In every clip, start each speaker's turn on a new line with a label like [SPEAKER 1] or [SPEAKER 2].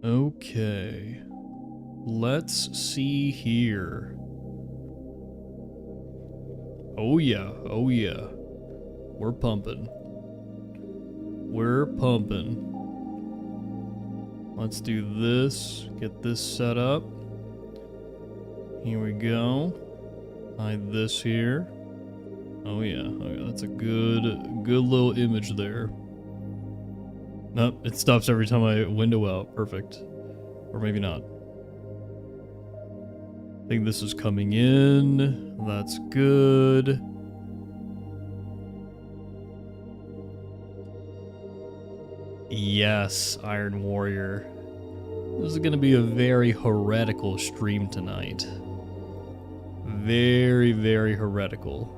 [SPEAKER 1] Okay. Let's see here. Oh yeah, oh yeah. We're pumping. We're pumping. Let's do this. Get this set up. Here we go. Hide this here. Oh yeah, that's a good little image there. Nope, it stops every time I window out. Perfect. Or maybe not. I think this is coming in. That's good. Yes, Iron Warrior. This is going to be a very heretical stream tonight. Very, very heretical.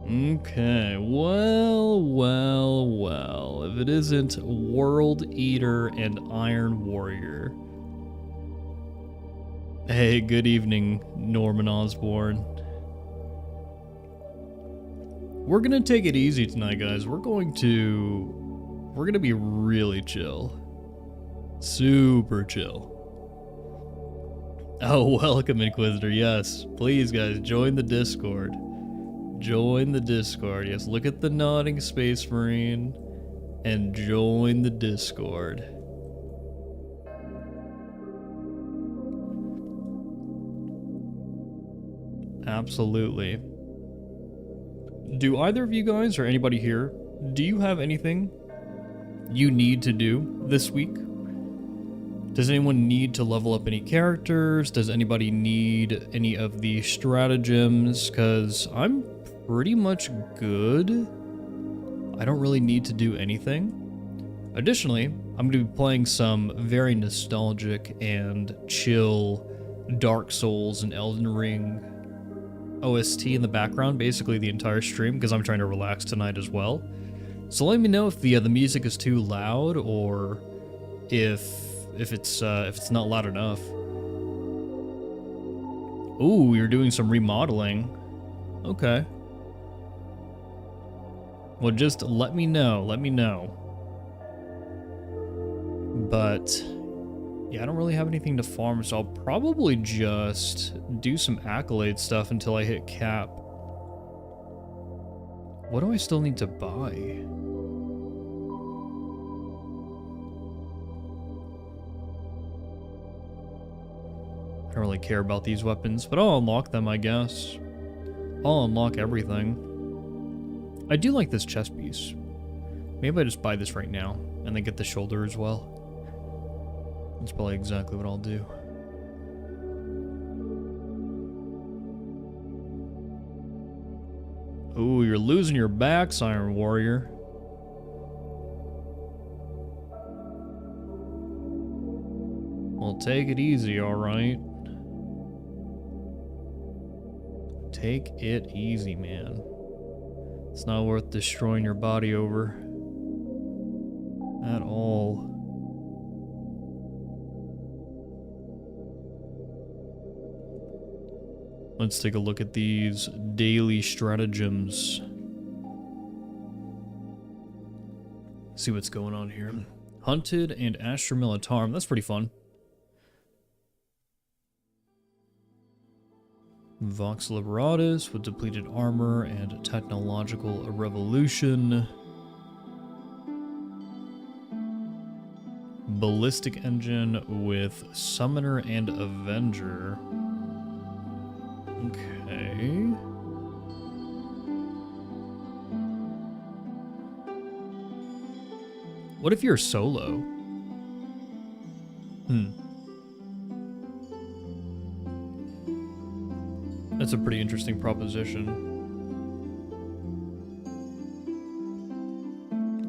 [SPEAKER 1] Okay, well, if it isn't World Eater and Iron Warrior. Hey, good evening, Norman Osborn. We're gonna take it easy tonight, guys. We're gonna be really chill. Super chill. Oh, welcome, Inquisitor. Yes, please, guys, join the Discord. Join the Discord. Yes, look at the nodding Space Marine and join the Discord. Absolutely. Do either of you guys or anybody here, do you have anything you need to do this week? Does anyone need to level up any characters? Does anybody need any of the stratagems? Because I'm pretty much good. I don't really need to do anything. Additionally, I'm going to be playing some very nostalgic and chill Dark Souls and Elden Ring OST in the background, basically the entire stream, because I'm trying to relax tonight as well. So let me know if the music is too loud or if it's not loud enough. Ooh, you're doing some remodeling. Okay. Well, just let me know. But yeah, I don't really have anything to farm, so I'll probably just do some accolade stuff until I hit cap. What do I still need to buy? I don't really care about these weapons, but I'll unlock them, I guess. I'll unlock everything. I do like this chest piece. Maybe I just buy this right now, and then get the shoulder as well. That's probably exactly what I'll do. Ooh, you're losing your backs, Iron Warrior. Well, take it easy, alright? Take it easy, man. It's not worth destroying your body over. At all. Let's take a look at these daily stratagems. See what's going on here. Hunted and Astra Militarum. That's pretty fun. Vox Liberatus with depleted armor and technological revolution. Ballistic engine with Summoner and Avenger. Okay. What if you're solo? That's a pretty interesting proposition.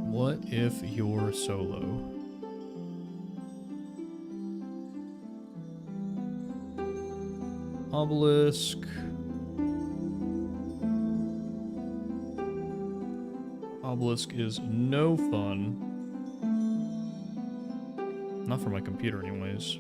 [SPEAKER 1] What if you're solo? Obelisk. obelisk is no fun. Not for my computer, anyways.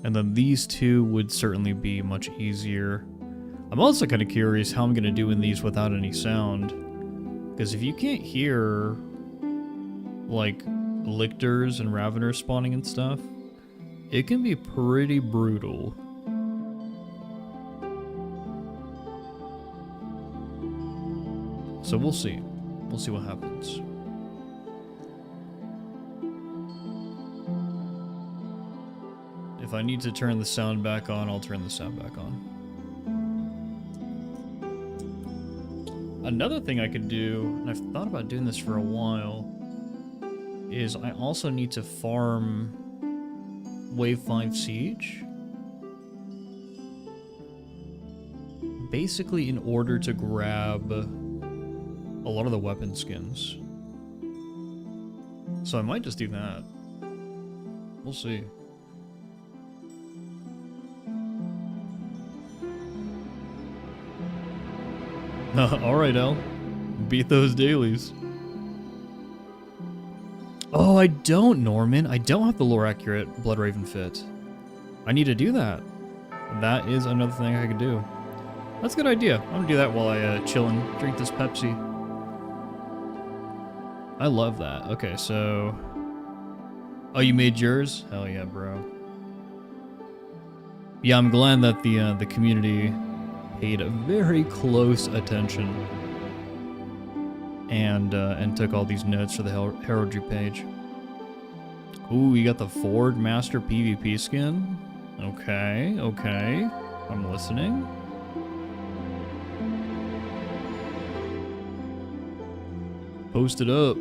[SPEAKER 1] And then these two would certainly be much easier. I'm also kind of curious how I'm going to do in these without any sound. Because if you can't hear, like, lictors and raveners spawning and stuff, it can be pretty brutal. So we'll see. We'll see what happens. If I need to turn the sound back on, I'll turn the sound back on. Another thing I could do, and I've thought about doing this for a while, is I also need to farm Wave 5 Siege. Basically in order to grab a lot of the weapon skins. So I might just do that. We'll see. Alright, El. Beat those dailies. Oh, I don't, Norman. I don't have the lore-accurate Bloodraven fit. I need to do that. That is another thing I could do. That's a good idea. I'm gonna do that while I chill and drink this Pepsi. I love that. Okay, so... Oh, you made yours? Hell yeah, bro. Yeah, I'm glad that the community paid very close attention and took all these notes for the heraldry page. Ooh, you got the Ford Master PvP skin? Okay, okay. I'm listening. Post it up.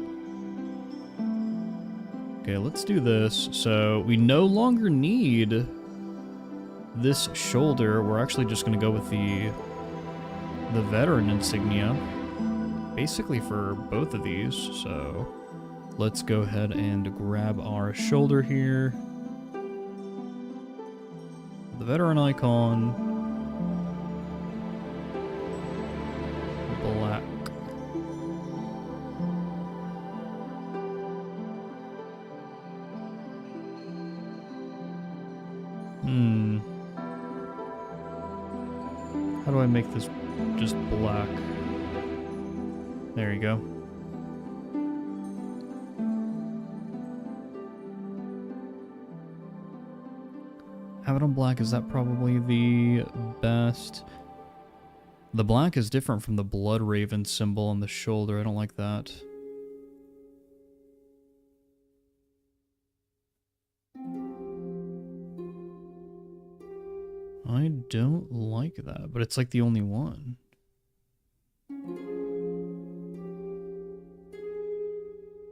[SPEAKER 1] Okay, let's do this. So, we no longer need this shoulder. We're actually just going to go with the veteran insignia. Basically for both of these, so let's go ahead and grab our shoulder here. The veteran icon. Black. How do I make this just black? There you go. Have it on black, is that probably the best? The black is different from the Blood Raven symbol on the shoulder. I don't like that. I don't like that, but it's like the only one.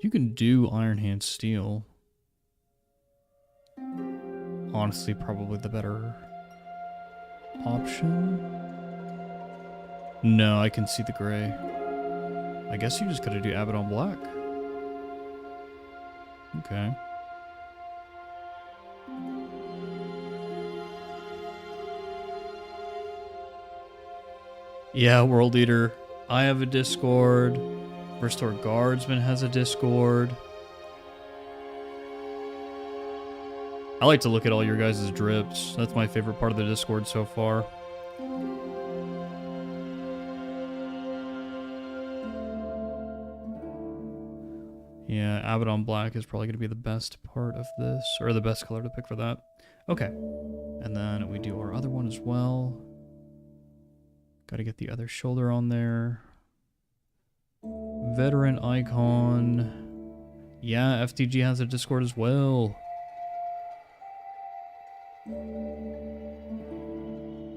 [SPEAKER 1] You can do Iron Hand Steel. Honestly, probably the better option. No, I can see the gray. I guess you just gotta do Abaddon Black. Okay. Yeah, World Eater. I have a Discord. Restore Guardsman has a Discord. I like to look at all your guys' drips. That's my favorite part of the Discord so far. Yeah, Abaddon Black is probably going to be the best part of this, or the best color to pick for that. Okay, and then we do our other one as well. Got to get the other shoulder on there. Veteran icon. Yeah, FTG has a Discord as well.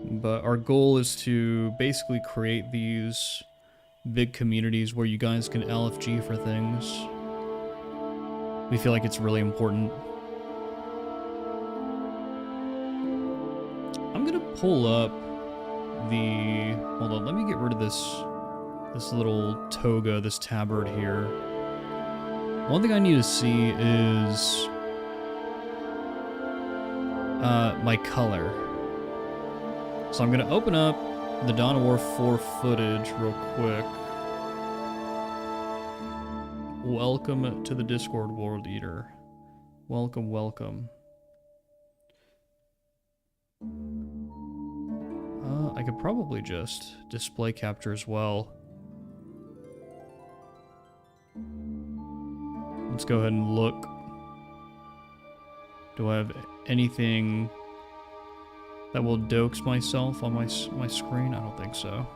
[SPEAKER 1] But our goal is to basically create these big communities where you guys can LFG for things. We feel like it's really important. I'm gonna pull up the... Hold on, let me get rid of this little toga, this tabard here. One thing I need to see is my color. So I'm gonna open up the Dawn of War 4 footage real quick. Welcome to the Discord, World Eater. Welcome, welcome. I could probably just display capture as well. Let's go ahead and look. Do I have anything that will dox myself on my screen? I don't think so.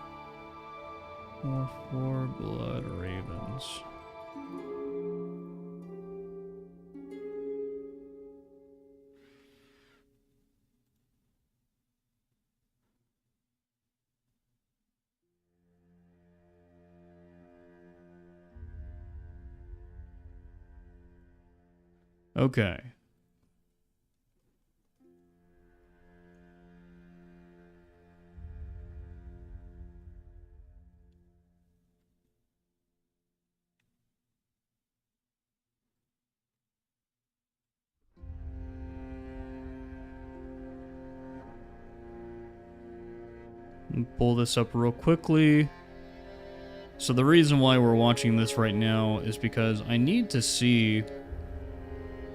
[SPEAKER 1] More 4 Blood Ravens. Okay. Pull this up real quickly. So the reason why we're watching this right now is because I need to see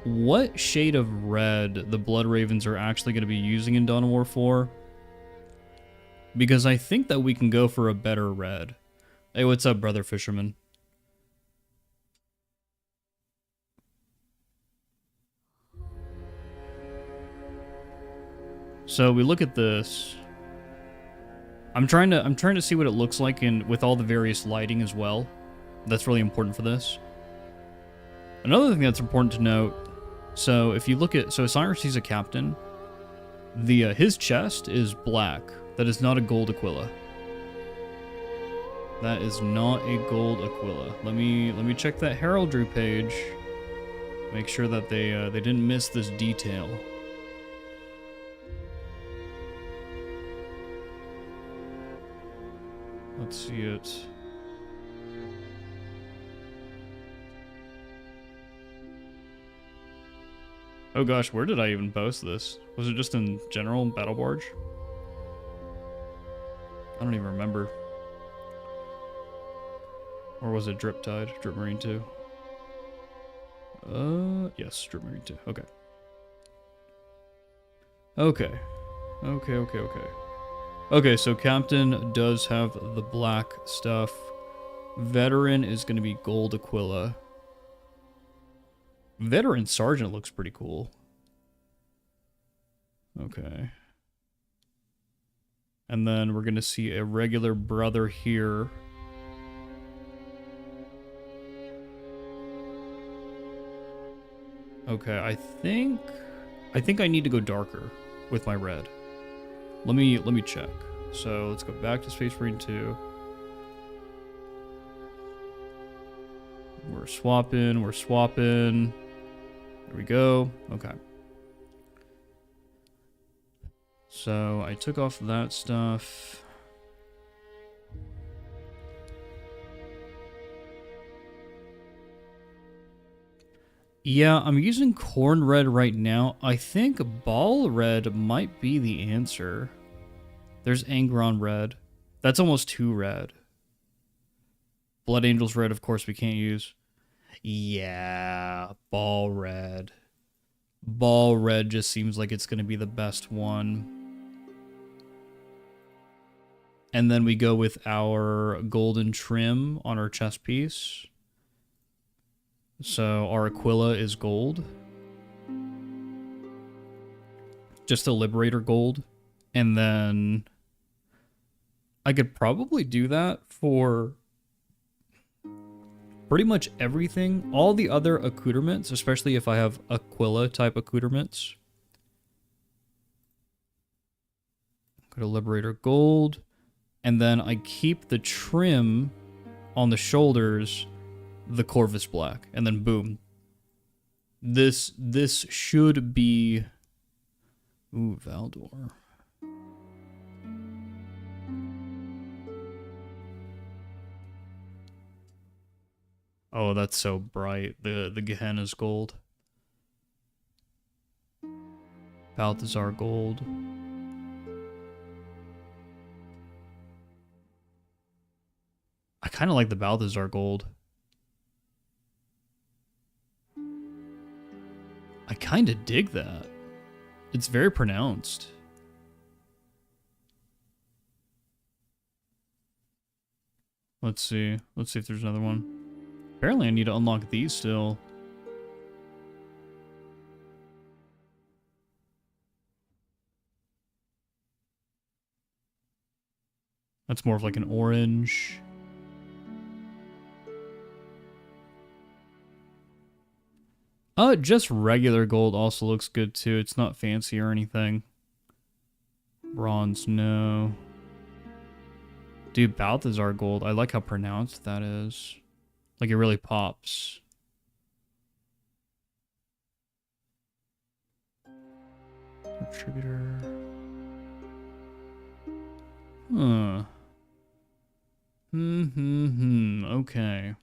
[SPEAKER 1] what shade of red the Blood Ravens are actually going to be using in Dawn of War 4. Because I think that we can go for a better red. Hey, what's up, brother fisherman? So we look at this. I'm trying to see what it looks like with all the various lighting as well. That's really important for this. Another thing that's important to note, so if you look at, so Cyrus, he's a captain. His chest is black. That is not a gold Aquila. That is not a gold Aquila. Let me check that heraldry page. Make sure that they didn't miss this detail. Let's see it. Oh gosh, where did I even post this? Was it just in general Battle Barge? I don't even remember. Or was it Drip Tide? Drip Marine 2? Yes, Drip Marine 2. Okay. Okay. Okay, so Captain does have the black stuff. Veteran is going to be gold Aquila. Veteran Sergeant looks pretty cool. Okay. And then we're going to see a regular brother here. Okay, I think I need to go darker with my red. Let me check. So let's go back to Space Marine 2. We're swapping. There we go. Okay. So I took off that stuff. Yeah, I'm using corn red right now. I think ball red might be the answer. There's Angron red. That's almost too red. Blood Angels red, of course, we can't use. Yeah, ball red. Ball red just seems like it's going to be the best one. And then we go with our golden trim on our chest piece. So our Aquila is gold. Just a Liberator gold. And then I could probably do that for pretty much everything. All the other accoutrements, especially if I have Aquila type accoutrements. Go to Liberator gold. And then I keep the trim on the shoulders the Corvus black, and then boom. This should be... Ooh, Valdor. Oh, that's so bright. The Gehenna's gold. Balthazar gold. I kind of like the Balthazar gold. I kind of dig that. It's very pronounced. Let's see. Let's see if there's another one. Apparently I need to unlock these still. That's more of like an orange. Just regular gold also looks good too. It's not fancy or anything. Bronze, no. Dude, Balthazar gold. I like how pronounced that is. Like, it really pops. Contributor. Huh. Okay.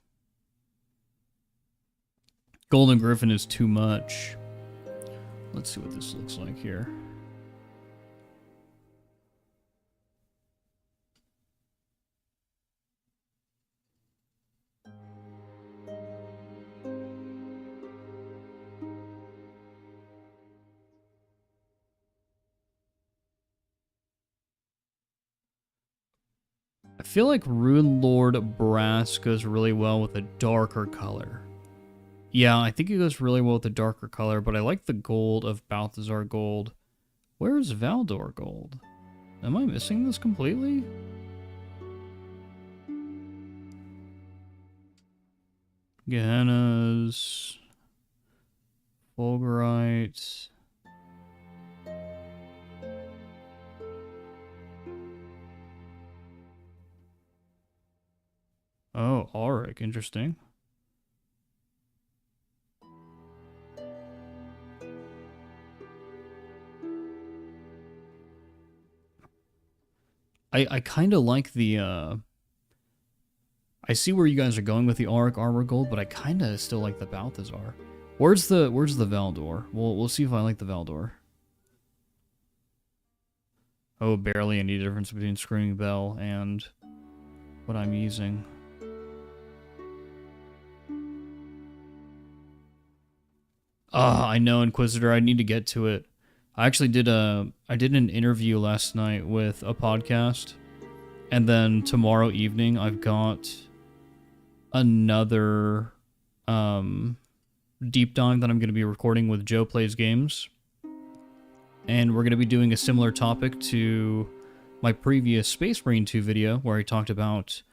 [SPEAKER 1] Golden Griffin is too much. Let's see what this looks like here. I feel like Rune Lord Brass goes really well with a darker color. Yeah, I think it goes really well with a darker color, but I like the gold of Balthazar gold. Where's Valdor gold? Am I missing this completely? Gehenna's. Fulgurite. Oh, Auric, interesting. I kind of like the, I see where you guys are going with the Auric armor gold, but I kind of still like the Balthazar. Where's the Valdor? We'll see if I like the Valdor. Oh, barely any difference between Screaming Bell and what I'm using. I know, Inquisitor. I need to get to it. I actually did an interview last night with a podcast, and then tomorrow evening I've got another deep dive that I'm going to be recording with Joe Plays Games, and we're going to be doing a similar topic to my previous Space Marine 2 video, where I talked about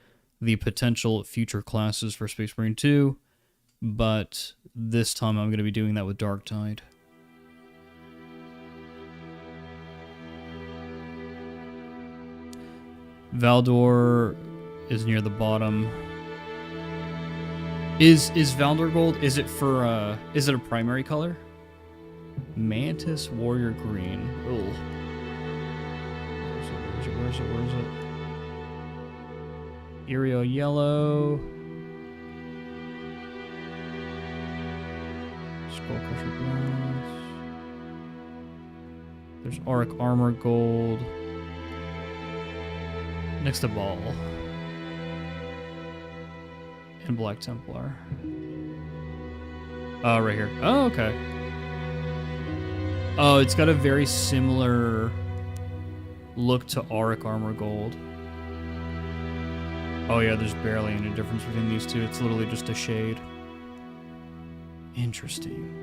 [SPEAKER 1] the potential future classes for Space Marine 2, but this time I'm going to be doing that with Dark Tide. Valdor is near the bottom. Is Valdor gold? Is it for is it a primary color? Mantis Warrior Green. Ugh. Where is it? Aerial Yellow. Skullcrusher Bronze. There's Auric Armor Gold. Next to Ball. And Black Templar. Oh, right here. Oh, okay. Oh, it's got a very similar look to Auric Armor Gold. Oh yeah, there's barely any difference between these two. It's literally just a shade. Interesting.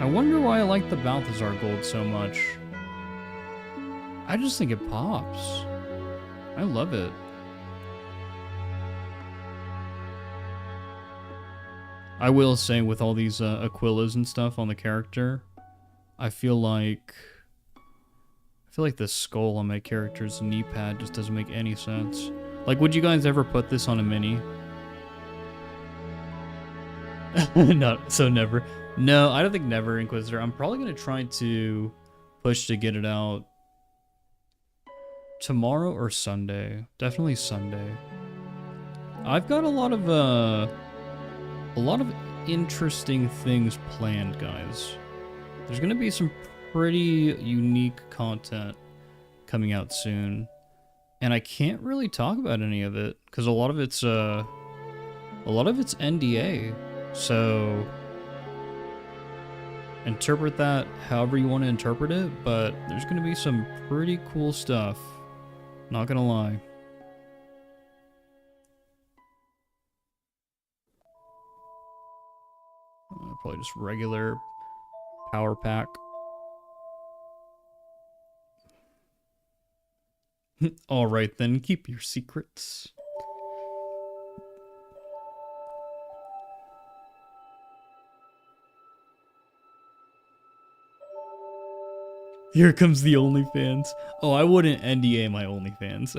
[SPEAKER 1] I wonder why I like the Balthazar Gold so much. I just think it pops. I love it. I will say, with all these Aquillas and stuff on the character, I feel like the skull on my character's knee pad just doesn't make any sense. Like, would you guys ever put this on a mini? No, so never. No, I don't think never, Inquisitor. I'm probably going to try to push to get it out tomorrow or Sunday. Definitely Sunday. I've got a lot of interesting things planned, guys. There's gonna be some pretty unique content coming out soon, and I can't really talk about any of it because a lot of it's NDA. So interpret that however you want to interpret it, but there's gonna be some pretty cool stuff. Not gonna lie. Probably just regular power pack. Alright then, keep your secrets. Here comes the OnlyFans. Oh, I wouldn't NDA my OnlyFans.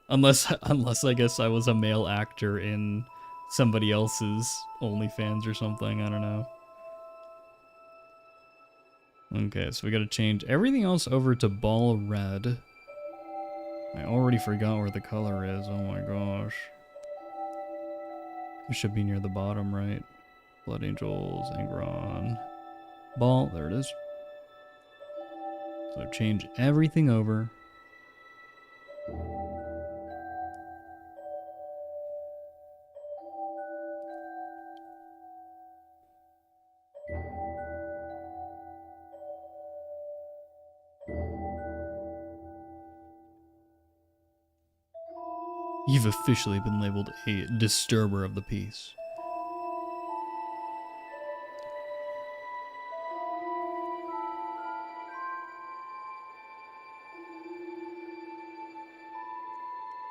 [SPEAKER 1] unless I guess I was a male actor in somebody else's OnlyFans or something, I don't know. Okay, so we gotta change everything else over to ball red. I already forgot where the color is, oh my gosh. It should be near the bottom, right? Blood Angels, Angron. Ball, there it is. So change everything over. You've officially been labeled a disturber of the peace.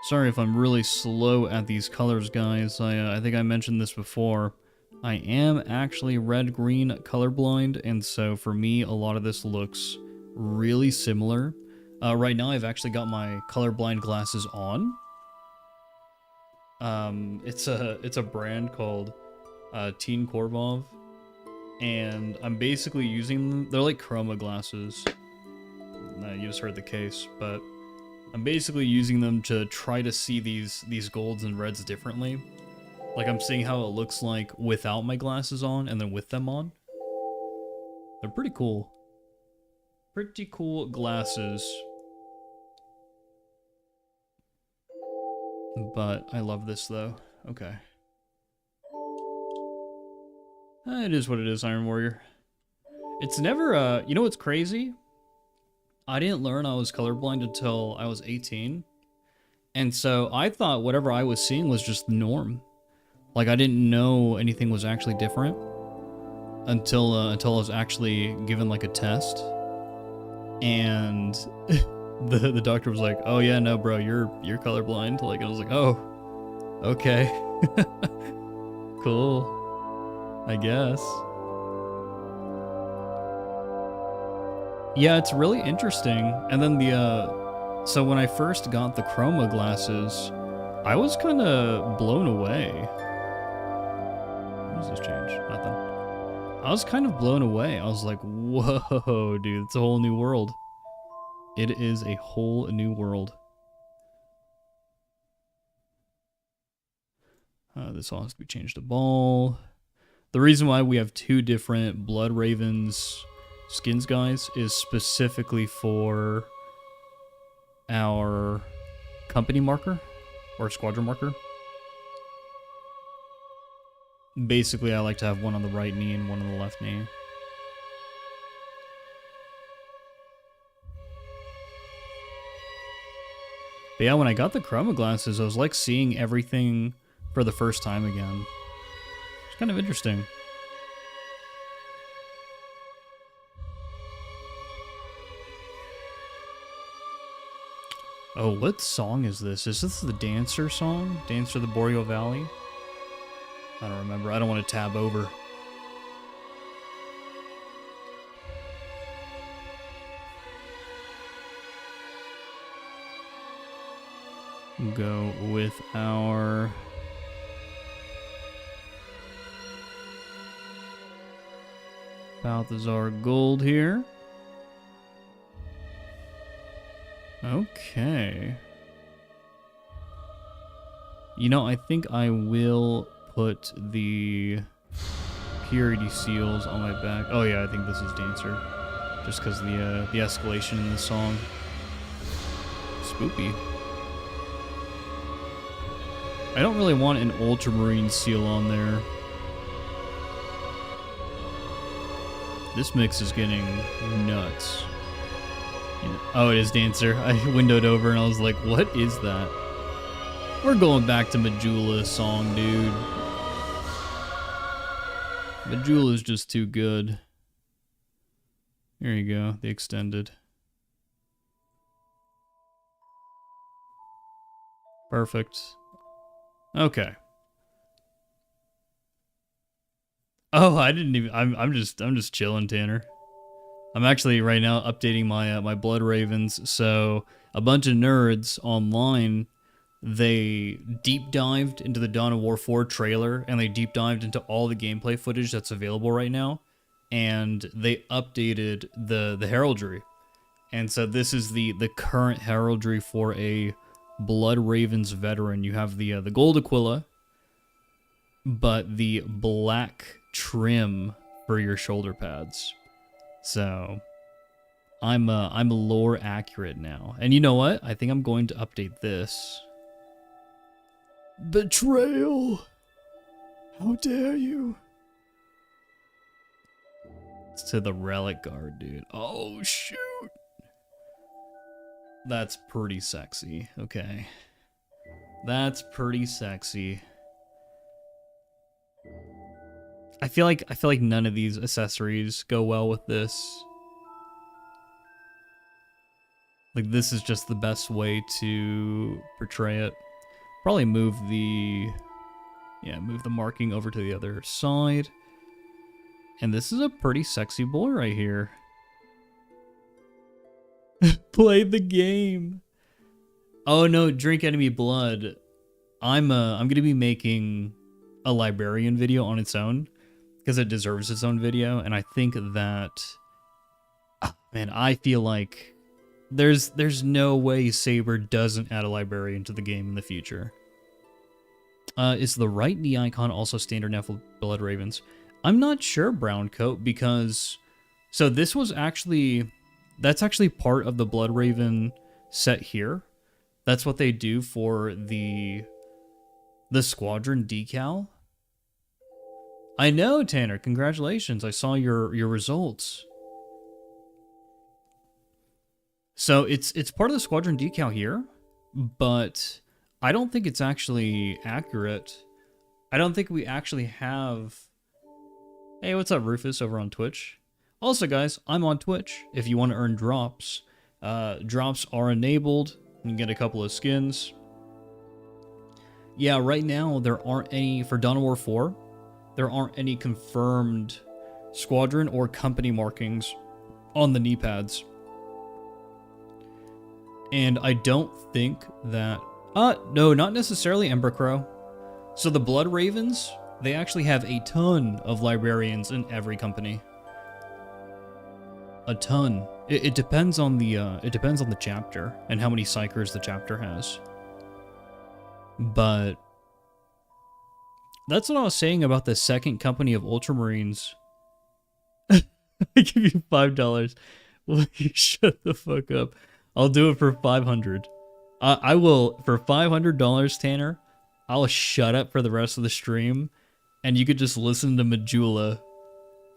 [SPEAKER 1] Sorry if I'm really slow at these colors, guys. I think I mentioned this before. I am actually red-green colorblind, and so for me, a lot of this looks really similar. Right now, I've actually got my colorblind glasses on. It's a brand called Teen Korvov, and I'm basically using them. They're like chroma glasses. You just heard the case, but I'm basically using them to try to see these golds and reds differently. Like I'm seeing how it looks like without my glasses on and then with them on. They're pretty cool. Pretty cool glasses. But I love this though. Okay. It is what it is, Iron Warrior. It's never, you know what's crazy? I didn't learn I was colorblind until I was 18. And so I thought whatever I was seeing was just the norm. Like I didn't know anything was actually different until I was actually given like a test. And the doctor was like, "Oh yeah, no bro, you're colorblind." Like I was like, "Oh, okay." Cool. I guess. Yeah, it's really interesting. And then so when I first got the chroma glasses, I was kind of blown away. What does this change? Nothing. I was kind of blown away. I was like, whoa, dude, it's a whole new world. It is a whole new world. This all has to be changed to ball. The reason why we have two different Blood Ravens skins, guys, is specifically for our company marker or squadron marker. Basically, I like to have one on the right knee and one on the left knee. But yeah, when I got the chroma glasses, I was like seeing everything for the first time again. It's kind of interesting. Oh, what song is this? Is this the Dancer song? Dancer of the Boreal Valley? I don't remember. I don't want to tab over. Go with our Balthazar Gold here. Okay. You know, I think I will put the purity seals on my back. Oh yeah, I think this is Dancer. Just because the escalation in the song. Spoopy. I don't really want an ultramarine seal on there. This mix is getting nuts. You know, oh, it is Dancer. I windowed over and I was like, what is that? We're going back to Majula's song, dude. Majula's just too good. Here you go, the extended. Perfect. Okay. Oh, I didn't even. I'm just chilling, Tanner. I'm actually right now updating my my Blood Ravens. So a bunch of nerds online, they deep dived into the Dawn of War 4 trailer, and they deep dived into all the gameplay footage that's available right now, and they updated the heraldry. And so this is the current heraldry for a Blood Ravens veteran. You have the gold Aquila, but the black trim for your shoulder pads. So I'm lore accurate now. And you know what? I think I'm going to update this. Betrayal! How dare you? It's to the relic guard, dude. Oh shoot! That's pretty sexy. Okay. That's pretty sexy. I feel like none of these accessories go well with this. Like, this is just the best way to portray it. Probably move the marking over to the other side. And this is a pretty sexy boy right here. Play the game. Oh no, drink enemy blood. I'm gonna be making a librarian video on its own, because it deserves its own video, and I think that, man, I feel like there's no way Saber doesn't add a librarian to the game in the future. Is the right knee icon also standard now for Blood Ravens? I'm not sure, Brown Coat, because so this was actually, that's actually part of the Blood Raven set here. That's what they do for the squadron decal. I know, Tanner. Congratulations. I saw your results. So it's part of the squadron decal here, but I don't think it's actually accurate. I don't think we actually have... Hey, what's up, Rufus, over on Twitch? Also, guys, I'm on Twitch. If you want to earn drops, drops are enabled. You can get a couple of skins. Yeah, right now, there aren't any... For Dawn of War 4, there aren't any confirmed squadron or company markings on the knee pads. And I don't think that... no, not necessarily Ember Crow. So the Blood Ravens, they actually have a ton of librarians in every company. A ton. It depends on the chapter and how many psychers the chapter has. But that's what I was saying about the second company of Ultramarines. I give you $5. Will you shut the fuck up? I'll do it for $500. I will, for $500, Tanner, I'll shut up for the rest of the stream, and you could just listen to Majula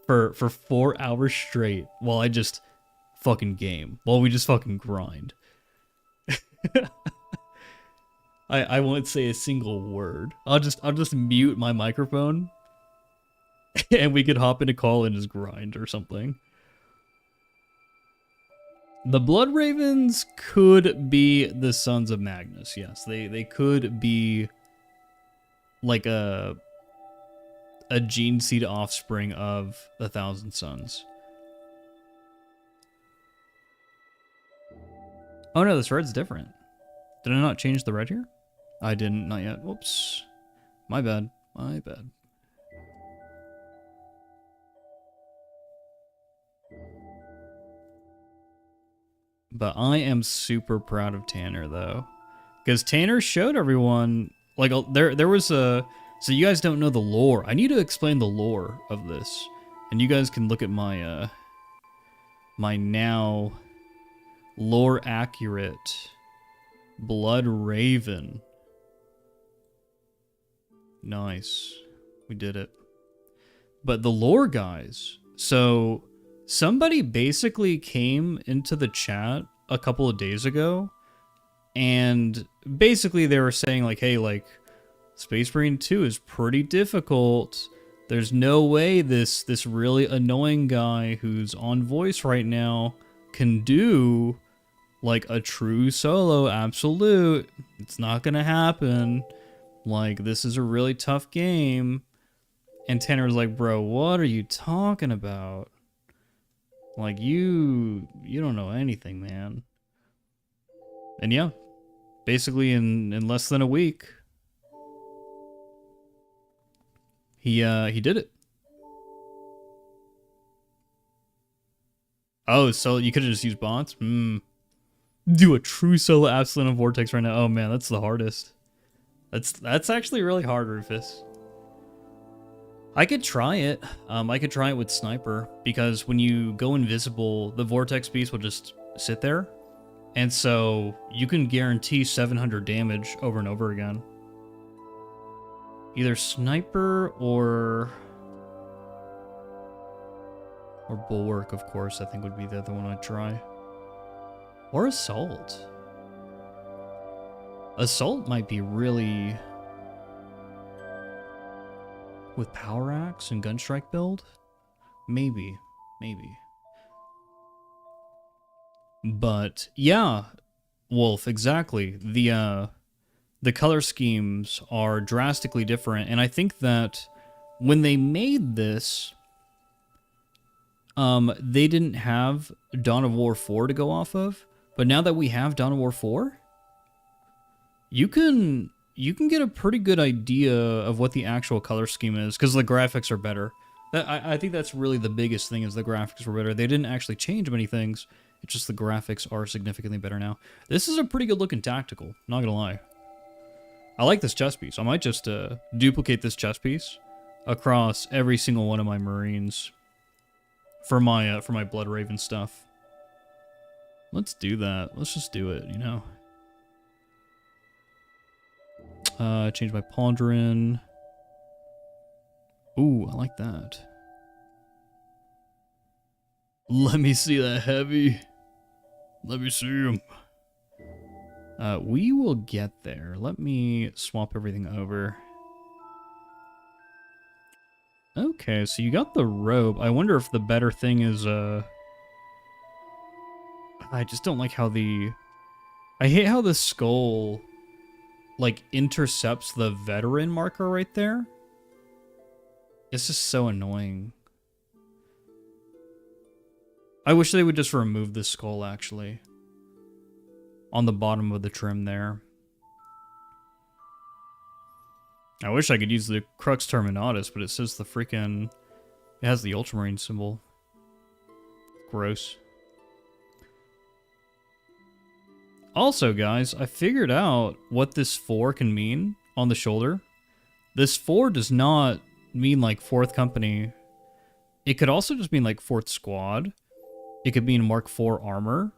[SPEAKER 1] for 4 hours straight while I just fucking game. While we just fucking grind. I won't say a single word. I'll just mute my microphone and we could hop in a call and just grind or something. The Blood Ravens could be the Sons of Magnus, yes. They could be like a gene seed offspring of the Thousand Sons. Oh no, this red's different. Did I not change the red here? I didn't, not yet. Whoops. My bad. My bad. But I am super proud of Tanner, though. Because Tanner showed everyone, like, there was a... So you guys don't know the lore. I need to explain the lore of this. And you guys can look at my, my now lore-accurate Blood Raven. Nice. We did it. But the lore, guys. So somebody basically came into the chat a couple of days ago, and basically they were saying like, hey, like, Space Marine 2 is pretty difficult. There's no way this really annoying guy who's on voice right now can do like a true solo absolute. It's not gonna happen. Like, this is a really tough game. And Tanner was like, bro, what are you talking about? Like, you don't know anything, man. And yeah, basically in less than a week, he did it. Oh, so you could have just used bots? Do a true solo absolute on Vortex right now. Oh man, that's the hardest. That's actually really hard, Rufus. I could try it. I could try it with Sniper, because when you go invisible, the Vortex piece will just sit there. And so you can guarantee 700 damage over and over again. Either Sniper or Bulwark, of course, I think would be the other one I'd try. Or Assault. Assault might be really... With Power Axe and Gunstrike build? Maybe. But yeah, Wolf, exactly. The color schemes are drastically different, and I think that when they made this, they didn't have Dawn of War 4 to go off of, but now that we have Dawn of War 4, you can get a pretty good idea of what the actual color scheme is, because the graphics are better. I think that's really the biggest thing, is the graphics were better. They didn't actually change many things, it's just the graphics are significantly better now. This is a pretty good looking tactical, not gonna lie. I like this chest piece. I might just duplicate this chest piece across every single one of my Marines for my Blood Raven stuff. Let's do that. Let's just do it, you know. Change my Pondrin. Ooh, I like that. Let me see that heavy. Let me see him. We will get there. Let me swap everything over. Okay, so you got the robe. I wonder if the better thing is, I just don't like how I hate how the skull, like, intercepts the veteran marker right there. It's just so annoying. I wish they would just remove the skull, actually. On the bottom of the trim there. I wish I could use the Crux Terminatus, but it says the freaking... It has the Ultramarine symbol. Gross. Also, guys, I figured out what this 4 can mean on the shoulder. This 4 does not mean, like, 4th Company. It could also just mean, like, 4th Squad. It could mean Mark IV armor.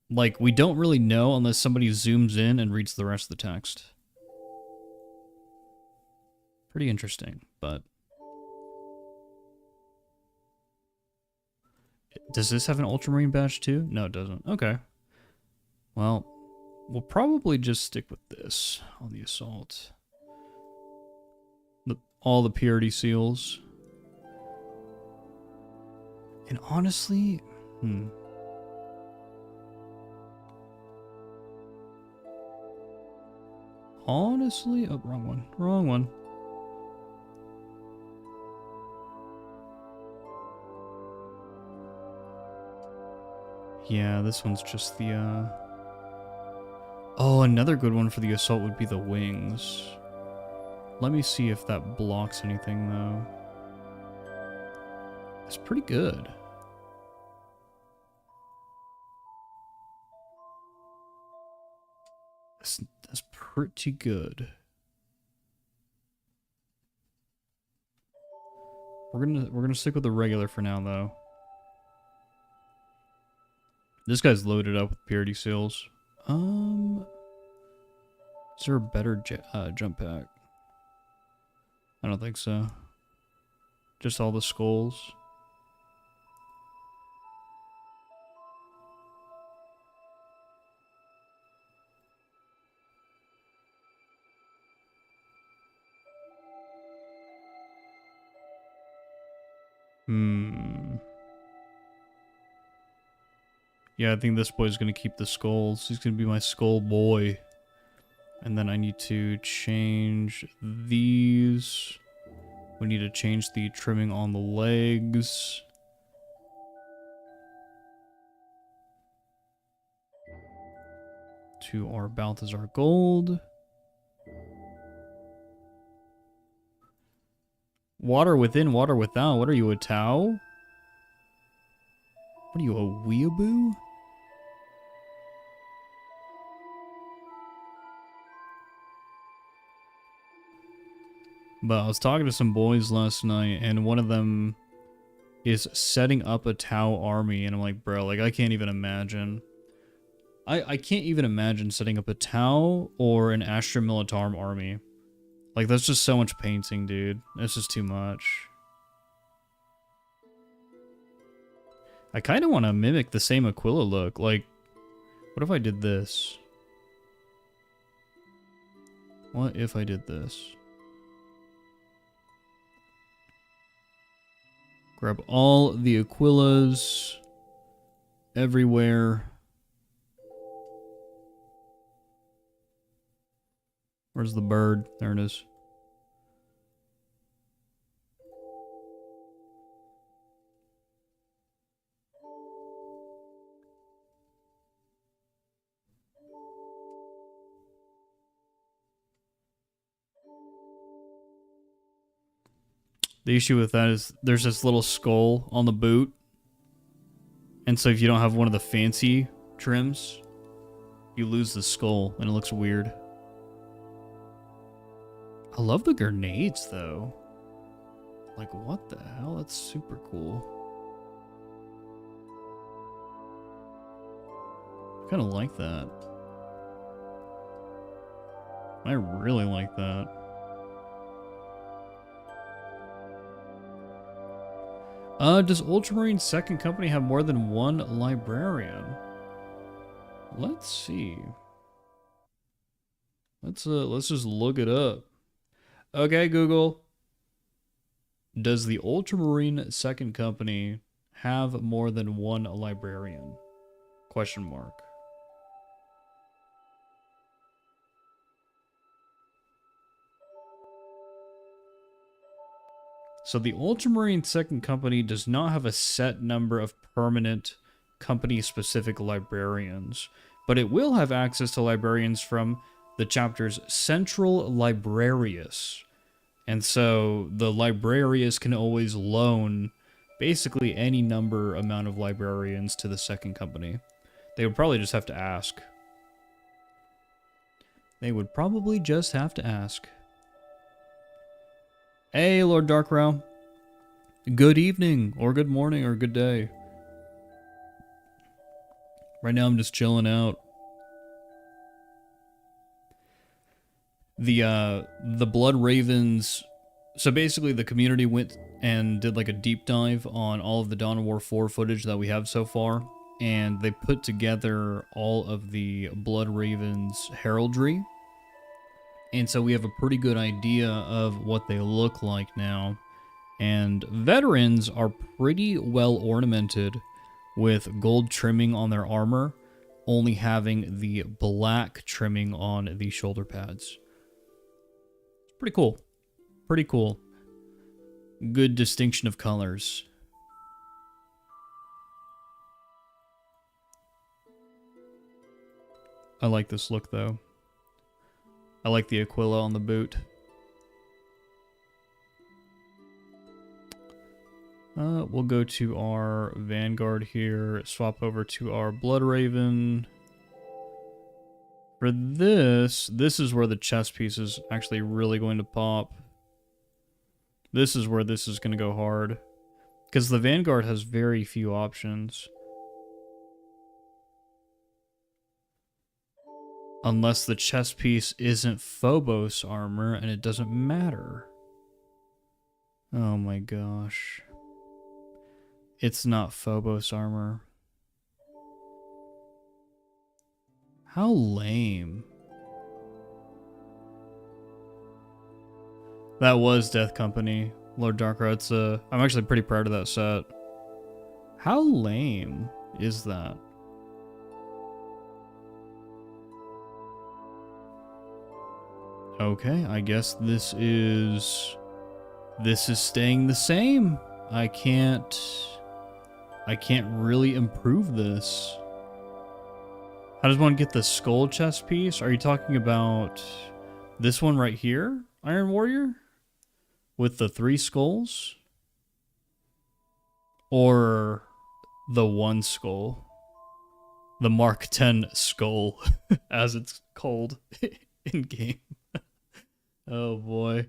[SPEAKER 1] Like, we don't really know unless somebody zooms in and reads the rest of the text. Pretty interesting, but... Does this have an Ultramarine badge too? No, it doesn't. Okay. Well, we'll probably just stick with this on the Assault. All the purity seals. And honestly, honestly, oh, wrong one. Yeah, this one's just the, Oh, another good one for the Assault would be the wings. Let me see if that blocks anything, though. It's pretty good. That's pretty good. We're gonna stick with the regular for now, though. This guy's loaded up with purity seals. Is there a better jump pack? I don't think so. Just all the skulls. Yeah, I think this boy's gonna keep the skulls. He's gonna be my skull boy. And then I need to change these. We need to change the trimming on the legs. To our Balthazar Gold. Water within, water without. What are you, a Tau? What are you, a weeaboo? But I was talking to some boys last night, and one of them is setting up a Tau army, and I'm like, bro, like, I can't even imagine. I can't even imagine setting up a Tau or an Astra Militarum army. Like, that's just so much painting, dude. That's just too much. I kind of want to mimic the same Aquila look. Like, what if I did this? What if I did this? Grab all the Aquilas everywhere. Where's the bird? There it is. The issue with that is there's this little skull on the boot. And so if you don't have one of the fancy trims, you lose the skull and it looks weird. I love the grenades though. Like what the hell? That's super cool. I kind of like that. I really like that. Does Ultramarine's second company have more than one librarian? Let's see. Let's just look it up. Okay, Google. Does the Ultramarine second company have more than one librarian? Question mark. So the Ultramarine second company does not have a set number of permanent company-specific librarians, but it will have access to librarians from the chapter's Central Librarius. And so the Librarius can always loan basically any amount of librarians to the second company. They would probably just have to ask. They would probably just have to ask. Hey, Lord Darkrow. Good evening, or good morning, or good day. Right now I'm just chilling out. The Blood Ravens... So basically the community went and did like a deep dive on all of the Dawn of War 4 footage that we have so far. And they put together all of the Blood Ravens heraldry. And so we have a pretty good idea of what they look like now. And veterans are pretty well ornamented with gold trimming on their armor, only having the black trimming on the shoulder pads. It's pretty cool. Pretty cool. Good distinction of colors. I like this look though. I like the Aquila on the boot. We'll go to our Vanguard here, swap over to our Blood Raven. For this is where the chest piece is actually really going to pop. This is where this is going to go hard. Because the Vanguard has very few options. Unless the chest piece isn't Phobos armor, and it doesn't matter. Oh my gosh. It's not Phobos armor. How lame. That was Death Company. Lord Darkrai. I'm actually pretty proud of that set. How lame is that? Okay, I guess this is staying the same. I can't really improve this. How does one get the skull chest piece? Are you talking about this one right here? Iron Warrior? With the 3 skulls? Or the 1 skull? The Mark 10 skull, as it's called in game. Oh boy.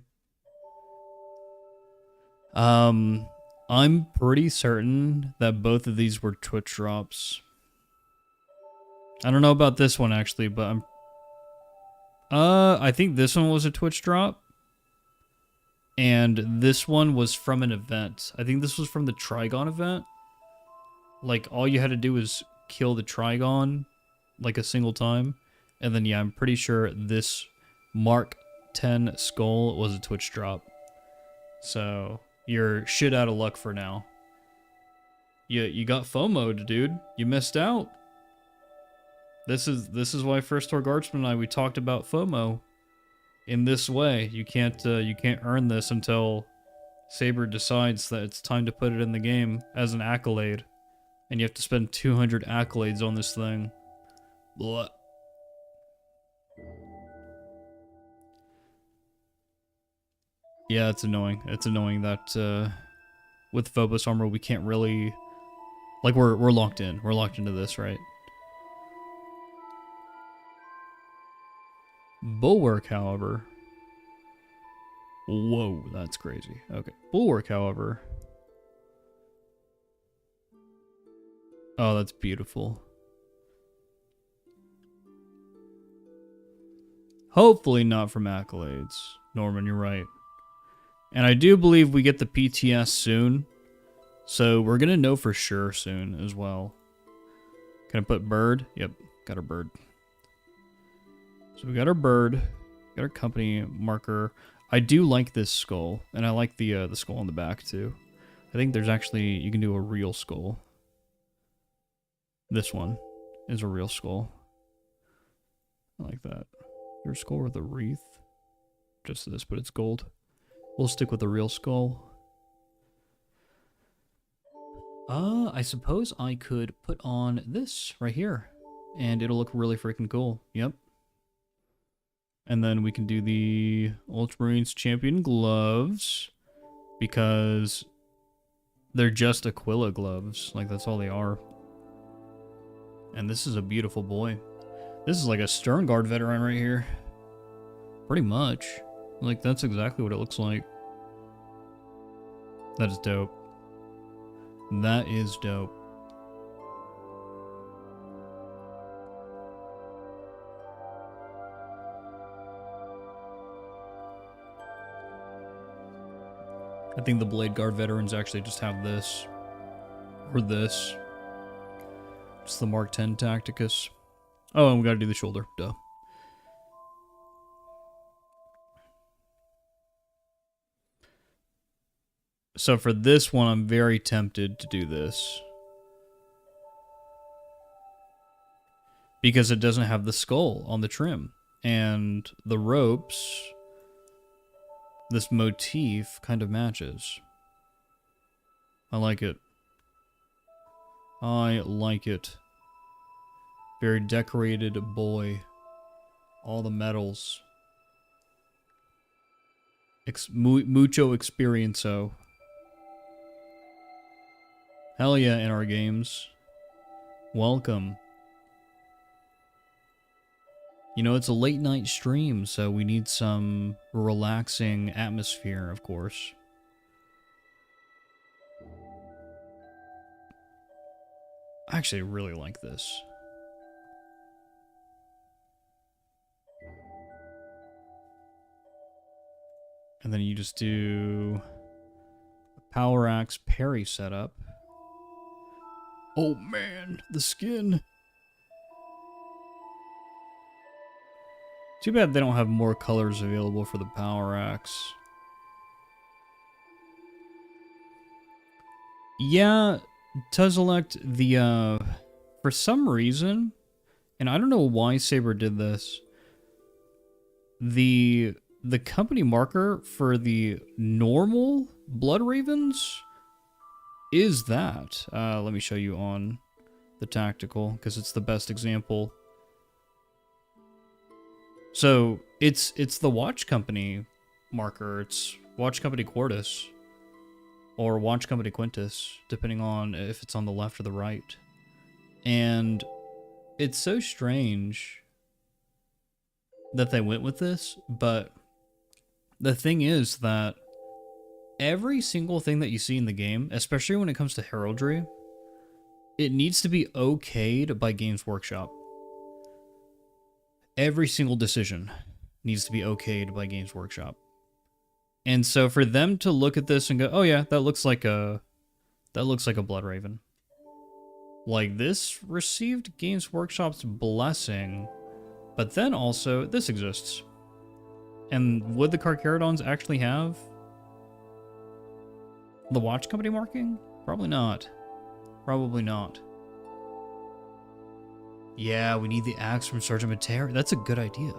[SPEAKER 1] I'm pretty certain that both of these were Twitch drops. I don't know about this one actually, but I think this one was a Twitch drop. And this one was from an event. I think this was from the Trigon event. Like, all you had to do was kill the Trigon, like, a single time. And then, yeah, I'm pretty sure this Mark 10 skull was a Twitch drop. So, you're shit out of luck for now. You got FOMO'd, dude. You missed out. This is why First Tour Guardsman and I, we talked about FOMO. In this way, you can't earn this until Saber decides that it's time to put it in the game as an accolade, and you have to spend 200 accolades on this thing. Blah. Yeah, it's annoying. It's annoying that with Phobos armor we can't really, like, we're locked in. We're locked into this, right? Bulwark, however. Whoa, that's crazy. Okay. Bulwark, however. Oh, that's beautiful. Hopefully not from accolades. Norman, you're right. And I do believe we get the PTS soon. So we're going to know for sure soon as well. Can I put bird? Yep, got our bird. So we got our bird, got our company marker. I do like this skull, and I like the skull on the back too. I think there's actually, you can do a real skull. This one is a real skull. I like that. There's a skull with a wreath. Just this, but it's gold. We'll stick with the real skull. I suppose I could put on this right here, and it'll look really freaking cool. Yep. And then we can do the Ultramarines Champion gloves, because they're just Aquila gloves. Like, that's all they are. And this is a beautiful boy. This is like a Stern Guard veteran right here. Pretty much. Like, that's exactly what it looks like. That is dope. That is dope. I think the Blade Guard veterans actually just have this. Or this. It's the Mark 10 Tacticus. Oh, and we gotta do the shoulder. Duh. So for this one, I'm very tempted to do this. Because it doesn't have the skull on the trim. And the ropes, this motif kind of matches. I like it. I like it. Very decorated boy. All the medals. Mucho experienzo. Hell yeah, in our games. Welcome. You know, it's a late night stream, so we need some relaxing atmosphere, of course. I actually really like this. And then you just do a Power Axe parry setup. Oh man, the skin. Too bad they don't have more colors available for the Power Axe. Yeah, Tuzzelect, for some reason, and I don't know why Saber did this, the company marker for the normal Blood Ravens is that. Let me show you on the tactical, because it's the best example. So, it's the Watch Company marker. It's Watch Company Quartus. Or Watch Company Quintus, depending on if it's on the left or the right. And it's so strange that they went with this, but the thing is that every single thing that you see in the game, especially when it comes to heraldry, it needs to be okayed by Games Workshop. Every single decision needs to be okayed by Games Workshop. And so for them to look at this and go, oh yeah, that looks like a Blood Raven. Like, this received Games Workshop's blessing, but then also this exists. And would the Carcharodons actually have the Watch Company marking? Probably not. Probably not. Yeah, we need the axe from Sergeant Matera. That's a good idea.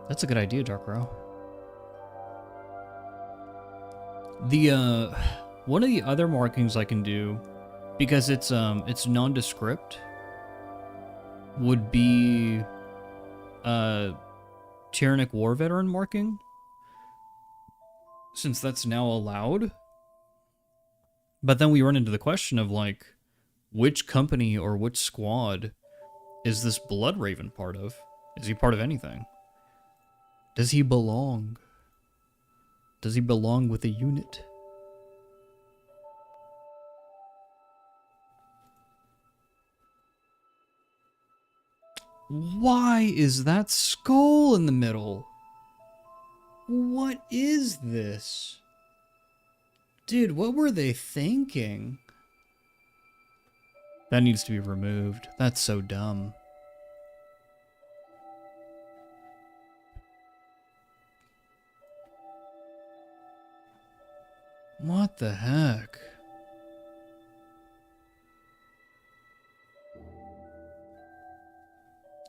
[SPEAKER 1] That's a good idea, Darkrow. One of the other markings I can do, because it's nondescript, would be Tyrannic War Veteran marking, since that's now allowed. But then we run into the question of, like, which company or which squad is this Blood Raven part of? Is he part of anything? Does he belong? Does he belong with a unit? Why is that skull in the middle? What is this? Dude, what were they thinking? That needs to be removed. That's so dumb. What the heck?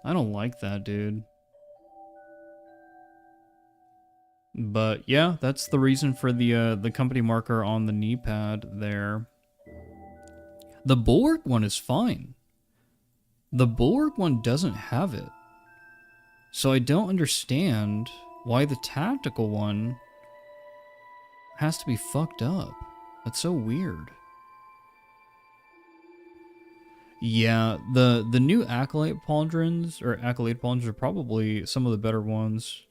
[SPEAKER 1] I don't like that, dude. But yeah, that's the reason for the company marker on the knee pad there. The Bulwark one is fine. The Bulwark one doesn't have it. So I don't understand why the tactical one has to be fucked up. That's so weird. Yeah, the new Accolade Pauldrons are probably some of the better ones.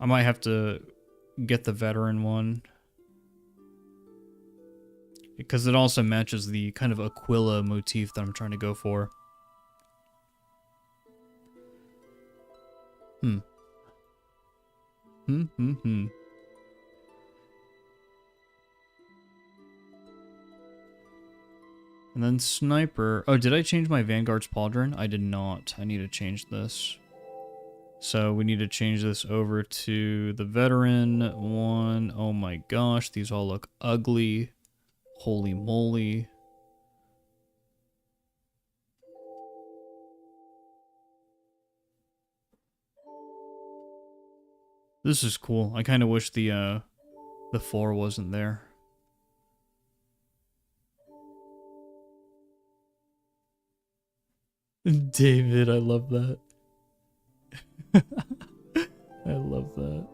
[SPEAKER 1] I might have to get the veteran one, because it also matches the kind of Aquila motif that I'm trying to go for. And then Sniper. Oh, did I change my Vanguard's Pauldron? I did not. I need to change this. So we need to change this over to the veteran one. Oh my gosh, these all look ugly. Holy moly. This is cool. I kind of wish the 4 wasn't there. David, I love that. I love that.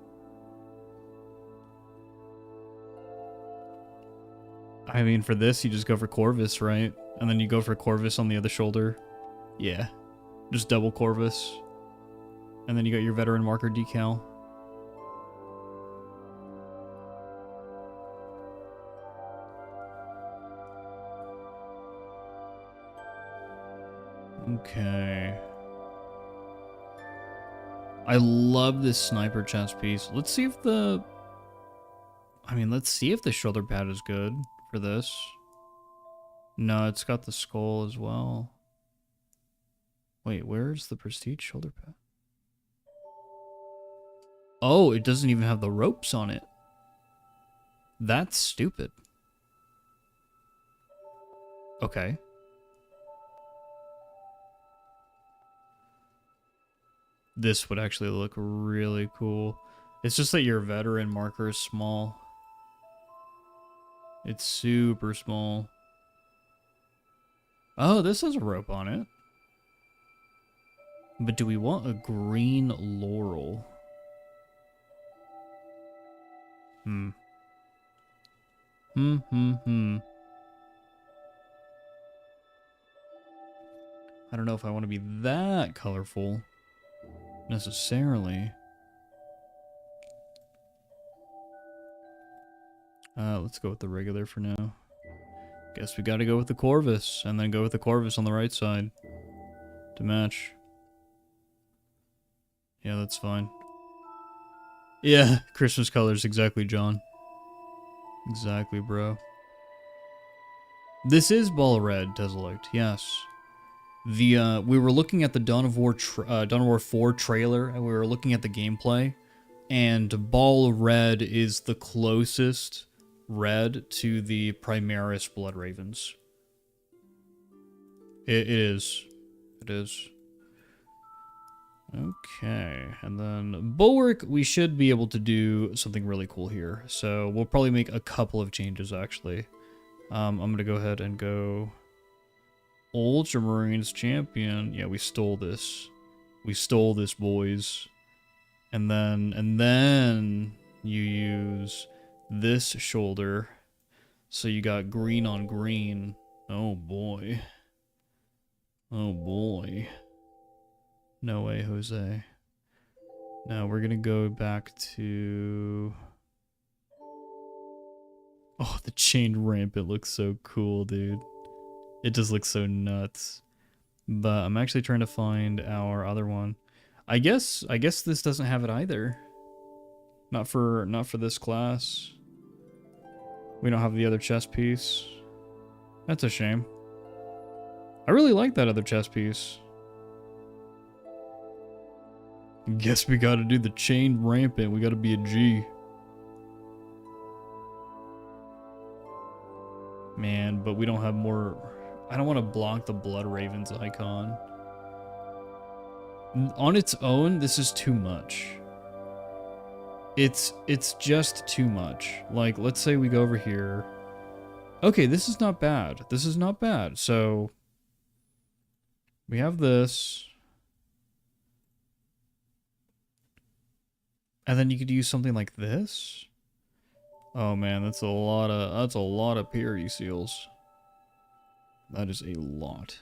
[SPEAKER 1] I mean, for this, you just go for Corvus, right? And then you go for Corvus on the other shoulder. Yeah. Just double Corvus. And then you got your veteran marker decal. Okay. I love this sniper chest piece. Let's see if the... I mean, let's see if the shoulder pad is good for this. No, it's got the skull as well. Wait, where's the prestige shoulder pad? Oh, it doesn't even have the ropes on it. That's stupid. Okay. This would actually look really cool. It's just that your veteran marker is small. It's super small. Oh, this has a rope on it. But do we want a green laurel? I don't know if I want to be that colorful, necessarily. Let's go with the regular for now. Guess we gotta go with the Corvus, and then go with the Corvus on the right side to match. Yeah, that's fine. Yeah, Christmas colors, exactly, John. Exactly, bro. This is Ball Red, Tezolite, yes. The, we were looking at the Dawn of War 4 trailer, and we were looking at the gameplay, and Ball Red is the closest red to the Primaris Blood Ravens. It is. It is. Okay, and then Bulwark, we should be able to do something really cool here. So we'll probably make a couple of changes, actually. I'm going to go ahead and go Ultramarines Champion. Yeah, we stole this. We stole this, boys. And then you use this shoulder. So you got green on green. Oh, boy. Oh, boy. No way, Jose. Now we're gonna go back to... Oh, the chained rampant looks so cool, dude. It just looks so nuts. But I'm actually trying to find our other one. I guess this doesn't have it either. Not for this class. We don't have the other chest piece. That's a shame. I really like that other chest piece. Guess we gotta do the chained rampant. We gotta be a G. Man, but we don't have more... I don't want to block the Blood Ravens icon. On its own, this is too much. It's just too much. Like, let's say we go over here. Okay, this is not bad. This is not bad. So, we have this. And then you could use something like this. Oh man, that's a lot of purity seals. That is a lot.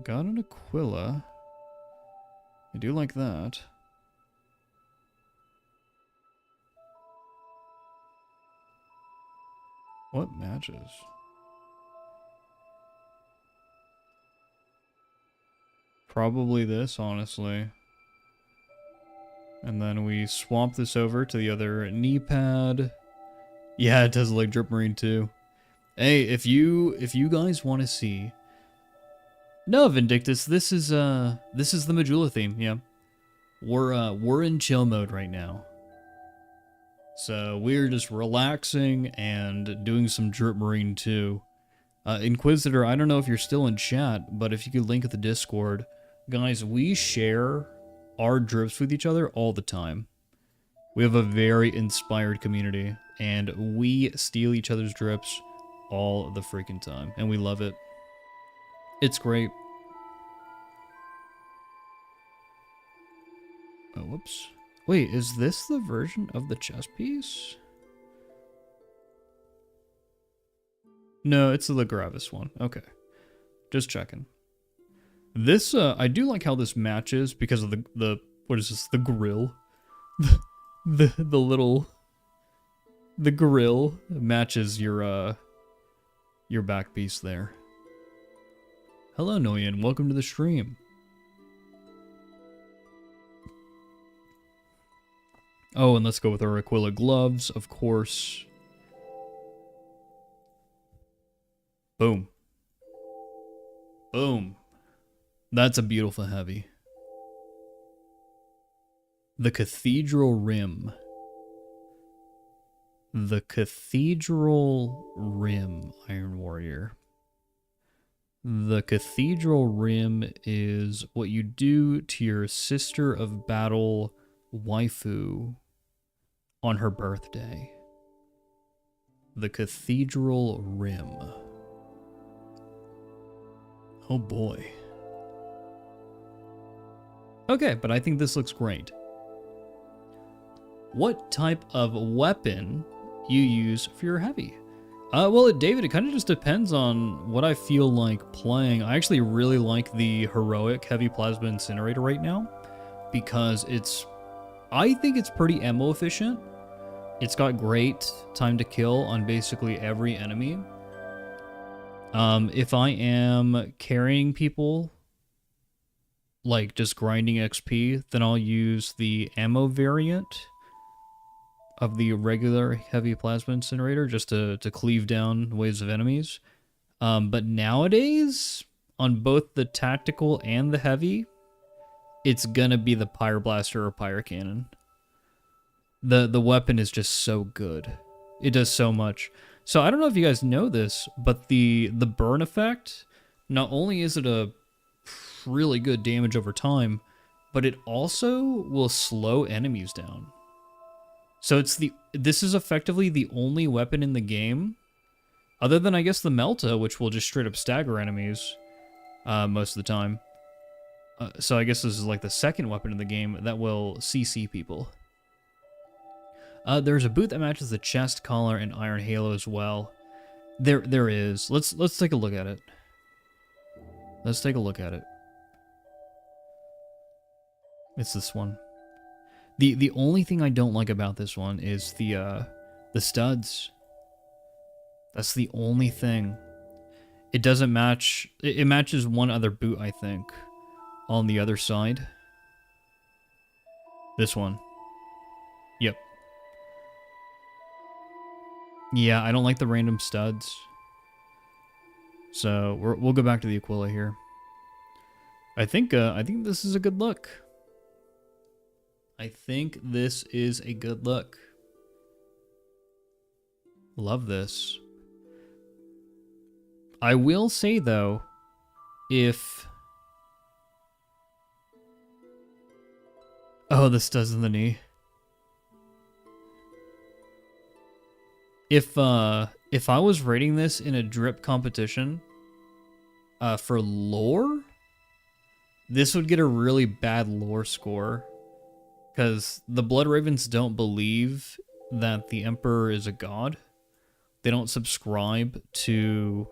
[SPEAKER 1] Got an Aquila. I do like that. What matches? Probably this, honestly. And then we swap this over to the other knee pad. Yeah, it does like Drip Marine too. Hey, if you guys want to see... No, Vindictus, this is the Majula theme, yeah. We're in chill mode right now. So we're just relaxing and doing some Drip Marine too. Inquisitor, I don't know if you're still in chat, but if you could link at the Discord. Guys, we share our drips with each other all the time. We have a very inspired community, and we steal each other's drips all the freaking time, and we love it. It's great. Oh, whoops. Wait, is this the version of the chest piece? No, it's the Gravis one. Okay. Just checking. This, I do like how this matches because of the what is this? The grill. The little... The grill matches your back piece there. Hello, Noyan. Welcome to the stream. Oh, and let's go with our Aquila gloves, of course. Boom. Boom. That's a beautiful heavy. The Cathedral Rim. The Cathedral Rim, Iron Warrior. The Cathedral Rim is what you do to your Sister of Battle waifu on her birthday. The Cathedral Rim. Oh boy. Okay, but I think this looks great. What type of weapon you use for your heavy? Well, David, it kind of just depends on what I feel like playing. I actually really like the heroic heavy plasma incinerator right now because I think it's pretty ammo efficient. It's got great time to kill on basically every enemy. If I am carrying people, like just grinding XP, then I'll use the ammo variant of the regular heavy plasma incinerator just to cleave down waves of enemies. But nowadays, on both the tactical and the heavy, it's gonna be the Pyroblaster or Pyrocannon. The weapon is just so good. It does so much. So I don't know if you guys know this, but the burn effect, not only is it a really good damage over time, but it also will slow enemies down. So this is effectively the only weapon in the game, other than I guess the Melta, which will just straight up stagger enemies most of the time. So I guess this is like the second weapon in the game that will CC people. There's a boot that matches the chest collar and iron halo as well. There is. Let's take a look at it. Let's take a look at it. It's this one. The only thing I don't like about this one is the studs. That's the only thing. It doesn't match. It matches one other boot, I think, on the other side. This one. Yep. Yeah, I don't like the random studs. So we'll go back to the Aquila here. I think this is a good look. I think this is a good look. Love this. I will say though, if... Oh, this does in the knee. If I was rating this in a drip competition, for lore, this would get a really bad lore score. Because the Blood Ravens don't believe that the Emperor is a god. They don't subscribe to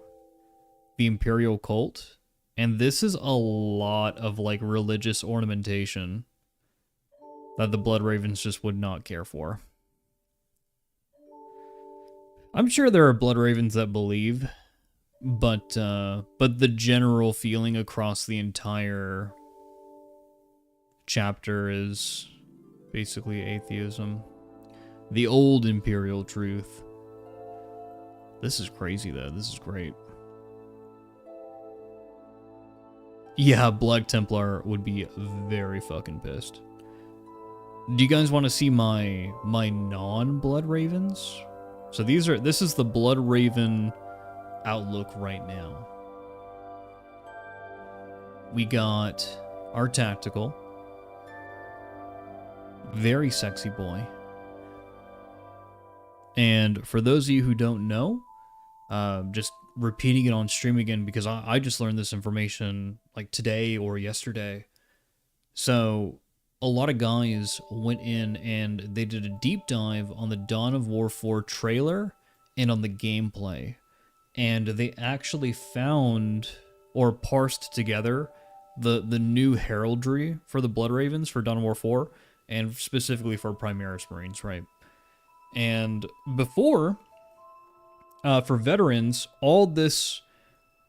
[SPEAKER 1] the Imperial cult. And this is a lot of like religious ornamentation that the Blood Ravens just would not care for. I'm sure there are Blood Ravens that believe, but the general feeling across the entire chapter is basically atheism. The old Imperial truth. This is crazy though. This is great. Yeah, Black Templar would be very fucking pissed. Do you guys want to see my non-Blood Ravens? So this is the Blood Raven outlook right now. We got our tactical. Very sexy boy. And for those of you who don't know, just repeating it on stream again because I just learned this information like today or yesterday. So a lot of guys went in and they did a deep dive on the Dawn of War 4 trailer and on the gameplay. And they actually found or parsed together the new heraldry for the Blood Ravens for Dawn of War 4, and specifically for Primaris Marines, right? And before, for veterans, all these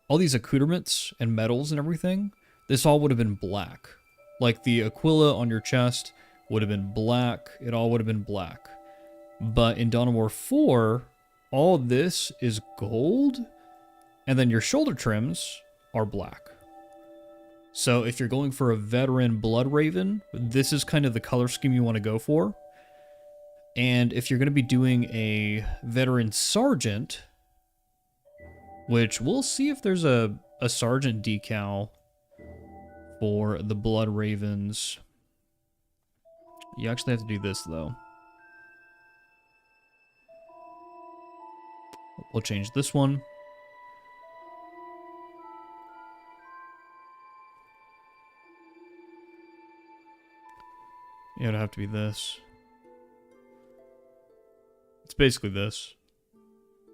[SPEAKER 1] accoutrements and medals and everything, this all would have been black. Like the Aquila on your chest would have been black. It all would have been black. But in Dawn of War 4, all this is gold, and then your shoulder trims are black. So if you're going for a veteran Blood Raven, this is kind of the color scheme you want to go for. And if you're going to be doing a veteran sergeant, which we'll see if there's a sergeant decal for the Blood Ravens. You actually have to do this, though. We'll change this one. Yeah, it'd have to be this. It's basically this.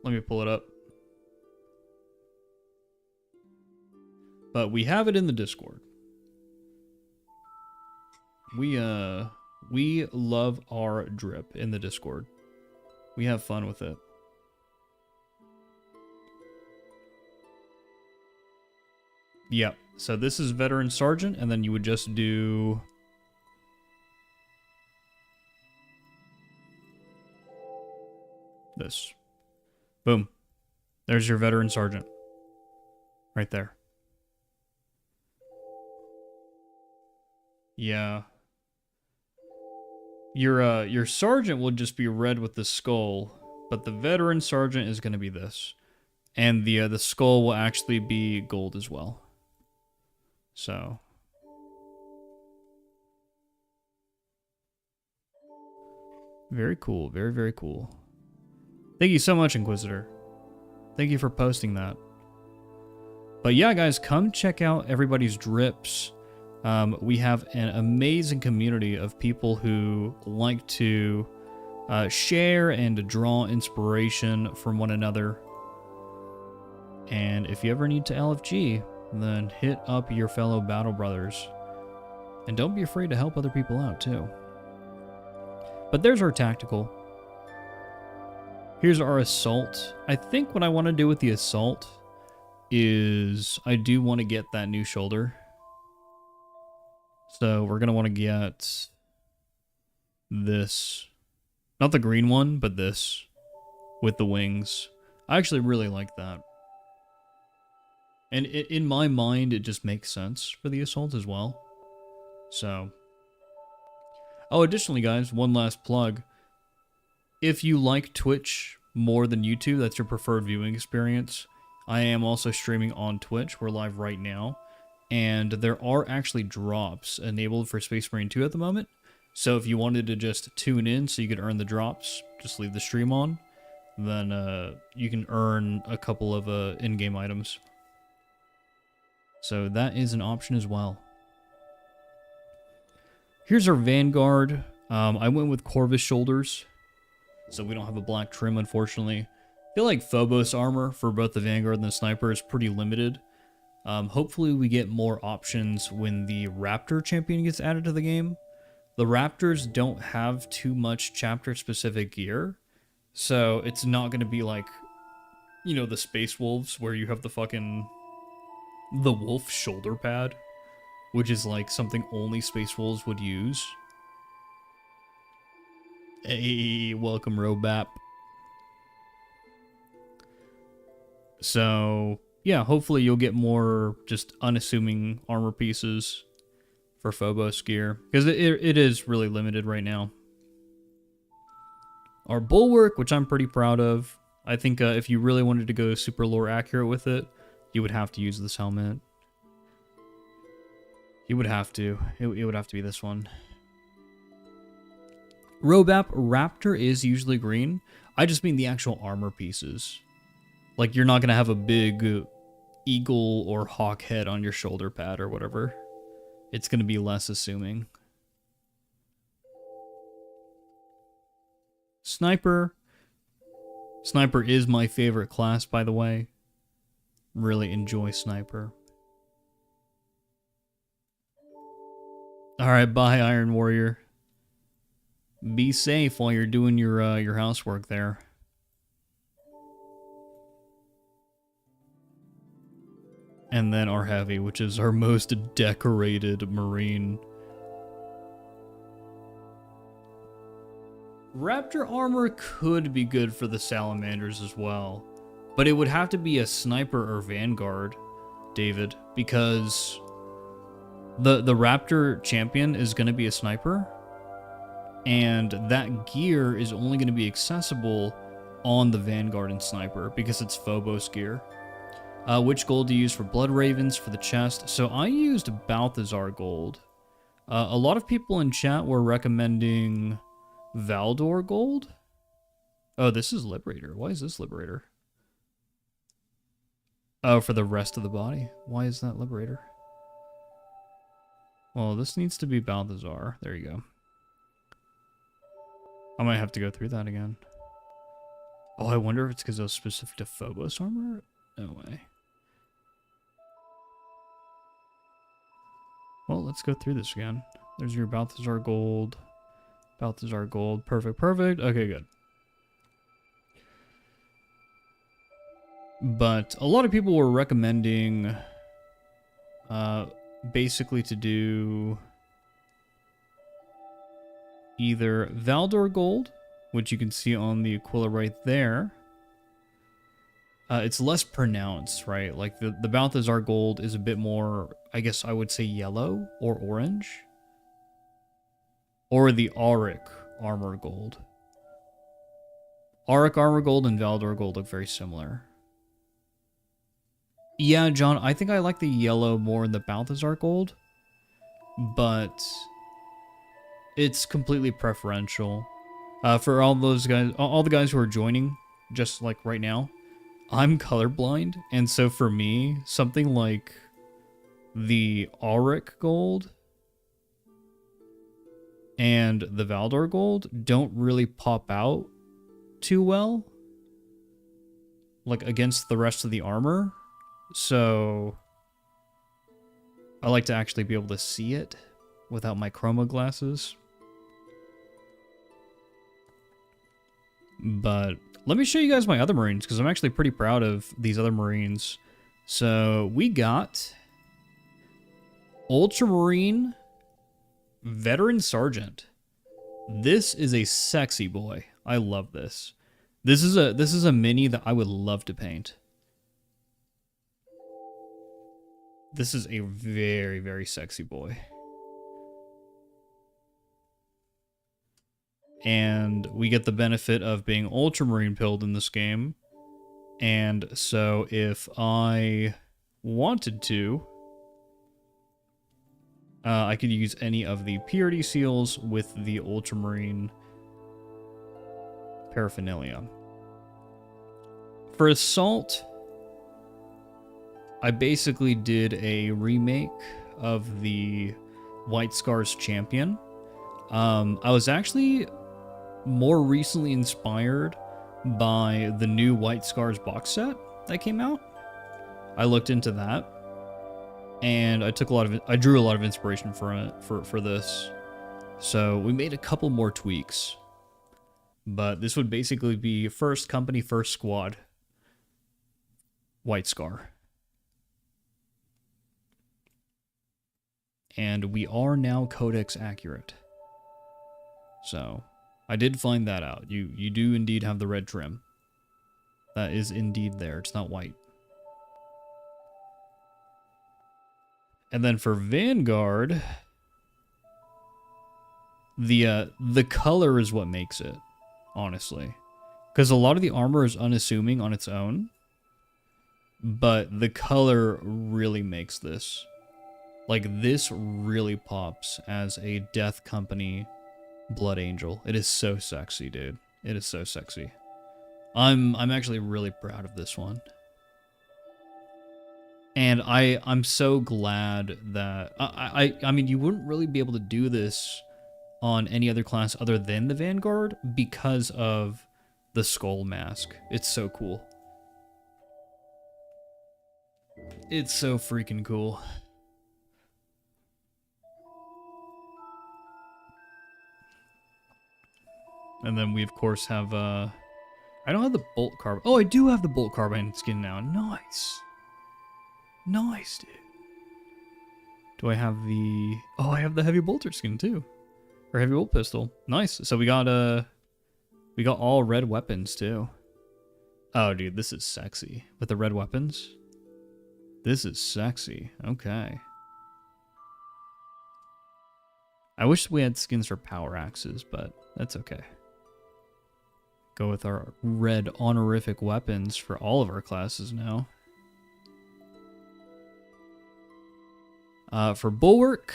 [SPEAKER 1] Let me pull it up. But we have it in the Discord. We love our drip in the Discord. We have fun with it. Yep. So this is Veteran Sergeant, and then you would just do this. Boom. There's your Veteran Sergeant. Right there. Yeah. Your sergeant will just be red with the skull, but the veteran sergeant is going to be this. And the skull will actually be gold as well. So very cool, very, very cool. Thank you so much, Inquisitor. Thank you for posting that. But yeah, guys, come check out everybody's drips. We have an amazing community of people who like to share and draw inspiration from one another. And if you ever need to LFG, then hit up your fellow battle brothers. And don't be afraid to help other people out, too. But there's our tactical. Here's our assault. I think what I want to do with the assault is I do want to get that new shoulder. So we're going to want to get this. Not the green one, but this with the wings. I actually really like that. And in my mind, it just makes sense for the assault as well. So. Oh, additionally, guys, one last plug. If you like Twitch more than YouTube, that's your preferred viewing experience, I am also streaming on Twitch. We're live right now. And there are actually drops enabled for Space Marine 2 at the moment. So if you wanted to just tune in so you could earn the drops, just leave the stream on. Then you can earn a couple of in-game items. So that is an option as well. Here's our Vanguard. I went with Corvus shoulders, so we don't have a black trim, unfortunately. I feel like Phobos armor for both the Vanguard and the Sniper is pretty limited. Hopefully we get more options when the Raptor champion gets added to the game. The Raptors don't have too much chapter-specific gear, so it's not going to be like, you know, the Space Wolves, where you have the wolf shoulder pad, which is like something only Space Wolves would use. Hey, welcome, Robap. So, yeah, hopefully you'll get more just unassuming armor pieces for Phobos gear, because it is really limited right now. Our Bulwark, which I'm pretty proud of. I think if you really wanted to go super lore accurate with it, you would have to use this helmet. You would have to. It would have to be this one. Robap Raptor is usually green. I just mean the actual armor pieces. Like, you're not going to have a big eagle or hawk head on your shoulder pad or whatever. It's going to be less assuming. Sniper. Sniper is my favorite class, by the way. Really enjoy Sniper. Alright, bye, Iron Warrior. Be safe while you're doing your housework there. And then our Heavy, which is our most decorated Marine. Raptor armor could be good for the Salamanders as well. But it would have to be a Sniper or Vanguard, David, because the Raptor champion is going to be a Sniper. And that gear is only going to be accessible on the Vanguard and Sniper because it's Phobos gear. Which gold do you use for Blood Ravens for the chest? So I used Balthazar gold. A lot of people in chat were recommending Valdor gold. Oh, this is Liberator. Why is this Liberator? Oh, for the rest of the body. Why is that Liberator? Well, this needs to be Balthazar. There you go. I might have to go through that again. Oh, I wonder if it's because it was specific to Phobos armor? No way. Well, let's go through this again. There's your Balthazar gold. Balthazar gold. Perfect, perfect. Okay, good. But a lot of people were recommending basically to do either Valdor gold, which you can see on the Aquila right there. It's less pronounced, right? Like the Balthazar gold is a bit more, I guess I would say yellow or orange. Or the Auric armor gold. Auric armor gold and Valdor gold look very similar. Yeah, John, I think I like the yellow more in the Balthazar gold. But it's completely preferential. For all those guys, all the guys who are joining, just like right now, I'm colorblind, and so for me, something like the Auric gold and the Valdor gold don't really pop out too well, like against the rest of the armor. So I like to actually be able to see it without my chroma glasses. But let me show you guys my other Marines, because I'm actually pretty proud of these other Marines. So we got Ultramarine Veteran Sergeant. This is a sexy boy. I love this. This is a mini that I would love to paint. This is a very, very sexy boy. And we get the benefit of being Ultramarine pilled in this game. And so if I wanted to, I could use any of the purity seals with the Ultramarine paraphernalia. For Assault, I basically did a remake of the White Scars Champion. I was actually more recently inspired by the new White Scars box set that came out. I looked into that, and I drew a lot of inspiration from it for this. So we made a couple more tweaks, but this would basically be first company, first squad, White Scar. And we are now codex accurate. So I did find that out. You do indeed have the red trim. That is indeed there. It's not white. And then for Vanguard, the color is what makes it, honestly. Because a lot of the armor is unassuming on its own, but the color really makes this. Like, this really pops as a Death Company Blood Angel. It is so sexy, dude. It is so sexy. I'm actually really proud of this one. And I'm so glad that I mean, you wouldn't really be able to do this on any other class other than the Vanguard because of the skull mask. It's so cool. It's so freaking cool. And then we, of course, have, I don't have the Bolt Carbine. Oh, I do have the Bolt Carbine skin now. Nice. Nice, dude. Do I have the... Oh, I have the Heavy Bolter skin, too. Or Heavy Bolt Pistol. Nice. So we got all red weapons, too. Oh, dude, this is sexy. With the red weapons? This is sexy. Okay. I wish we had skins for power axes, but that's okay. Go with our red honorific weapons for all of our classes now. For Bulwark,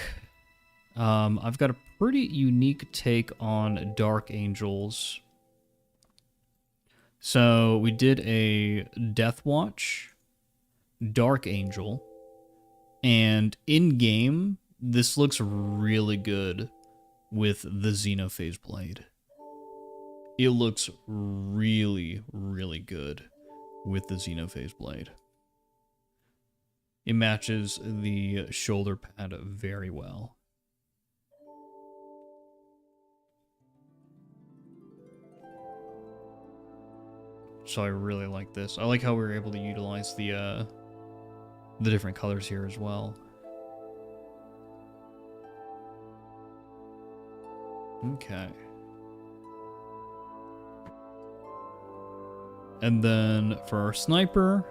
[SPEAKER 1] I've got a pretty unique take on Dark Angels. So we did a Death Watch, Dark Angel, and in-game, this looks really good with the Xenophase Blade. It looks really, really good with the Xenophase Blade. It matches the shoulder pad very well. So I really like this. I like how we were able to utilize the different colors here as well. Okay. And then for our sniper,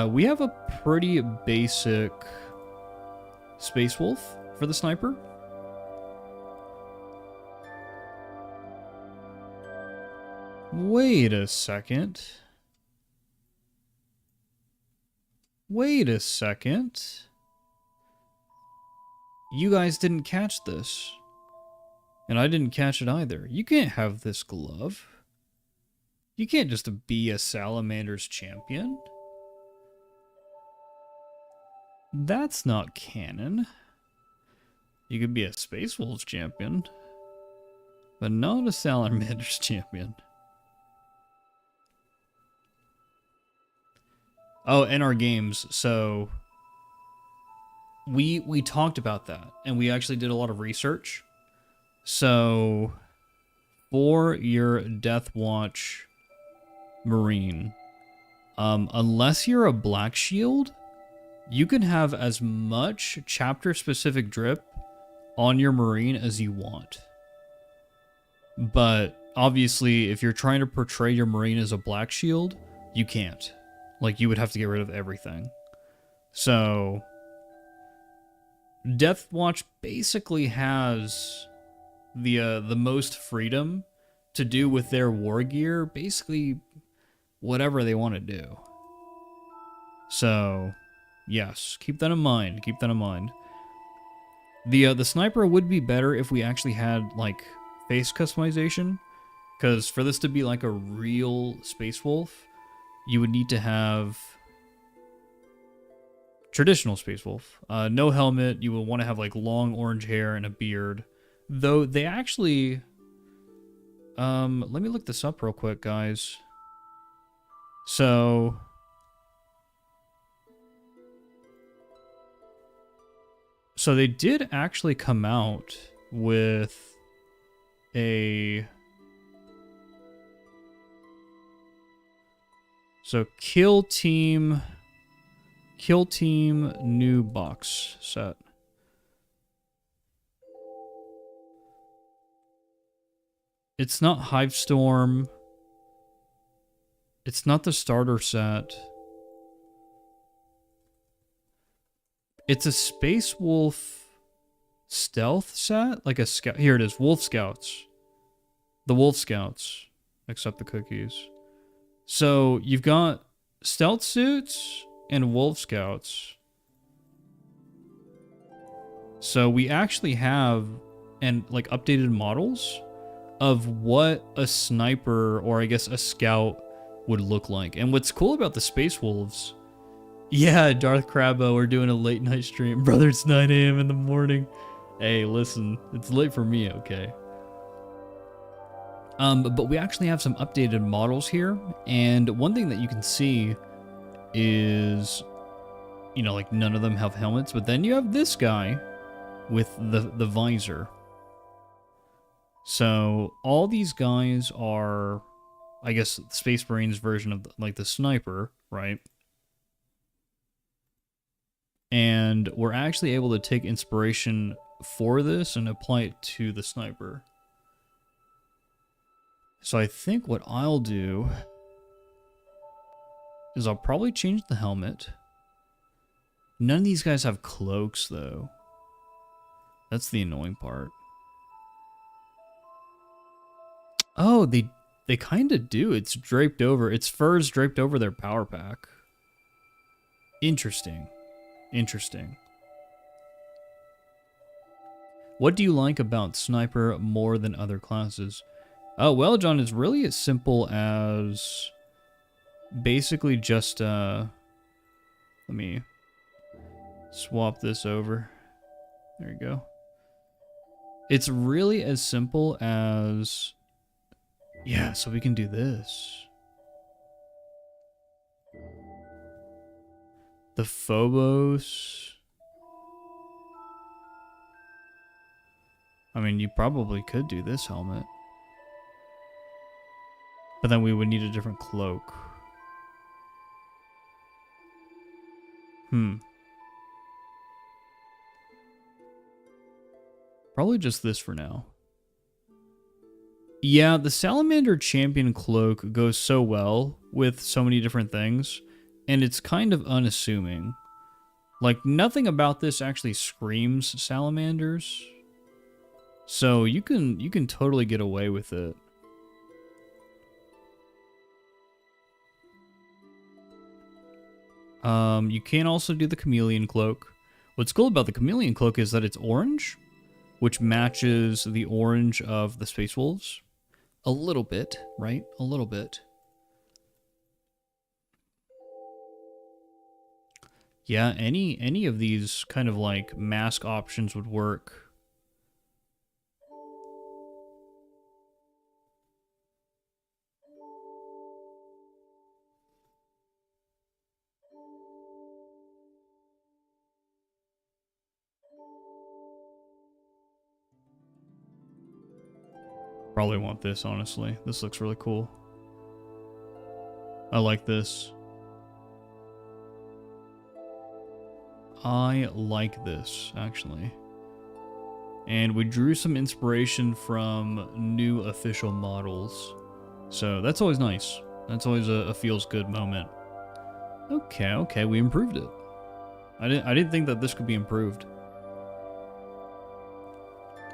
[SPEAKER 1] we have a pretty basic Space Wolf for the sniper. Wait a second. Wait a second. You guys didn't catch this. And I didn't catch it either. You can't have this glove. You can't just be a Salamander's champion. That's not canon. You could be a Space Wolves champion, but not a Salamander's champion. Oh, and our games. So we talked about that, and we actually did a lot of research. So for your Death Watch Marine, unless you're a Black Shield, you can have as much chapter-specific drip on your Marine as you want. But obviously, if you're trying to portray your Marine as a Black Shield, you can't. Like, you would have to get rid of everything. So Death Watch basically has the most freedom to do with their war gear, basically whatever they want to do. So yes, keep that in mind. Keep that in mind. The sniper would be better if we actually had like face customization, because for this to be like a real Space Wolf, you would need to have traditional Space Wolf. No helmet. You will want to have like long orange hair and a beard. Though they actually... let me look this up real quick, guys. So they did actually come out with a... So Kill Team new box set. It's not Hivestorm. It's not the starter set. It's a Space Wolf stealth set? Like a scout. Here it is. Wolf Scouts. The Wolf Scouts. Accept the cookies. So you've got stealth suits and Wolf Scouts. So we actually have like updated models of what a sniper, or I guess a scout, would look like. And what's cool about the Space Wolves... Yeah, Darth Crabbo, we're doing a late night stream. Brother, it's 9 a.m. in the morning. Hey, listen, it's late for me, okay? But we actually have some updated models here. And one thing that you can see is, you know, like none of them have helmets. But then you have this guy with the visor. So all these guys are, I guess, Space Marine's version of like the sniper, right? And we're actually able to take inspiration for this and apply it to the sniper. So I think what I'll do is I'll probably change the helmet. None of these guys have cloaks, though. That's the annoying part. Oh, they kind of do. It's draped over. Its fur's draped over their power pack. Interesting. Interesting. What do you like about Sniper more than other classes? Oh, well, John, it's really as simple as basically just, let me swap this over. There you go. It's really as simple as, yeah, so we can do this. The Phobos. I mean, you probably could do this helmet. But then we would need a different cloak. Probably just this for now. Yeah, the Salamander Champion cloak goes so well with so many different things, and it's kind of unassuming. Like, nothing about this actually screams salamanders. So you can totally get away with it. You can also do the chameleon cloak. What's cool about the chameleon cloak is that it's orange, which matches the orange of the Space Wolves. A little bit, right? A little bit. Yeah, any of these kind of like mask options would work. Probably want this, honestly. This looks really cool. I like this. I like this, actually. And we drew some inspiration from new official models. So that's always nice. That's always a feels good moment. Okay, we improved it. I didn't think that this could be improved.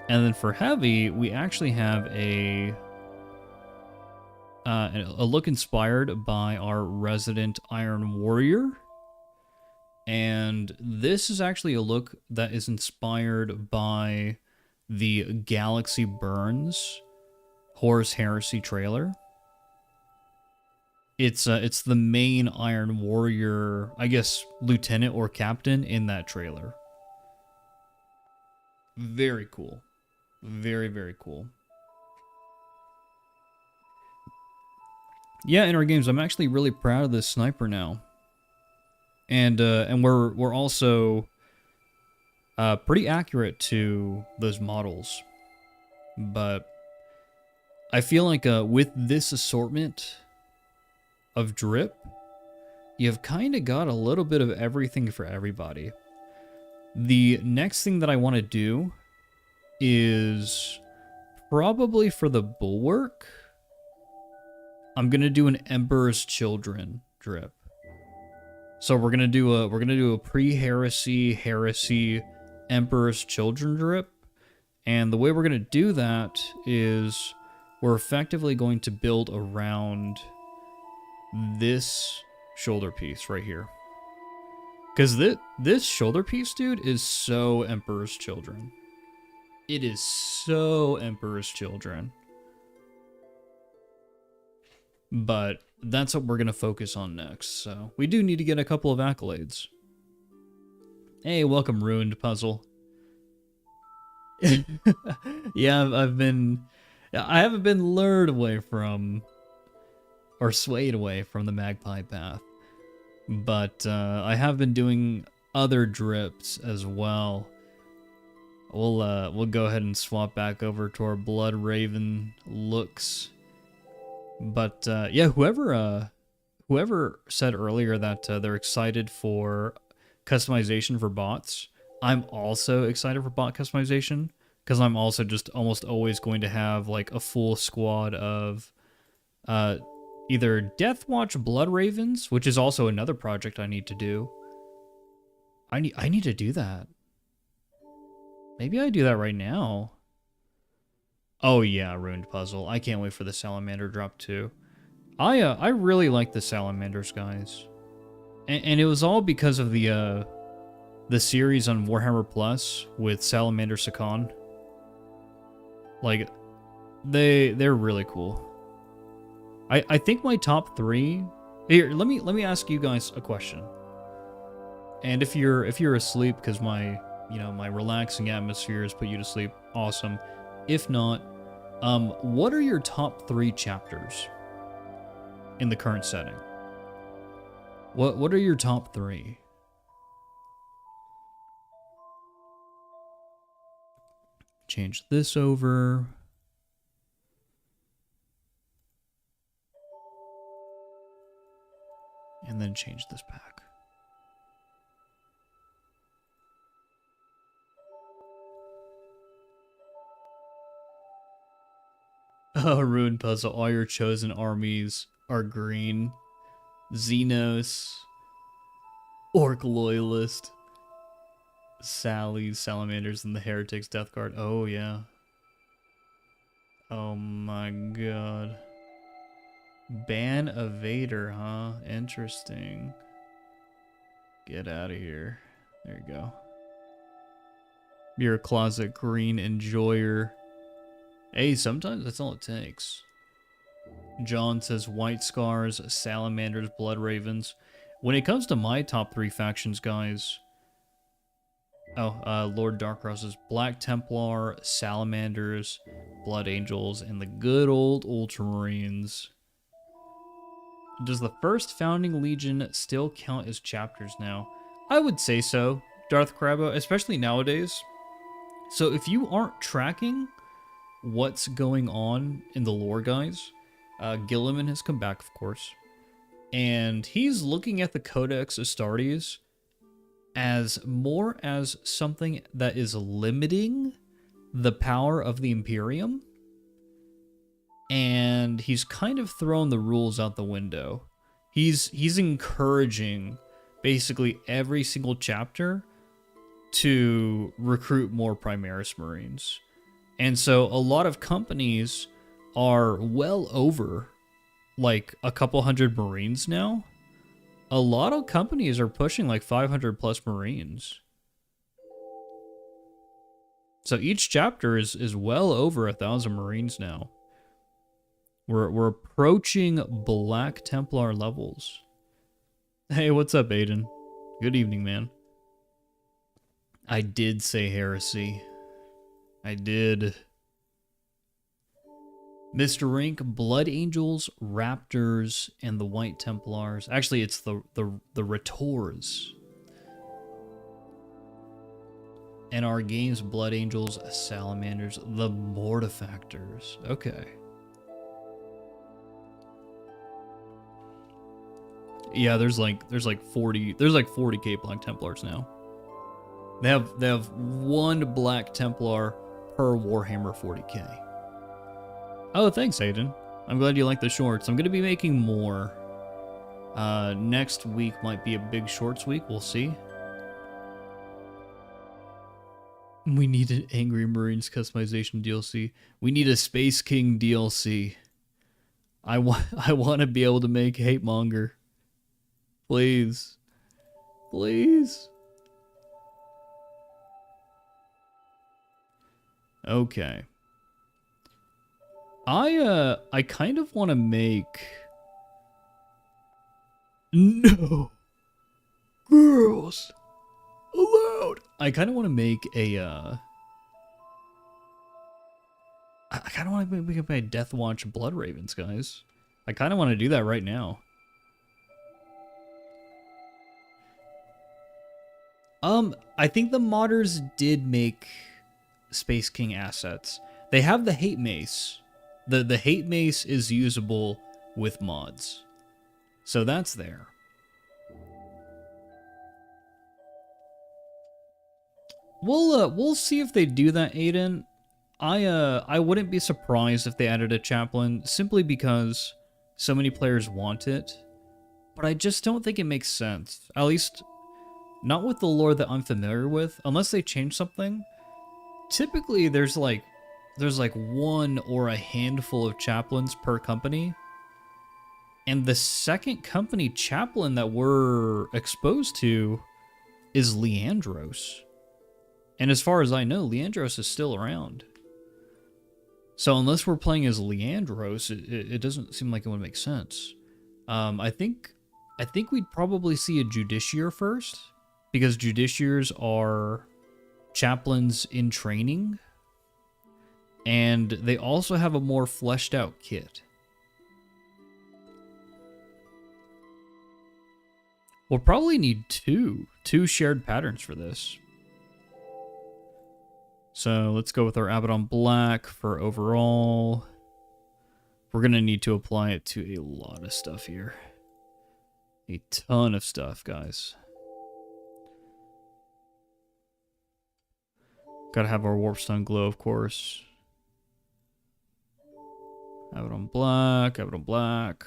[SPEAKER 1] And then for heavy, we actually have a look inspired by our resident Iron Warrior. And this is actually a look that is inspired by the Galaxy Burns Horus Heresy trailer. It's the main Iron Warrior, I guess, lieutenant or captain in that trailer. Very cool. Very, very cool. Yeah, in our games, I'm actually really proud of this sniper now. And we're also pretty accurate to those models. But I feel like with this assortment of drip, you've kind of got a little bit of everything for everybody. The next thing that I want to do is probably for the bulwark. I'm gonna do an Emperor's Children drip. So we're gonna do a pre-heresy heresy Emperor's Children drip, and the way we're gonna do that is we're effectively going to build around this shoulder piece right here. Because this shoulder piece, dude, is so Emperor's Children. It is so Emperor's Children. But that's what we're going to focus on next. So we do need to get a couple of accolades. Hey, welcome, Ruined Puzzle. Yeah, I haven't been lured away from, or swayed away from the Magpie path. But I have been doing other drips as well. We'll go ahead and swap back over to our Blood Raven looks. But yeah, whoever said earlier that they're excited for customization for bots, I'm also excited for bot customization, because I'm also just almost always going to have like a full squad of either Deathwatch Blood Ravens, which is also another project I need to do. I need to do that. Maybe I do that right now. Oh yeah, Ruined Puzzle. I can't wait for the Salamander drop too. I really like the Salamanders, guys. And it was all because of the series on Warhammer Plus with Salamander Sakan. Like, they're really cool. I think my top 3. Here, let me ask you guys a question. And if you're asleep because my my relaxing atmosphere has put you to sleep, awesome. If not, what are your top 3 chapters in the current setting? What are your top 3? Change this over. And then change this back. Oh, Ruined Puzzle. All your chosen armies are green. Xenos. Orc Loyalist. Sally's, Salamanders, and the Heretics Death Guard. Oh, yeah. Oh, my God. Ban Evader, huh? Interesting. Get out of here. There you go. You're a closet green enjoyer. Hey, sometimes that's all it takes. John says White Scars, Salamanders, Blood Ravens. When it comes to my top 3 factions, guys... Oh, Lord Darkross says Black Templar, Salamanders, Blood Angels, and the good old Ultramarines. Does the first Founding Legion still count as chapters now? I would say so, Darth Crabbo, especially nowadays. So if you aren't tracking what's going on in the lore, guys, Gilliman has come back, of course, and he's looking at the Codex Astartes as more as something that is limiting the power of the Imperium. And he's kind of thrown the rules out the window. He's encouraging basically every single chapter to recruit more Primaris Marines. And so a lot of companies are well over like a couple hundred Marines now. A lot of companies are pushing like 500 plus Marines. So each chapter is well over 1,000 Marines now. We're approaching Black Templar levels. Hey, what's up, Aiden? Good evening, man. I did say heresy. I did. Mr. Rink, Blood Angels, Raptors, and the White Templars. Actually, it's the Retors. And our games, Blood Angels, Salamanders, the Mortifactors. Okay. Yeah, there's like 40k Black Templars now. They have 1 Black Templar per Warhammer 40k. Oh, thanks, Aiden. I'm glad you like the shorts. I'm gonna be making more. Next week might be a big shorts week. We'll see. We need an Angry Marines customization DLC. We need a Space King DLC. I want to be able to make Hate Monger. Please. Please. Okay. I kind of want to make... No. Girls. Allowed. I kind of want to make a, I kind of want to make a Deathwatch Blood Ravens, guys. I kind of want to do that right now. I think the modders did make Space King assets. They have the hate mace. The hate mace is usable with mods. So that's there. We'll see if they do that, Aiden. I wouldn't be surprised if they added a chaplain simply because so many players want it. But I just don't think it makes sense. At least not with the lore that I'm familiar with, unless they change something. Typically there's like one or a handful of chaplains per company. And the second company chaplain that we're exposed to is Leandros. And as far as I know, Leandros is still around. So unless we're playing as Leandros, it doesn't seem like it would make sense. I think we'd probably see a Justiciar first, because Justiciars are chaplains in training, and they also have a more fleshed out kit. We'll probably need two shared patterns for this. So let's go with our Abaddon Black for overall. We're going to need to apply it to a lot of stuff here. A ton of stuff, guys. Gotta have our Warpstone Glow, of course. Abaddon Black, Abaddon Black.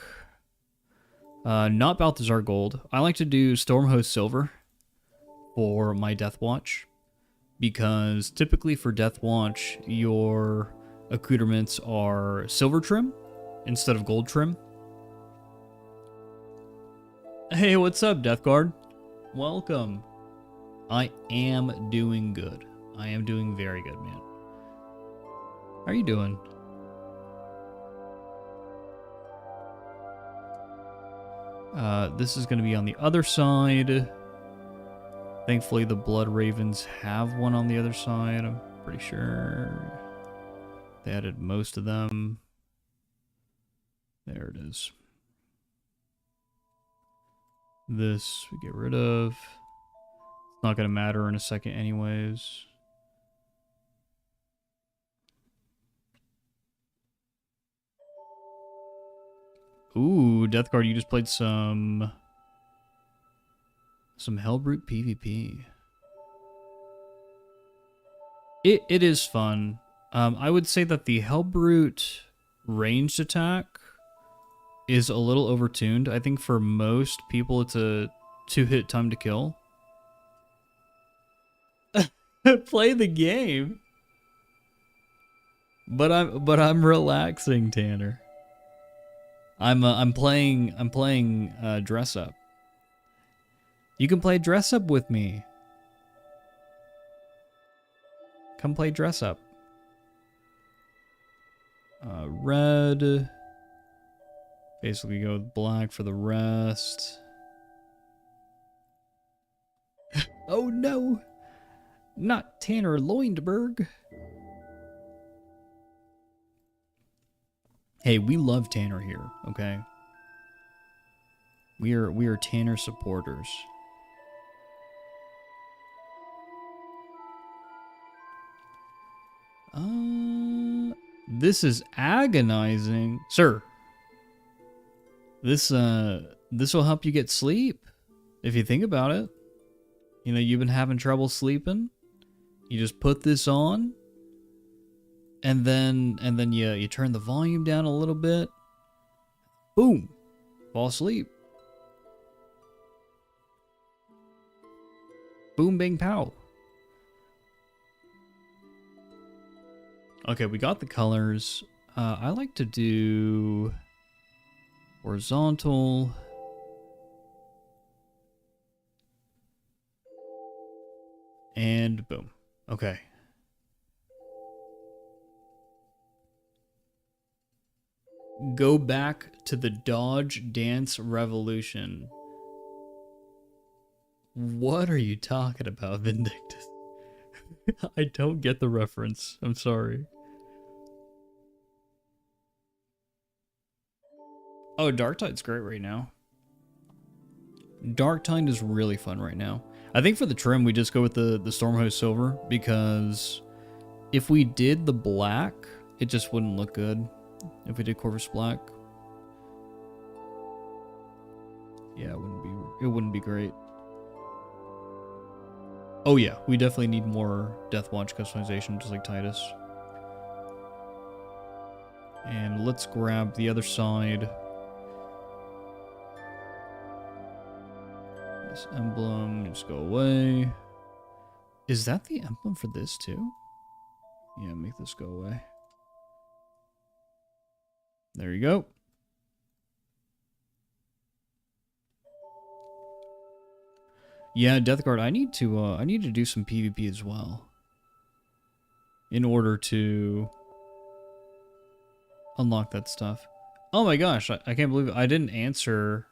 [SPEAKER 1] Not Balthazar Gold. I like to do Stormhost Silver for my Death Watch, because typically for Death Watch, your accoutrements are silver trim instead of gold trim. Hey, what's up, Death Guard? Welcome. I am doing good. I am doing very good, man. How are you doing? This is going to be on the other side. Thankfully, the Blood Ravens have one on the other side. I'm pretty sure they added most of them. There it is. This we get rid of. It's not going to matter in a second anyways. Ooh, Death Guard, you just played some Hellbrute PvP. It is fun. I would say that the Hellbrute ranged attack is a little overtuned. I think for most people it's a 2-hit time to kill. Play the game. But I'm relaxing, Tanner. I'm playing dress up. You can play dress up with me. Come play dress up. Red. Basically go with black for the rest. Oh no! Not Tanner Leuenberg. Hey, we love Tanner here, okay? We are Tanner supporters. This is agonizing. Sir. This will help you get sleep, if you think about it. You know, you've been having trouble sleeping. You just put this on, and then you turn the volume down a little bit. Boom. Fall asleep. Boom, bang, pow. Okay, we got the colors. I like to do horizontal. And boom. Okay. Go back to the Dodge Dance Revolution. What are you talking about, Vindictus? I don't get the reference. I'm sorry. Oh, Darktide's great right now. Darktide is really fun right now. I think for the trim, we just go with the Stormhost Silver, because If we did the black, it just wouldn't look good. If we did Corvus Black. Yeah, it wouldn't be great. Oh yeah, we definitely need more Deathwatch customization, just like Titus. And let's grab the other side. This emblem needs to go away. Is that the emblem for this too? Yeah, make this go away. There you go. Yeah, Deathguard, I need to do some PvP as well. In order to unlock that stuff. Oh my gosh, I can't believe I didn't answer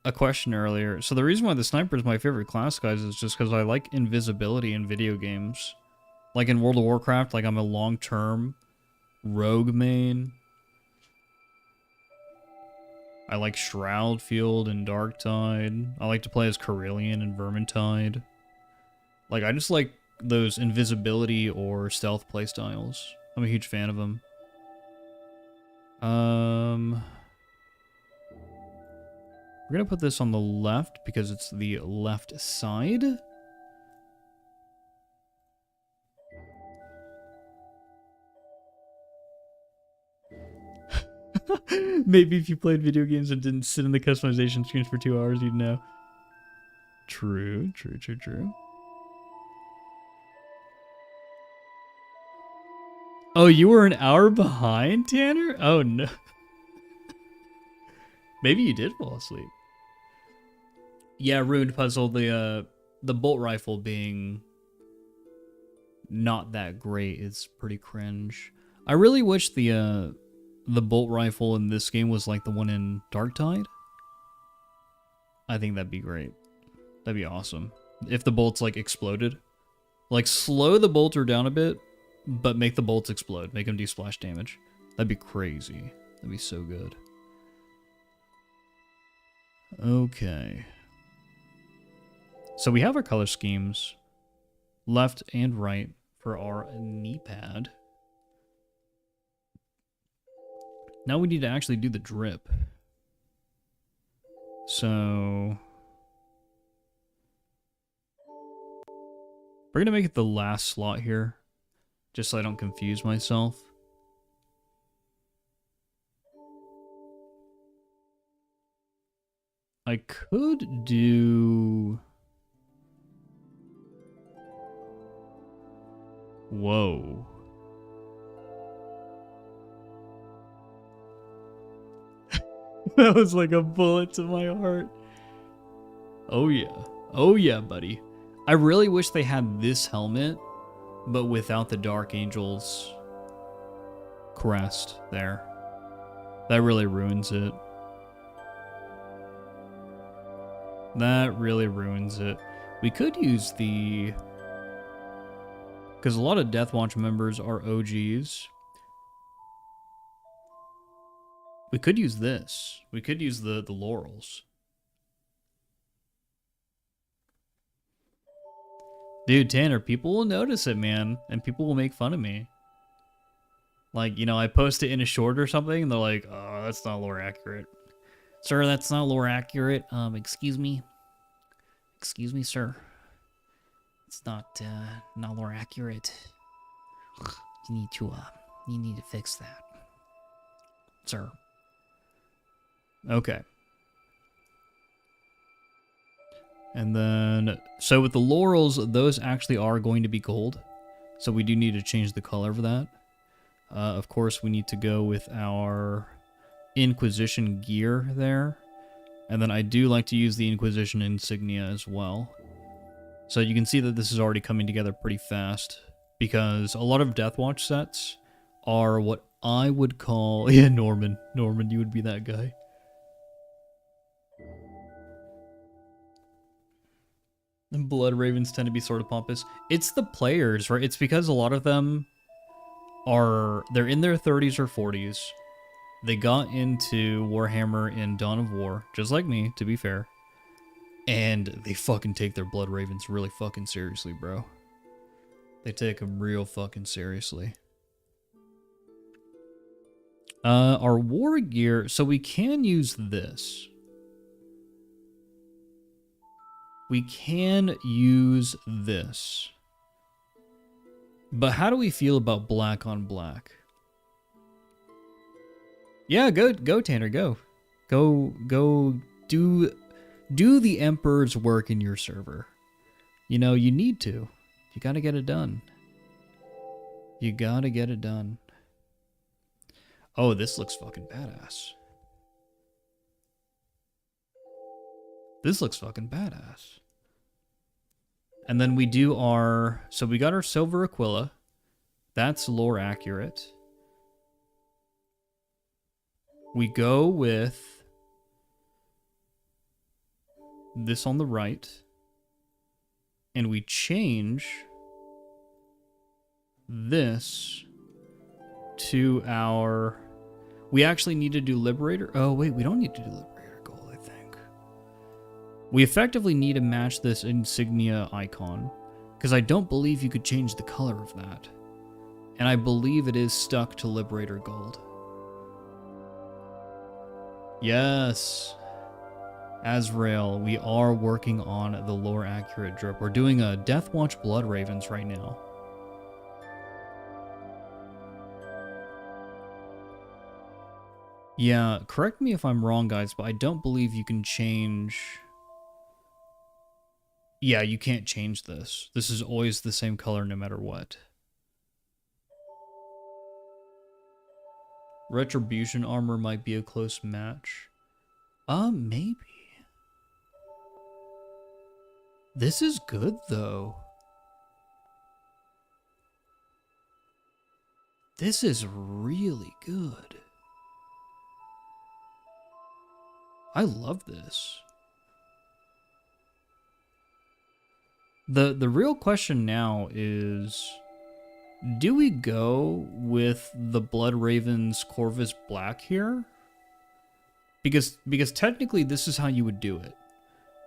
[SPEAKER 1] a question earlier. So the reason why the sniper is my favorite class, guys, is just because I like invisibility in video games. Like in World of Warcraft, like I'm a long-term rogue main. I like Shroudfield and Darktide. I like to play as Carillion and Vermintide. Like, I just like those invisibility or stealth playstyles. I'm a huge fan of them. We're gonna put this on the left because it's the left side. Maybe if you played video games and didn't sit in the customization screens for 2 hours, you'd know. True. Oh, you were an hour behind, Tanner? Oh, no. Maybe you did fall asleep. Yeah, Ruined Puzzle, the bolt rifle being not that great is pretty cringe. I really wish the bolt rifle in this game was like the one in Darktide. I think that'd be great. That'd be awesome. If the bolts like exploded. Like slow the bolter down a bit, but make the bolts explode. Make them do splash damage. That'd be crazy. That'd be so good. Okay. So we have our color schemes. Left and right for our knee pad. Now we need to actually do the drip. So we're gonna make it the last slot here, just so I don't confuse myself. I could do... Whoa. That was like a bullet to my heart. Oh yeah. Oh yeah, buddy. I really wish they had this helmet, but without the Dark Angel's crest there. That really ruins it. That really ruins it. We could use the... because a lot of Deathwatch members are OGs. We could use this. We could use the laurels. Dude, Tanner, people will notice it, man. And people will make fun of me. Like, you know, I post it in a short or something, and they're like, oh, that's not lore accurate. Sir, that's not lore accurate. Excuse me. Excuse me, sir. It's not lore accurate. You need to fix that. Sir. Okay. And then, so with the laurels, those actually are going to be gold. So we do need to change the color of that. Of course, we need to go with our Inquisition gear there. And then I do like to use the Inquisition insignia as well. So you can see that this is already coming together pretty fast. Because a lot of Deathwatch sets are what I would call... Yeah, Norman. Norman, you would be that guy. And Blood Ravens tend to be sort of pompous. It's the players, right? It's because a lot of them are... they're in their 30s or 40s. They got into Warhammer in Dawn of War, just like me, to be fair. And they fucking take their Blood Ravens really fucking seriously, bro. They take them real fucking seriously. Our war gear, so we can use this. We can use this. But how do we feel about black on black? Yeah, go Tanner, go. Go do the Emperor's work in your server. You know, you need to. You gotta get it done. You gotta get it done. Oh, this looks fucking badass. This looks fucking badass. And then we do our... So we got our Silver Aquila. That's lore accurate. We go with this on the right. And we change this to our... We actually need to do Liberator. Oh, wait, we don't need to do Liberator Gold, I think. We effectively need to match this insignia icon, because I don't believe you could change the color of that. And I believe it is stuck to Liberator Gold. Yes. Azrael, we are working on the lore accurate drip. We're doing a Deathwatch Blood Ravens right now. Yeah, correct me if I'm wrong, guys, but I don't believe you can change... Yeah, you can't change this. This is always the same color no matter what. Retribution armor might be a close match. Maybe. This is good, though. This is really good. I love this. The real question now is, do we go with the Blood Ravens Corvus Black here? Because technically this is how you would do it.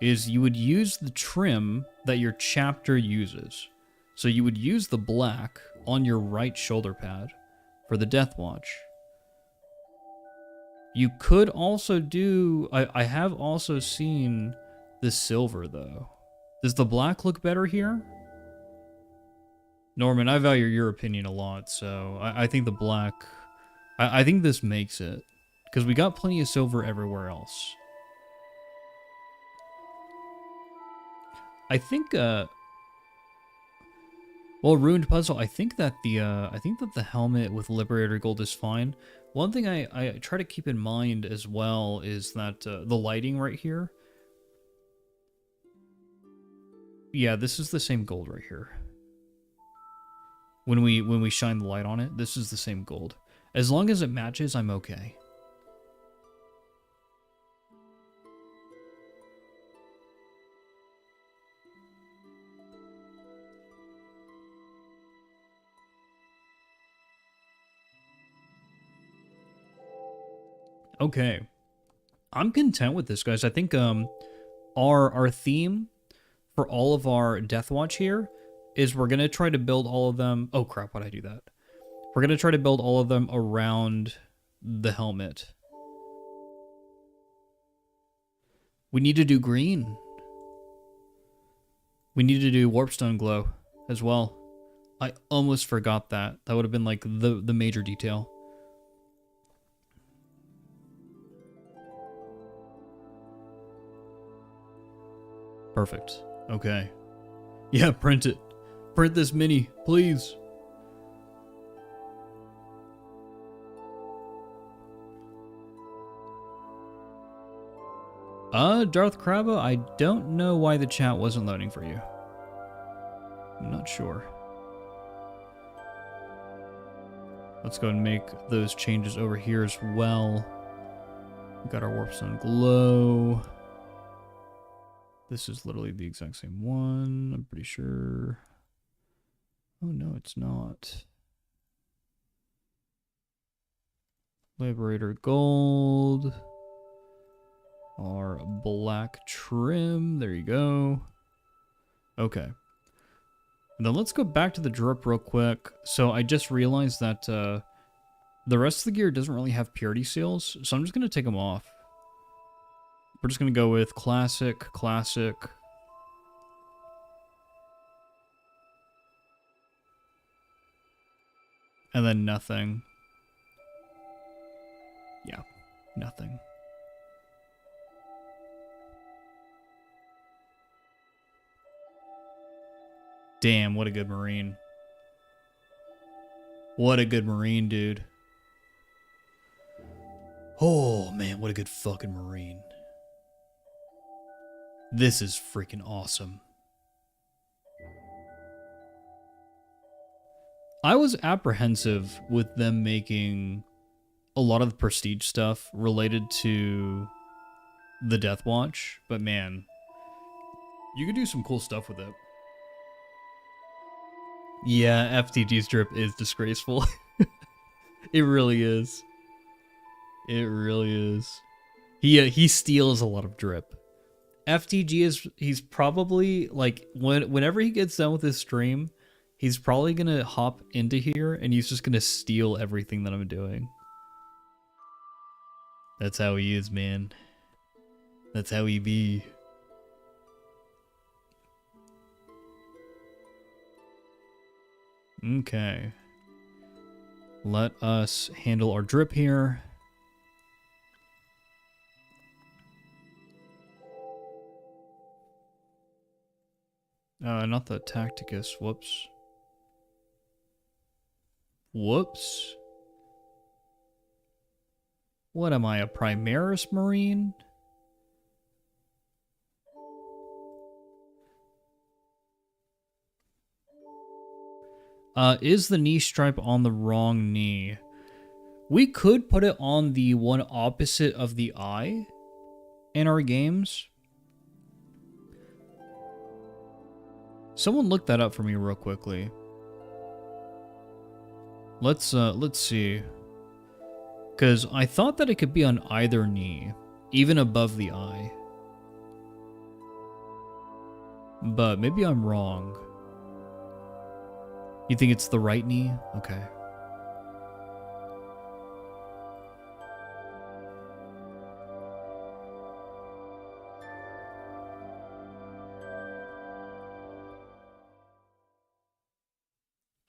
[SPEAKER 1] Is you would use the trim that your chapter uses. So you would use the black on your right shoulder pad for the Deathwatch. You could also do... I have also seen the silver, though. Does the black look better here? Norman, I value your opinion a lot, so I think the black... I think this makes it. Because we got plenty of silver everywhere else. I think, well, Ruined Puzzle, I think that the helmet with Liberator Gold is fine. One thing I try to keep in mind as well is that the lighting right here. Yeah, this is the same gold right here. When we shine the light on it, this is the same gold. As long as it matches, I'm okay. Okay. I'm content with this, guys. I think our theme for all of our Deathwatch here is we're going to try to build all of them... Oh, crap, why'd I do that? We're going to try to build all of them around the helmet. We need to do green. We need to do Warpstone Glow as well. I almost forgot that. That would have been like the major detail. Perfect. Okay. Yeah, print it. Print this mini, please. Darth Krabba, I don't know why the chat wasn't loading for you. I'm not sure. Let's go and make those changes over here as well. We got our Warpstone Glow. This is literally the exact same one, I'm pretty sure. Oh no, it's not. Liberator Gold. Our black trim, there you go. Okay. And then let's go back to the drip real quick. So I just realized that the rest of the gear doesn't really have purity seals, so I'm just going to take them off. We're just going to go with classic, classic. And then nothing. Yeah, nothing. Damn, what a good Marine. What a good Marine, dude. Oh, man, what a good fucking Marine. This is freaking awesome. I was apprehensive with them making a lot of the prestige stuff related to the Death Watch, but man, you could do some cool stuff with it. Yeah, FTG's drip is disgraceful. It really is. It really is. He steals a lot of drip. FTG he's probably like whenever he gets done with his stream, he's probably gonna hop into here and he's just gonna steal everything that I'm doing. That's how he is, man. That's how he be. Okay. Let us handle our drip here. Not the Tacticus. Whoops. Whoops. What am I, a Primaris Marine? Is the knee stripe on the wrong knee? We could put it on the one opposite of the eye in our games. Someone look that up for me real quickly. Let's see. Because I thought that it could be on either knee, even above the eye. But maybe I'm wrong. You think it's the right knee? Okay.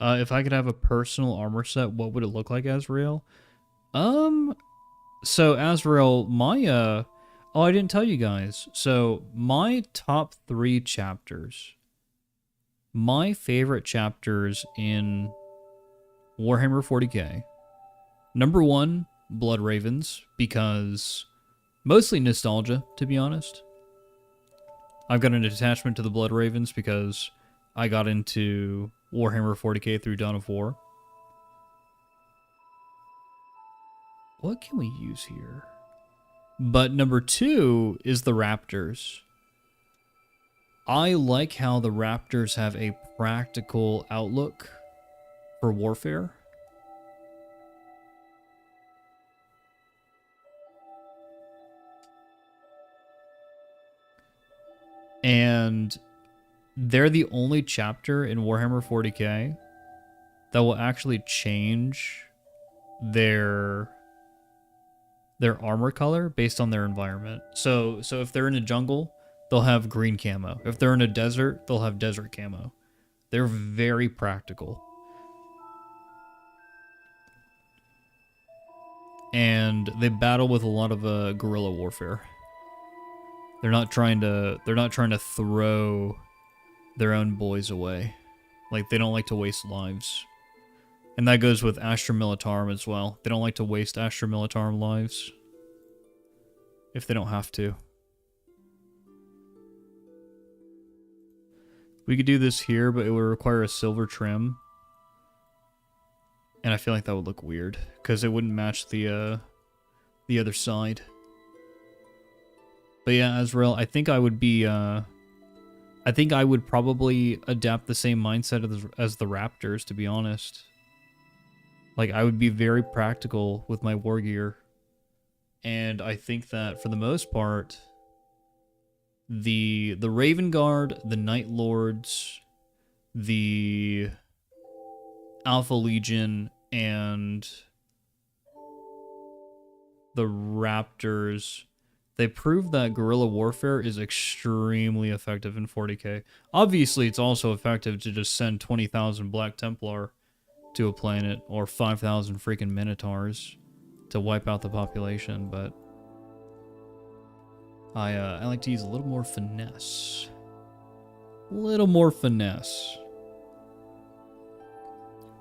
[SPEAKER 1] If I could have a personal armor set, what would it look like, Azrael? So Azrael, my oh, I didn't tell you guys. So my top 3 chapters, my favorite chapters in Warhammer 40k. Number 1, Blood Ravens, because mostly nostalgia, to be honest. I've got an attachment to the Blood Ravens because I got into Warhammer 40k through Dawn of War. What can we use here? But number 2 is the Raptors. I like how the Raptors have a practical outlook for warfare. And they're the only chapter in Warhammer 40k that will actually change their armor color based on their environment. So if they're in a jungle, they'll have green camo. If they're in a desert, they'll have desert camo. They're very practical. And they battle with a lot of guerrilla warfare. They're not trying to throw their own boys away. Like, they don't like to waste lives. And that goes with Astra Militarum as well. They don't like to waste Astra Militarum lives if they don't have to. We could do this here, but it would require a silver trim. And I feel like that would look weird, because it wouldn't match the other side. But yeah, Azrael, I think I would be, I think I would probably adapt the same mindset as the Raptors, to be honest. Like, I would be very practical with my war gear. And I think that, for the most part, the Raven Guard, the Night Lords, the Alpha Legion and the Raptors, they proved that guerrilla warfare is extremely effective in 40k. Obviously, it's also effective to just send 20,000 Black Templar to a planet, or 5,000 freaking Minotaurs to wipe out the population, but I like to use a little more finesse. A little more finesse.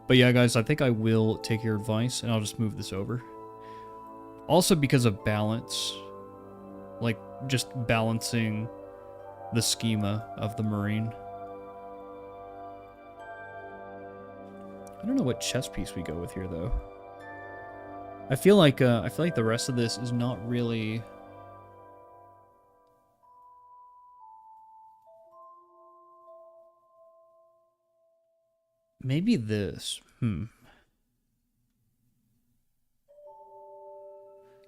[SPEAKER 1] But yeah, guys, I think I will take your advice, and I'll just move this over. Also because of balance, like just balancing the schema of the Marine. I don't know what chess piece we go with here, though. I feel like the rest of this is not really. Maybe this.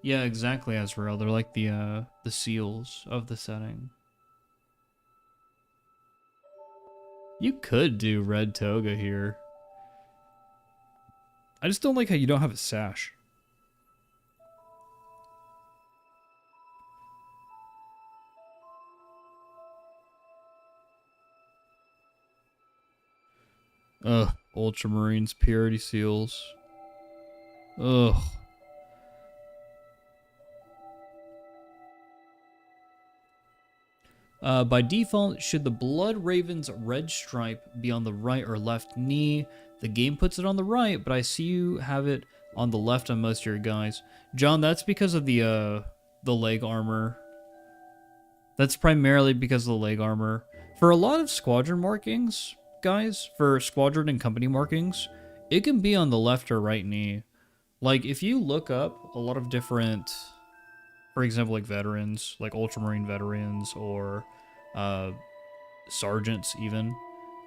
[SPEAKER 1] Yeah, exactly, Azrael. They're like the seals of the setting. You could do red toga here. I just don't like how you don't have a sash. Ugh, Ultramarines, Purity Seals. Ugh. By default, should the Blood Raven's red stripe be on the right or left knee? The game puts it on the right, but I see you have it on the left on most of your guys. John, that's because of the leg armor. That's primarily because of the leg armor. For a lot of squadron markings, guys, for squadron and company markings, it can be on the left or right knee. Like, if you look up a lot of different, for example, like veterans, like Ultramarine veterans, or sergeants even,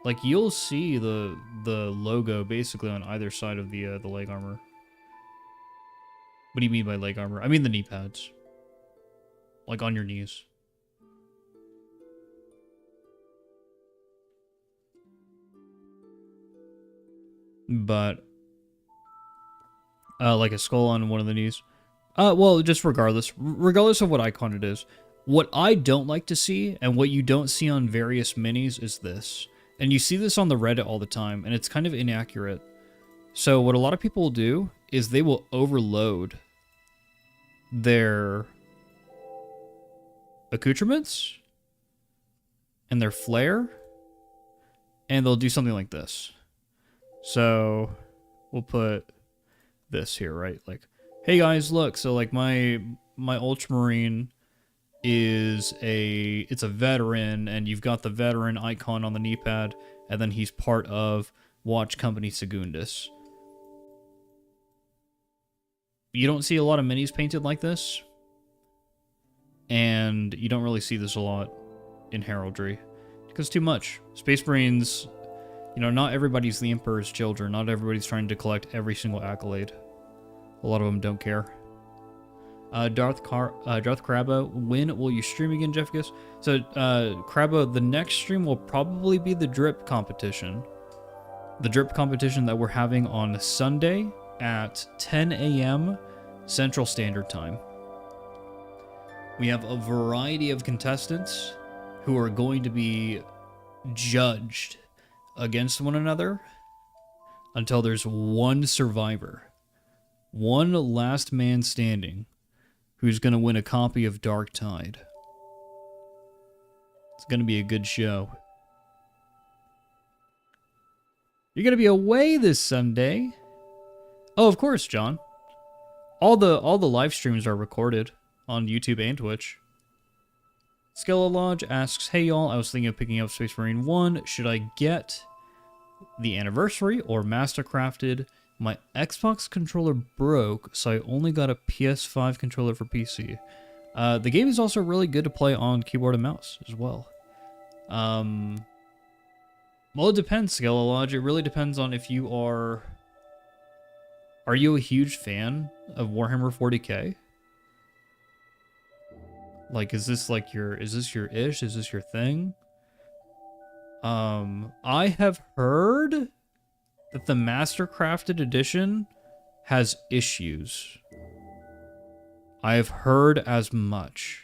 [SPEAKER 1] like you'll see the logo basically on either side of the leg armor. What do you mean by leg armor? I mean the knee pads, like on your knees. But like a skull on one of the knees. Well, just regardless of what icon it is. What I don't like to see, and what you don't see on various minis, is this. And you see this on the Reddit all the time, and it's kind of inaccurate. So what a lot of people will do is they will overload their accoutrements and their flare, and they'll do something like this. So we'll put this here, right? Like, hey guys, look, so like my Ultramarine is it's a veteran, and you've got the veteran icon on the knee pad, and then he's part of Watch Company Segundus. You don't see a lot of minis painted like this, and you don't really see this a lot in heraldry because too much. Space Marines, you know, not everybody's the Emperor's children. Not everybody's trying to collect every single accolade. A lot of them don't care. Darth Crabbo, when will you stream again, Jeffkus? So, Crabbo, the next stream will probably be the drip competition. The drip competition that we're having on Sunday at 10 a.m. Central Standard Time. We have a variety of contestants who are going to be judged against one another until there's one survivor. One last man standing who's going to win a copy of Dark Tide. It's going to be a good show. You're going to be away this Sunday. Oh, of course, John. All the live streams are recorded on YouTube and Twitch. Skella Lodge asks, hey y'all, I was thinking of picking up Space Marine 1. Should I get the Anniversary or Mastercrafted? My Xbox controller broke, so I only got a PS5 controller for PC. The game is also really good to play on keyboard and mouse as well. Well, it depends, Skella Lodge. It really depends on if you are... Are you a huge fan of Warhammer 40k? Like, is this your ish? Is this your thing? I have heard that the Mastercrafted edition has issues. I have heard as much.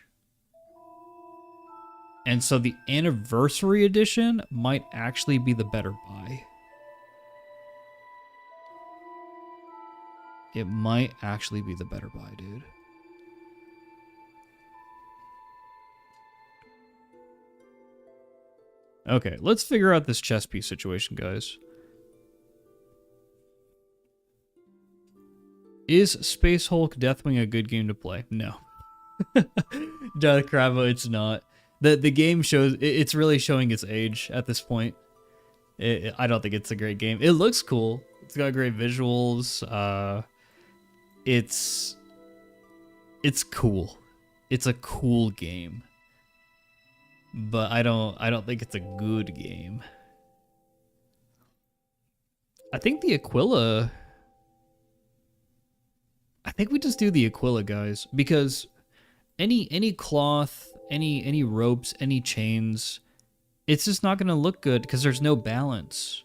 [SPEAKER 1] And so the Anniversary edition might actually be the better buy. It might actually be the better buy, dude. Okay, let's figure out this chess piece situation, guys. Is Space Hulk Deathwing a good game to play? No. Death Cravo, it's not. The game shows, it's really showing its age at this point. I don't think it's a great game. It looks cool. It's got great visuals. It's cool. It's a cool game. But I don't think it's a good game. I think the Aquila, I think we just do the Aquila, guys, because any cloth, any ropes, any chains, it's just not going to look good because there's no balance.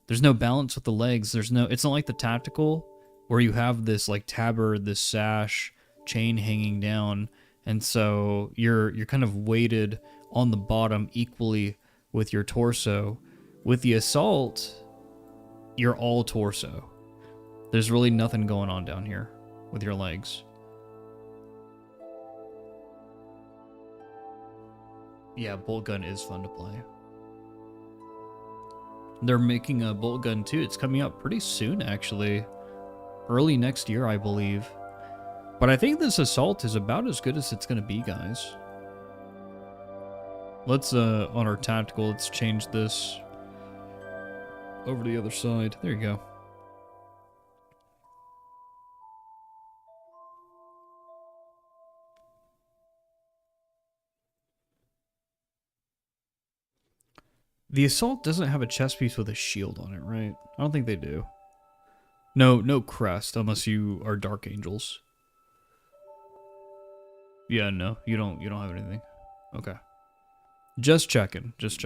[SPEAKER 1] There's no balance with the legs. It's not like the tactical where you have this like tabard, this sash, chain hanging down, and so you're kind of weighted on the bottom equally with your torso. With the assault, you're all torso. There's really nothing going on down here with your legs. Yeah, bolt gun is fun to play. They're making a bolt gun too. It's coming out pretty soon, actually. Early next year, I believe. But I think this assault is about as good as it's going to be, guys. Let's, on our tactical, let's change this over to the other side. There you go. The assault doesn't have a chest piece with a shield on it, right? I don't think they do. No crest, unless you are Dark Angels. Yeah, no, you don't have anything. Okay. Just checking. This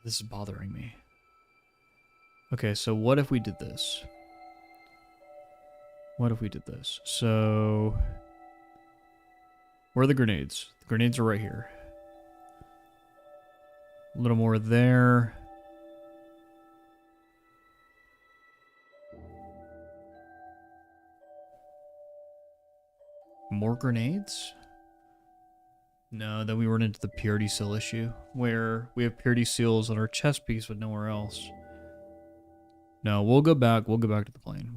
[SPEAKER 1] is bothering me. Okay, so what if we did this? So, where are the grenades? The grenades are right here. A little more there. More grenades? No, then we run into the purity seal issue, where we have purity seals on our chest piece but nowhere else. No, we'll go back to the plane.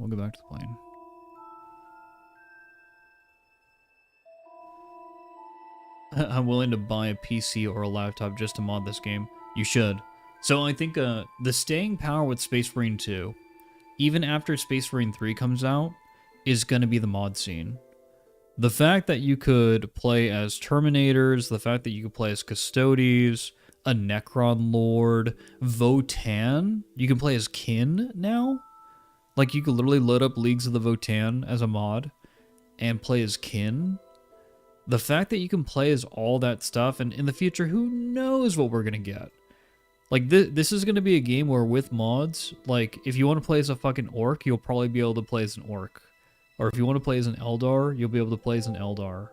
[SPEAKER 1] I'm willing to buy a PC or a laptop just to mod this game. You should. So I think the staying power with Space Marine 2, even after Space Marine 3 comes out, is going to be the mod scene. The fact that you could play as Terminators, the fact that you could play as Custodes, a Necron Lord, Votan, you can play as Kin now. Like, you could literally load up Leagues of the Votan as a mod and play as Kin. The fact that you can play as all that stuff, and in the future, who knows what we're going to get. Like, this is going to be a game where with mods, like, if you want to play as a fucking orc, you'll probably be able to play as an orc. Or if you want to play as an Eldar, you'll be able to play as an Eldar.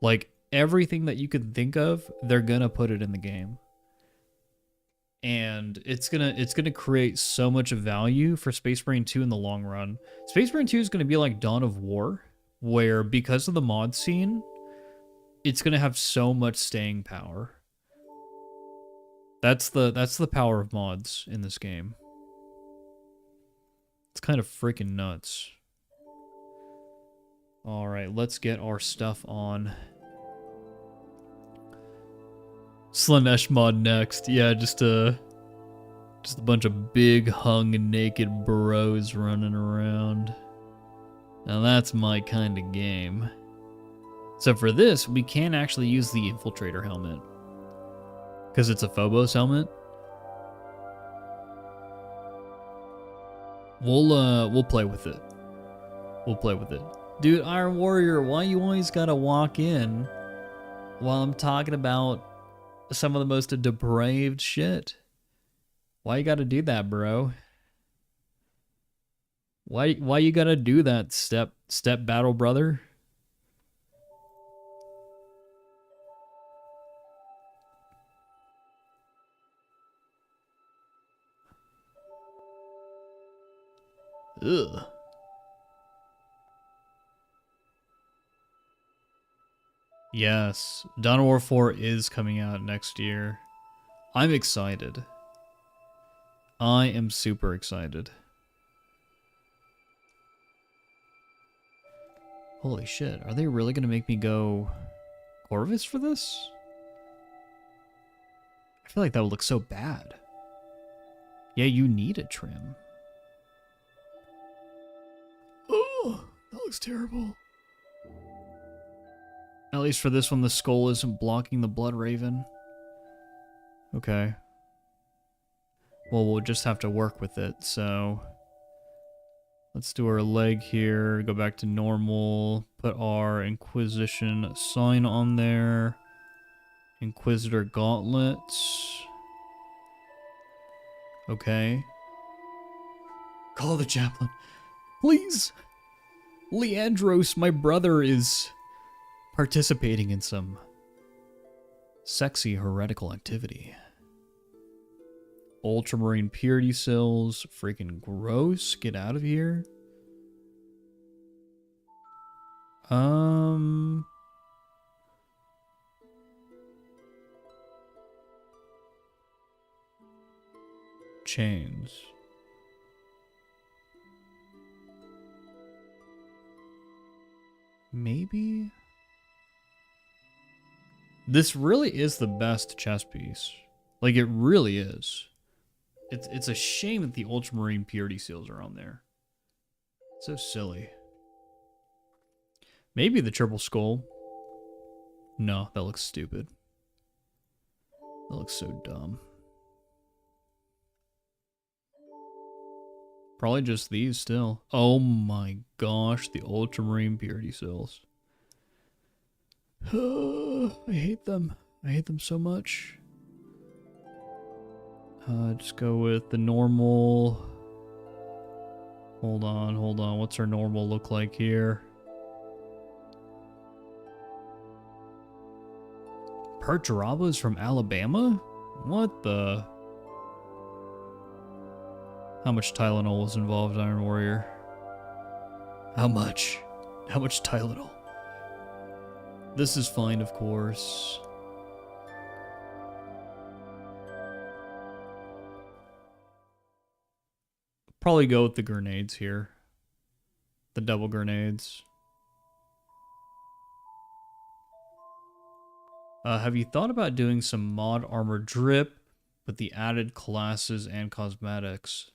[SPEAKER 1] Like, everything that you can think of, they're going to put it in the game. And it's gonna create so much value for Space Marine 2 in the long run. Space Marine 2 is going to be like Dawn of War, where because of the mod scene, it's going to have so much staying power. That's the power of mods in this game. It's kind of freaking nuts. All right, let's get our stuff on. Slanesh mod next. Yeah, just a bunch of big hung naked bros running around. Now that's my kind of game. So for this, we can actually use the Infiltrator helmet. Because it's a Phobos helmet. We'll play with it. We'll play with it. Dude, Iron Warrior, why you always gotta walk in while I'm talking about some of the most depraved shit? Why you gotta do that, bro? Why you gotta do that, step battle brother? Ugh. Yes, Dawn of War 4 is coming out next year. I'm excited. I am super excited. Holy shit, are they really gonna make me go Corvus for this? I feel like that would look so bad. Yeah, you need a trim. Oh, that looks terrible. At least for this one, the skull isn't blocking the Blood Raven. Okay. Well, we'll just have to work with it, so... Let's do our leg here, go back to normal, put our Inquisition sign on there. Inquisitor gauntlets. Okay. Call the chaplain. Please! Leandros, my brother, is participating in some sexy heretical activity. Ultramarine purity cells, freaking gross. Get out of here. Chains. Maybe? This really is the best chess piece. Like, it really is. It's a shame that the Ultramarine purity seals are on there. So silly. Maybe the triple skull. No, that looks stupid. That looks so dumb. Probably just these still. Oh my gosh, the Ultramarine purity seals. I hate them. I hate them so much. Just go with the normal. Hold on. What's our normal look like here? Perturabas from Alabama? What the? How much Tylenol was involved, Iron Warrior? How much? How much Tylenol? This is fine, of course. Probably go with the grenades here. The double grenades. Have you thought about doing some mod armor drip with the added classes and cosmetics?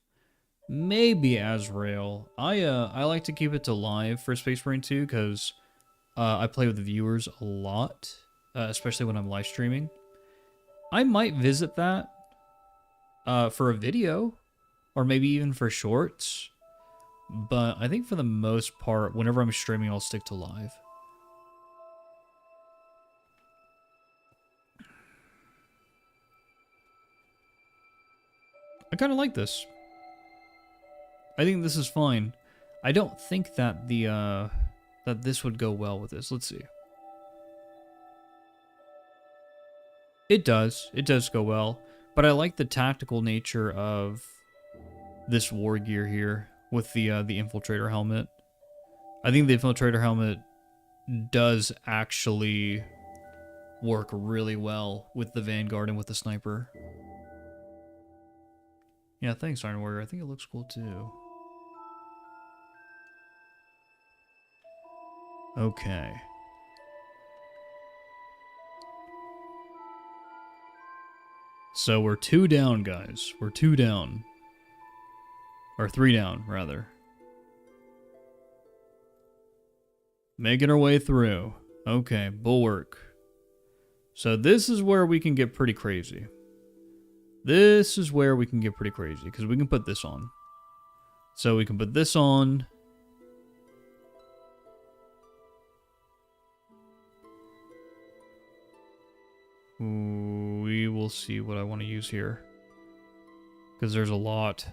[SPEAKER 1] Maybe Azrael. I like to keep it to live for Space Marine 2 because I play with the viewers a lot, especially when I'm live streaming. I might visit that for a video, or maybe even for shorts. But I think for the most part, whenever I'm streaming, I'll stick to live. I kind of like this. I think this is fine. I don't think that the that this would go well with this. Let's see. It does. It does go well. But I like the tactical nature of this war gear here with the infiltrator helmet. I think the infiltrator helmet does actually work really well with the Vanguard and with the sniper. Yeah, thanks, Iron Warrior. I think it looks cool too. Okay. So we're 2 down, guys. We're 2 down. Or 3 down, rather. Making our way through. Okay, bulwark. So this is where we can get pretty crazy. This is where we can get pretty crazy, because we can put this on. So we can put this on. We will see what I want to use here. Because there's a lot.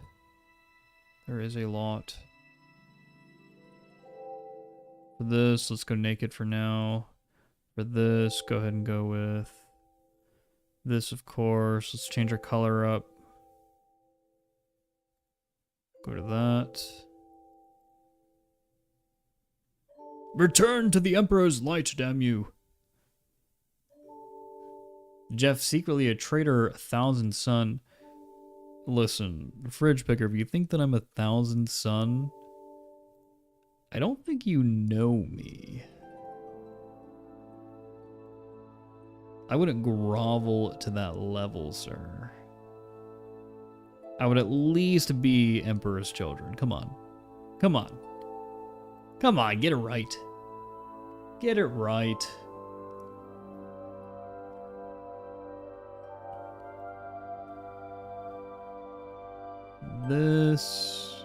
[SPEAKER 1] There is a lot. For this, let's go naked for now. For this, go ahead and go with this, of course. Let's change our color up. Go to that. Return to the Emperor's light, damn you. Jeff, secretly a traitor, 1,000 Sun. Listen, Fridge Picker, if you think that I'm 1,000 Sun, I don't think you know me. I wouldn't grovel to that level, sir. I would at least be Emperor's children. Come on. Come on. Come on, get it right. Get it right. This.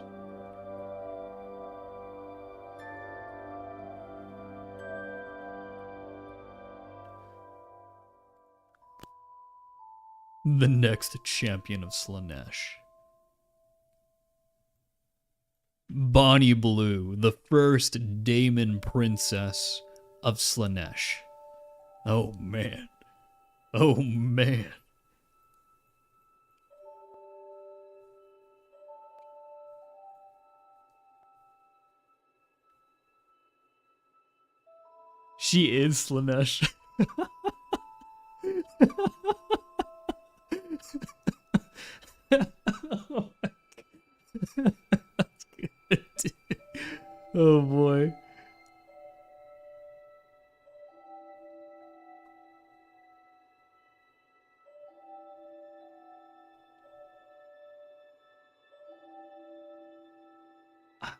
[SPEAKER 1] The next champion of Slaanesh. Bonnie Blue, the first Daemon princess of Slaanesh. Oh man. Oh man. She is Slaanesh. Oh my God. That's good. Oh boy.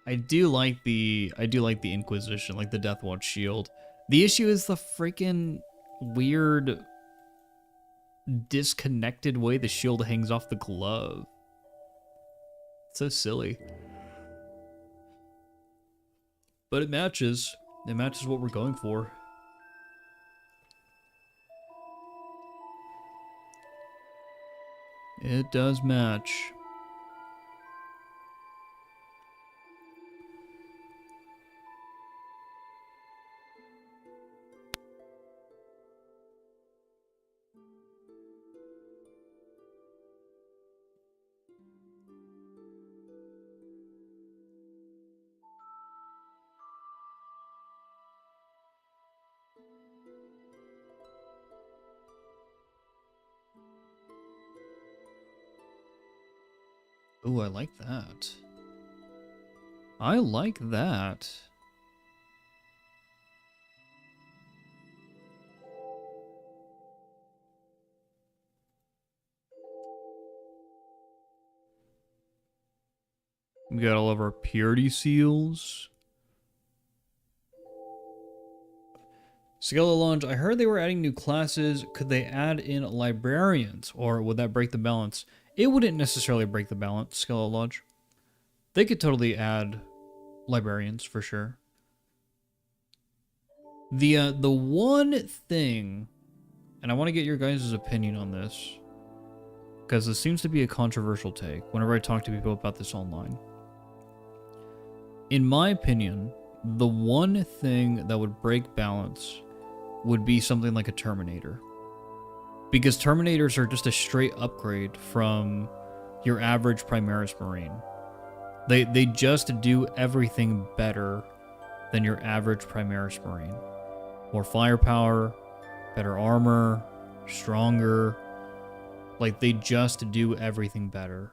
[SPEAKER 1] I do like the Inquisition, like the Death Watch shield. The issue is the freaking weird disconnected way the shield hangs off the glove. It's so silly. But it matches. It matches what we're going for. It does match. Ooh, I like that. I like that. We got all of our purity seals. Skeletal Launch, I heard they were adding new classes. Could they add in librarians, or would that break the balance? It wouldn't necessarily break the balance, Skeletal Lodge. They could totally add librarians, for sure. The one thing, and I want to get your guys' opinion on this, because this seems to be a controversial take whenever I talk to people about this online. In my opinion, the one thing that would break balance would be something like a Terminator. Because Terminators are just a straight upgrade from your average Primaris Marine. They just do everything better than your average Primaris Marine. More firepower, better armor, stronger. Like, they just do everything better.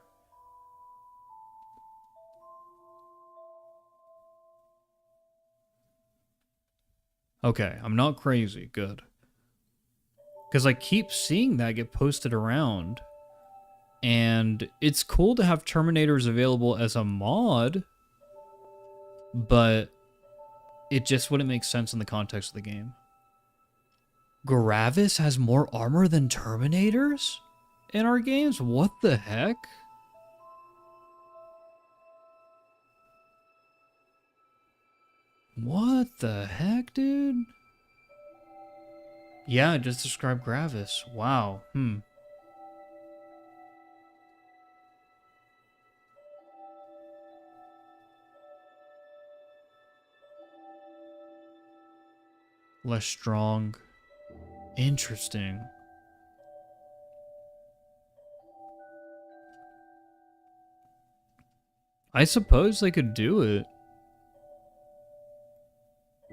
[SPEAKER 1] Okay, I'm not crazy. Good. Because I keep seeing that get posted around. And it's cool to have Terminators available as a mod. But it just wouldn't make sense in the context of the game. Gravis has more armor than Terminators in our games? What the heck? What the heck, dude? Yeah, just describe Gravis. Wow. Less strong. Interesting. I suppose they could do it.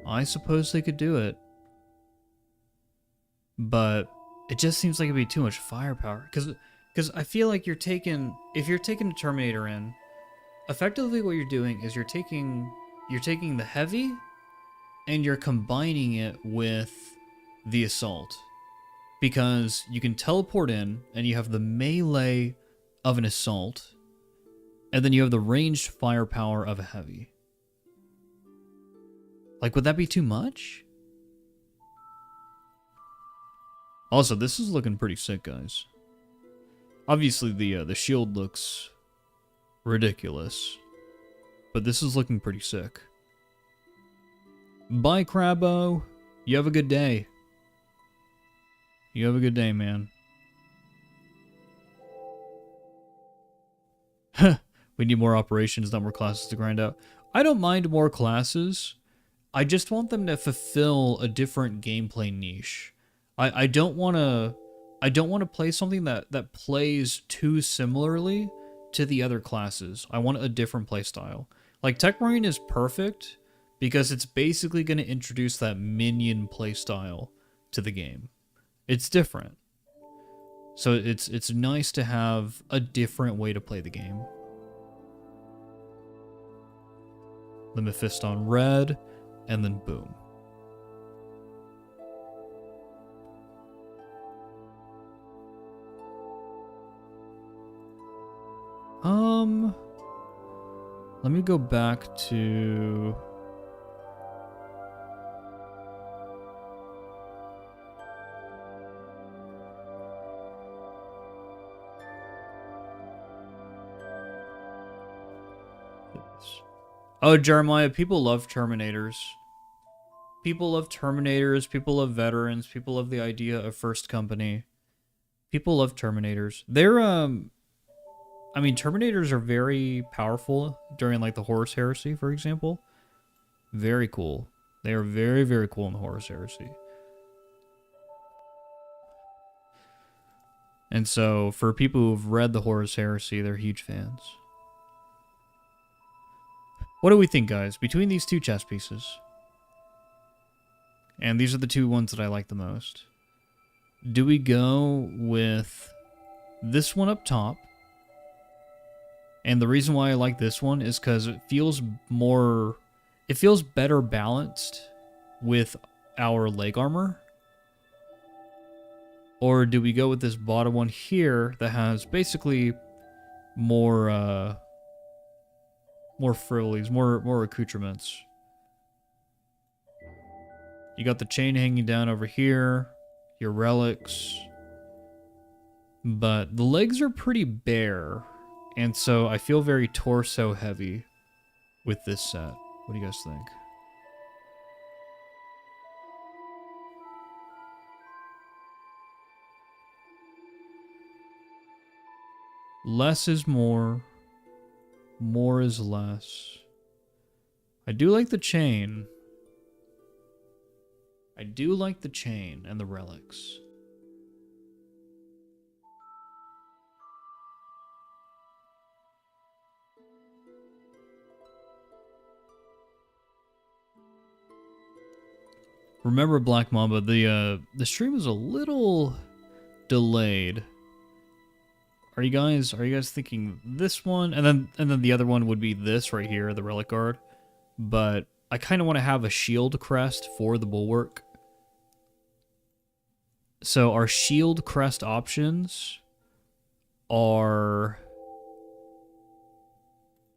[SPEAKER 1] I suppose they could do it. But it just seems like it'd be too much firepower. Because I feel like if you're taking a Terminator in, effectively what you're doing is you're taking the heavy and you're combining it with the assault. Because you can teleport in and you have the melee of an assault, and then you have the ranged firepower of a heavy. Like, would that be too much? Also, this is looking pretty sick, guys. Obviously, the shield looks ridiculous, but this is looking pretty sick. Bye, Crabbo. You have a good day. You have a good day, man. We need more operations, not more classes to grind out. I don't mind more classes. I just want them to fulfill a different gameplay niche. I don't want to play something that plays too similarly to the other classes. I want a different playstyle. Like Tech Marine is perfect because it's basically going to introduce that minion playstyle to the game. It's different. So it's nice to have a different way to play the game. The Mephiston red, and then boom. Let me go back to... Oh, Jeremiah, people love Terminators. People love Terminators, people love veterans, people love the idea of First Company. People love Terminators. They're, I mean, Terminators are very powerful during, like, the Horus Heresy, for example. Very cool. They are very, very cool in the Horus Heresy. And so, for people who've read the Horus Heresy, they're huge fans. What do we think, guys? Between these two chess pieces, and these are the two ones that I like the most, do we go with this one up top? And the reason why I like this one is because it feels better balanced with our leg armor. Or do we go with this bottom one here that has basically more frivolies, more accoutrements? You got the chain hanging down over here, your relics, but the legs are pretty bare, and so I feel very torso heavy with this set. What do you guys think? Less is more is less. I do like the chain. I do like the chain and the relics. Remember, Black Mamba, the stream is a little delayed. Are you guys thinking this one, and then the other one would be this right here, the relic guard? But I kind of want to have a shield crest for the bulwark. So our shield crest options are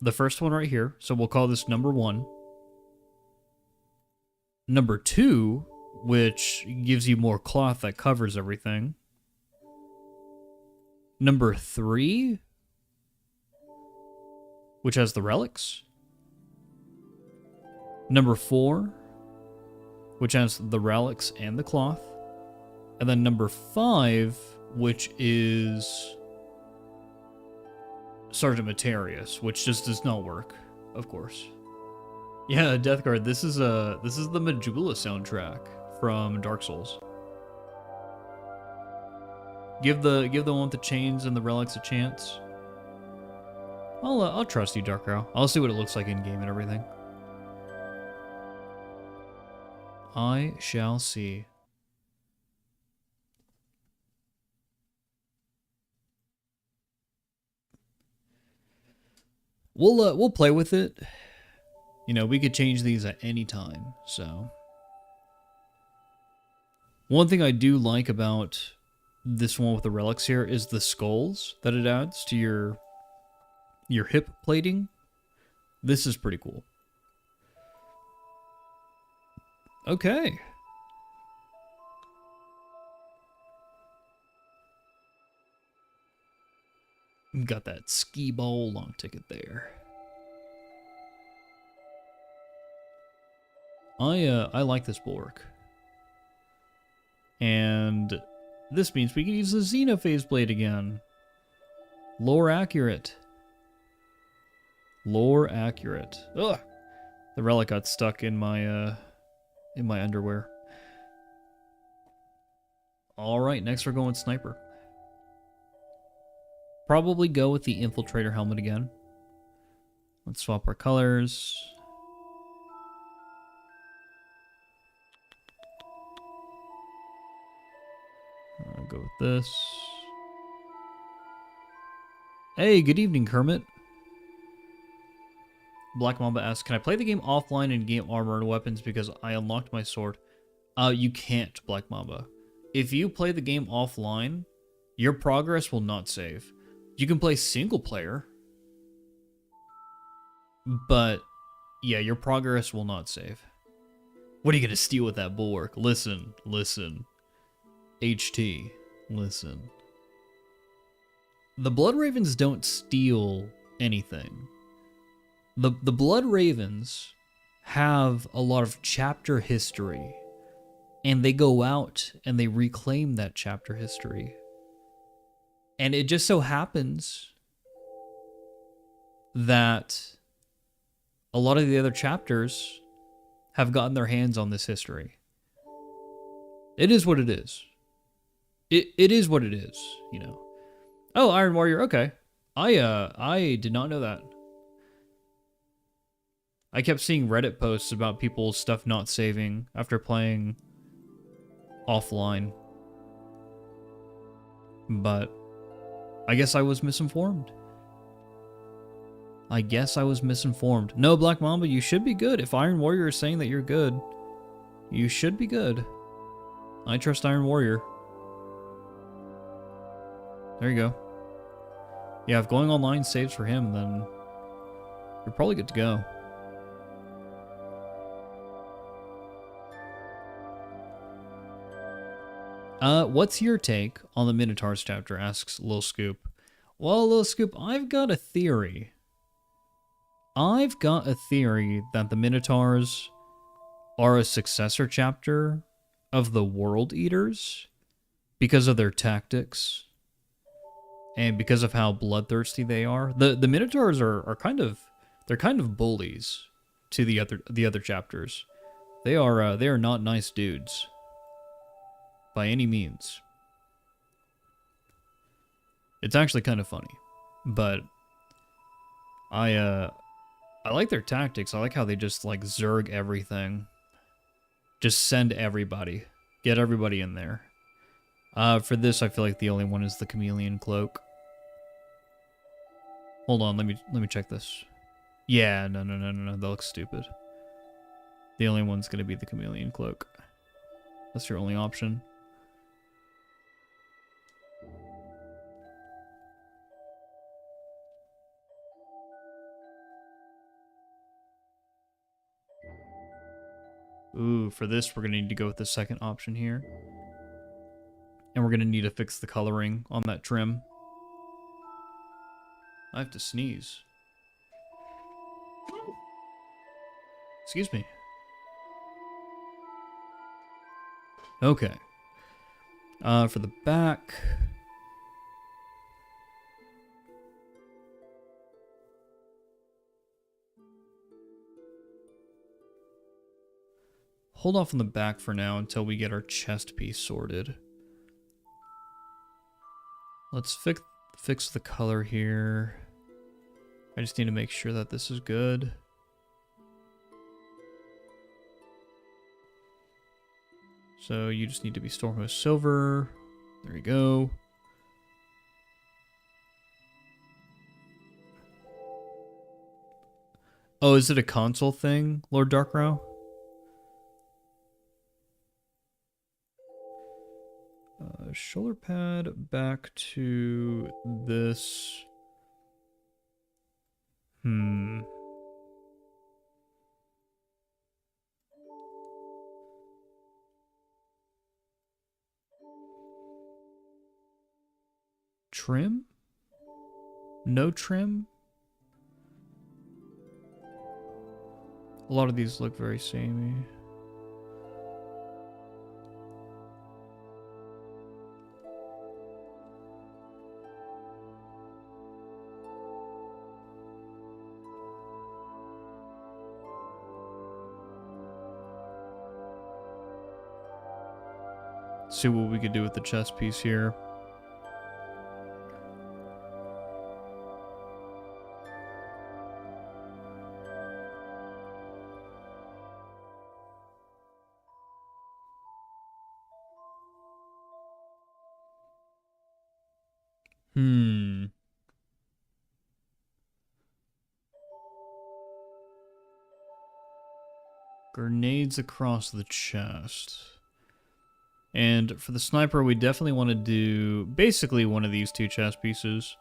[SPEAKER 1] the first one right here. So we'll call this number 1. Number 2, which gives you more cloth that covers everything. Number 3, which has the relics. Number 4, which has the relics and the cloth. And then number 5, which is Sergeant Materius, which just does not work, of course. Yeah, Death Guard, this is the Majula soundtrack from Dark Souls. Give the one with the chains and the relics a chance. I'll trust you, Dark Arrow. I'll see what it looks like in game and everything. I shall see. We'll play with it. You know, we could change these at any time, so. One thing I do like about this one with the relics here is the skulls that it adds to your hip plating. This is pretty cool. Okay. Got that ski bowl long ticket there. I like this bulwark. And this means we can use the Xenophase blade again. Lore accurate. Lore accurate. Ugh. The relic got stuck in my underwear. Alright, next we're going sniper. Probably go with the infiltrator helmet again. Let's swap our colors. I'll go with this. Hey, good evening, Kermit. Black Mamba asks, can I play the game offline and gain armor and weapons because I unlocked my sword? You can't, Black Mamba. If you play the game offline, your progress will not save. You can play single player, but yeah, your progress will not save. What are you gonna steal with that bulwark? Listen, listen. HT, listen. The Blood Ravens don't steal anything. The Blood Ravens have a lot of chapter history, and they go out and they reclaim that chapter history. And it just so happens that a lot of the other chapters have gotten their hands on this history. It is what it is. It is what it is, you know. Oh, Iron Warrior, okay. I did not know that. I kept seeing Reddit posts about people's stuff not saving after playing offline. But I guess I was misinformed. I guess I was misinformed. No, Black Mamba, you should be good. If Iron Warrior is saying that you're good, you should be good. I trust Iron Warrior. There you go. Yeah, if going online saves for him, then you're probably good to go. What's your take on the Minotaurs chapter? Asks Lil Scoop. Well, Lil Scoop, I've got a theory. I've got a theory that the Minotaurs are a successor chapter of the World Eaters because of their tactics and because of how bloodthirsty they are. The Minotaurs are kind of bullies to the other chapters. They are not nice dudes by any means. It's actually kind of funny, but I like their tactics. I like how they just like zerg everything. Just send everybody. Get everybody in there. For this, I feel like the only one is the chameleon cloak. Hold on, let me check this. Yeah, no, that looks stupid. The only one's gonna be the chameleon cloak. That's your only option. Ooh, for this, we're going to need to go with the second option here. And we're going to need to fix the coloring on that trim. I have to sneeze. Excuse me. Okay. For the back. Hold off on the back for now until we get our chest piece sorted. Let's fix the color here. I just need to make sure that this is good. So you just need to be Stormhost Silver. There you go. Oh, is it a console thing, Lord Darkrow? Shoulder pad back to this. Trim? No trim? A lot of these look very samey. See what we could do with the chest piece here. Grenades across the chest. And for the sniper, we definitely want to do basically one of these two chest pieces.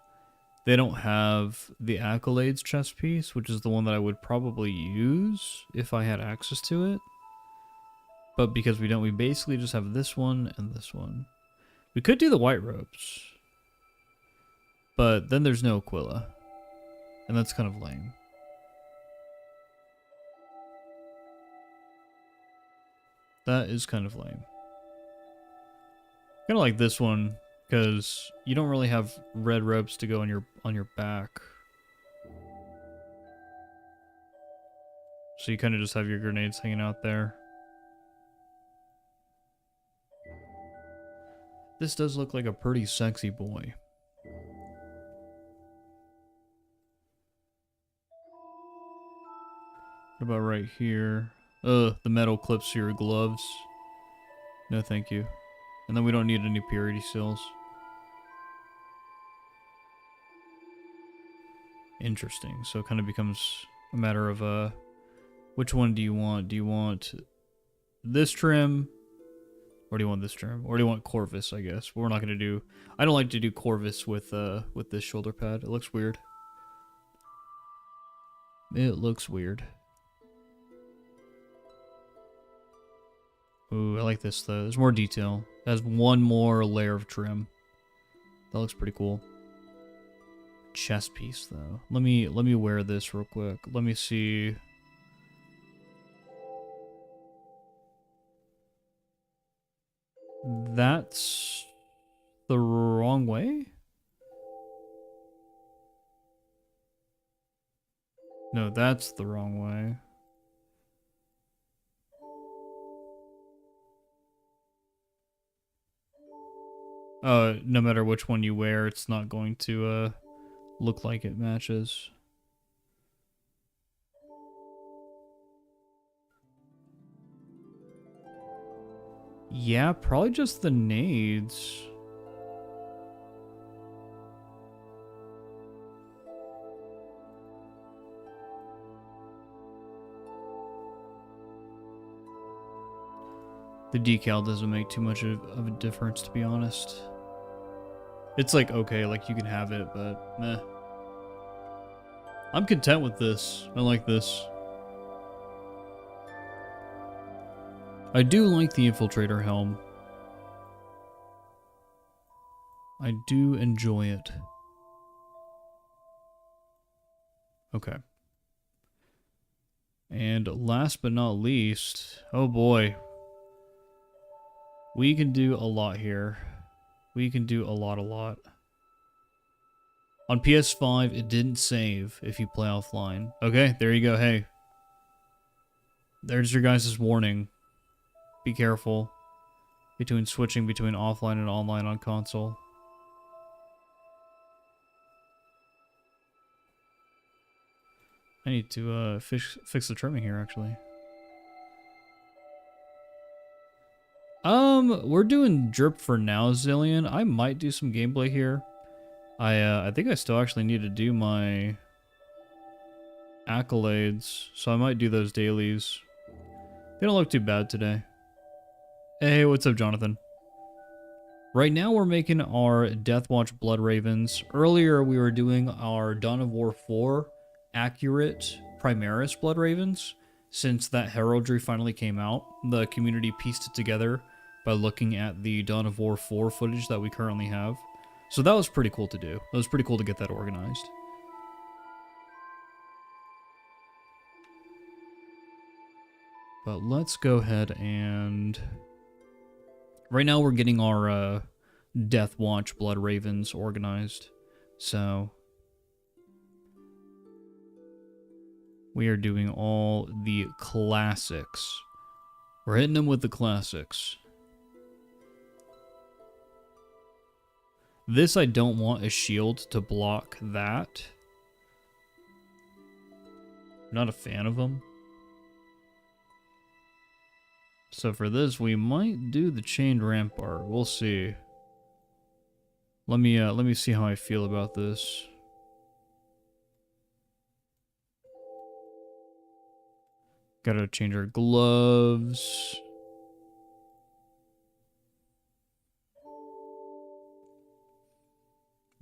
[SPEAKER 1] They don't have the Accolades chest piece, which is the one that I would probably use if I had access to it. But because we don't, we basically just have this one and this one. We could do the white ropes. But then there's no Aquila. And that's kind of lame. That is kind of lame. Kind of like this one, because you don't really have red ropes to go on your back. So you kind of just have your grenades hanging out there. This does look like a pretty sexy boy. What about right here? The metal clips to your gloves. No, thank you. And then we don't need any purity seals. Interesting. So it kind of becomes a matter of, which one do you want? Do you want this trim? Or do you want this trim? Or do you want Corvus, I guess? But we're not going to do... I don't like to do Corvus with this shoulder pad. It looks weird. It looks weird. Ooh, I like this though. There's more detail. It has one more layer of trim. That looks pretty cool. Chest piece though. Let me wear this real quick. Let me see. That's the wrong way? No, that's the wrong way. No matter which one you wear, it's not going to, look like it matches. Yeah, probably just the nades. The decal doesn't make too much of a difference, to be honest. It's like, okay, like you can have it, but meh. I'm content with this. I like this. I do like the Infiltrator helm. I do enjoy it. Okay. And last but not least, oh boy, we can do a lot here. We can do a lot. On PS5, it didn't save if you play offline. Okay, there you go. Hey, there's your guys' warning. Be careful between switching between offline and online on console. I need to fix the trimming here, actually. We're doing drip for now, Zillion. I might do some gameplay here. I think I still actually need to do my accolades, so I might do those dailies. They don't look too bad today. Hey, what's up, Jonathan? Right now we're making our Deathwatch Blood Ravens. Earlier we were doing our Dawn of War 4 accurate Primaris Blood Ravens. Since that heraldry finally came out, the community pieced it together by looking at the Dawn of War 4 footage that we currently have. So that was pretty cool to do. That was pretty cool to get that organized. But let's go ahead and... Right now we're getting our Deathwatch Blood Ravens organized. So... we are doing all the classics. We're hitting them with the classics. This, I don't want a shield to block that. I'm not a fan of them. So for this, we might do the chained rampart. We'll see. Let me see how I feel about this. Gotta change our gloves.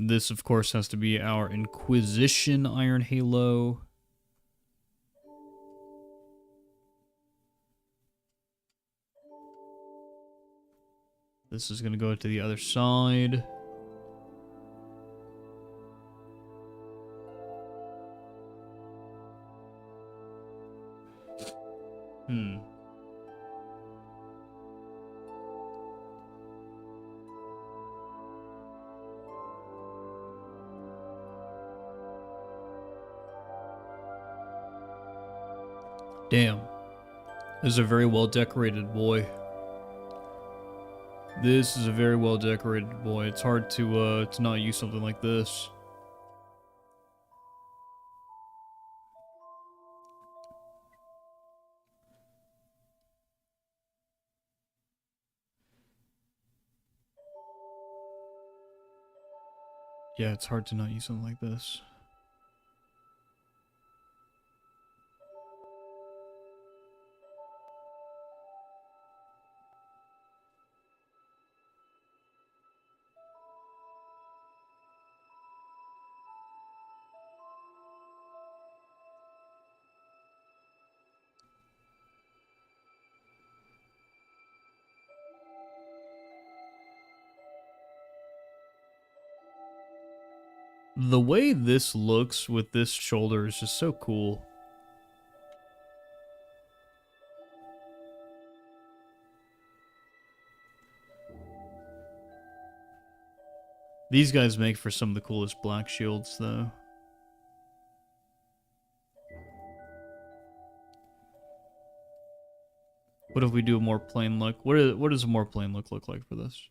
[SPEAKER 1] This, of course, has to be our Inquisition Iron Halo. This is gonna go to the other side. Damn. This is a very well decorated boy. This is a very well decorated boy. It's hard to not use something like this. Yeah, it's hard to not use something like this. The way this looks with this shoulder is just so cool. These guys make for some of the coolest black shields, though. What if we do a more plain look? What does a more plain look like for this?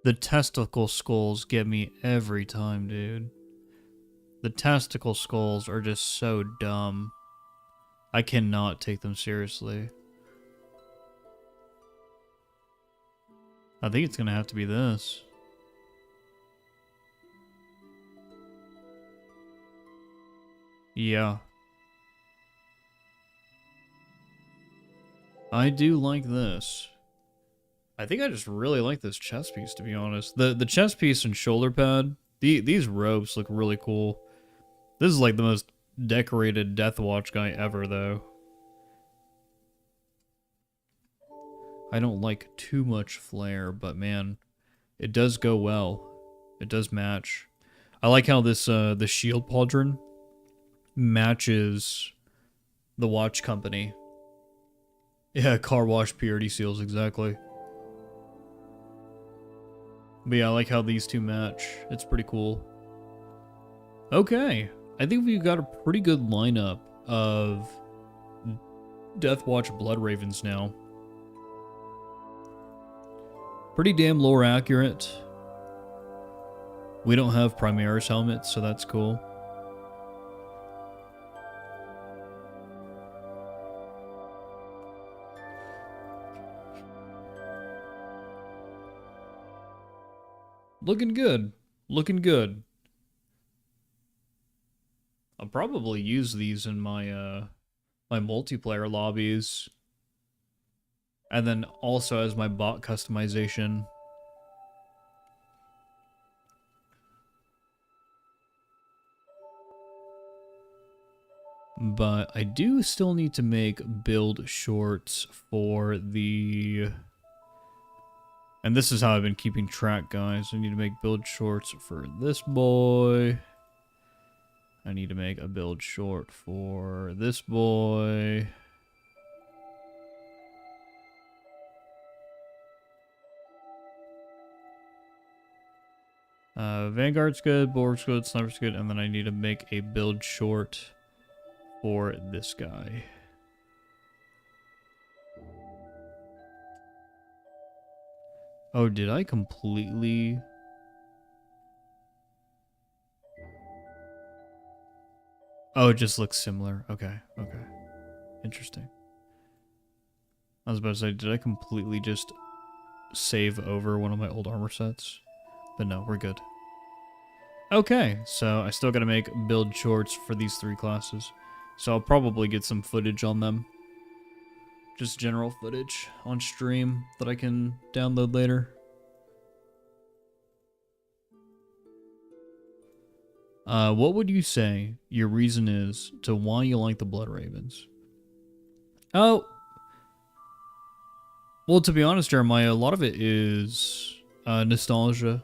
[SPEAKER 1] The testicle skulls get me every time, dude. The testicle skulls are just so dumb. I cannot take them seriously. I think it's gonna have to be this. Yeah. I do like this. I think I just really like this chest piece, to be honest. The chest piece and shoulder pad, these ropes look really cool. This is like the most decorated Death Watch guy ever, though. I don't like too much flare, but man, it does go well. It does match. I like how this the shield pauldron matches the watch company. Yeah, car wash purity seals, exactly. But yeah, I like how these two match. It's pretty cool. Okay, I think we've got a pretty good lineup of Deathwatch Blood Ravens now. Pretty damn lore accurate. We don't have Primaris helmets, so that's cool. Looking good. Looking good. I'll probably use these in my my multiplayer lobbies. And then also as my bot customization. But I do still need to make build shorts for the... And this is how I've been keeping track, guys. I need to make build shorts for this boy. I need to make a build short for this boy. Vanguard's good, Bulwark's good, Sniper's good, and then I need to make a build short for this guy. Oh, did I completely... Oh, it just looks similar. Okay, okay. Interesting. I was about to say, did I completely just save over one of my old armor sets? But no, we're good. Okay, so I still gotta make build shorts for these three classes. So I'll probably get some footage on them. Just general footage on stream that I can download later. What would you say your reason is to why you like the Blood Ravens? Oh, well, to be honest, Jeremiah, a lot of it is nostalgia.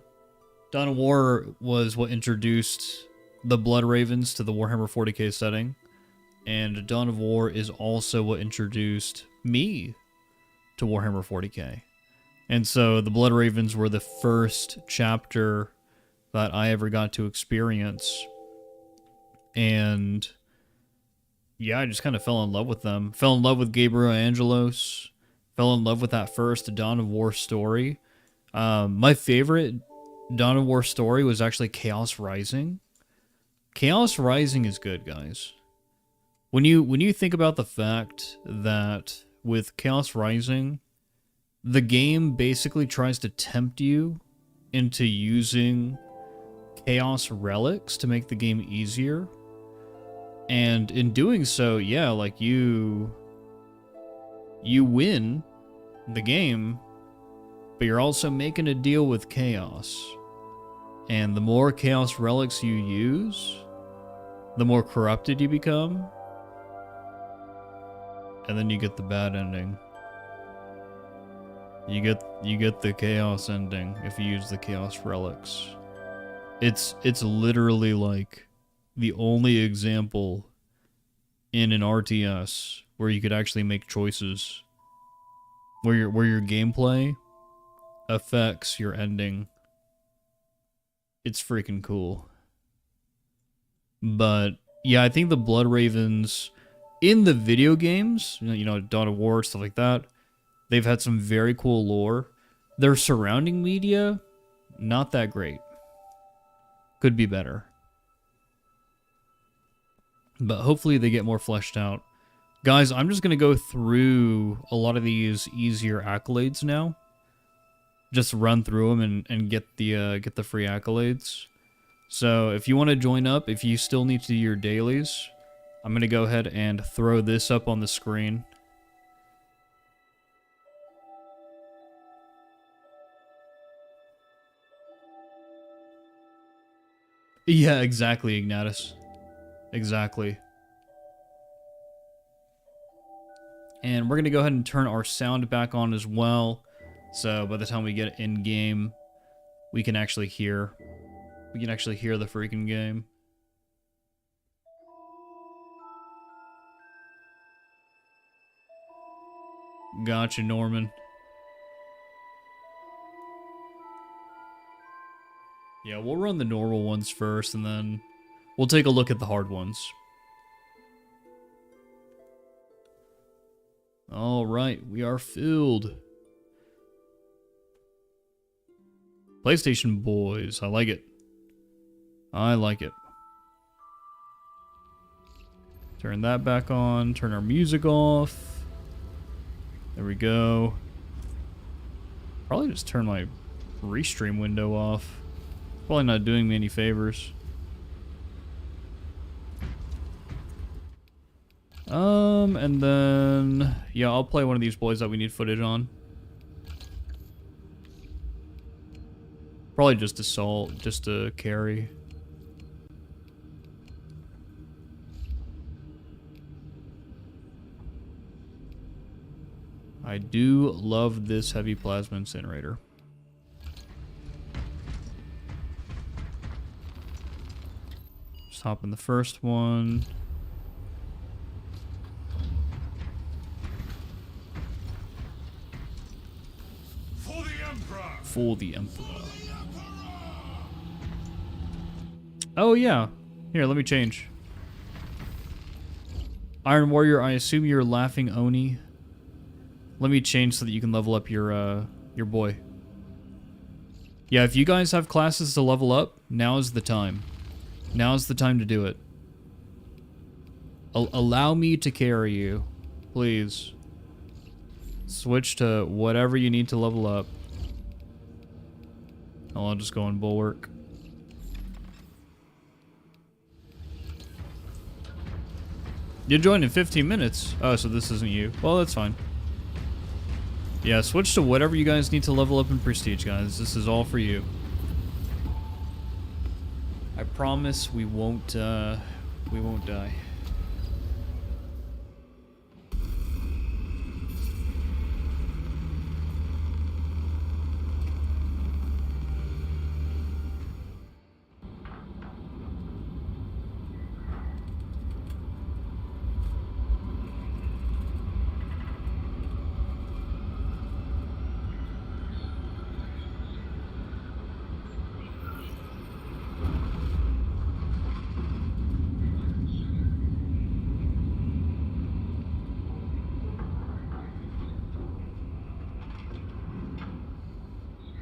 [SPEAKER 1] Dawn of War was what introduced the Blood Ravens to the Warhammer 40k setting. And Dawn of War is also what introduced me to Warhammer 40k. And so the Blood Ravens were the first chapter that I ever got to experience. And yeah, I just kind of fell in love with them. Fell in love with Gabriel Angelos. Fell in love with that first Dawn of War story. My favorite Dawn of War story was actually Chaos Rising. Chaos Rising is good, guys. When you think about the fact that with Chaos Rising, the game basically tries to tempt you into using Chaos Relics to make the game easier. And in doing so, yeah, like you win the game, but you're also making a deal with Chaos. And the more Chaos Relics you use, the more corrupted you become. And then you get the bad ending. You get the Chaos ending if you use the Chaos Relics. It's literally like the only example in an RTS where you could actually make choices where your gameplay affects your ending. It's freaking cool. But yeah, I think the Blood Ravens in the video games, you know, Dawn of War, stuff like that, they've had some very cool lore. Their surrounding media, not that great. Could be better. But hopefully they get more fleshed out. Guys, I'm just going to go through a lot of these easier accolades now. Just run through them and get the free accolades. So if you want to join up, if you still need to do your dailies, I'm going to go ahead and throw this up on the screen. Yeah, exactly, Ignatius. Exactly. And we're going to go ahead and turn our sound back on as well. So by the time we get in game, we can actually hear. We can actually hear the freaking game. Gotcha, Norman. Yeah, we'll run the normal ones first, and then we'll take a look at the hard ones. Alright, we are filled. PlayStation boys, I like it. I like it. Turn that back on, turn our music off. There we go. Probably just turn my restream window off. Probably not doing me any favors. And then, yeah, I'll play one of these boys that we need footage on. Probably just assault, just to carry. I do love this heavy plasma incinerator. Just hop in the first one.
[SPEAKER 2] For the Emperor!
[SPEAKER 1] For the Emperor. Oh yeah. Here, let me change. Iron Warrior, I assume you're laughing Oni. Let me change so that you can level up your boy. Yeah, if you guys have classes to level up, now's the time. Now's the time to do it. Allow me to carry you, please. Switch to whatever you need to level up. I'll just go on Bulwark. You joined in 15 minutes. Oh, so this isn't you. Well, that's fine. Yeah, switch to whatever you guys need to level up in Prestige, guys. This is all for you. I promise we won't die.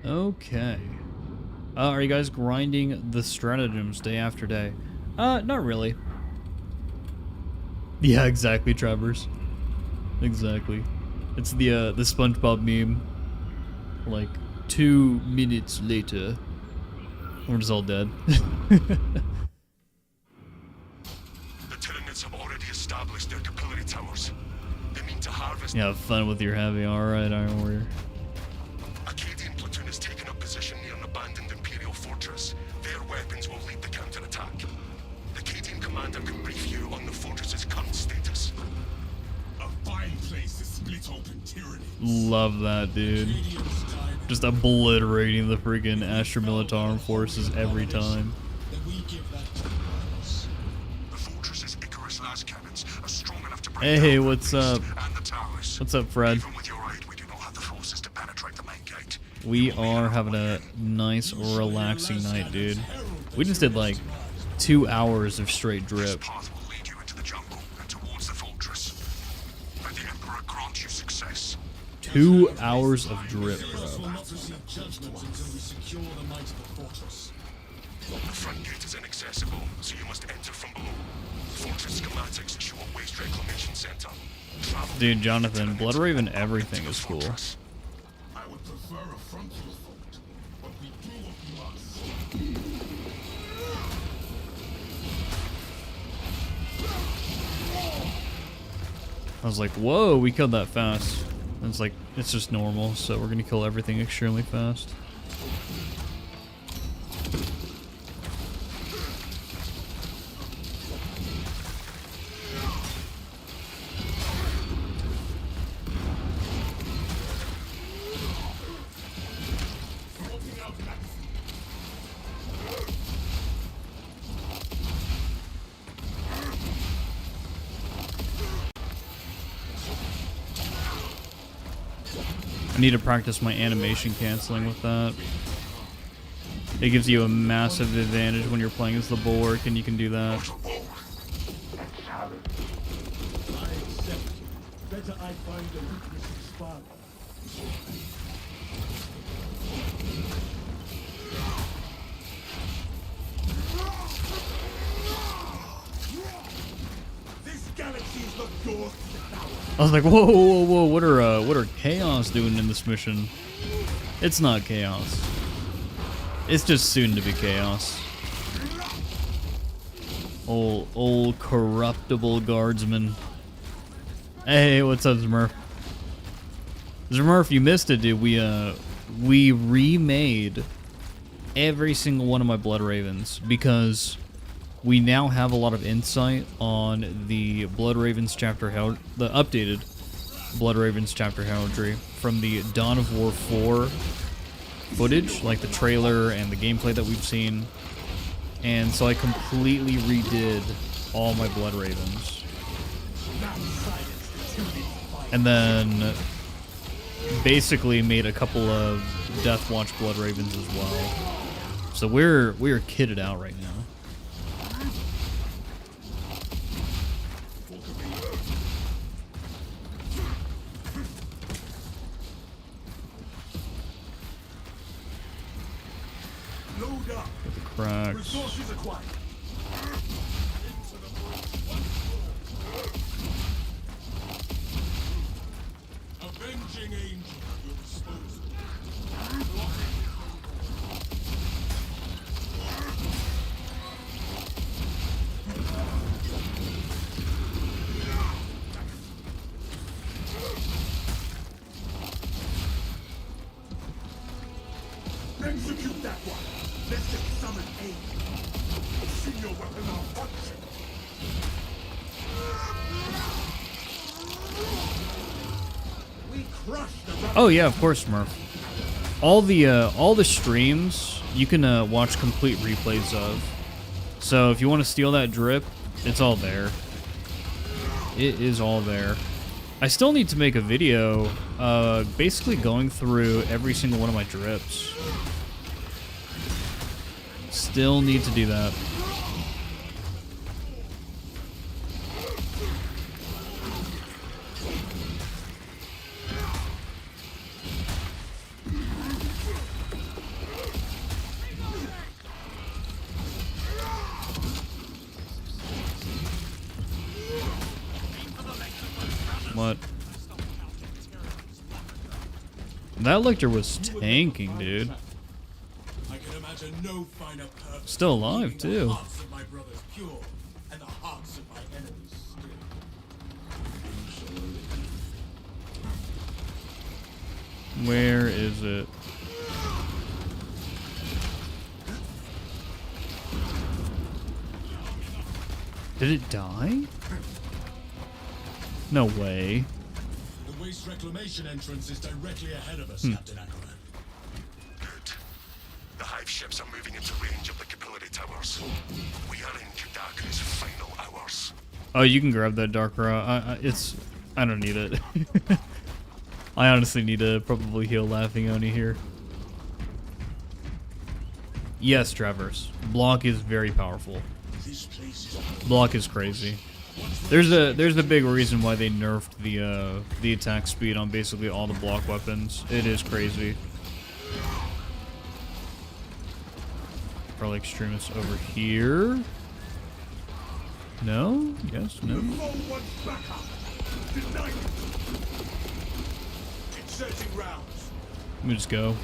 [SPEAKER 1] Okay. Are you guys grinding the stratagems day after day? Not really. Yeah, exactly, Travers. Exactly. It's the SpongeBob meme. Like, 2 minutes later. We're just all dead.
[SPEAKER 2] The Tyranids have already established their capillary towers. They mean to harvest...
[SPEAKER 1] Yeah, have fun with your heavy. Alright, Iron Warrior.
[SPEAKER 2] Acadian platoon has taken up position near an abandoned Imperial fortress. Their weapons will lead the counterattack. The Acadian commander can brief you on the fortress's current status. A fine place to split open tyranny.
[SPEAKER 1] Love that, dude. Just obliterating the freaking Astra Militarum forces every time.
[SPEAKER 2] The fortress's Icarus las cannons are strong enough to break
[SPEAKER 1] Hey,
[SPEAKER 2] down
[SPEAKER 1] what's
[SPEAKER 2] the
[SPEAKER 1] up?
[SPEAKER 2] and the towers.
[SPEAKER 1] What's up, Fred?
[SPEAKER 2] Even with your aid, we do not have the forces to penetrate the main gate.
[SPEAKER 1] We are having a nice, relaxing night, dude. We just did like 2 hours of straight drip.
[SPEAKER 2] This path will lead you into the jungle and towards the fortress. May the Emperor grant you success.
[SPEAKER 1] 2 hours of drip, bro.
[SPEAKER 2] The front gate is inaccessible, so you must enter from below. Fortress schematics show a waste reclamation center. Travel
[SPEAKER 1] Dude, Jonathan, Bloodraven, everything is cool.
[SPEAKER 2] I would prefer a frontal assault, but we do what we must.
[SPEAKER 1] I was like, whoa, we killed that fast. And it's like, it's just normal, so we're gonna kill everything extremely fast. I need to practice my animation canceling with that. It gives you a massive advantage when you're playing as the Bulwark, and you can do that.
[SPEAKER 3] Better I find a weakness spot. This galaxy is not yours to devour.
[SPEAKER 1] I was like, whoa, whoa, whoa, what are Chaos doing in this mission? It's not Chaos. It's just soon to be Chaos. Old corruptible guardsman. Hey, what's up, Smurf? Smurf, you missed it, dude. We remade every single one of my Blood Ravens because we now have a lot of insight on the Blood Ravens chapter, the updated Blood Ravens chapter heraldry from the Dawn of War 4 footage, like the trailer and the gameplay that we've seen. And so I completely redid all my Blood Ravens. And then basically made a couple of Deathwatch Blood Ravens as well. So we're kitted out right now.
[SPEAKER 3] Load up.
[SPEAKER 1] With the cracks.
[SPEAKER 3] Resources acquired. Avenging angel at your disposal. Execute that one. Let's just summon aid. See your weapon malfunction. We crushed the
[SPEAKER 1] Oh yeah, of course, Smurf. All the streams you can watch complete replays of. So if you want to steal that drip, it's all there. It is all there. I still need to make a video, basically going through every single one of my drips. Still need to do that. What? That lictor was tanking, dude.
[SPEAKER 3] I can imagine no finer purpose.
[SPEAKER 1] Still alive,
[SPEAKER 3] than keeping
[SPEAKER 1] too.
[SPEAKER 3] The hearts of my brothers pure and the hearts of my enemies still.
[SPEAKER 1] Where is it? Did it die? No way.
[SPEAKER 3] The waste reclamation entrance is directly ahead of us, Captain Ackerman.
[SPEAKER 2] Good. The hive ships are moving into range of the capillary towers. We are in Kudaka's final hours.
[SPEAKER 1] Oh, you can grab that dark raw. I don't need it. I honestly need to probably heal Laughing Oni here. Yes, Travers. Block is very powerful.
[SPEAKER 3] This place is
[SPEAKER 1] Block is crazy. There's a big reason why they nerfed the attack speed on basically all the block weapons. It is crazy. Probably extremists over here. No? Yes? No?
[SPEAKER 3] forward backup. Denied. Inserting rounds.
[SPEAKER 1] Let me just go.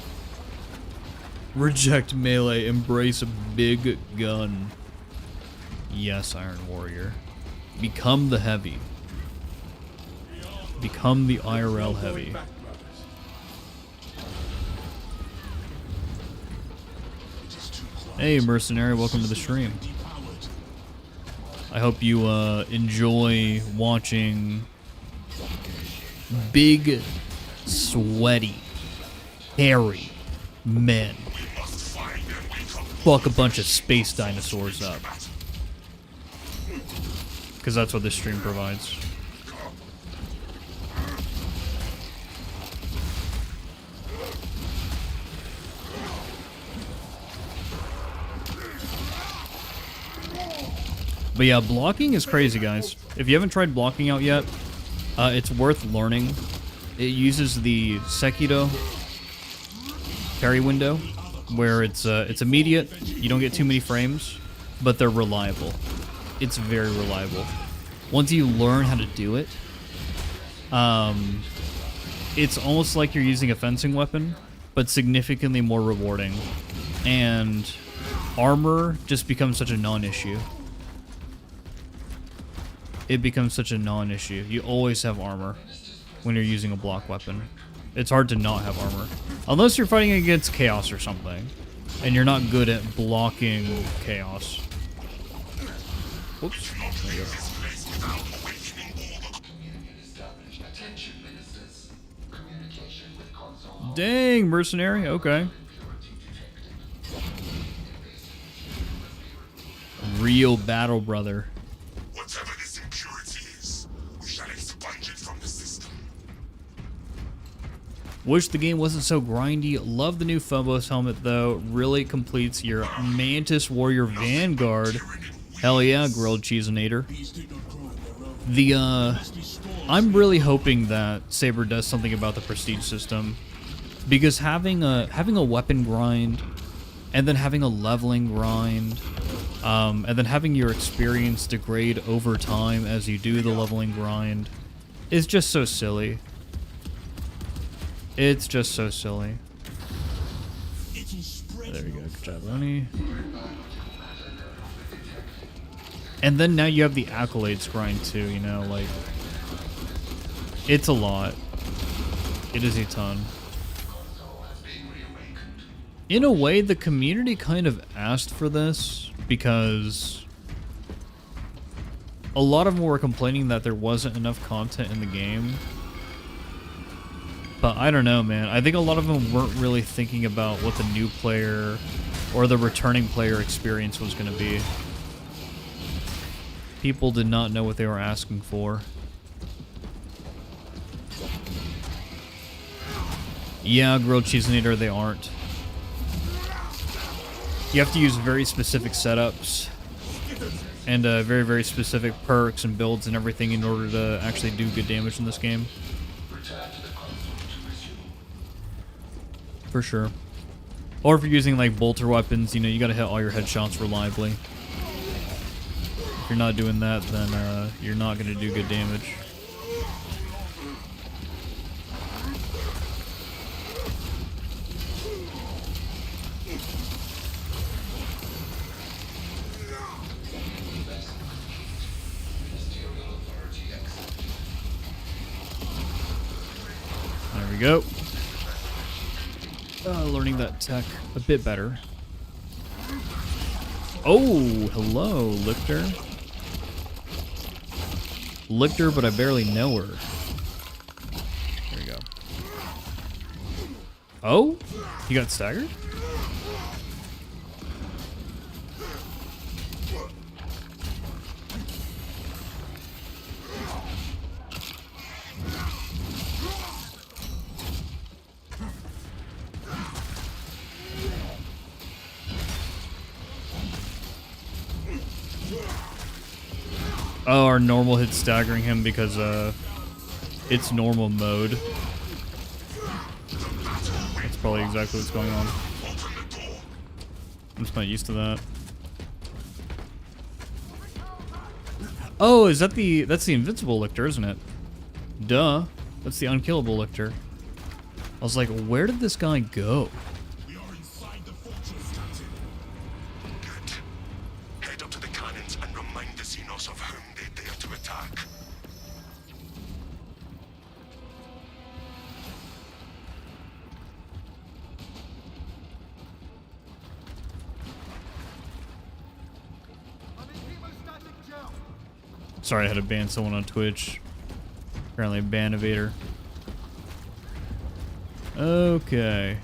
[SPEAKER 1] Reject melee, embrace a big gun. Yes, Iron Warrior. Become the heavy. Become the IRL heavy.
[SPEAKER 3] Back, brothers. It is too quiet.
[SPEAKER 1] Hey, mercenary, welcome to the stream.
[SPEAKER 3] Depowered.
[SPEAKER 1] I hope you enjoy watching big, sweaty, hairy men fuck a bunch of space dinosaurs up. Because that's what this stream provides. But yeah, blocking is crazy, guys. If you haven't tried blocking out yet, it's worth learning. It uses the Sekido parry window, where it's immediate. You don't get too many frames, but they're reliable. It's very reliable. Once you learn how to do it, it's almost like you're using a fencing weapon, but significantly more rewarding. And armor just becomes such a non-issue. It becomes such a non-issue. You always have armor when you're using a block weapon. It's hard to not have armor. Unless you're fighting against Chaos or something, and you're not good at blocking Chaos. Whoops. There you go. Dang, mercenary. Okay. Real battle, brother.
[SPEAKER 2] Whatever this impurity is, we shall expunge it from the system.
[SPEAKER 1] Wish the game wasn't so grindy. Love the new Phobos helmet, though. Really completes your Mantis Warrior Vanguard. Hell yeah, grilled cheeseinator. I'm really hoping that Saber does something about the prestige system, because having a weapon grind, and then having a leveling grind, and then having your experience degrade over time as you do the leveling grind, is just so silly. It's just so silly. There we go. Good job, Ronnie. And then now you have the accolades grind too, you know, like, it's a lot. It is a ton. In a way, the community kind of asked for this, because a lot of them were complaining that there wasn't enough content in the game. But I don't know, man. I think a lot of them weren't really thinking about what the new player or the returning player experience was going to be. People did not know what they were asking for. Yeah, grilled cheeseinator, they aren't. You have to use very specific setups and very, very specific perks and builds and everything in order to actually do good damage in this game. For sure. Or if you're using like bolter weapons, you know, you gotta hit all your headshots reliably. If you're not doing that, then you're not gonna do good damage. There we go. Learning that tech a bit better. Oh, hello, Lictor. Lictor, but I barely know her. There we go. Oh? He got staggered? Oh, our normal hit's staggering him because it's normal mode. That's probably exactly what's going on. I'm just not used to that. Oh, is that that's the invincible Lictor, isn't it? Duh. That's the unkillable Lictor. I was like, where did this guy go?
[SPEAKER 3] We are inside the fortress, Captain.
[SPEAKER 2] Good. Head up to the cannons and remind the Xenos of whom they dare to attack.
[SPEAKER 1] Sorry, I had to ban someone on Twitch. Apparently, ban evader. Okay.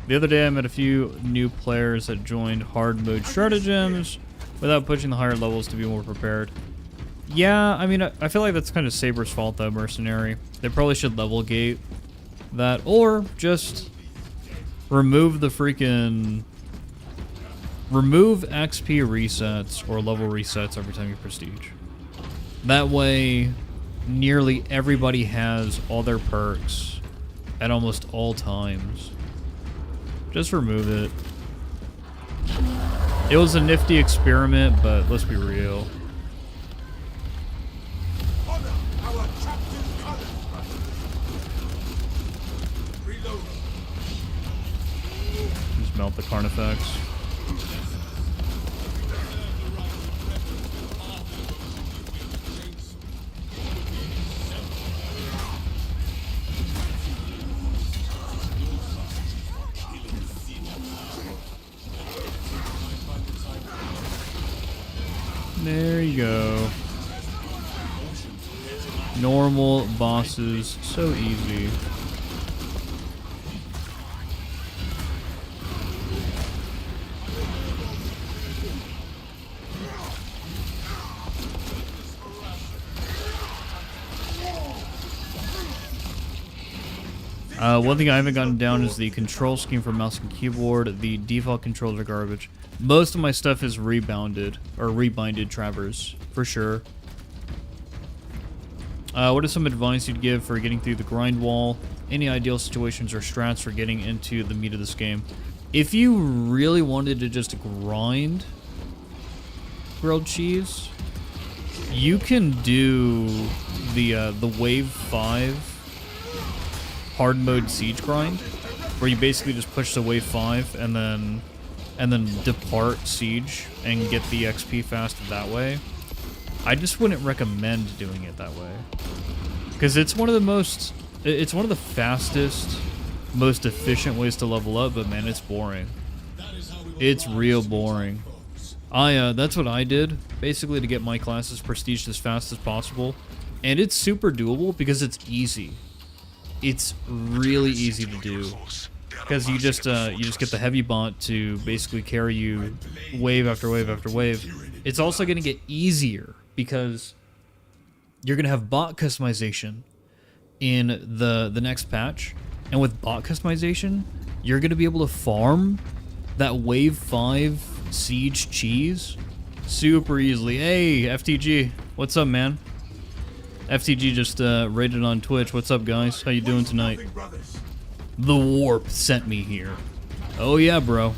[SPEAKER 1] The other day, I met a few new players that joined hard mode stratagems without pushing the higher levels to be more prepared. Yeah, I mean, I feel like that's kind of Saber's fault, though, Mercenary. They probably should level gate that, or just remove the freaking... Remove XP resets or level resets every time you prestige. That way, nearly everybody has all their perks at almost all times. Just remove it. It was a nifty experiment, but let's be real.
[SPEAKER 3] Honor our captain colors, brothers. Reload.
[SPEAKER 1] Just melt the Carnifex. There you go. Normal bosses, so easy. One thing I haven't gotten down is the control scheme for mouse and keyboard. The default controls are garbage. Most of my stuff is rebounded, or rebinded Travers, for sure. What is some advice you'd give for getting through the grind wall? Any ideal situations or strats for getting into the meat of this game? If you really wanted to just grind grilled cheese, you can do the wave 5 hard mode siege grind, where you basically just push the wave 5 and then depart siege and get the XP fast that way. I just wouldn't recommend doing it that way, because it's one of the fastest, most efficient ways to level up, but man, it's boring. It's real boring. That's what I did, basically, to get my classes prestiged as fast as possible, and it's super doable because it's easy. It's really easy to do, because you just get the heavy bot to basically carry you wave after wave after wave. It's also going to get easier because you're going to have bot customization in the next patch, and with bot customization, you're going to be able to farm that wave 5 siege cheese super easily. Hey, FTG, what's up, man? FTG just rated on Twitch. What's up, guys? How you doing tonight? The Warp sent me here. Oh yeah, bro.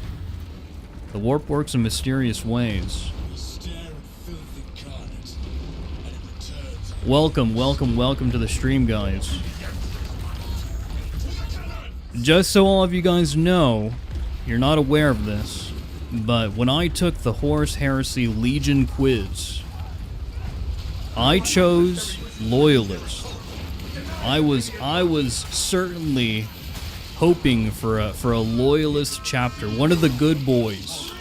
[SPEAKER 1] The Warp works in mysterious ways. Welcome, welcome, welcome to the stream, guys. Just so all of you guys know, you're not aware of this, but when I took the Horus Heresy Legion quiz, I chose Loyalist. I was certainly hoping for a Loyalist chapter, one of the good boys.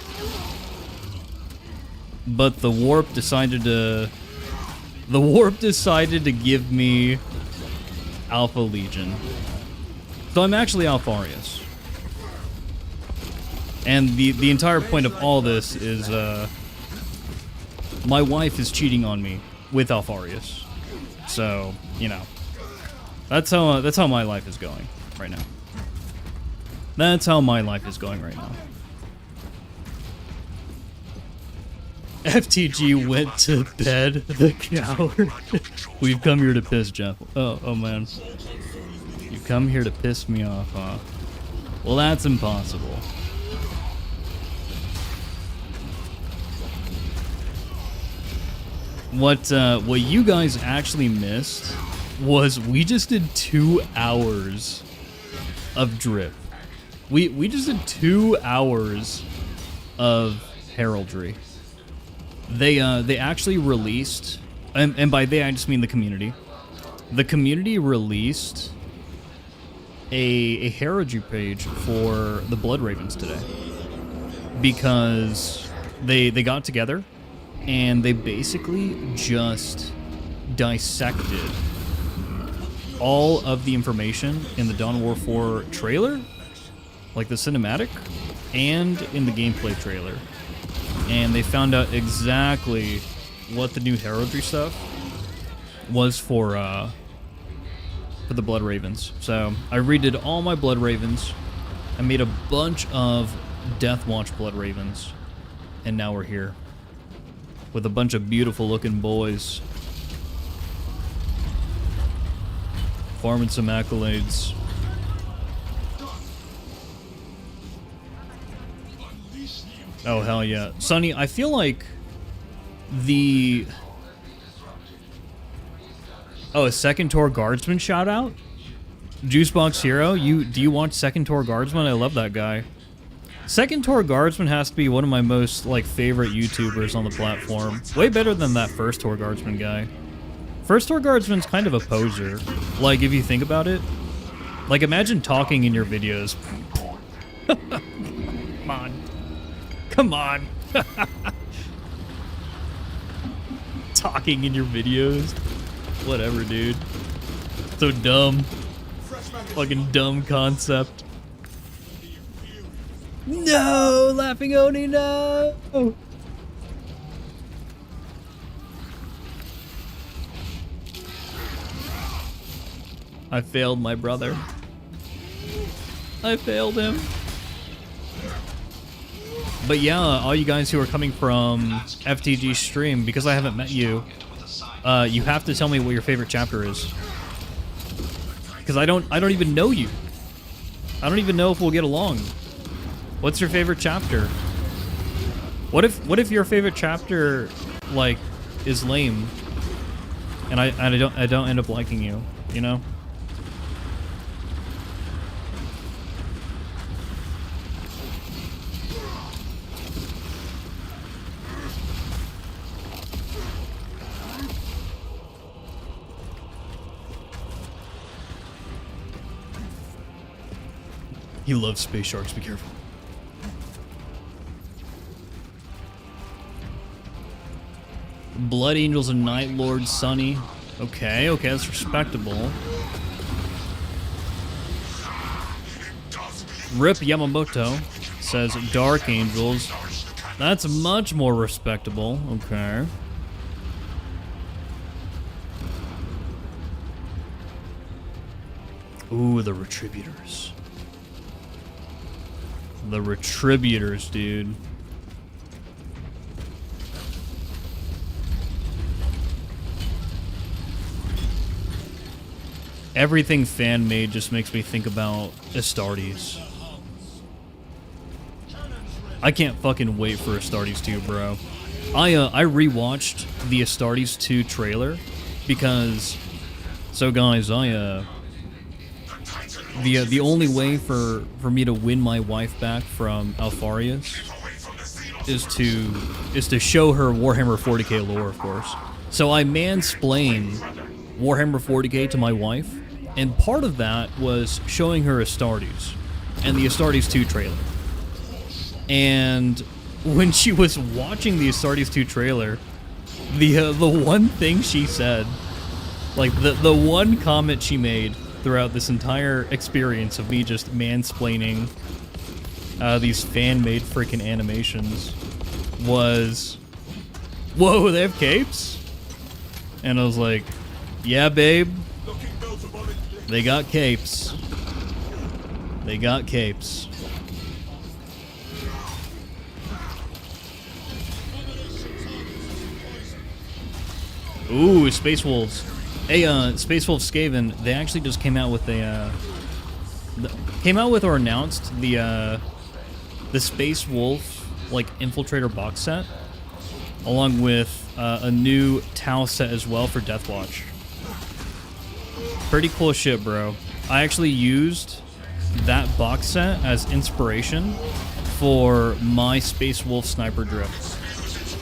[SPEAKER 1] But the Warp decided to give me Alpha Legion. So I'm actually Alpharius. And the entire point of all this is my wife is cheating on me with Alpharius. So, you know, that's how my life is going right now. That's how my life is going right now. FTG went to bed, the coward. We've come here to piss Jeff. Oh man. You've come here to piss me off, huh? Well, that's impossible. What you guys actually missed was we just did 2 hours of drip. We just did 2 hours of heraldry. They actually released, and by they I just mean the community. The community released a heraldry page for the Blood Ravens today, because they got together and they basically just dissected all of the information in the Dawn of War 4 trailer, like the cinematic, and in the gameplay trailer. And they found out exactly what the new heraldry stuff was for the Blood Ravens. So I redid all my Blood Ravens, I made a bunch of Deathwatch Blood Ravens, and now we're here with a bunch of beautiful looking boys. Farming some accolades. Oh, hell yeah. Sonny, I feel like the... Oh, a Second Tour Guardsman shout out? Juicebox Hero, do you watch Second Tour Guardsman? I love that guy. Second Tour Guardsman has to be one of my most like favorite YouTubers on the platform. Way better than that First Tour Guardsman guy. First Tour Guardsman's kind of a poser. Like, if you think about it. Like, imagine talking in your videos. Come on. Come on. Talking in your videos. Whatever, dude. So dumb. Fucking dumb concept. No! Laughing Oni, no! I failed my brother. I failed him. But yeah, all you guys who are coming from FTG stream, because I haven't met you, you have to tell me what your favorite chapter is. Because I don't even know you. I don't even know if we'll get along. What's your favorite chapter? What if your favorite chapter like is lame, and I don't end up liking you, you know? He loves space sharks, be careful. Blood Angels and Night Lord Sunny. Okay, that's respectable. Rip Yamamoto says Dark Angels. That's much more respectable. Okay. Ooh, the Retributors. The Retributors, dude. Everything fan-made just makes me think about Astartes. I can't fucking wait for Astartes 2, bro. I rewatched the Astartes 2 trailer because... So guys, the only way for me to win my wife back from Alpharius is to show her Warhammer 40k lore, of course. So I mansplain Warhammer 40k to my wife, and part of that was showing her Astartes and the Astartes 2 trailer. And when she was watching the Astartes 2 trailer, the one thing she said, like the one comment she made throughout this entire experience of me just mansplaining these fan-made freaking animations was, "Whoa, they have capes?" And I was like, "Yeah, babe. They got capes. They got capes." Ooh, Space Wolves. Hey, Space Wolf Skaven, they actually just came out with a, or announced the Space Wolf, like, Infiltrator box set, along with a new Tau set as well for Deathwatch. Pretty cool shit, bro. I actually used that box set as inspiration for my Space Wolf Sniper Drip,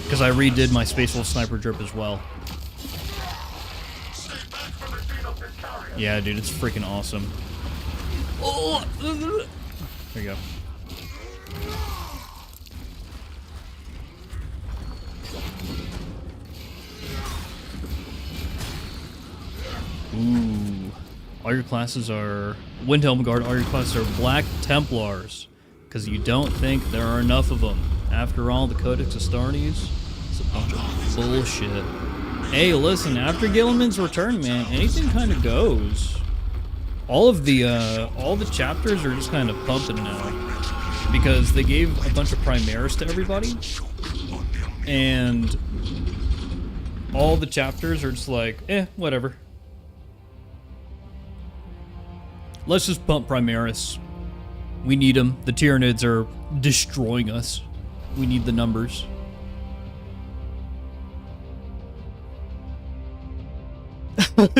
[SPEAKER 1] because I redid my Space Wolf Sniper Drip as well. Yeah, dude, it's freaking awesome. Oh, there you go. Ooh. All your classes are... Windhelm Guard, all your classes are Black Templars. Because you don't think there are enough of them. After all, the Codex Astartes is a bunch of bullshit. Hey, listen, after Gilliman's return, man, anything kind of goes. all the chapters are just kind of pumping now because they gave a bunch of Primaris to everybody, and all the chapters are just like, whatever. Let's just pump Primaris. We need them. The Tyranids are destroying us. We need the numbers.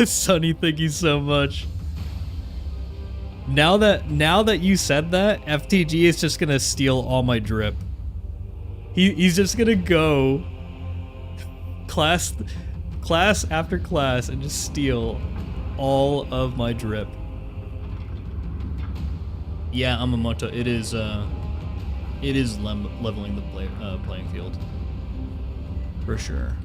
[SPEAKER 1] Sonny, thank you so much. Now that you said that, FTG is just gonna steal all my drip. He's just gonna go class after class and just steal all of my drip. Yeah, I'm a Mota. It is leveling the playing field for sure.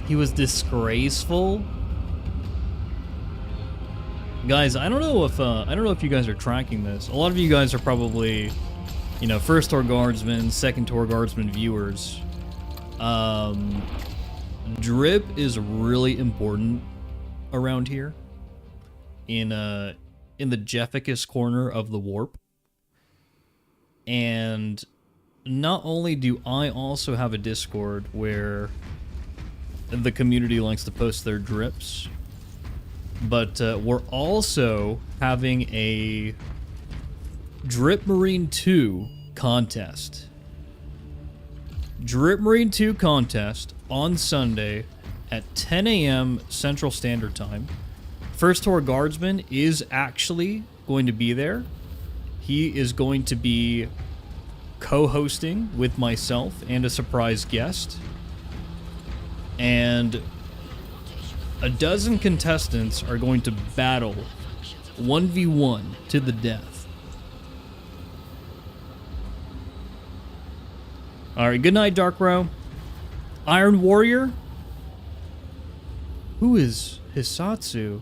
[SPEAKER 1] He was disgraceful. Guys, I don't know if you guys are tracking this. A lot of you guys are probably, you know, first tour guardsmen, second tour guardsmen viewers. Drip is really important around here in the Jefficus corner of the warp. And not only do I also have a Discord where the community likes to post their drips, but we're also having a Drip Marine 2 contest. Drip Marine 2 contest on Sunday at 10 a.m. Central Standard Time. First Tour Guardsman is actually going to be there. He is going to be co-hosting with myself and a surprise guest. And a dozen contestants are going to battle 1v1 to the death. Alright, good night, Dark Row. Iron Warrior? Who is Hisatsu?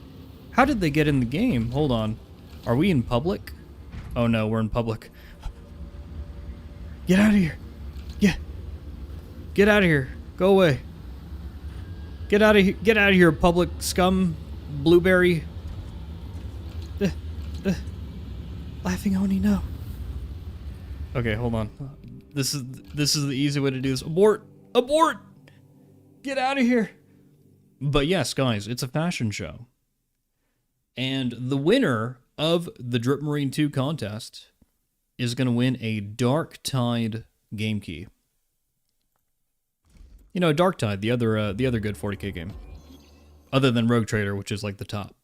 [SPEAKER 1] How did they get in the game? Hold on. Are we in public? Oh no, we're in public. Get out of here. Get out of here. Go away. Get out of here, public scum, blueberry. Laughing Oni, no. Okay, hold on. This is the easy way to do this. Abort! Abort! Get out of here. But yes, guys, it's a fashion show. And the winner of the Drip Marine 2 contest is going to win a Dark Tide game key. You know, Dark Tide, the other good 40k game. Other than Rogue Trader, which is like the top.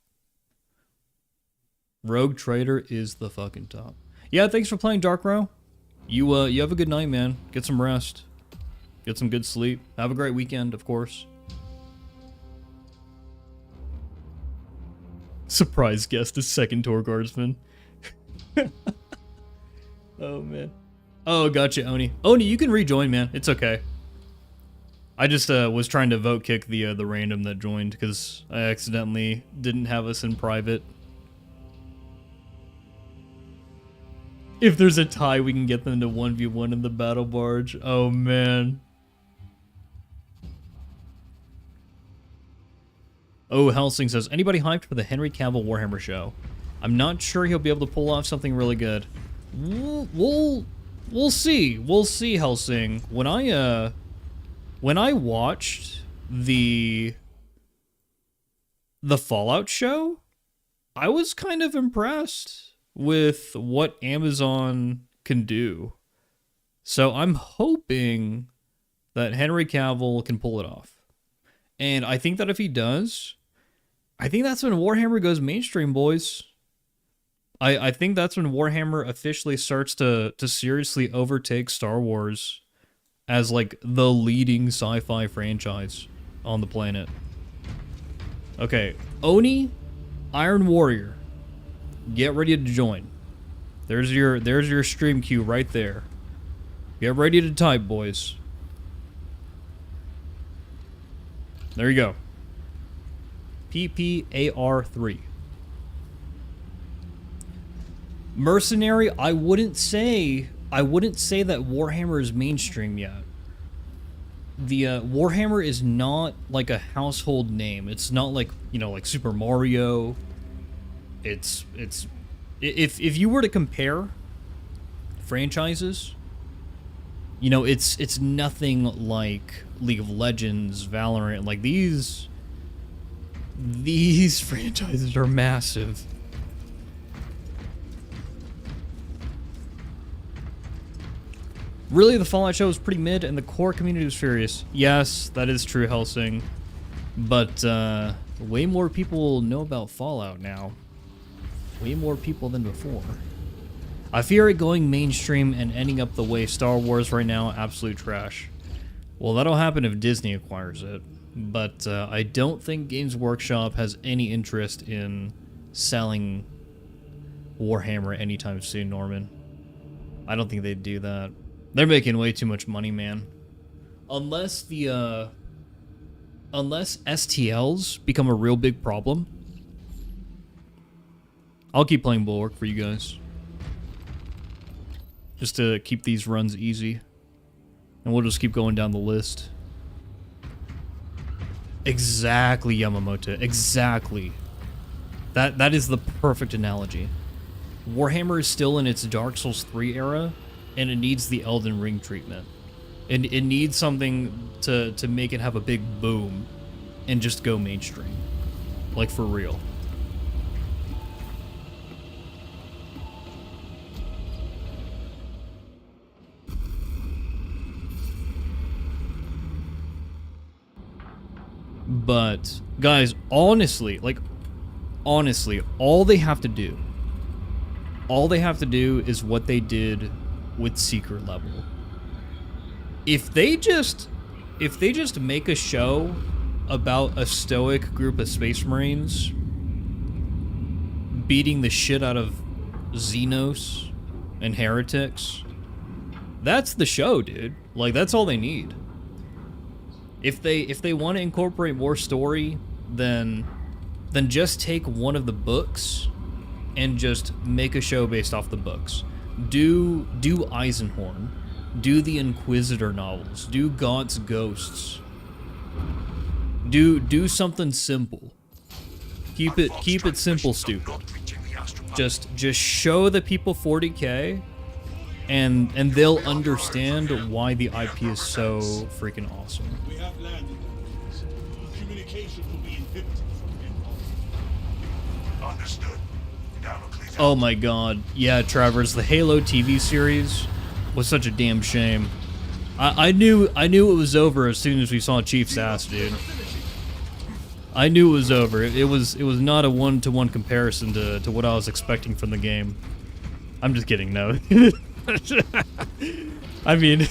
[SPEAKER 1] Rogue Trader is the fucking top. Yeah, thanks for playing, Dark Row. You have a good night, man. Get some rest. Get some good sleep. Have a great weekend, of course. Surprise guest is second tour guardsman. Oh, man. Oh, gotcha, Oni. Oni, you can rejoin, man. It's okay. I just was trying to vote kick the random that joined because I accidentally didn't have us in private. If there's a tie, we can get them to 1v1 in the battle barge. Oh, man. Oh, Helsing says, anybody hyped for the Henry Cavill Warhammer show? I'm not sure he'll be able to pull off something really good. We'll see. We'll see, Helsing. When I watched the Fallout show, I was kind of impressed with what Amazon can do. So I'm hoping that Henry Cavill can pull it off. And I think that if he does, I think that's when Warhammer goes mainstream, boys. I think that's when Warhammer officially starts to seriously overtake Star Wars as like the leading sci-fi franchise on the planet. Okay, Oni, Iron Warrior, get ready to join. There's your stream queue right there. Get ready to type, boys. There you go. PPAR3. Mercenary, I wouldn't say that Warhammer is mainstream yet. Warhammer is not like a household name. It's not like, you know, like Super Mario. It's if you were to compare franchises, you know, it's nothing like League of Legends, Valorant. Like these franchises are massive. Really, the Fallout show was pretty mid, and the core community was furious. Yes, that is true, Helsing. But way more people know about Fallout now. Way more people than before. I fear it going mainstream and ending up the way Star Wars right now, absolute trash. Well, that'll happen if Disney acquires it. But I don't think Games Workshop has any interest in selling Warhammer anytime soon, Norman. I don't think they'd do that. They're making way too much money, man. Unless STLs become a real big problem, I'll keep playing Bulwark for you guys. Just to keep these runs easy. And we'll just keep going down the list. Exactly, Yamamoto. Exactly. That is the perfect analogy. Warhammer is still in its Dark Souls 3 era, and it needs the Elden Ring treatment. And it needs something to make it have a big boom and just go mainstream. Like, for real. But, guys, honestly, all they have to do is what they did with Secret Level. If they just make a show about a stoic group of Space Marines beating the shit out of Xenos and heretics, that's the show, dude. Like, that's all they need. If they want to incorporate more story, then just take one of the books and just make a show based off the books. Do Eisenhorn, do the Inquisitor novels, do Gaunt's Ghosts. Do something simple. Keep it simple, stupid. Just show the people 40K, and they'll understand why the IP is so freaking awesome.
[SPEAKER 3] We have landed. Communication will be inhibited from
[SPEAKER 2] Understood. Damocles.
[SPEAKER 1] Oh my god. Yeah, Travers, the Halo TV series was such a damn shame. I knew it was over as soon as we saw Chief's ass, dude. I knew it was over. It was not a one-to-one comparison to what I was expecting from the game. I'm just kidding, no. I mean,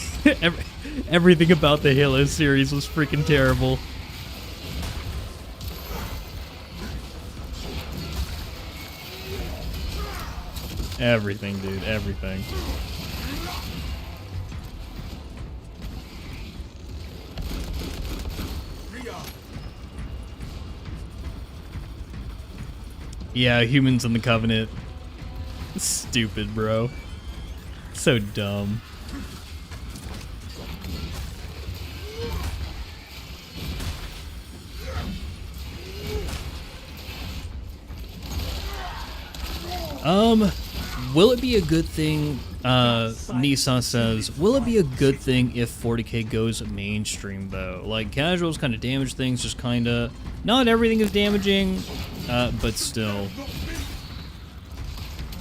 [SPEAKER 1] everything about the Halo series was freaking terrible. Everything, dude, everything. Yeah, humans in the Covenant. Stupid, bro. So dumb. Will it be a good thing, Nisa says, will it be a good thing if 40K goes mainstream, though? Like, casuals kind of damage things, just kind of... Not everything is damaging, but still.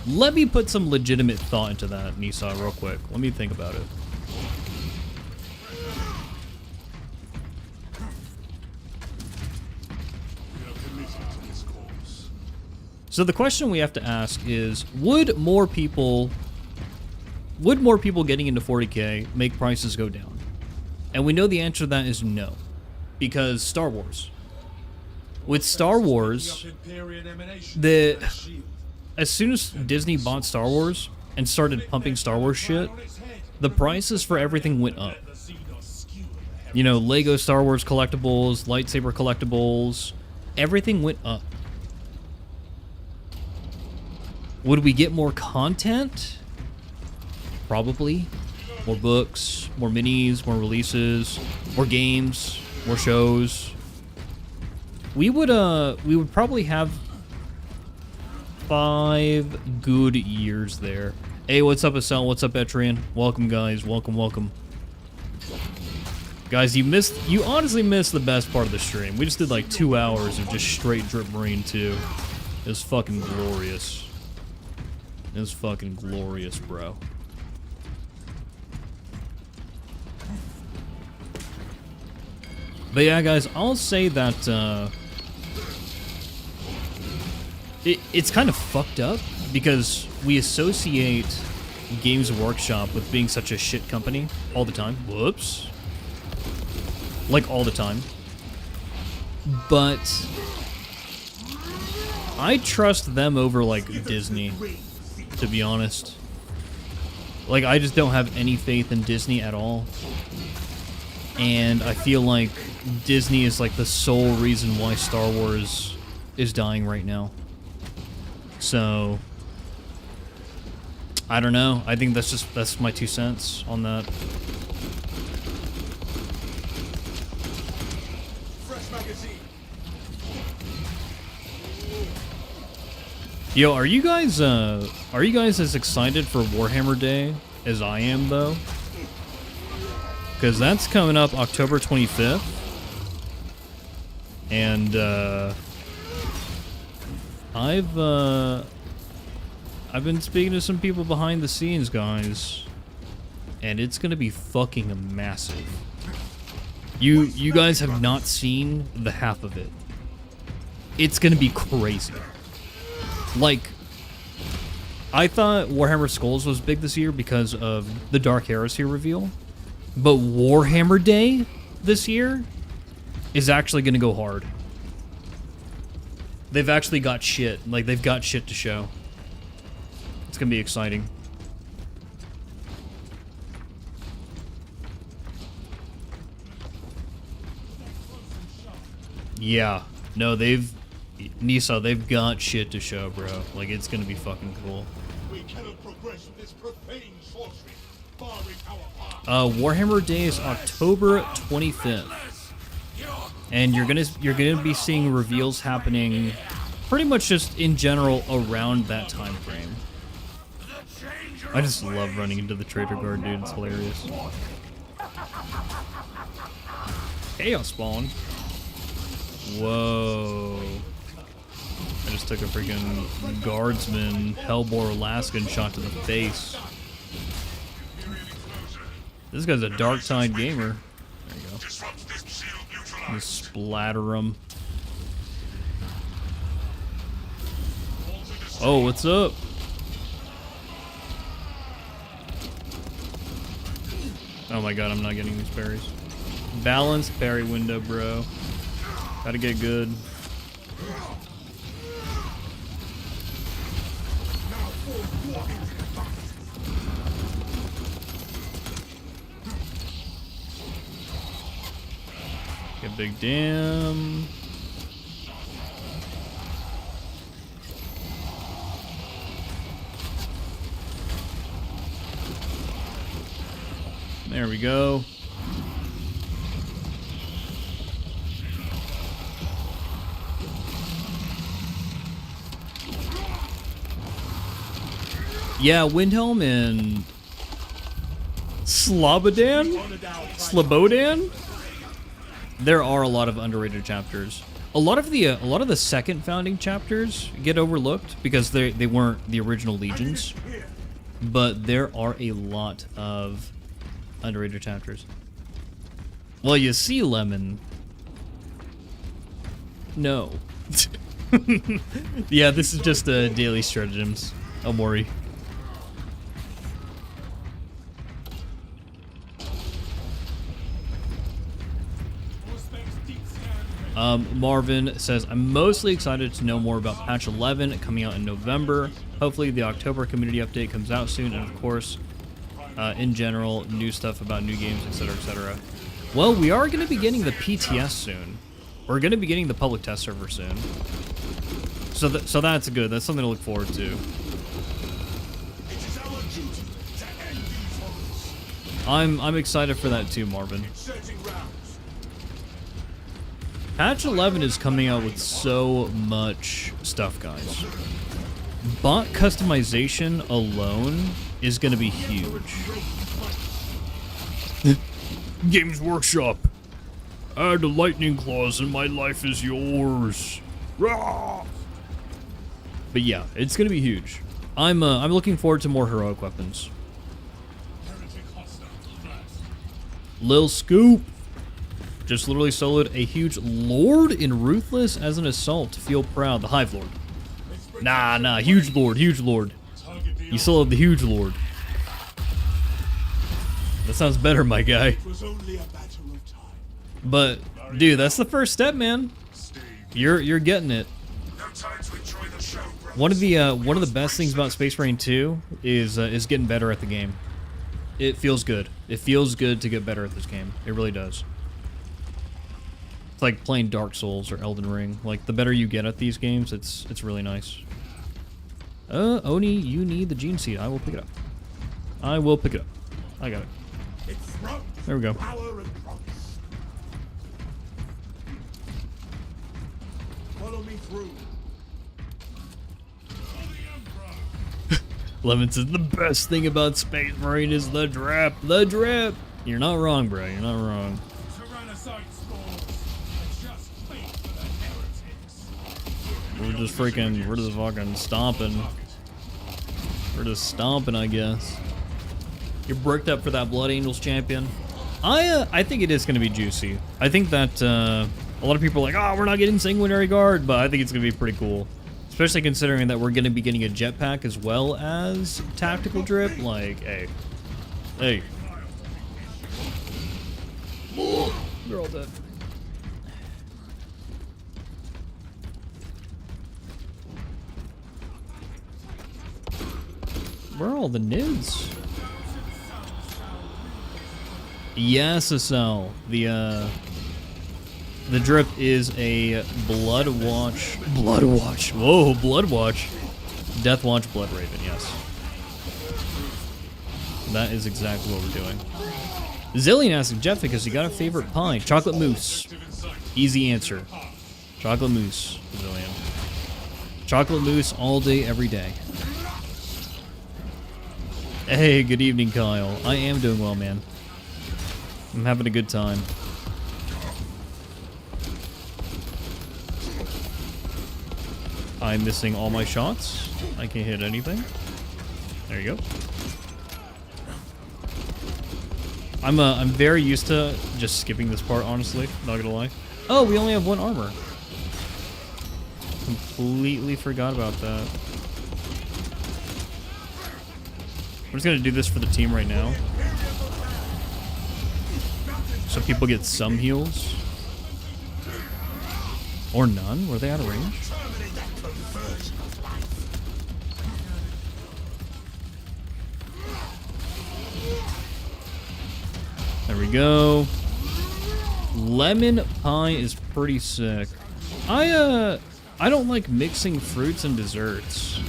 [SPEAKER 1] Let me put some legitimate thought into that, Nisa, real quick. Let me think about it. So the question we have to ask is, would more people getting into 40K make prices go down? And we know the answer to that is no. Because Star Wars. With Star Wars, as soon as Disney bought Star Wars and started pumping Star Wars shit, the prices for everything went up. You know, Lego Star Wars collectibles, lightsaber collectibles, everything went up. Would we get more content? Probably. More books, more minis, more releases, more games, more shows. We would probably have 5 good years there. Hey, what's up, Asel? What's up, Etrian? Welcome, guys. Welcome, welcome. Guys, you honestly missed the best part of the stream. We just did like 2 hours of just straight Drip Marine 2. It was fucking glorious. It was fucking glorious, bro. But yeah, guys, I'll say that it's kind of fucked up because we associate Games Workshop with being such a shit company all the time. Whoops. Like, all the time. But I trust them over, like, Disney, to be honest. Like, I just don't have any faith in Disney at all. And I feel like Disney is, like, the sole reason why Star Wars is dying right now. So I don't know. I think that's my 2 cents on that.
[SPEAKER 3] Fresh magazine.
[SPEAKER 1] Yo, are you guys as excited for Warhammer Day as I am though? Cuz that's coming up October 25th. And I've been speaking to some people behind the scenes, guys, and it's gonna be fucking massive. You guys have not seen the half of it. It's gonna be crazy. Like, I thought Warhammer Skulls was big this year because of the Dark Heresy reveal, but Warhammer Day this year is actually gonna go hard. They've actually got shit. Like, they've got shit to show. It's gonna be exciting. Yeah. No, Nisa, they've got shit to show, bro. Like, it's gonna be fucking cool.
[SPEAKER 3] We cannot progress with this profane sorcery, barring our path.
[SPEAKER 1] Warhammer Day is October 25th. And you're gonna be seeing reveals happening pretty much just in general around that time frame. I just love running into the Traitor Guard, dude. It's hilarious. Chaos Spawn. Whoa. I just took a freaking guardsman Hellbore Alaskan shot to the face. This guy's a Dark Tide gamer. There you go. Just splatter him. Oh, what's up? Oh my god, I'm not getting these berries. Balanced berry window, bro. Gotta get good. Get big dam. There we go. Yeah, Windhelm and Slobodan? There are a lot of underrated chapters. A lot of the second founding chapters get overlooked because they weren't the original legions. But there are a lot of underrated chapters. Well, you see, Lemon. No. Yeah, this is just daily stratagems. Don't worry. Marvin says, I'm mostly excited to know more about patch 11 coming out in November. Hopefully the October community update comes out soon, and of course, in general, new stuff about new games, etc., etc. Well, we are going to be getting the PTS soon. We're going to be getting the public test server soon. So that's good. That's something to look forward to.
[SPEAKER 3] It is our duty to end these horrors.
[SPEAKER 1] I'm excited for that too, Marvin.
[SPEAKER 3] Inserting rounds.
[SPEAKER 1] Patch 11 is coming out with so much stuff, guys. Bot customization alone is going to be huge. Games Workshop. Add a lightning clause and my life is yours. Rah! But yeah, it's going to be huge. I'm looking forward to more heroic weapons. Lil Scoop just literally soloed a huge Lord in Ruthless as an assault. Feel proud. The Hive Lord. Nah, huge Lord, huge Lord. You soloed the huge Lord. That sounds better, my guy.
[SPEAKER 3] It was only a matter of time.
[SPEAKER 1] But dude, that's the first step, man. You're getting it.
[SPEAKER 2] No time to enjoy the show, bro.
[SPEAKER 1] One of the best things about Space Marine 2 is getting better at the game. It feels good. It feels good to get better at this game. It really does. It's like playing Dark Souls or Elden Ring. Like, the better you get at these games, it's really nice. Oni, you need the gene seed. I will pick it up. I will pick it up. I got it.
[SPEAKER 3] It's front,
[SPEAKER 1] There we go.
[SPEAKER 3] power and promise. Follow me through.
[SPEAKER 1] Lemon says the best thing about Space Marine is the drip. The drip. You're not wrong, bro. You're not wrong.
[SPEAKER 3] Tyrannocyte spores. Just wait for the heretics.
[SPEAKER 1] We're just fucking stomping. We're just stomping, I guess. You're bricked up for that Blood Angels champion. I think it is going to be juicy. I think that a lot of people are like, oh, we're not getting Sanguinary Guard, but I think it's going to be pretty cool. Especially considering that we're going to be getting a jetpack as well as tactical drip. Like, hey. Hey. They're all dead. Where are all the nids? Yes, Asel. The drip is a Blood Watch. Blood Watch. Whoa, Blood Watch. Death Watch Blood Raven, yes. That is exactly what we're doing. Zillion asking Jeff because you got a favorite pie. Chocolate mousse. Easy answer. Chocolate mousse, Zillion. Chocolate mousse all day, every day. Hey, good evening, Kyle. I am doing well, man. I'm having a good time. I'm missing all my shots. I can't hit anything. There you go. I'm very used to just skipping this part, honestly. Not gonna lie. Oh, we only have one armor. Completely forgot about that. I'm just gonna do this for the team right now. So people get some heals. Or none? Were they out of range? There we go. Lemon pie is pretty sick. I don't like mixing fruits and desserts.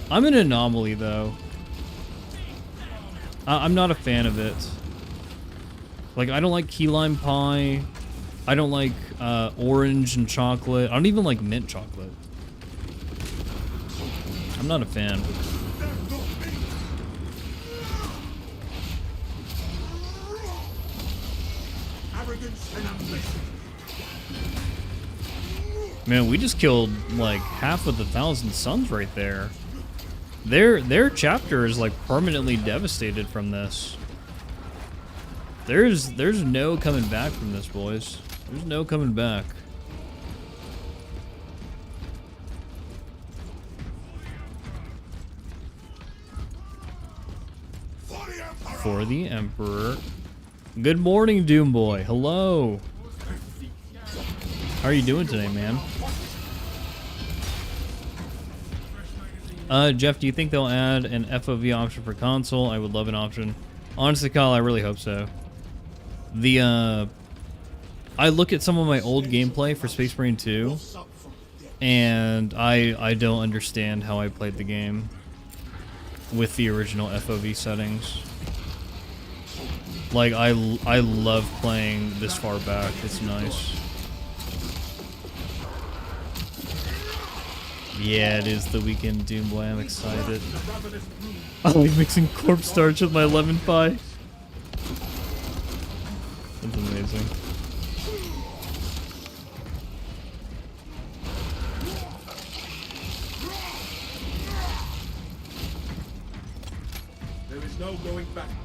[SPEAKER 1] I'm an anomaly though. I'm not a fan of it. Like, I don't like key lime pie. I don't like orange and chocolate. I don't even like mint chocolate. I'm not a fan. Man, we just killed like half of the 1,000 Suns right there. Their chapter is like permanently devastated from this. There's no coming back from this, boys. There's no coming back. For the Emperor. Good morning, Doom Boy. Hello. How are you doing today, man? Jeff, do you think they'll add an FOV option for console? I would love an option. Honestly, Kyle, I really hope so. I look at some of my old gameplay for Space Marine 2, and I don't understand how I played the game with the original FOV settings. Like, I love playing this far back. It's nice. Yeah, it is the weekend, Doom Boy. I'm excited. I like mixing corpse starch with my lemon pie. That's amazing.
[SPEAKER 3] There is no going back, brothers.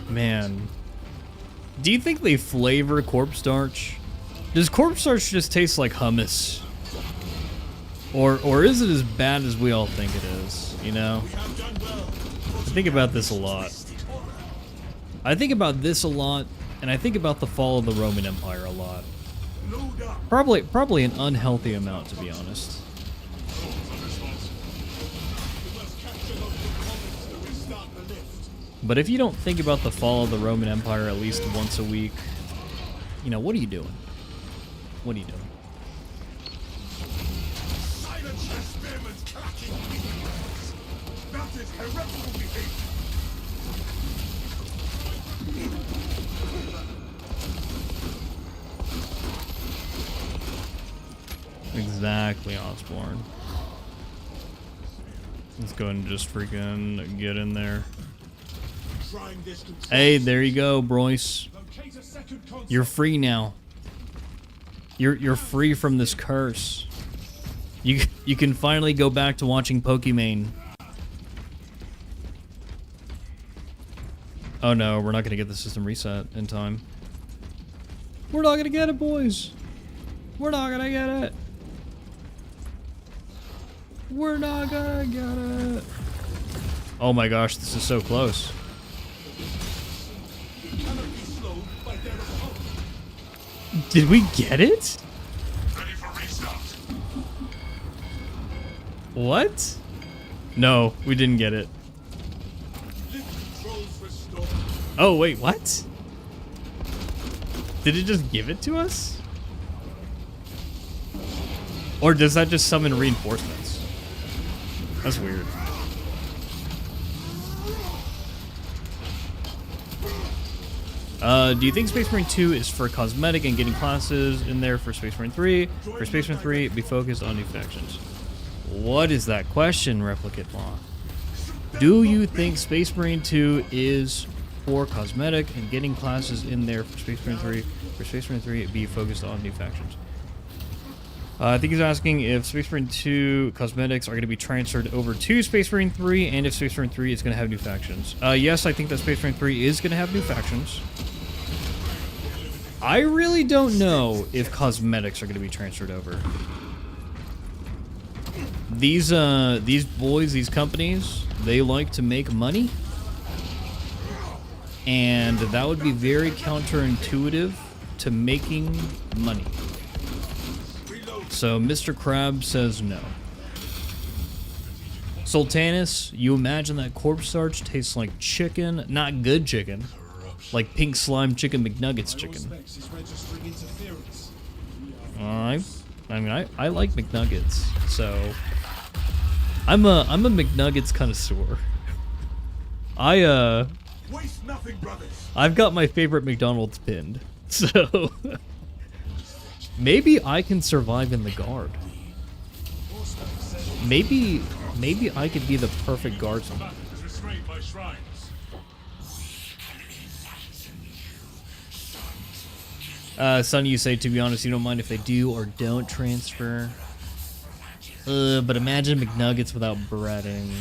[SPEAKER 1] Man. Do you think they flavor corpse starch? Does corpse starch just taste like hummus? Or is it as bad as we all think it is, you know? I think about this a lot. I think about this a lot, and I think about the fall of the Roman Empire a lot. Probably an unhealthy amount, to be honest. But if you don't think about the fall of the Roman Empire at least once a week, you know, what are you doing? What are you doing?
[SPEAKER 3] Silence their spearmen's clacking beams. That is heretical behavior.
[SPEAKER 1] Exactly, Osborne. Let's go ahead and just freaking get in there. Hey, there you go, Broyce. You're free now. You're free from this curse. You can finally go back to watching Pokimane. Oh no, we're not gonna get the system reset in time. We're not gonna get it, boys. We're not gonna get it. We're not gonna get it. Oh my gosh, this is so close. Did we get it?
[SPEAKER 2] Ready for restart.
[SPEAKER 1] What? No, we didn't get it. Oh, wait, what? Did it just give it to us? Or does that just summon reinforcements? That's weird. Do you think Space Marine 2 is for cosmetic and getting classes in there for Space Marine 3? For Space Marine 3, be focused on new factions. What is that question, Replicate Law? Do you think Space Marine 2 is for cosmetic and getting classes in there for Space Marine 3? For Space Marine 3, be focused on new factions. I think he's asking if Space Marine 2 cosmetics are going to be transferred over to Space Marine 3, and if Space Marine 3 is going to have new factions. Yes, I think that Space Marine 3 is going to have new factions. I really don't know if cosmetics are going to be transferred over. These boys, these companies, they like to make money, and that would be very counterintuitive to making money. So Mr. Crab says no. Sultanis, you imagine that corpse starch tastes like chicken, not good chicken, like pink slime chicken McNuggets chicken. I mean, I like McNuggets, so I'm a McNuggets connoisseur.
[SPEAKER 3] Waste nothing, brothers.
[SPEAKER 1] I've got my favorite McDonald's pinned, so maybe I can survive in the guard. Maybe I could be the perfect guardsman. Son, you say, to be honest, you don't mind if they do or don't transfer. But imagine McNuggets without breading.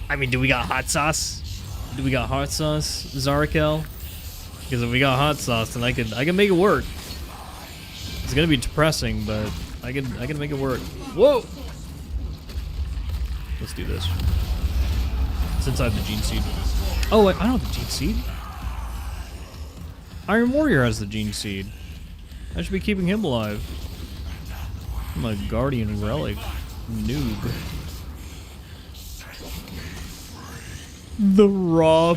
[SPEAKER 1] I mean, do we got hot sauce? Do we got hot sauce, Zarakel? Because if we got hot sauce, then I can make it work. It's gonna be depressing, but I can make it work. Whoa! Let's do this. It's inside the gene seed. Oh, wait, I don't have the gene seed. Iron Warrior has the gene seed. I should be keeping him alive. I'm a guardian relic noob. The raw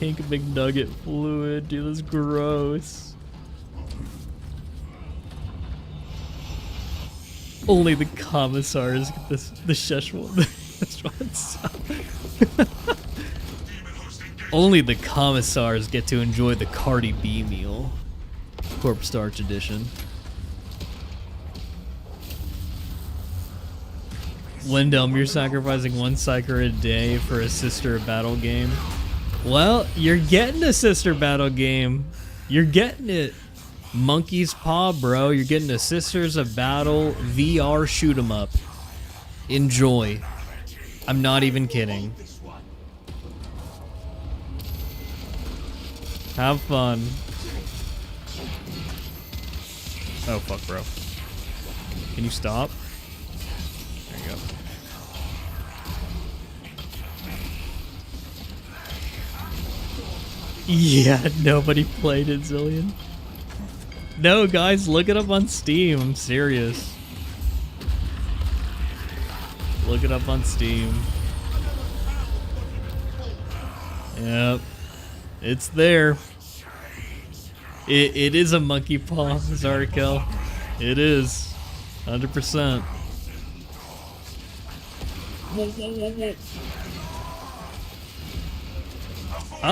[SPEAKER 1] pink McNugget fluid, dude, that's gross. Only the commissars get the Szechuan. This one's only the commissars get to enjoy the Cardi B meal. Corpse Starch Edition. Lindum, you're sacrificing one psyker a day for a sister battle game. Well, you're getting a sister battle game. You're getting it. Monkey's Paw, bro. You're getting a Sisters of Battle VR shoot 'em up. Enjoy. I'm not even kidding. Have fun. Oh, fuck, bro. Can you stop? There you go. Yeah, nobody played it, Zillion. No, guys, look it up on Steam. I'm serious. Look it up on Steam. Yep. It's there. It is a monkey paw, Zarkel. It is. 100%.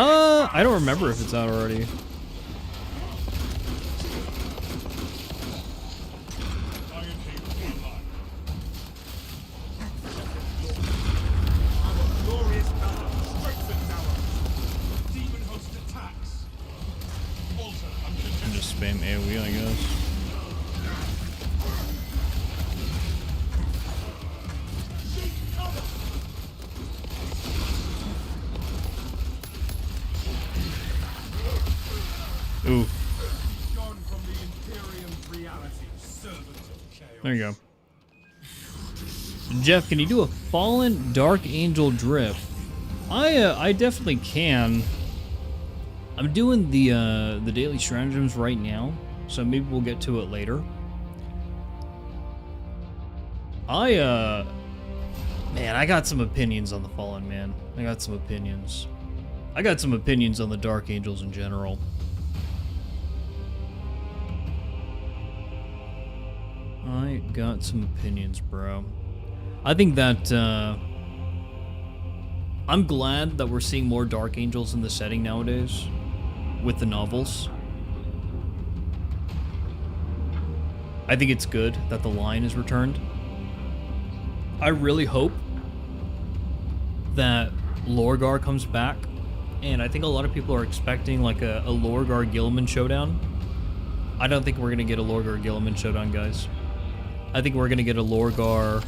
[SPEAKER 1] I don't remember if it's out already. Just spam AoE, I guess. Ooh. There you go. Jeff, can you do a Fallen Dark Angel drip? I definitely can. I'm doing the daily stratagems right now, so maybe we'll get to it later. Man, I got some opinions on the Fallen, man. I got some opinions. I got some opinions on the Dark Angels in general. I got some opinions, bro. I think that, I'm glad that we're seeing more Dark Angels in the setting nowadays with the novels. I think it's good that the line is returned. I really hope that Lorgar comes back, and I think a lot of people are expecting like a Lorgar-Gilliman showdown. I don't think we're going to get a Lorgar-Gilliman showdown, guys. I think we're going to get a Lorgar-Lion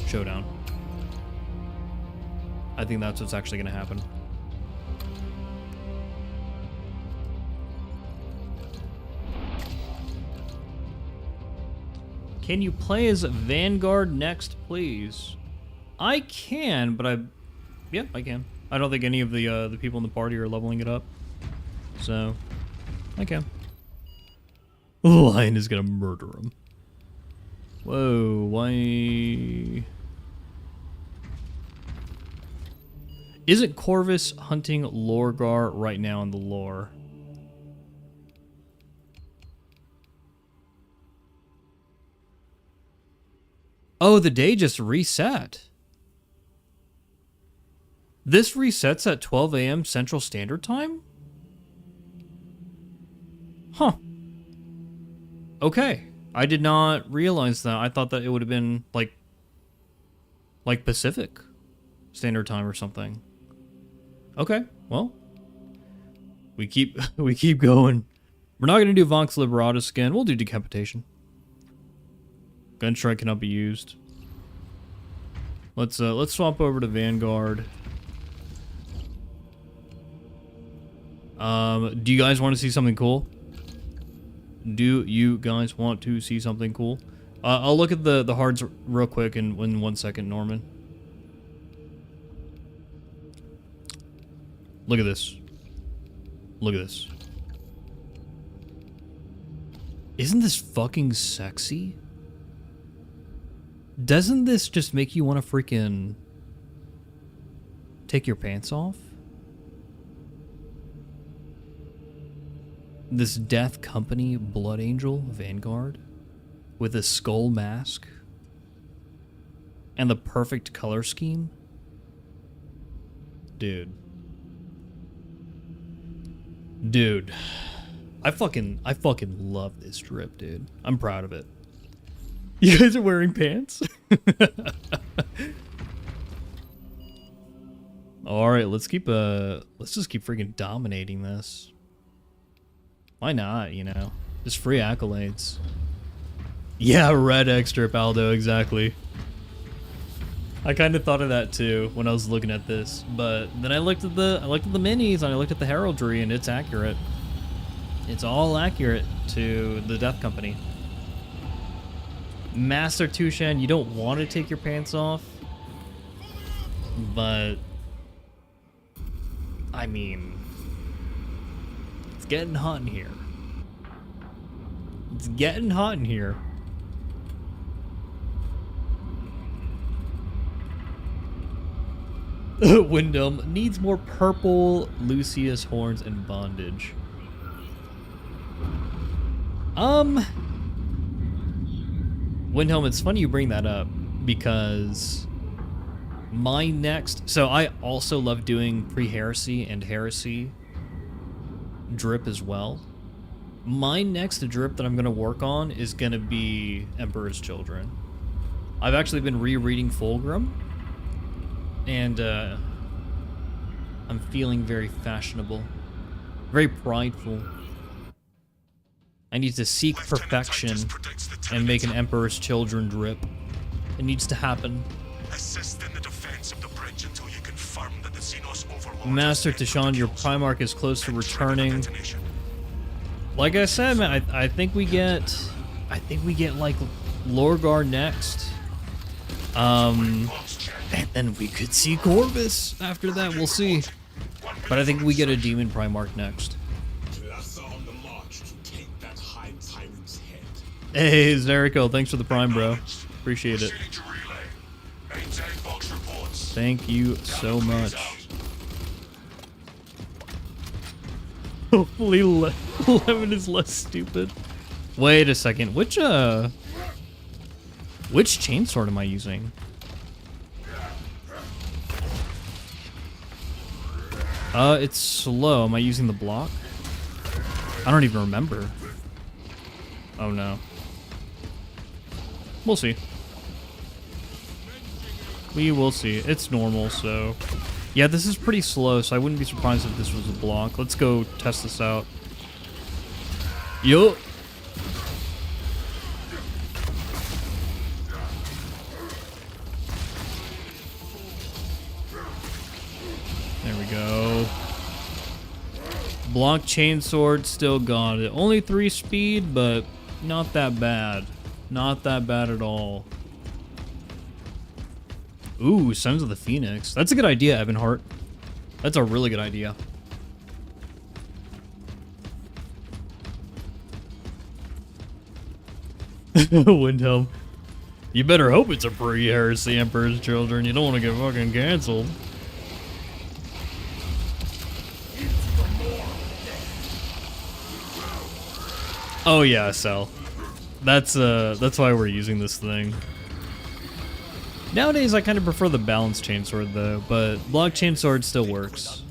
[SPEAKER 1] showdown. I think that's what's actually going to happen. Can you play as Vanguard next, please? I can, but yeah, I can. I don't think any of the people in the party are leveling it up, so I can. Lion is gonna murder him. Whoa, why? Isn't Corvus hunting Lorgar right now in the lore? Oh, the day just reset. This resets at 12 a.m. Central Standard Time? Huh. Okay. I did not realize that. I thought that it would have been like Pacific Standard Time or something. Okay, well. We keep going. We're not gonna do Vox Liberatus again. We'll do Decapitation. Gunstrike cannot be used. Let's swap over to Vanguard. Do you guys want to see something cool? Do you guys want to see something cool? I'll look at the hards real quick in 1 second, Norman. Look at this. Look at this. Isn't this fucking sexy? Doesn't this just make you want to freaking take your pants off? This Death Company Blood Angel Vanguard with a skull mask. and the perfect color scheme. Dude. Dude. I fucking love this drip, dude. I'm proud of it. You guys are wearing pants? Alright, let's just keep freaking dominating this. Why not, you know? Just free accolades. Yeah, red extra, Aldo, exactly. I kind of thought of that too when I was looking at this, but then I looked at the minis and I looked at the heraldry, and it's accurate. It's all accurate to the Death Company. Master Tushan, you don't want to take your pants off, but I mean, it's getting hot in here. It's getting hot in here. Wyndham needs more purple Lucius horns and bondage. Wyndham, it's funny you bring that up because my next... So I also love doing pre-heresy and heresy drip as well. My next drip that I'm going to work on is going to be Emperor's Children. I've actually been rereading Fulgrim, and I'm feeling very fashionable, very prideful. I need to seek perfection and make an Emperor's Children drip. It needs to happen.
[SPEAKER 2] Assist in the defense of the bridge until you confirm that the Xenos Overlord...
[SPEAKER 1] Master Tashawn, your Primarch is close to returning. Like I said, man, I think we get like Lorgar next. And then we could see Corvus after that. We'll see. But I think we get a Demon Primarch next. Hey, Zerico, thanks for the Prime, bro. Appreciate it. Thank you so much. Hopefully Lemon is less stupid. Wait a second. Which chainsword am I using? It's slow. Am I using the block? I don't even remember. Oh no. We'll see. We will see. It's normal, so... Yeah, this is pretty slow, so I wouldn't be surprised if this was a block. Let's go test this out. Yo! There we go. Block chainsword, still got it. Only 3 speed, but not that bad. Not that bad at all. Ooh, Sons of the Phoenix. That's a good idea, Evan Hart. That's a really good idea. Windhelm. You better hope it's a pre-heresy Emperor's Children. You don't want to get fucking canceled. Oh yeah, Sel. That's why we're using this thing. Nowadays, I kind of prefer the balanced chainsword though, but block chainsword still works.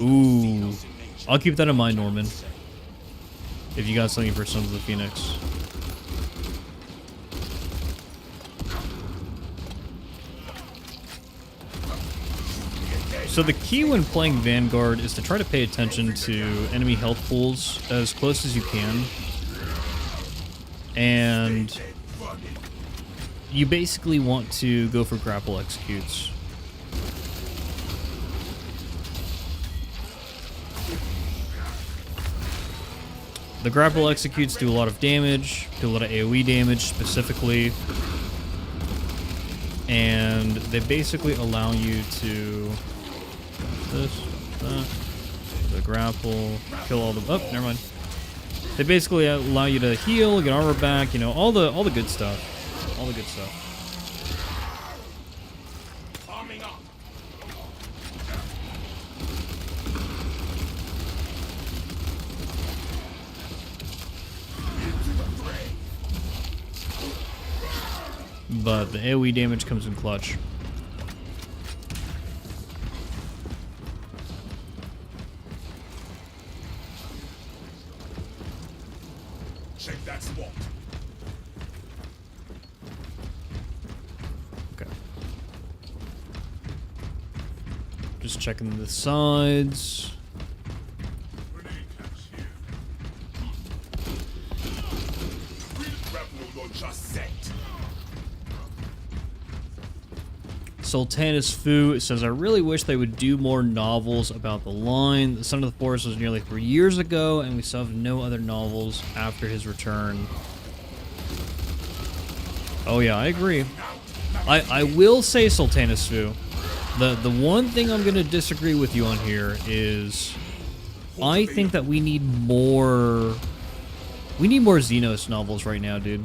[SPEAKER 1] Ooh, I'll keep that in mind, Norman. If you got something for Sons of the Phoenix. So the key when playing Vanguard is to try to pay attention to enemy health pools as close as you can. And you basically want to go for grapple executes. The grapple executes do a lot of damage, do a lot of AoE damage specifically. And they basically allow you to... the grapple, kill all the... Oh, never mind. They basically allow you to heal, get armor back, you know, all the good stuff. All the good stuff. but the AoE damage comes in clutch.
[SPEAKER 3] Check that spot.
[SPEAKER 1] Okay. Just checking the sides.
[SPEAKER 3] Grenade cache here. Grapnel launcher set.
[SPEAKER 1] Sultanas Fu says, I really wish they would do more novels about the line. The Son of the Forest was nearly 3 years ago, and we still have no other novels after his return. Oh yeah, I agree. I will say Sultanas Fu. The one thing I'm going to disagree with you on here is I think that we need more Xenos novels right now, dude.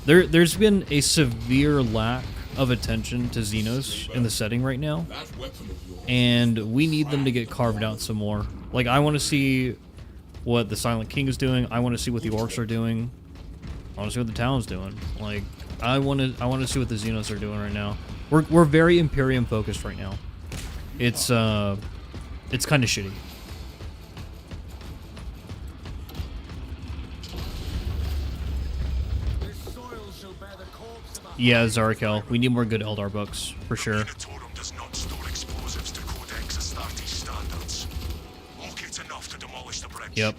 [SPEAKER 1] There's been a severe lack of attention to Xenos in the setting right now, and we need them to get carved out some more. Like, I want to see what the Silent King is doing. I want to see what the Orcs are doing. I want to see what the Talon's doing. Like, I want to see what the Xenos are doing right now. We're very Imperium focused right now. It's kind of shitty. Yeah, Zarakel. We need more good Eldar books, for sure.
[SPEAKER 2] Minotaurium does not store explosives to Codex Astartes standards. Locate enough to demolish the bridge.
[SPEAKER 1] Yep.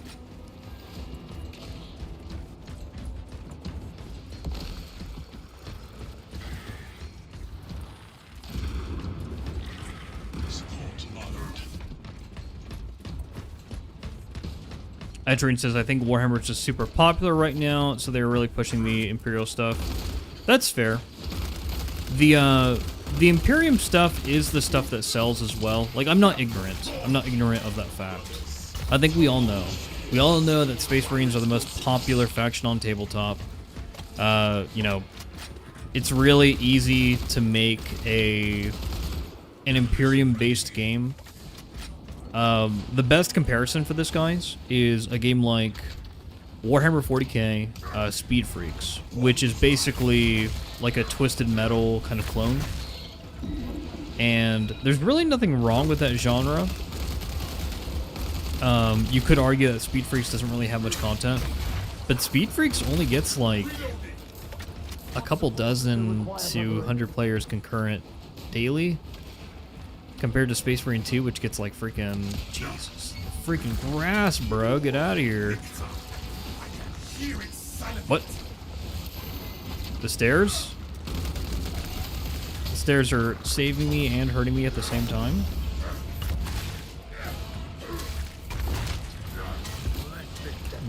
[SPEAKER 1] Edrin says, I think Warhammer is just super popular right now, so they're really pushing the Imperial stuff. That's fair. The Imperium stuff is the stuff that sells as well. Like, I'm not ignorant. I'm not ignorant of that fact. I think we all know. We all know that Space Marines are the most popular faction on tabletop. You know, it's really easy to make an Imperium-based game. The best comparison for this, guys, is a game like Warhammer 40k Speed Freaks, which is basically like a Twisted Metal kind of clone. And there's really nothing wrong with that genre. You could argue that Speed Freaks doesn't really have much content, but Speed Freaks only gets like a couple dozen to 100 players concurrent daily, compared to Space Marine 2, which gets like freaking, Jesus, freaking grass, bro, get out of here. What? The stairs? The stairs are saving me and hurting me at the same time.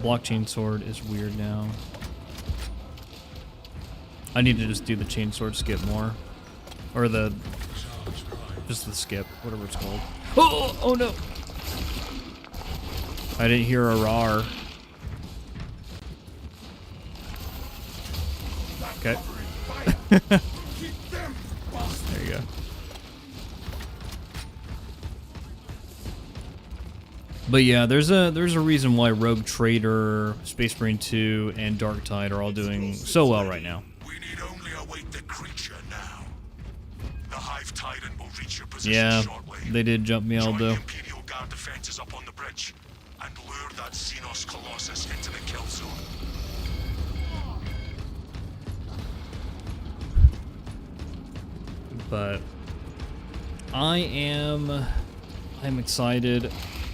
[SPEAKER 1] Blockchain sword is weird now. I need to just do the chain sword skip more. Or just the skip, whatever it's called. Oh no! I didn't hear a roar. Okay. There you go. But yeah, there's a reason why Rogue Trader, Space Marine 2, and Dark Tide are all doing so well right now.
[SPEAKER 2] We need only await the creature now. The Hive Tyrant will reach your position
[SPEAKER 1] Yeah,
[SPEAKER 2] shortly.
[SPEAKER 1] they did jump me,
[SPEAKER 2] Join the
[SPEAKER 1] Aldo.
[SPEAKER 2] Imperial Guard defenses up on the bridge and lure that Xenos Colossus into the kill zone.
[SPEAKER 1] But I'm excited.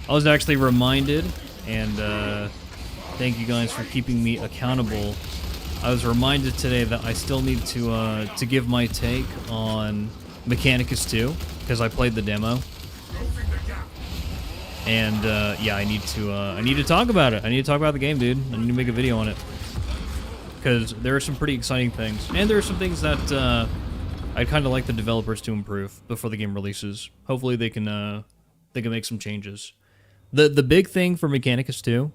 [SPEAKER 1] I was actually reminded, and thank you guys for keeping me accountable. I was reminded today that I still need to give my take on Mechanicus 2, because I played the demo. And yeah, I need to talk about it. I need to talk about the game, dude. I need to make a video on it, because there are some pretty exciting things, and there are some things that I'd kind of like the developers to improve before the game releases. Hopefully they can make some changes. The big thing for Mechanicus 2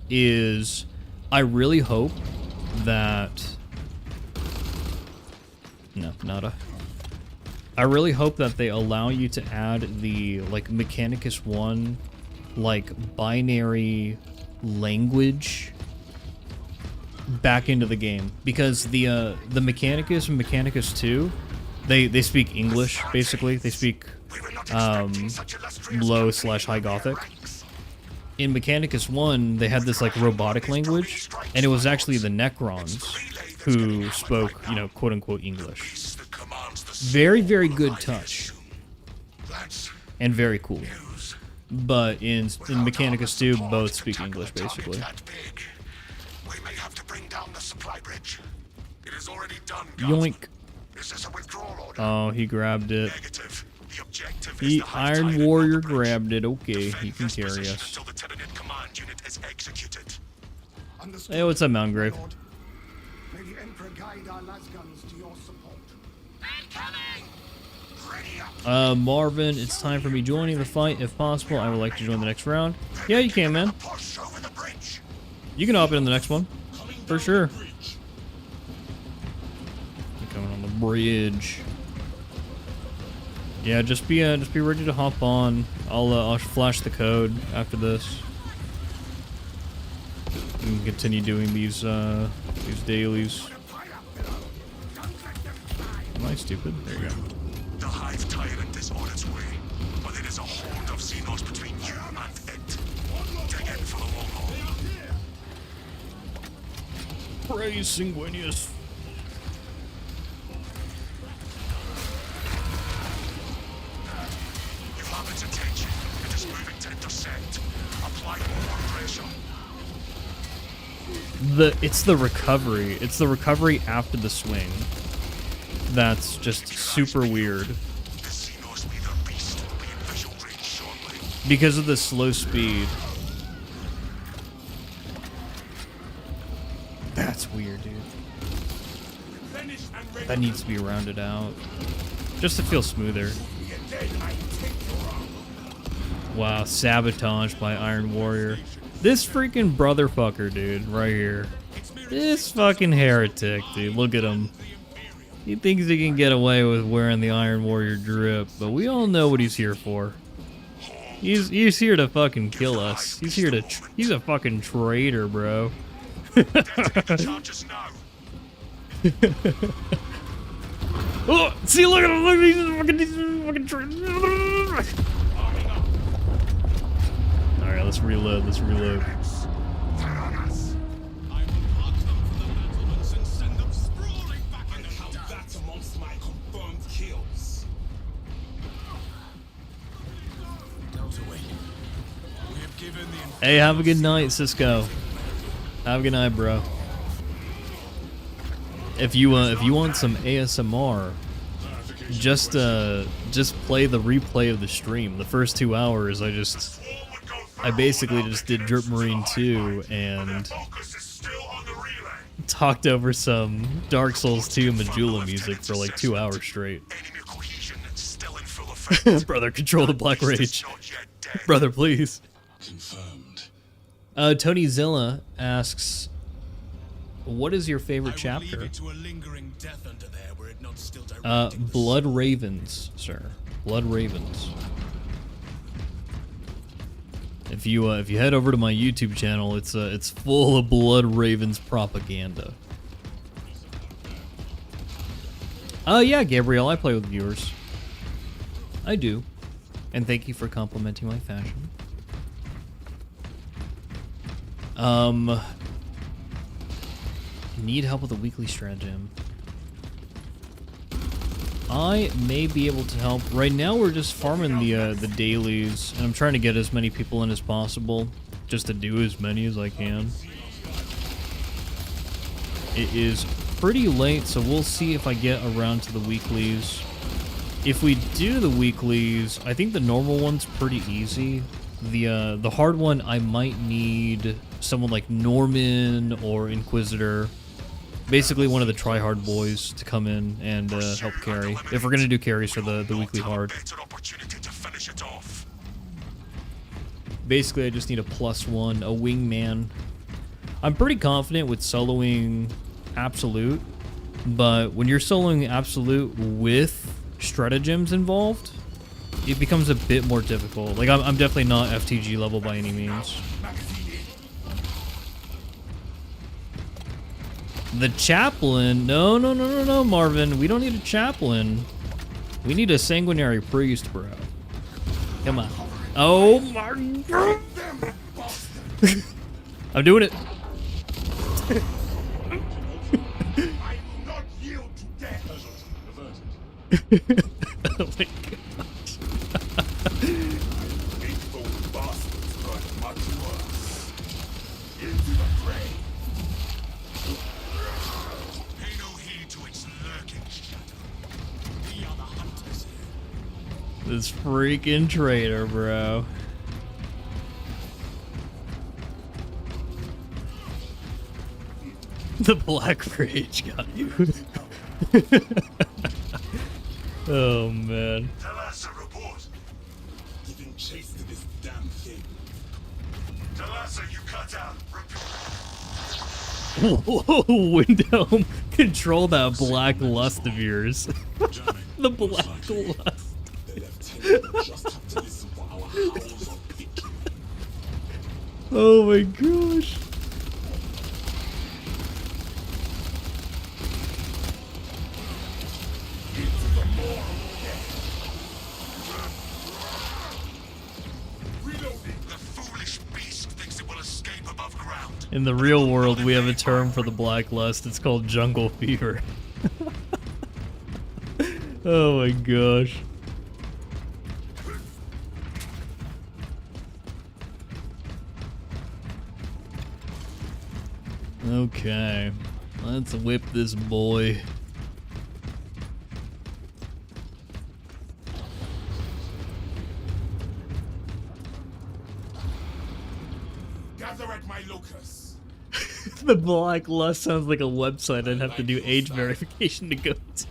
[SPEAKER 1] is I really hope that I really hope that they allow you to add the like Mechanicus 1 like binary language back into the game, because the Mechanicus and Mechanicus 2, they speak English basically. They speak low/high Gothic. In Mechanicus 1, they had this like robotic language, and it was actually the Necrons who spoke, you know, quote unquote English. Very, very good touch, and very cool. But in Mechanicus 2, both speak English basically.
[SPEAKER 2] We may have to bring down the supply bridge. It is already done,
[SPEAKER 1] Yoink.
[SPEAKER 2] Is this a withdrawal order?
[SPEAKER 1] Oh, he grabbed it.
[SPEAKER 2] Negative. The objective is
[SPEAKER 1] He
[SPEAKER 2] the Hive
[SPEAKER 1] Iron
[SPEAKER 2] Tyrant
[SPEAKER 1] Warrior
[SPEAKER 2] on the bridge.
[SPEAKER 1] grabbed it. Okay, he
[SPEAKER 2] Defend
[SPEAKER 1] can
[SPEAKER 2] this
[SPEAKER 1] carry
[SPEAKER 2] position
[SPEAKER 1] us.
[SPEAKER 2] until the Tyranid command unit is executed.
[SPEAKER 3] Understood,
[SPEAKER 1] Hey, what's up, Mountain Grave?
[SPEAKER 3] my lord. May the Emperor guide our lasguns to your support.
[SPEAKER 2] Ready up.
[SPEAKER 1] Marvin, it's time for me joining the fight. If possible, I would like to join the next round. Yeah, you can, man.
[SPEAKER 2] Push over the bridge.
[SPEAKER 1] You can hop in the next one. For sure. You're coming on the bridge. Yeah, just be ready to hop on. I'll flash the code after this. We can continue doing these dailies. Am I stupid? There you go.
[SPEAKER 2] The Hive Tyrant is on its way, but it is a horde of Xenos between you and it. Dig in for the long haul.
[SPEAKER 1] Praise Sanguinius.
[SPEAKER 2] You have its attention. It is moving to intercept. Apply more pressure.
[SPEAKER 1] It's the recovery. It's the recovery after the swing. That's just super weird.
[SPEAKER 2] The Xenos leader beast will be in visual range shortly.
[SPEAKER 1] Because of the slow speed. That's weird, dude. That needs to be rounded out. Just to feel smoother. Wow, sabotage by Iron Warrior. This freaking brotherfucker, dude, right here. This fucking heretic, dude. Look at him. He thinks he can get away with wearing the Iron Warrior drip, but we all know what he's here for. He's here to fucking kill us. He's here to. He's a fucking traitor, bro.
[SPEAKER 2] Charges now.
[SPEAKER 1] Oh, see, look at him! Look at these fucking traitor. All right, let's reload. Let's reload. Hey, have a good night, Cisco. Have a good night, bro. If you want some ASMR, just play the replay of the stream. The first 2 hours, I basically just did Drip Marine 2 and
[SPEAKER 2] Focus is still on the relay.
[SPEAKER 1] talked over some Dark Souls 2 Majula music for like 2 hours straight.
[SPEAKER 2] Enemy cohesion is still in full effect.
[SPEAKER 1] Brother, control the Black Rage.
[SPEAKER 2] It's not yet dead.
[SPEAKER 1] Brother, please.
[SPEAKER 2] Confirmed.
[SPEAKER 1] Tony Zilla asks, what is your favorite chapter? Blood Ravens, sir. Blood Ravens. If you head over to my YouTube channel, it's full of Blood Ravens propaganda. Yeah, Gabriel, I play with viewers. I do. And thank you for complimenting my fashion. Need help with a weekly stratagem. I may be able to help. Right now we're just farming the dailies, and I'm trying to get as many people in as possible, just to do as many as I can. It is pretty late, so we'll see if I get around to the weeklies. If we do the weeklies, I think the normal one's pretty easy. The hard one, I might need someone like Norman or Inquisitor. Basically one of the try-hard boys to come in and help carry. If we're gonna do carries for the weekly hard. Basically, I just need a +1, a wingman. I'm pretty confident with soloing Absolute, but when you're soloing Absolute with stratagems involved, it becomes a bit more difficult. Like, I'm definitely not FTG level by any means. The chaplain? No, no, no, no, no, Marvin. We don't need a chaplain. We need a sanguinary priest, bro. Come on. Oh my god. I'm doing it.
[SPEAKER 3] I will not yield to death.
[SPEAKER 1] Oh my god.
[SPEAKER 3] Make those bastards hurt much worse. Into the grave. Pay no heed to its lurking shadow. We are the hunters here.
[SPEAKER 1] This freaking traitor, bro. The Black Rage got you. Oh man.
[SPEAKER 2] Tell us a report.
[SPEAKER 3] Giving chase to this damn thing.
[SPEAKER 2] Tell us you cut out.
[SPEAKER 1] Whoa, Windhelm, control that black lust of yours. The black lust.
[SPEAKER 3] The lieutenant just have to listen for our howls of victory.
[SPEAKER 1] Oh my gosh.
[SPEAKER 3] Into the moral death. Reloading.
[SPEAKER 2] The foolish beast thinks it will escape above ground.
[SPEAKER 1] In the real world, we have a term for the black lust. It's called jungle fever. Oh my gosh. Okay, let's whip this boy.
[SPEAKER 3] Gather at my locus.
[SPEAKER 1] The Black Lust sounds like a website I'd have to do age verification to go to.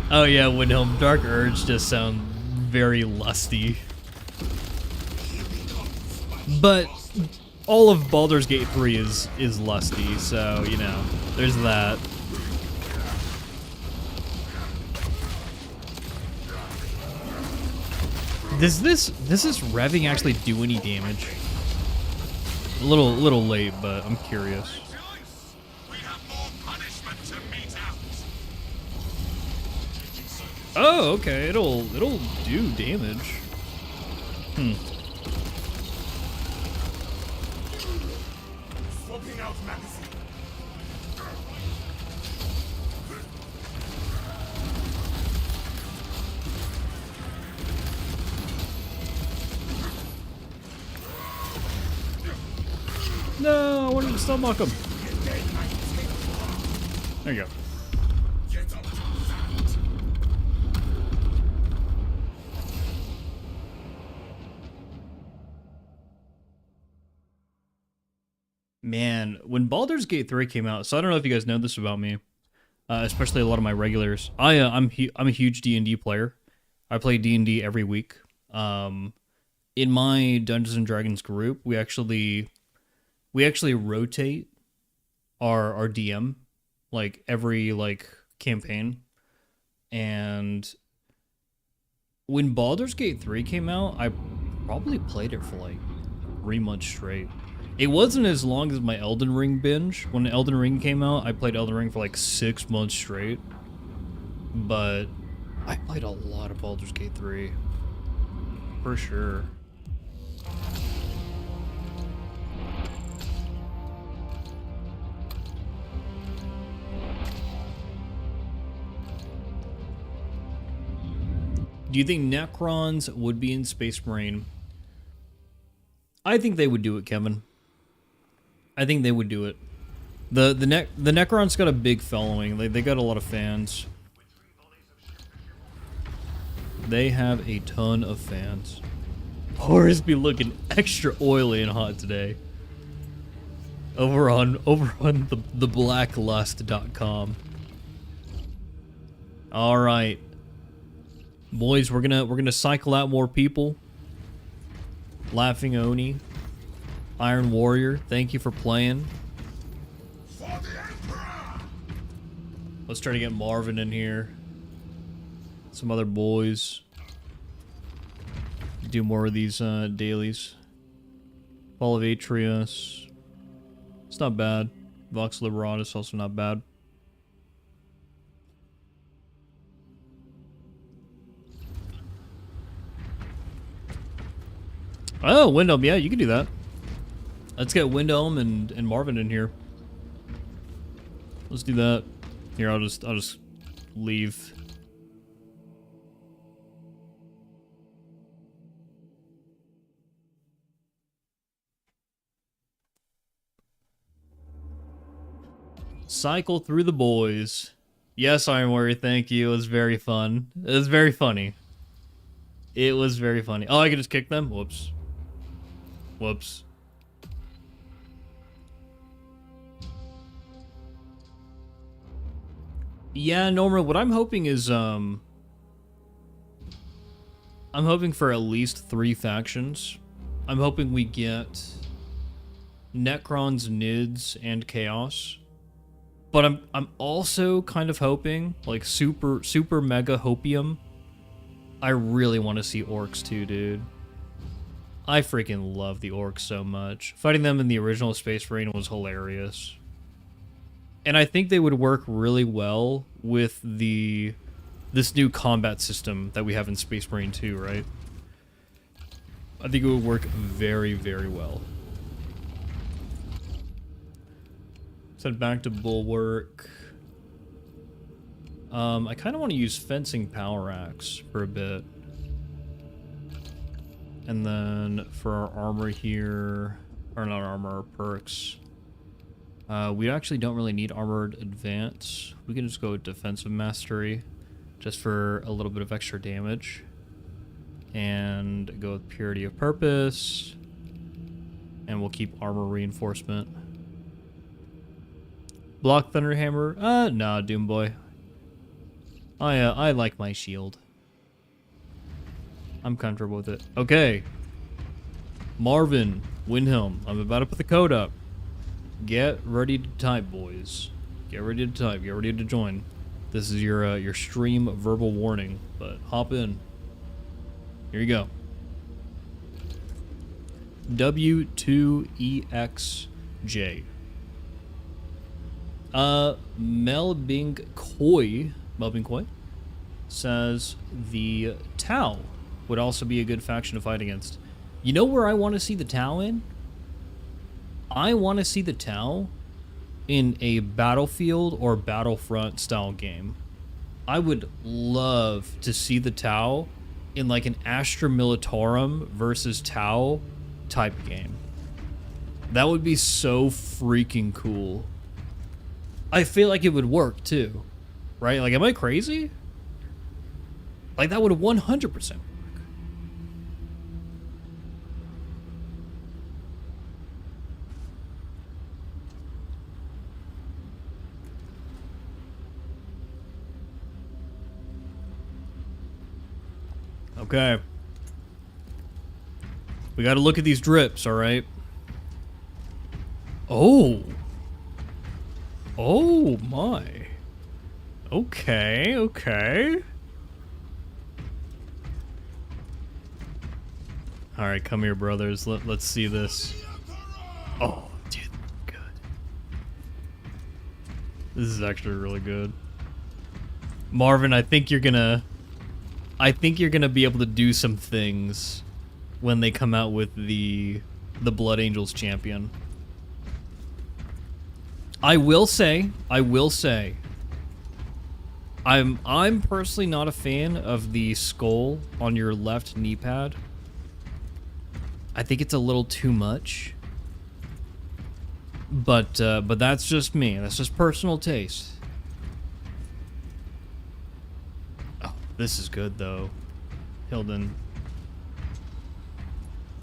[SPEAKER 1] Oh yeah, Windhelm, Dark Urge just sound very lusty. But all of Baldur's Gate 3 is lusty, so, you know, there's that. Does this revving actually do any damage? A little late, but I'm curious.
[SPEAKER 2] We have more punishment to mete out.
[SPEAKER 1] Oh, okay, it'll do damage.
[SPEAKER 3] Swapping out magazine.
[SPEAKER 1] No, I wanted to stomach him. There you go.
[SPEAKER 3] Get up to that.
[SPEAKER 1] Man, when Baldur's Gate 3 came out, so I don't know if you guys know this about me, especially a lot of my regulars. I'm a huge D&D player. I play D&D every week. In my Dungeons and Dragons group, we actually rotate our DM like every campaign. And when Baldur's Gate 3 came out, I probably played it for like 3 months straight. It wasn't as long as my Elden Ring binge. When Elden Ring came out, I played Elden Ring for like 6 months straight. But I played a lot of Baldur's Gate 3. For sure. Do you think Necrons would be in Space Marine? I think they would do it, Kevin. I think they would do it. The Necrons got a big following. They got a lot of fans. They have a ton of fans. Horus be looking extra oily and hot today. Over on the blacklust.com. All right. Boys, we're gonna cycle out more people. Laughing Oni, Iron Warrior, thank you for playing.
[SPEAKER 3] For the Emperor!
[SPEAKER 1] Let's try to get Marvin in here. Some other boys. Do more of these dailies. Ball of Atreus. It's not bad. Vox Liberatus also not bad. Oh, Windhelm, yeah, you can do that. Let's get Windhelm and Marvin in here. Let's do that. Here, I'll just leave. Cycle through the boys. Yes, Iron Warrior, thank you. It was very fun. It was very funny. It was very funny. Oh, I could just kick them? Whoops. Whoops. Yeah, Norma, what I'm hoping is, I'm hoping for at least 3 factions. I'm hoping we get Necrons, Nids, and Chaos. But I'm also kind of hoping, like, super mega hopium. I really want to see Orcs too, dude. I freaking love the Orcs so much. Fighting them in the original Space Marine was hilarious. And I think they would work really well with this new combat system that we have in Space Marine 2, right? I think it would work very, very well. Send back to Bulwark. I kind of want to use Fencing Power Axe for a bit. And then for our armor here, or not armor, perks. We actually don't really need Armored Advance. We can just go with Defensive Mastery, just for a little bit of extra damage. And go with Purity of Purpose. And we'll keep Armor Reinforcement. Block Thunderhammer? Nah, Doomboy. I like my shield. I'm comfortable with it. Okay. Marvin, Windhelm. I'm about to put the code up. Get ready to type, boys. Get ready to type. Get ready to join. This is your stream verbal warning, but hop in. Here you go. W2EXJ. Melbing Koi says the Tau would also be a good faction to fight against. You know where I want to see the Tau in? I want to see the Tau in a Battlefield or Battlefront style game. I would love to see the Tau in like an Astra Militarum versus Tau type game. That would be so freaking cool. I feel like it would work too, right? Like, am I crazy? Like, that would 100% work. Okay. We gotta look at these drips, alright? Oh. Oh my. Okay, okay. Alright, come here, brothers. Let's see this. Oh, dude, good. This is actually really good. Marvin, I think you're gonna be able to do some things when they come out with the Blood Angels champion. I will say, I'm personally not a fan of the skull on your left knee pad. I think it's a little too much. But that's just me. That's just personal taste. Oh, this is good though, Hilden.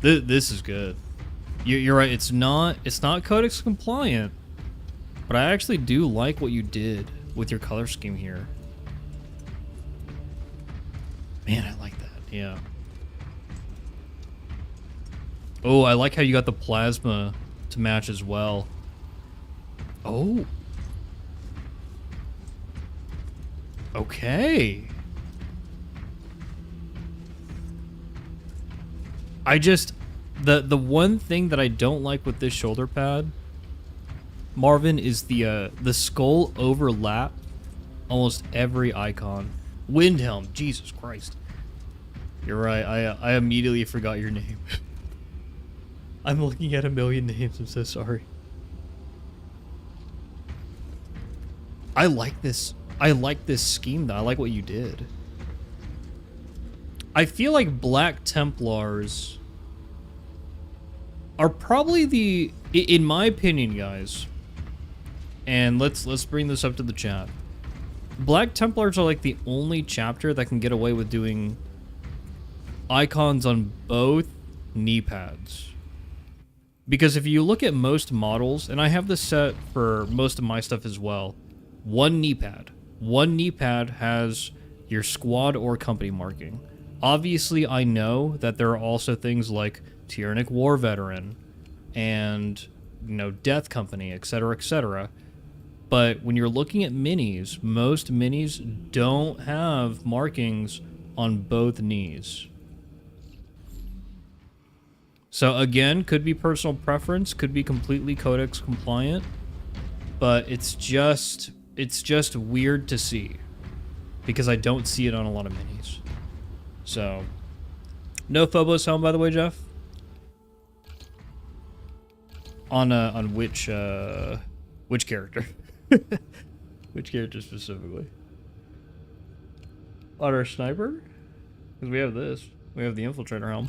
[SPEAKER 1] This is good. You're right. It's not Codex compliant, but I actually do like what you did with your color scheme here. Man, I like that. Yeah. Oh, I like how you got the plasma to match as well. Oh. Okay. The one thing that I don't like with this shoulder pad, Marvin, is the skull overlap almost every icon. Windhelm, Jesus Christ. You're right, I immediately forgot your name. I'm looking at a million names, I'm so sorry. I like this scheme though, I like what you did. I feel like Black Templars are probably in my opinion, guys, and let's bring this up to the chat. Black Templars are like the only chapter that can get away with doing icons on both knee pads. Because if you look at most models, and I have this set for most of my stuff as well, one knee pad has your squad or company marking. Obviously, I know that there are also things like Tyrannic War Veteran and, you know, Death Company, etc., etc. But when you're looking at minis, most minis don't have markings on both knees. So again, could be personal preference, could be completely codex compliant, but it's just weird to see because I don't see it on a lot of minis. So, no Phobos helm, by the way, Jeff. On which character? Which character specifically? On our sniper? Because we have this. We have the infiltrator helm.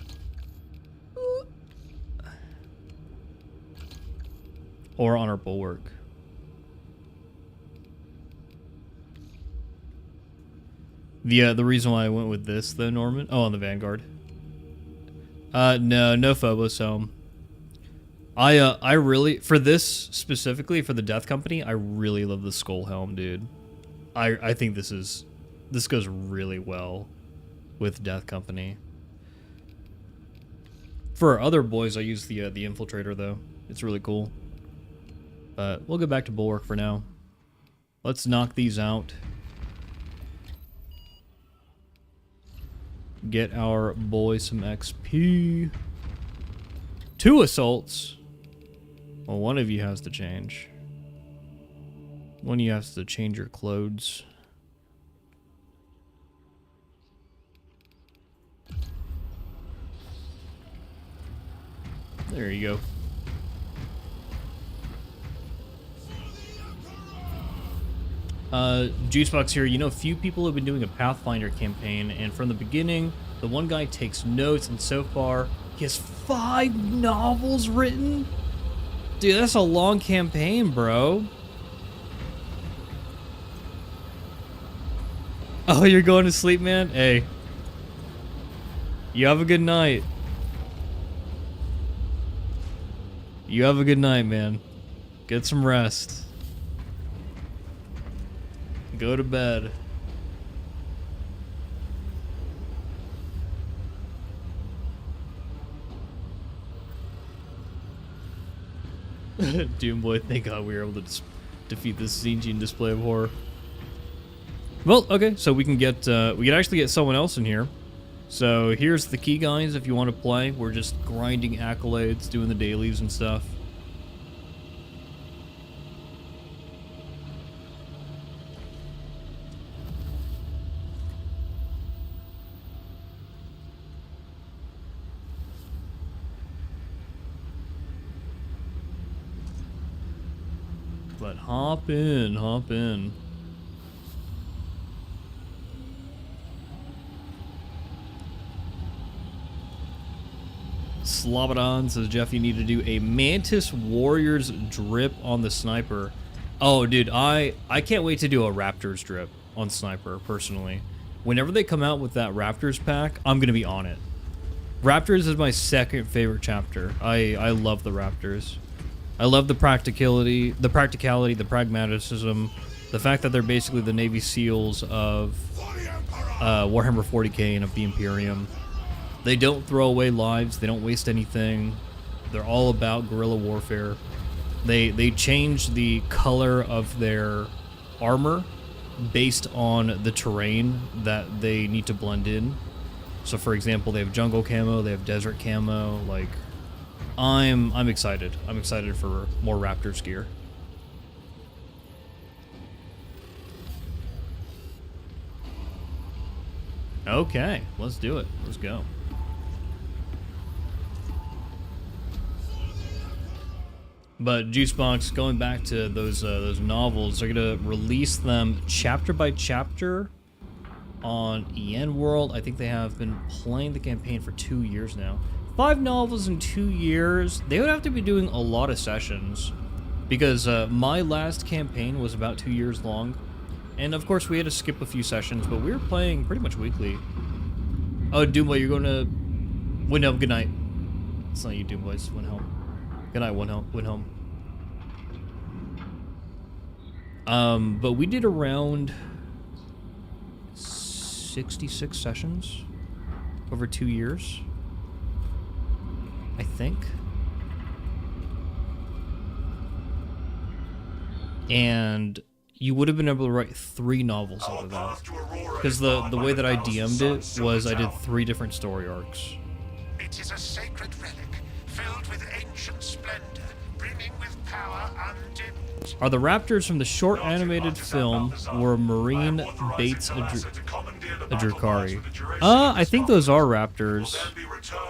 [SPEAKER 1] Or on our bulwark. The reason why I went with this though, Norman. Oh, on the Vanguard. No Phobos helm. I really, for this specifically, for the Death Company, I really love the skull helm, dude. I think this goes really well with Death Company. For our other boys, I use the infiltrator though. It's really cool. But we'll go back to bulwark for now. Let's knock these out. Get our boy some XP. 2 assaults. Well, one of you has to change. One of you has to change your clothes. There you go. Juicebox here, you know, few people have been doing a Pathfinder campaign, and from the beginning, the one guy takes notes, and so far, he has 5 novels written? Dude, that's a long campaign, bro. Oh, you're going to sleep, man? Hey. You have a good night. You have a good night, man. Get some rest. Go to bed. Doomboy, thank God we were able to defeat this Xingqian display of horror. Well, okay, so we can actually get someone else in here. So here's the key, guys, if you want to play. We're just grinding accolades, doing the dailies and stuff. But hop in, hop in. Slobodon says, Jeff, you need to do a Mantis Warriors drip on the sniper. Oh, dude, I can't wait to do a Raptors drip on sniper, personally. Whenever they come out with that Raptors pack, I'm going to be on it. Raptors is my second favorite chapter. I love the Raptors. I love the practicality, the pragmaticism, the fact that they're basically the Navy SEALs of Warhammer 40k and of the Imperium. They don't throw away lives. They don't waste anything. They're all about guerrilla warfare. They change the color of their armor based on the terrain that they need to blend in. So, for example, they have jungle camo, they have desert camo. Like, I'm excited. I'm excited for more Raptors gear. Okay, let's do it. Let's go. But Juicebox, going back to those novels, they're gonna release them chapter by chapter on EN World. I think they have been playing the campaign for 2 years now. 5 novels in 2 years. They would have to be doing a lot of sessions because my last campaign was about 2 years long, and of course we had to skip a few sessions, but we were playing pretty much weekly. Oh, Doomboy, you're going to Windhelm. Good night. It's not you, Doomboy. It's Windhelm. Good night, Windhelm. But we did around 66 sessions over 2 years, I think. And you would have been able to write 3 novels out of that. Because the way that I DM'd it was I did 3 different story arcs.
[SPEAKER 2] It is a sacred relic, filled with ancient splendor, brimming with power undimmed.
[SPEAKER 1] Are the Raptors from the short animated film were Marine Bates Adrukari? I think those are Raptors.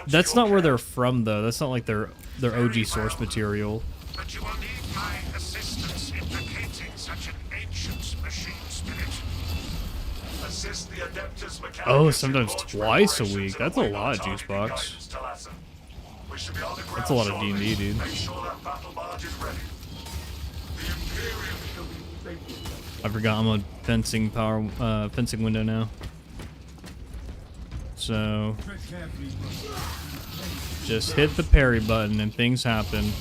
[SPEAKER 1] That's not where they're from, though. That's not like their OG source material.
[SPEAKER 2] But you will need my assistance in locating such an ancient machine spirit. Assist the Adeptus Mechanicus.
[SPEAKER 1] Oh, sometimes twice a week. That's a lot, Juicebox. That's a lot of D&D, dude.
[SPEAKER 2] Make sure that battle barge is ready. The Imperium shall be faithful.
[SPEAKER 1] I forgot I'm on fencing window now. So just hit the parry button and things happen.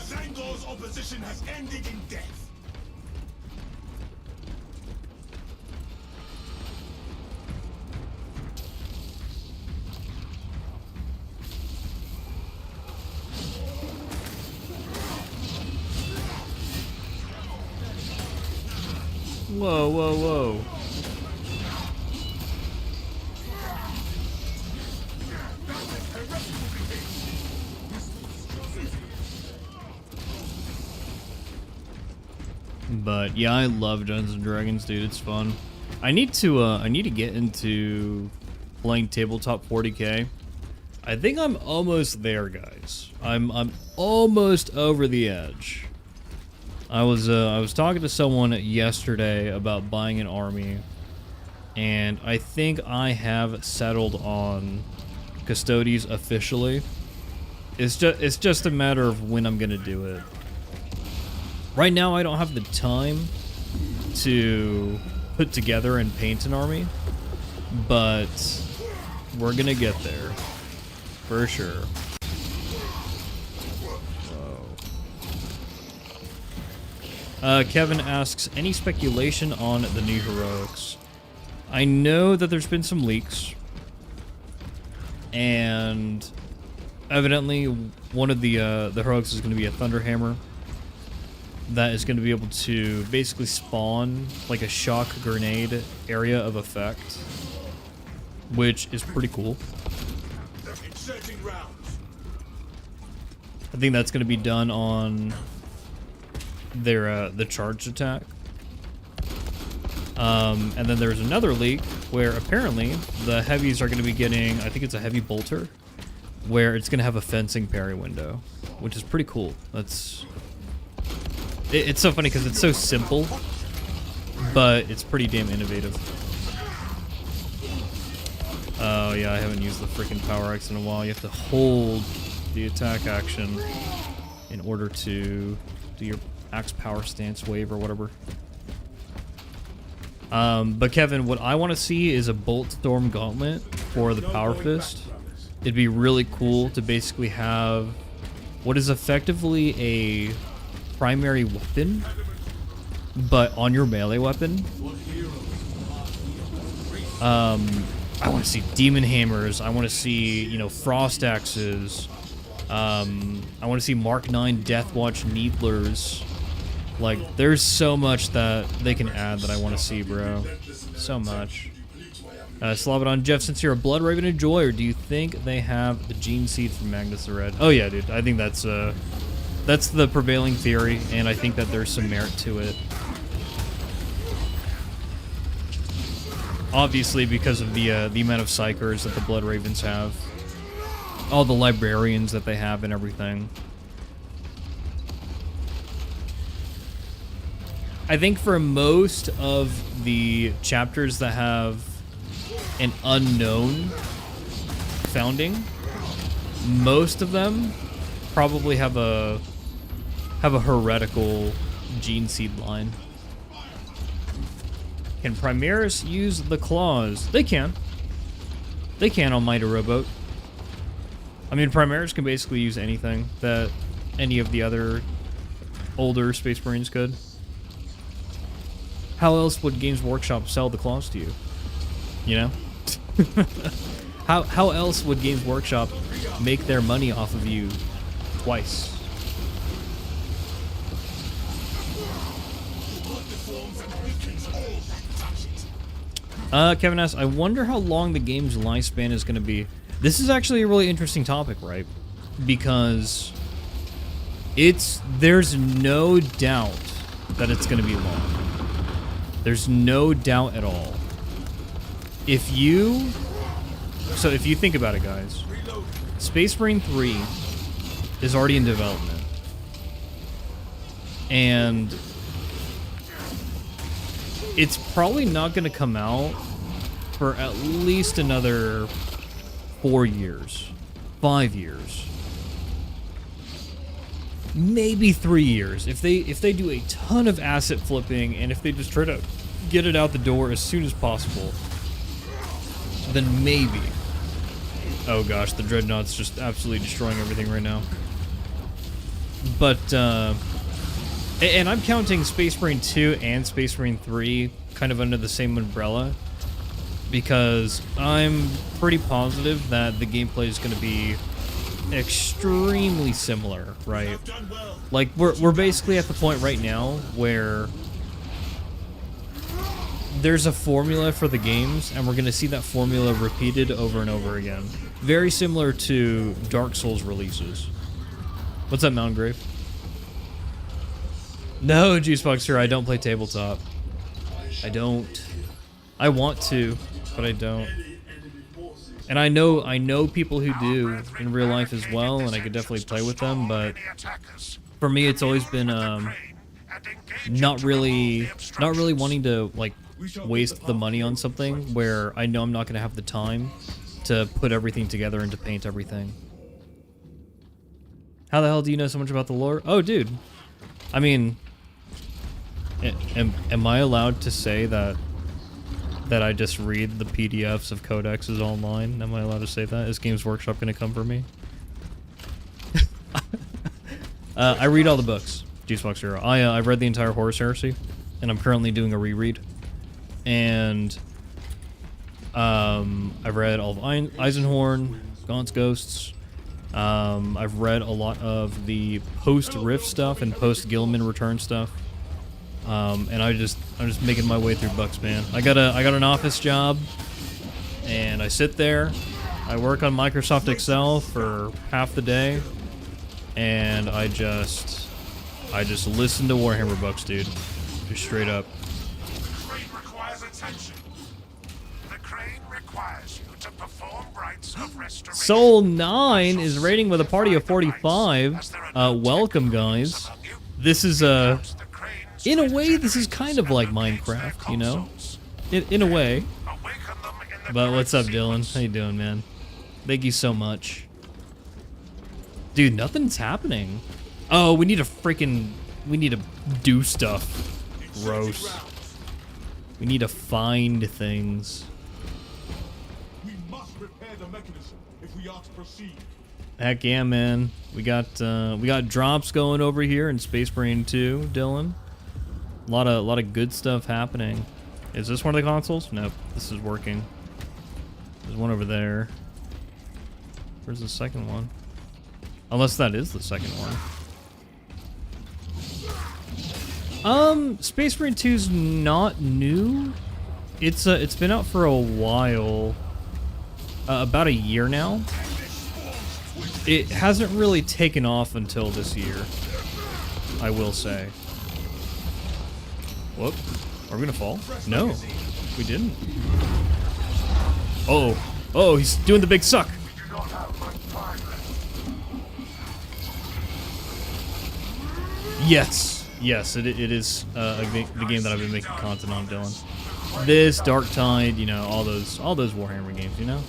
[SPEAKER 3] Zangor's opposition has ended in death.
[SPEAKER 1] Whoa, whoa, whoa. But yeah, I love Dungeons and Dragons, dude. It's fun. I need to get into playing tabletop 40K. I think I'm almost there, guys. I'm almost over the edge. I was talking to someone yesterday about buying an army, and I think I have settled on Custodes officially. It's just a matter of when I'm gonna do it. Right now, I don't have the time to put together and paint an army, but we're gonna get there for sure. Kevin asks, any speculation on the new heroics? I know that there's been some leaks, and evidently one of the heroics is going to be a Thunderhammer that is going to be able to basically spawn like a shock grenade area of effect, which is pretty cool. I think that's going to be done on their the charged attack. And then there's another leak where apparently the heavies are going to be getting, I think it's a heavy bolter, where it's going to have a fencing parry window, which is pretty cool. It's so funny because it's so simple, but it's pretty damn innovative. Oh yeah, I haven't used the freaking power axe in a while. You have to hold the attack action in order to do your axe power stance wave or whatever. But Kevin, what I want to see is a Bolt Storm Gauntlet for the Power Fist. It'd be really cool to basically have what is effectively a primary weapon, but on your melee weapon. I want to see Demon Hammers. I want to see, you know, Frost Axes. I want to see Mark 9 Deathwatch Needlers. Like, there's so much that they can add that I want to see, bro. So much. Slobodon Jeff, since you're a Blood Raven enjoyer, do you think they have the gene seed from Magnus the Red? Oh yeah, dude. I think that's the prevailing theory, and I think that there's some merit to it. Obviously, because of the amount of Psychers that the Blood Ravens have. All the librarians that they have and everything. I think for most of the chapters that have an unknown founding, most of them probably have a heretical gene seed line. Can Primaris use the claws? They can. They can on Mighty Rowboat. I mean, Primaris can basically use anything that any of the other older Space Marines could. How else would Games Workshop sell the claws to you? You know? How else would Games Workshop make their money off of you twice? Kevin asks, I wonder how long the game's lifespan is going to be. This is actually a really interesting topic, right? Because there's no doubt that it's going to be long. There's no doubt at all. If you think about it, guys, Space Marine 3 is already in development. And it's probably not going to come out for at least another 4 years, 5 years, maybe 3 years. If they do a ton of asset flipping and if they just try to get it out the door as soon as possible, then maybe. Oh gosh, the Dreadnought's just absolutely destroying everything right now. But and I'm counting Space Marine 2 and Space Marine 3 kind of under the same umbrella, because I'm pretty positive that the gameplay is going to be extremely similar, right? Like, we're basically at the point right now where there's a formula for the games, and we're going to see that formula repeated over and over again. Very similar to Dark Souls releases. What's up, Mountain Grave? No, Juiceboxer, I don't play tabletop. I don't. I want to, but I don't. And I know people who do in real life as well, and I could definitely play with them, but for me it's always been not really wanting to like waste the money on something where I know I'm not going to have the time to put everything together and to paint everything. How the hell do you know so much about the lore? Oh, dude. I mean, am I allowed to say that I just read the PDFs of codexes online? Am I allowed to say that? Is Games Workshop going to come for me? I read all the books. Juicebox Hero. I've read the entire Horus Heresy, and I'm currently doing a reread. And I've read all of Eisenhorn, Gaunt's Ghosts. I've read a lot of the post-Rift stuff and post-Gilman Return stuff. And I'm just making my way through books, man. I got an office job, and I sit there. I work on Microsoft Excel for half the day, and I just listen to Warhammer books, dude. Just straight up.
[SPEAKER 2] The crane requires attention. The crane requires you to perform rites of restoration.
[SPEAKER 1] Soul 9 is raiding with a party of 45. Welcome, guys. This is in a way, this is kind of like Minecraft, you know? In a way. But what's up, Dylan? How you doing, man? Thank you so much. Dude, nothing's happening. Oh, we need to do stuff. Gross. We need to find things.
[SPEAKER 3] We must repair the mechanism if we are to proceed.
[SPEAKER 1] Heck yeah, man. We got drops going over here in Space Marine 2, Dylan. A lot of good stuff happening. Is this one of the consoles? Nope, this is working. There's one over there. Where's the second one? Unless that is the second one. Space Marine 2's not new. It's been out for a while. About a year now. It hasn't really taken off until this year, I will say. Whoop. Are we gonna fall? No, we didn't. Oh, oh, he's doing the big suck. Yes, yes, it is the game that I've been making content on, Dylan. This, Dark Tide, you know, all those Warhammer games, you know?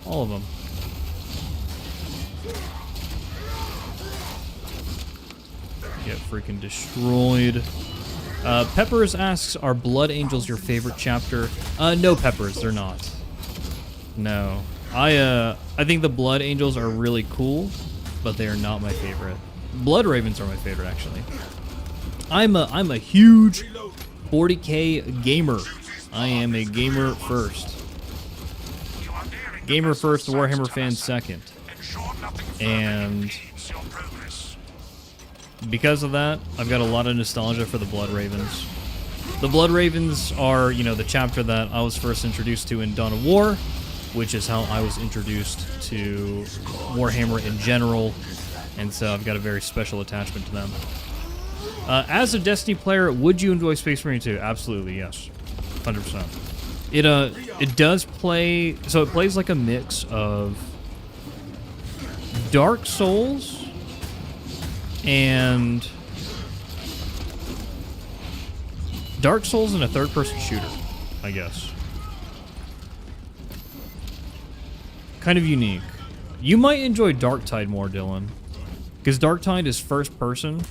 [SPEAKER 1] All of them. Get freaking destroyed. Peppers asks, are Blood Angels your favorite chapter? No, Peppers, they're not. No. I think the Blood Angels are really cool, but they are not my favorite. Blood Ravens are my favorite, actually. I'm a huge 40K gamer. I am a gamer first. Gamer first, Warhammer fan second. And because of that, I've got a lot of nostalgia for the Blood Ravens. The Blood Ravens are, you know, the chapter that I was first introduced to in Dawn of War, which is how I was introduced to Warhammer in general, and so I've got a very special attachment to them. As a Destiny player, would you enjoy Space Marine 2? Absolutely, yes. 100%. It does play, so it plays like a mix of Dark Souls and a third-person shooter, I guess. Kind of unique. You might enjoy Dark Tide more, Dylan, because Dark Tide is first-person,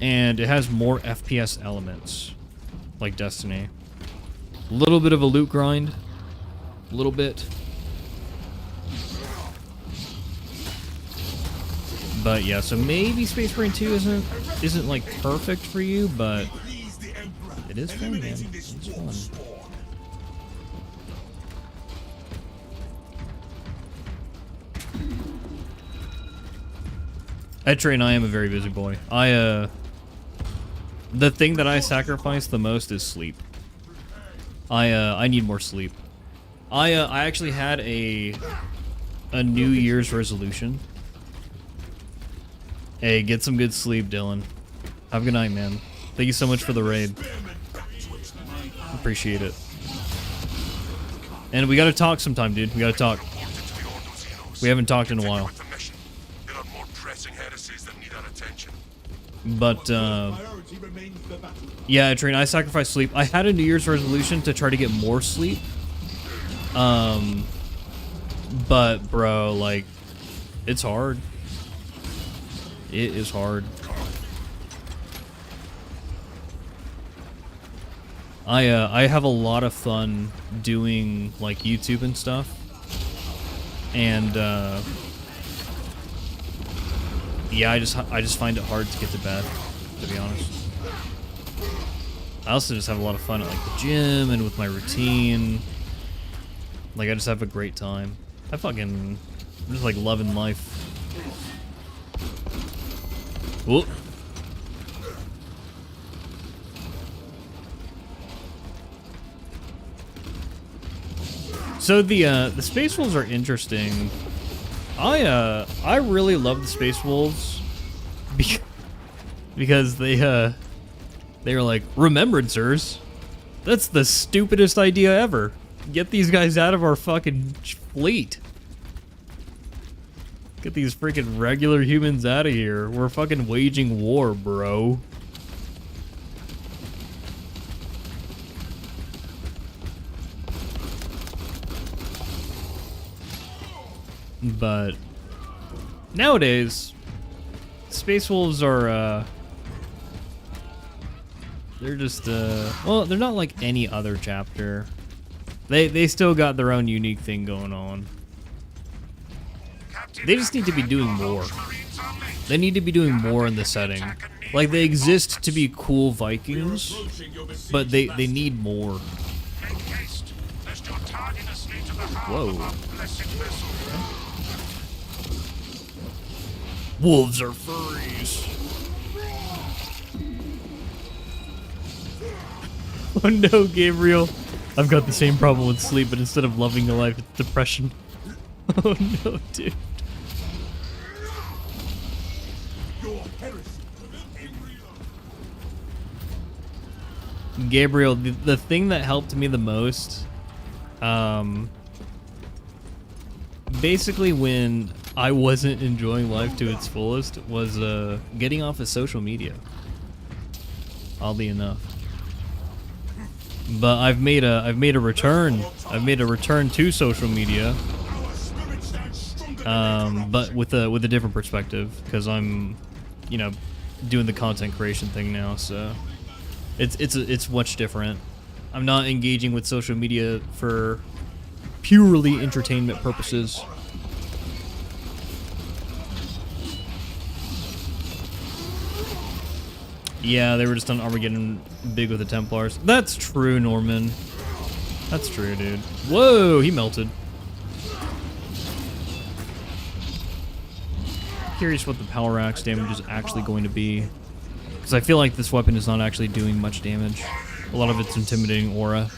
[SPEAKER 1] and it has more FPS elements, like Destiny. A little bit of a loot grind, a little bit. But yeah, so maybe Space Marine 2 isn't like perfect for you, but it is fun, man. It's fun. Etre and I am a very busy boy. The thing that I sacrifice the most is sleep. I need more sleep. I actually had a New Year's resolution. Hey, get some good sleep, Dylan. Have a good night, man. Thank you so much for the raid. Appreciate it. And we gotta talk sometime, dude. We gotta talk. We haven't talked in a while. But, yeah, Train, I sacrificed sleep. I had a New Year's resolution to try to get more sleep. But, bro, like, it's hard. It is hard. I have a lot of fun doing, like, YouTube and stuff. And, yeah, I just find it hard to get to bed, to be honest. I also just have a lot of fun at like the gym and with my routine. Like I just have a great time. I'm just like loving life. Whoop. So the Space Wolves are interesting. I really love the Space Wolves because they were like, remembrancers? That's the stupidest idea ever. Get these guys out of our fucking fleet. Get these freaking regular humans out of here. We're fucking waging war, bro. But nowadays, Space Wolves are, they're just, well, they're not like any other chapter. They still got their own unique thing going on. They just need to be doing more. They need to be doing more in the setting. Like, they exist to be cool Vikings, but they need more. Whoa. Wolves are furries. Oh no, Gabriel. I've got the same problem with sleep, but instead of loving your life, it's depression. Oh no, dude.
[SPEAKER 3] Your heresy.
[SPEAKER 1] Gabriel, the thing that helped me the most, basically when I wasn't enjoying life to its fullest, was getting off of social media. Oddly enough. But I've made a return. I've made a return to social media, but with a different perspective, because I'm, you know, doing the content creation thing now. So it's much different. I'm not engaging with social media for purely entertainment purposes. Yeah, they were just on Armageddon big with the Templars. That's true, Norman. That's true, dude. Whoa, he melted. Curious what the power axe damage is actually going to be. Because I feel like this weapon is not actually doing much damage. A lot of it's intimidating aura.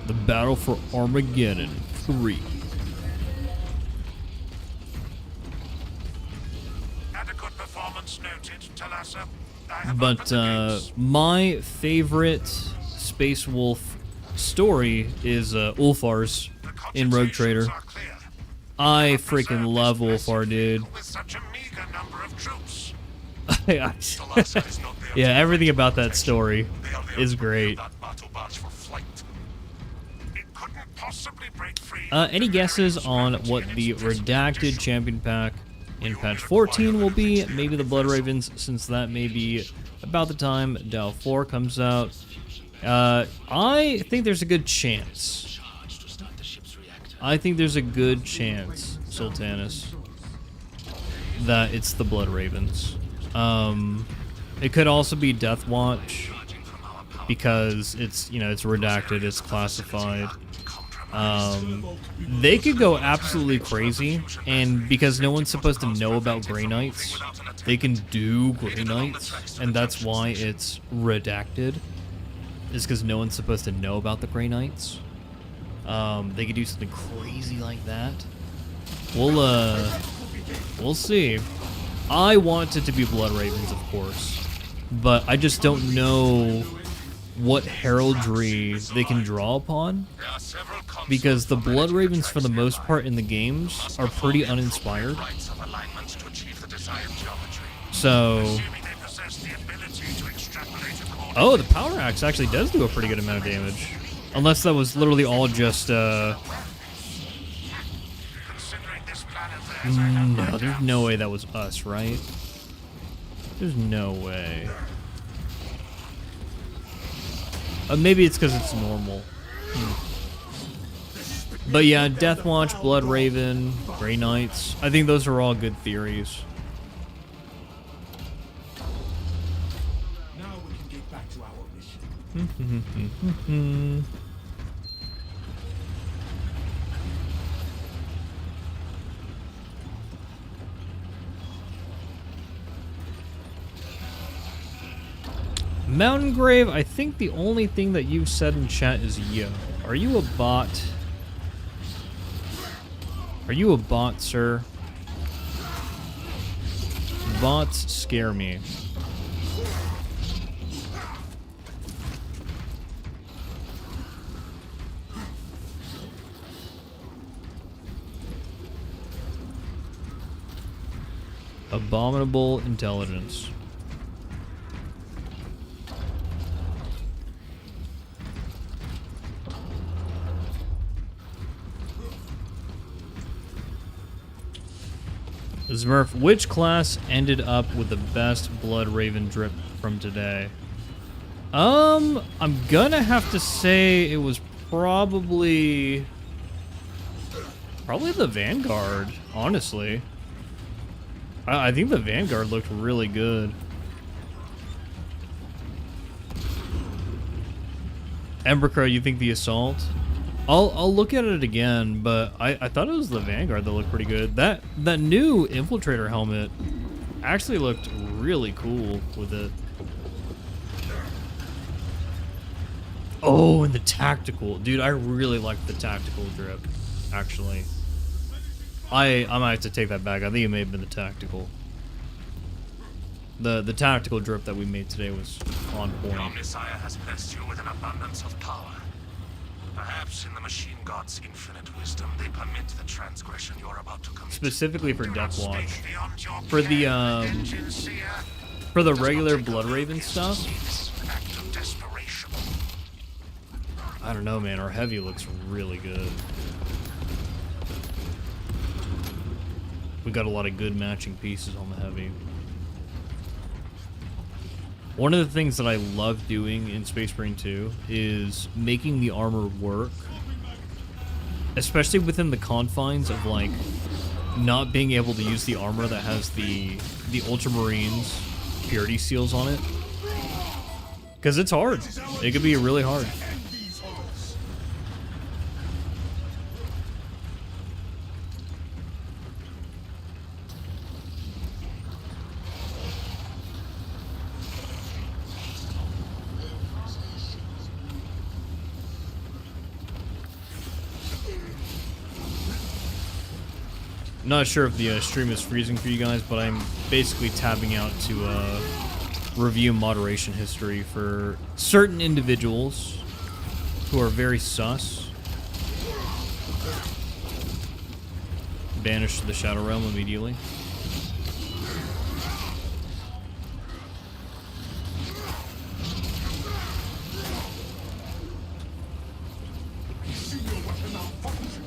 [SPEAKER 1] The Battle for Armageddon 3.
[SPEAKER 2] Adequate performance noted, Talassa.
[SPEAKER 1] But my favorite Space Wolf story is Ulfar's in Rogue Trader. I freaking love Ulfar, dude.
[SPEAKER 2] With such a meager number of troops.
[SPEAKER 1] Yeah, everything about that story is great. Any guesses on what the redacted champion pack in patch 14 will be? Maybe the Blood Ravens, since that may be about the time Dow 4 comes out. I think there's a good chance. I think there's a good chance, Sultanis, that it's the Blood Ravens. It could also be Death Watch, because it's, you know, it's redacted, it's classified. They could go absolutely crazy, and because no one's supposed to know about Grey Knights, they can do Grey Knights, and that's why it's redacted, is because no one's supposed to know about the Grey Knights. They could do something crazy like that. We'll see. I want it to be Blood Ravens, of course, but I just don't know what heraldry they can draw upon, because the Blood Ravens, for the most part in the games, are pretty uninspired. So, oh, the Power Axe actually does do a pretty good amount of damage, unless that was literally all just no, there's no way that was us, right? There's no way. Maybe it's because it's normal. But yeah, Deathwatch, Blood Raven, Grey Knights. I think those are all good theories.
[SPEAKER 3] Now we can get back to our mission.
[SPEAKER 1] Mountain Grave, I think the only thing that you've said in chat is yo. Are you a bot? Are you a bot, sir? Bots scare me. Abominable intelligence. Smurf, which class ended up with the best Blood Raven drip from today? I'm gonna have to say it was probably the Vanguard, honestly. I think the Vanguard looked really good. Embercrow, you think the assault? I'll look at it again, but I thought it was the Vanguard that looked pretty good. That new infiltrator helmet actually looked really cool with it. Oh, and the tactical. Dude, I really like the tactical drip, actually. I might have to take that back. I think it may have been the tactical. The tactical drip that we made today was on point.
[SPEAKER 2] Your Messiah has blessed you with an abundance of power. Perhaps in the machine god's infinite wisdom, they permit the transgression you're about to commit.
[SPEAKER 1] Specifically for
[SPEAKER 2] Do not
[SPEAKER 1] Death Watch.
[SPEAKER 2] speak beyond your
[SPEAKER 1] For the
[SPEAKER 2] Vengeance, seer.
[SPEAKER 1] for the
[SPEAKER 2] Does not
[SPEAKER 1] regular
[SPEAKER 2] take
[SPEAKER 1] Blood
[SPEAKER 2] a
[SPEAKER 1] Raven
[SPEAKER 2] life,
[SPEAKER 1] stuff,
[SPEAKER 2] it's an act of desperation.
[SPEAKER 1] I don't know, man. Our heavy looks really good. We got a lot of good matching pieces on the heavy. One of the things that I love doing in Space Marine 2 is making the armor work, especially within the confines of like not being able to use the armor that has the Ultramarines purity seals on it, because it's hard. It could be really hard.
[SPEAKER 3] End these horrors.
[SPEAKER 1] Not sure if the stream is freezing for you guys, but I'm basically tabbing out to review moderation history for certain individuals who are very sus. Banished to the Shadow Realm immediately.
[SPEAKER 3] Senior weapon malfunction.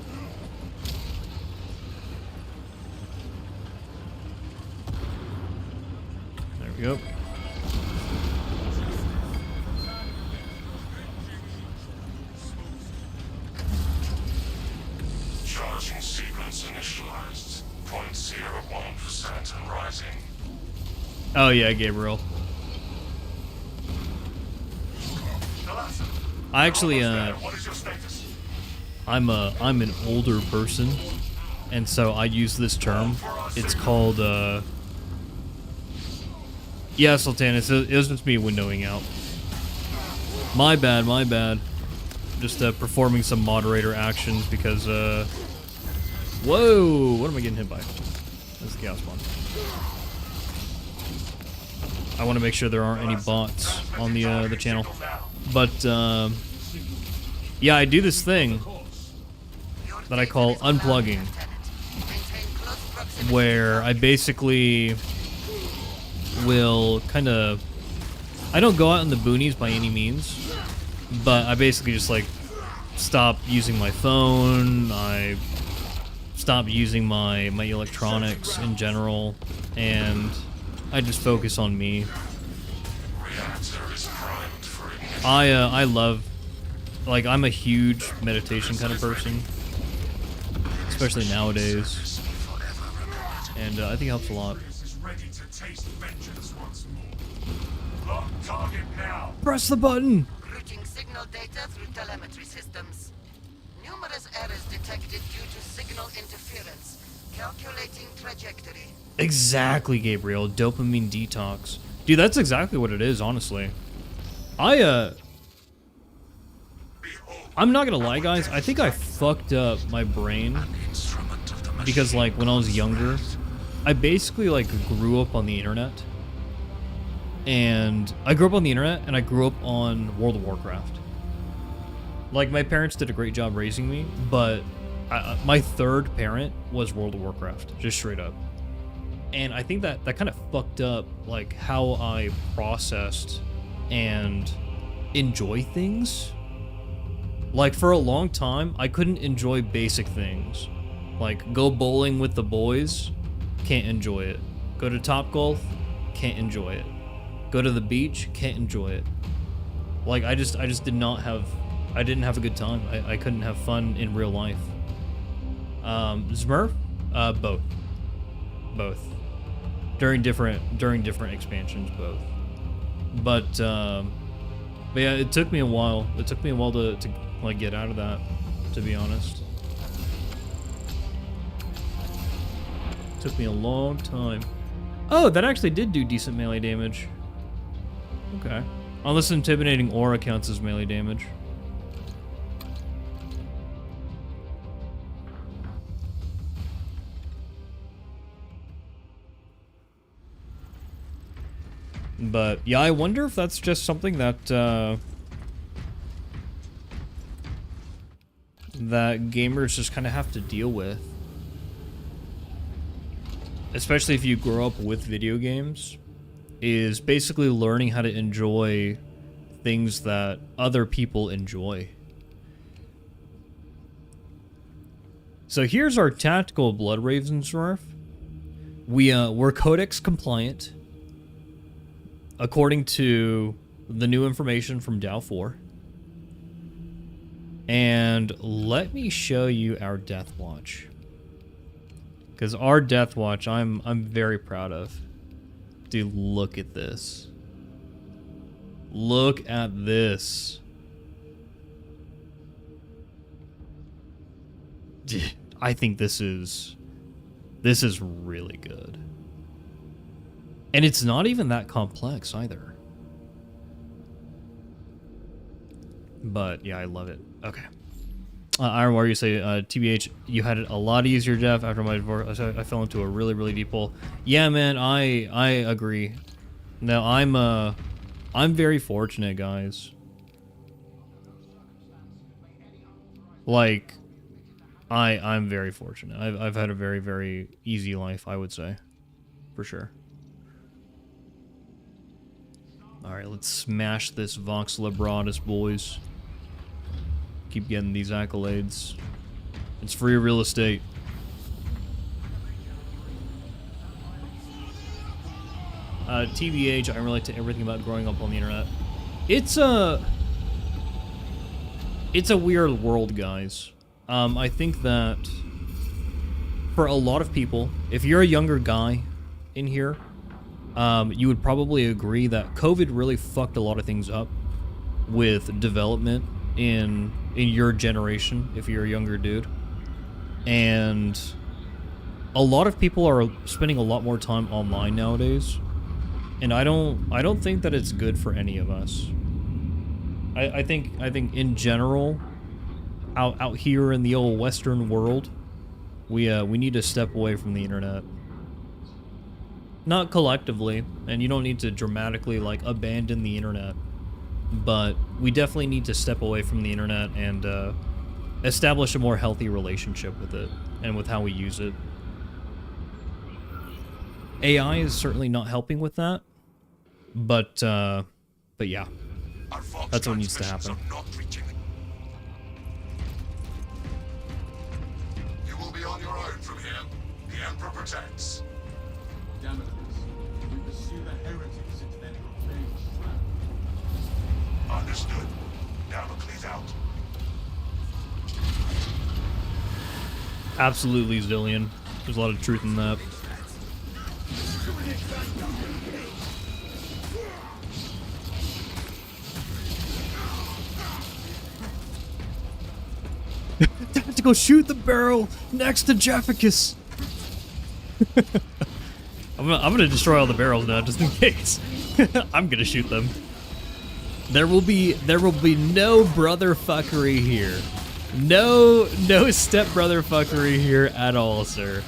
[SPEAKER 1] There we go.
[SPEAKER 2] Charging sequence initialized. 0.01% and rising.
[SPEAKER 1] Oh yeah, Gabriel. I actually
[SPEAKER 2] What is your status?
[SPEAKER 1] I'm an older person, and so I use this term. It's called yeah, Sultan. It was just me windowing out. My bad, my bad. Just performing some moderator actions because whoa, what am I getting hit by? That's the Chaos Spawn. I want to make sure there aren't any bots on the channel. But yeah, I do this thing that I call unplugging, where I basically will kind of, I don't go out in the boonies by any means, but I basically just like stop using my phone, I stop using my electronics in general, and I just focus on me. I love, like, I'm a huge meditation kind of person, especially nowadays, and I think it helps a lot.
[SPEAKER 3] Is ready to taste vengeance once more. Lock target now.
[SPEAKER 1] Press the button!
[SPEAKER 4] Routing signal data through telemetry systems. Numerous errors detected due to signal interference. Calculating trajectory.
[SPEAKER 1] Exactly, Gabriel. Dopamine detox. Dude, that's exactly what it is, honestly. I'm not gonna lie, guys. I think I fucked up my brain because, like, when I was younger, I basically, like, grew up on the internet. And I grew up on the internet, and I grew up on World of Warcraft. Like, my parents did a great job raising me, but my third parent was World of Warcraft, just straight up. And I think that kind of fucked up, like, how I processed and enjoy things. Like, for a long time, I couldn't enjoy basic things. Like, go bowling with the boys, can't enjoy it. Go to Topgolf, can't enjoy it. Go to the beach, can't enjoy it. Like, I just did not have, I didn't have a good time. I couldn't have fun in real life. Smurf? Both. During different expansions, both. But, But yeah, it took me a while. It took me a while to like get out of that, to be honest. Took me a long time. Oh, that actually did do decent melee damage. Okay. Unless intimidating aura counts as melee damage. But yeah, I wonder if that's just something that that gamers just kind of have to deal with. Especially if you grow up with video games, is basically learning how to enjoy things that other people enjoy. So here's our tactical Blood Ravensworth. We're Codex compliant, according to the new information from DAO 4. And let me show you our Death Watch. Because our Death Watch, I'm very proud of. Dude, look at this. Look at this. I think this is really good. And it's not even that complex either. But yeah, I love it. Okay. Iron Warrior, you say, TBH, you had it a lot easier, Jeff, after my divorce. I fell into a really, really deep hole. Yeah, man, I agree. No, I'm very fortunate, guys. Like, I'm very fortunate. I've had a very, very easy life, I would say. For sure. Alright, let's smash this Vox Libratus, boys. Keep getting these accolades. It's free real estate. TBH, I relate to everything about growing up on the internet. It's a weird world, guys. I think that for a lot of people, if you're a younger guy in here, you would probably agree that COVID really fucked a lot of things up with development in your generation, if you're a younger dude. And a lot of people are spending a lot more time online nowadays. And I don't think that it's good for any of us. I think in general, out here in the old Western world, we need to step away from the internet. Not collectively, and you don't need to dramatically like abandon the internet, but we definitely need to step away from the internet and establish a more healthy relationship with it and with how we use it. AI is certainly not helping with that, but yeah, that's what needs to happen.
[SPEAKER 2] You will be on your own from here. The Emperor protects.
[SPEAKER 3] Damn it, we pursue the heretics into their profane trap.
[SPEAKER 2] Understood. Damocles out.
[SPEAKER 1] Absolutely, Zillion. There's a lot of truth in that. Time to go shoot the barrel next to Jefficus. I'm gonna destroy all the barrels now, just in case. I'm gonna shoot them. There will be no brother fuckery here. No stepbrother fuckery here at all, sir.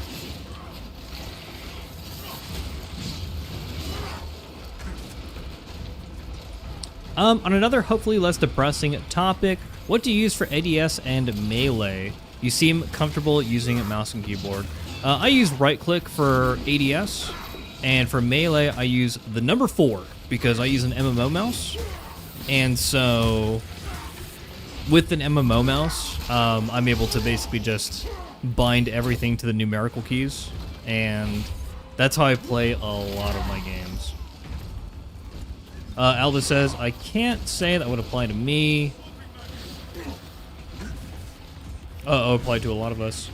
[SPEAKER 1] On another hopefully less depressing topic, what do you use for ADS and melee? You seem comfortable using mouse and keyboard. I use right click for ADS, and for melee I use the number 4 because I use an MMO mouse. And so with an MMO mouse, I'm able to basically just bind everything to the numerical keys, and that's how I play a lot of my games. Alda says, I can't say that would apply to me. Apply to a lot of us.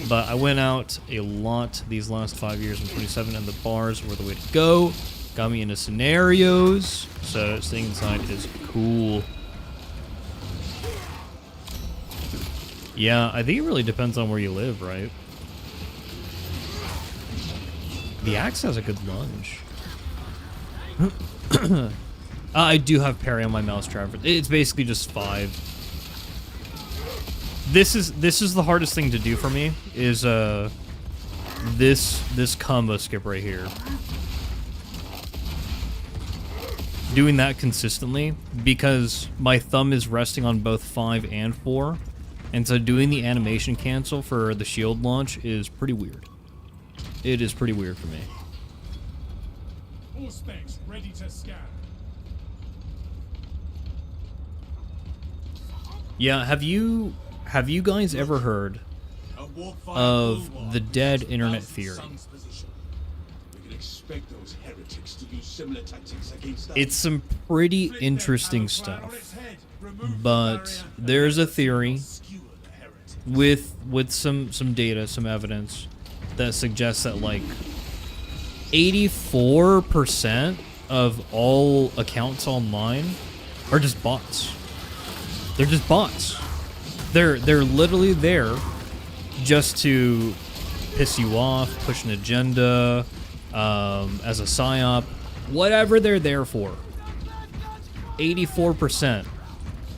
[SPEAKER 1] But I went out a lot these last 5 years. I'm 27, and the bars were the way to go. Got me into scenarios, so staying inside is cool. Yeah, I think it really depends on where you live, right? The axe has a good lunge. I do have parry on my mouse traverse. It's basically just 5. This is the hardest thing to do for me, is this combo skip right here. Doing that consistently, because my thumb is resting on both 5 and 4, and so doing the animation cancel for the shield launch is pretty weird. It is pretty weird for me.
[SPEAKER 3] All specs ready to scan.
[SPEAKER 1] Yeah, have you guys ever heard of the dead internet theory?
[SPEAKER 3] We can expect those heretics to use similar tactics against us.
[SPEAKER 1] It's some pretty interesting stuff, but there's a theory with some data, some evidence that suggests that like 84% of all accounts online are just bots. They're just bots. They're literally there just to piss you off, push an agenda, as a psyop, whatever they're there for. 84%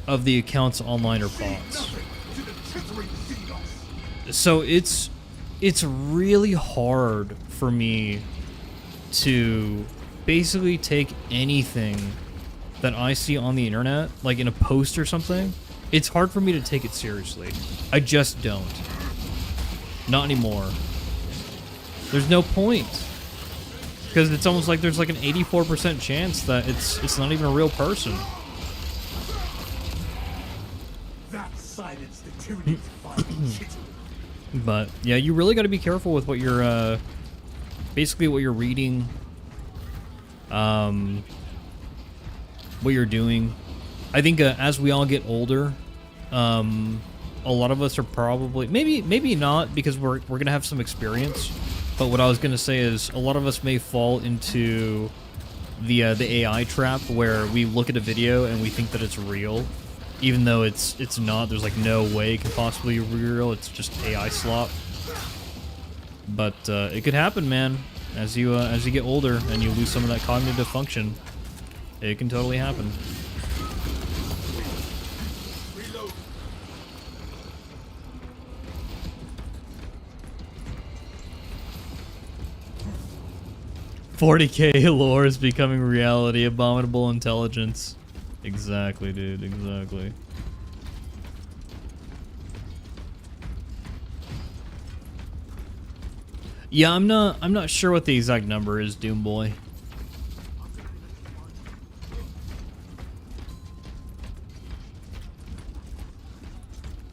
[SPEAKER 1] of the accounts online are bots. So it's really hard for me to basically take anything that I see on the internet, like in a post or something. It's hard for me to take it seriously. I just don't. Not anymore. There's no point. Because it's almost like there's like an 84% chance that it's not even a real person.
[SPEAKER 3] That silenced the tyranny of fighting shit.
[SPEAKER 1] But yeah, you really got to be careful with what you're basically what you're reading, what you're doing. I think as we all get older, a lot of us are probably maybe not, because we're gonna have some experience. But what I was gonna say is a lot of us may fall into the AI trap, where we look at a video and we think that it's real, even though it's not. There's like no way it can possibly be real. It's just AI slop. But it could happen, man. As you get older and you lose some of that cognitive function, it can totally happen.
[SPEAKER 3] Reload.
[SPEAKER 1] 40k lore is becoming reality. Abominable intelligence. Exactly, dude. Exactly. Yeah, I'm not sure what the exact number is, Doom Boy.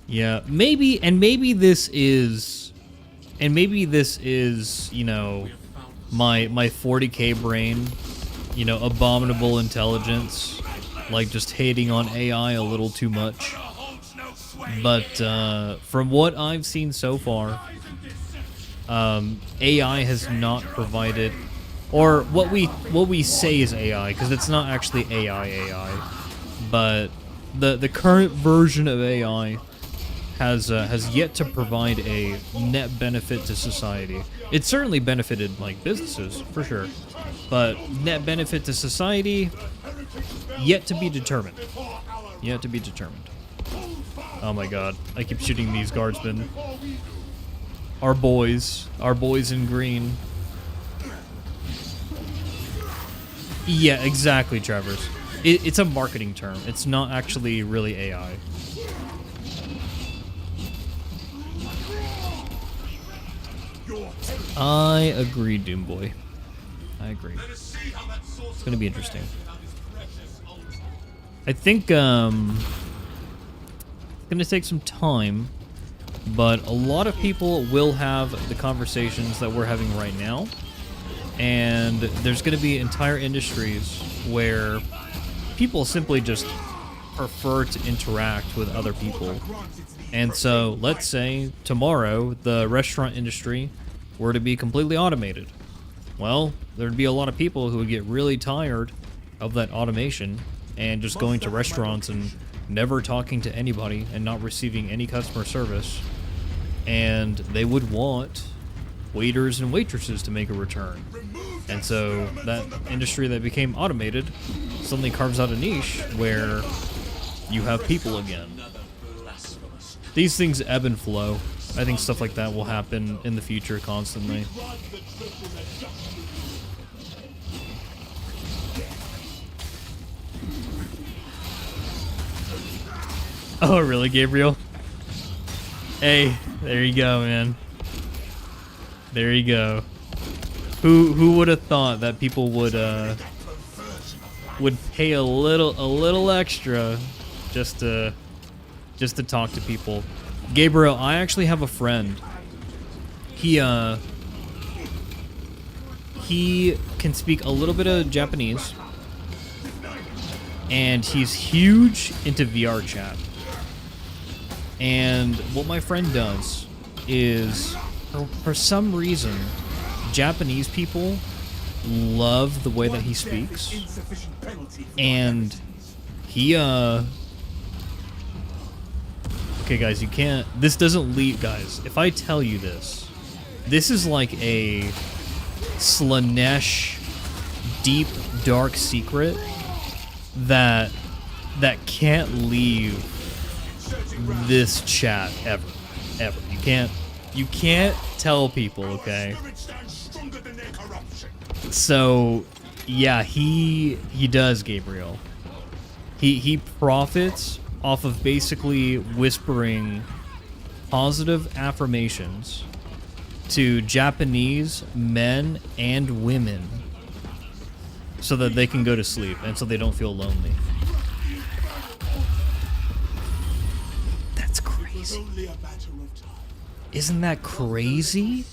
[SPEAKER 1] Yeah, maybe this is, you know, my 40k brain, you know, abominable intelligence, like just hating on AI a little too much. But from what I've seen so far, AI has not provided, or what we say is AI, because it's not actually AI, but the current version of AI has yet to provide a net benefit to society. It's certainly benefited like businesses for sure, but net benefit to society yet to be determined. Yet to be determined. Oh my god, I keep shooting these guardsmen. Our boys in green. Yeah, exactly, Travers. It's a marketing term. It's not actually really AI. I agree, Doomboy. I agree. It's gonna be interesting. I think it's gonna take some time, but a lot of people will have the conversations that we're having right now, and there's gonna be entire industries where people simply just prefer to interact with other people. And so, let's say tomorrow the restaurant industry were to be completely automated. Well, there'd be a lot of people who would get really tired of that automation and just going to restaurants and never talking to anybody and not receiving any customer service. And they would want waiters and waitresses to make a return. And so that industry that became automated suddenly carves out a niche where you have people again. These things ebb and flow. I think stuff like that will happen in the future constantly. Oh, really, Gabriel? Hey, there you go, man. There you go. Who would have thought that people would pay a little extra just to talk to people? Gabriel, I actually have a friend. He can speak a little bit of Japanese, and he's huge into VR chat. And what my friend does is, for some reason, Japanese people love the way that he speaks, and he okay, guys, you can't, this doesn't leave, guys, if I tell you this, this is like a Slanesh deep dark secret that can't leave this chat ever. You can't tell people, okay? So yeah, he does, Gabriel. He profits off of basically whispering positive affirmations to Japanese men and women so that they can go to sleep and so they don't feel lonely. That's crazy. Isn't that crazy?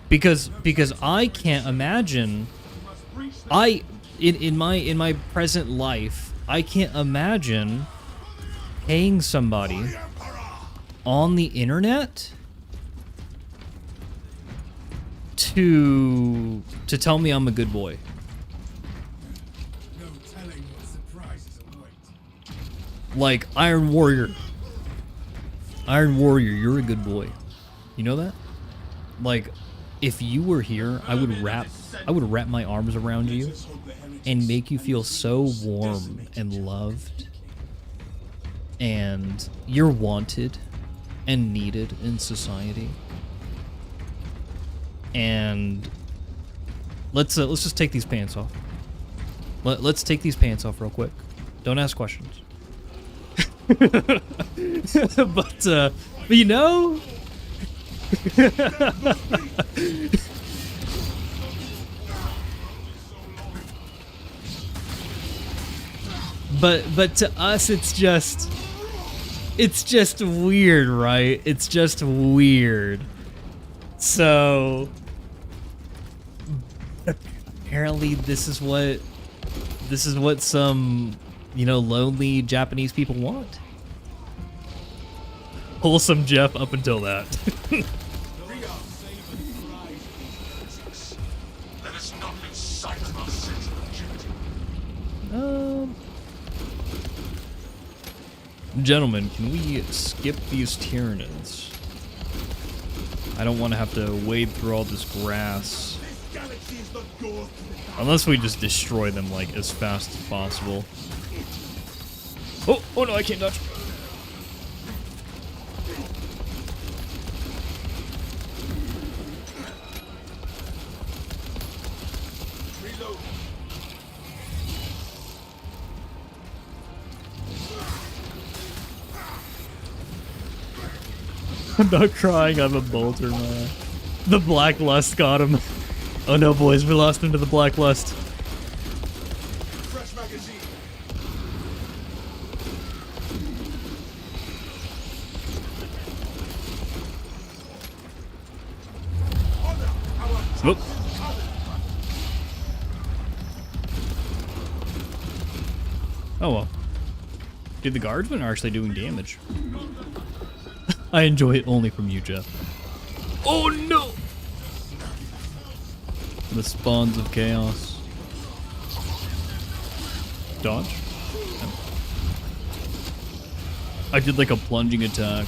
[SPEAKER 1] Because I can't imagine, in my present life, I can't imagine paying somebody on the internet to tell me I'm a good boy.
[SPEAKER 3] No telling what surprises await.
[SPEAKER 1] Like Iron Warrior. Iron Warrior, you're a good boy. You know that? Like, if you were here, I would wrap my arms around you and make you feel so warm and loved, and you're wanted and needed in society. And let's just take these pants off. Let's take these pants off real quick. Don't ask questions. but you know. But to us it's just weird, right? It's just weird. So apparently this is what some, lonely Japanese people want. Wholesome Jeff up until that. Gentlemen, can we skip these Tyranids? I don't want to have to wade through all this grass. Unless we just destroy them, like, as fast as possible. Oh no, I can't dodge. I'm not crying, I'm a bolter, man. The Black Lust got him. Oh no, boys, we lost him to the Black Lust.
[SPEAKER 3] Fresh magazine.
[SPEAKER 1] Whoop. Oh well. Dude, the guardsmen are actually doing damage. I enjoy it only from you, Jeff. Oh no! The spawns of chaos. Dodge? I did like a plunging attack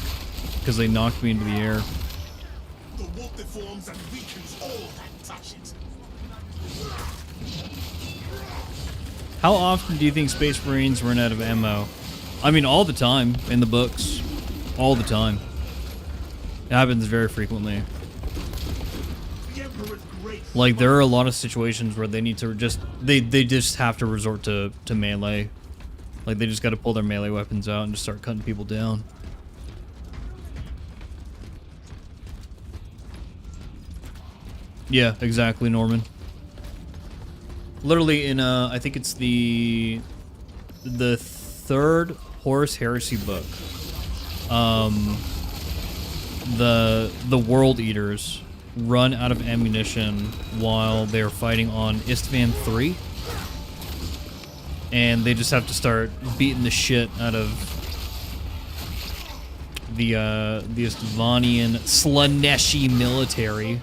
[SPEAKER 1] because they knocked me into the air.
[SPEAKER 3] The wolf deforms and weakens all that touch it.
[SPEAKER 1] How often do you think Space Marines run out of ammo? I mean, all the time in the books. All the time. It happens very frequently.
[SPEAKER 3] The Emperor's great.
[SPEAKER 1] Like, there are a lot of situations where they need to just... They just have to resort to melee. Like, they just gotta pull their melee weapons out and just start cutting people down. Yeah, exactly, Norman. Literally in, I think it's the third Horus Heresy book. The World Eaters run out of ammunition while they're fighting on Istvan 3. And they just have to start beating the shit out of the Istvanian Slaneshi military.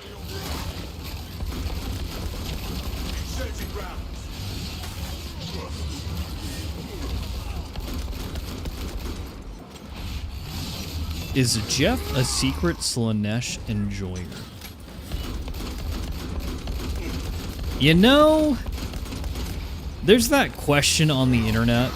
[SPEAKER 3] Inserting round.
[SPEAKER 1] Is Jeff a secret Slanesh enjoyer? You know, there's that question on the internet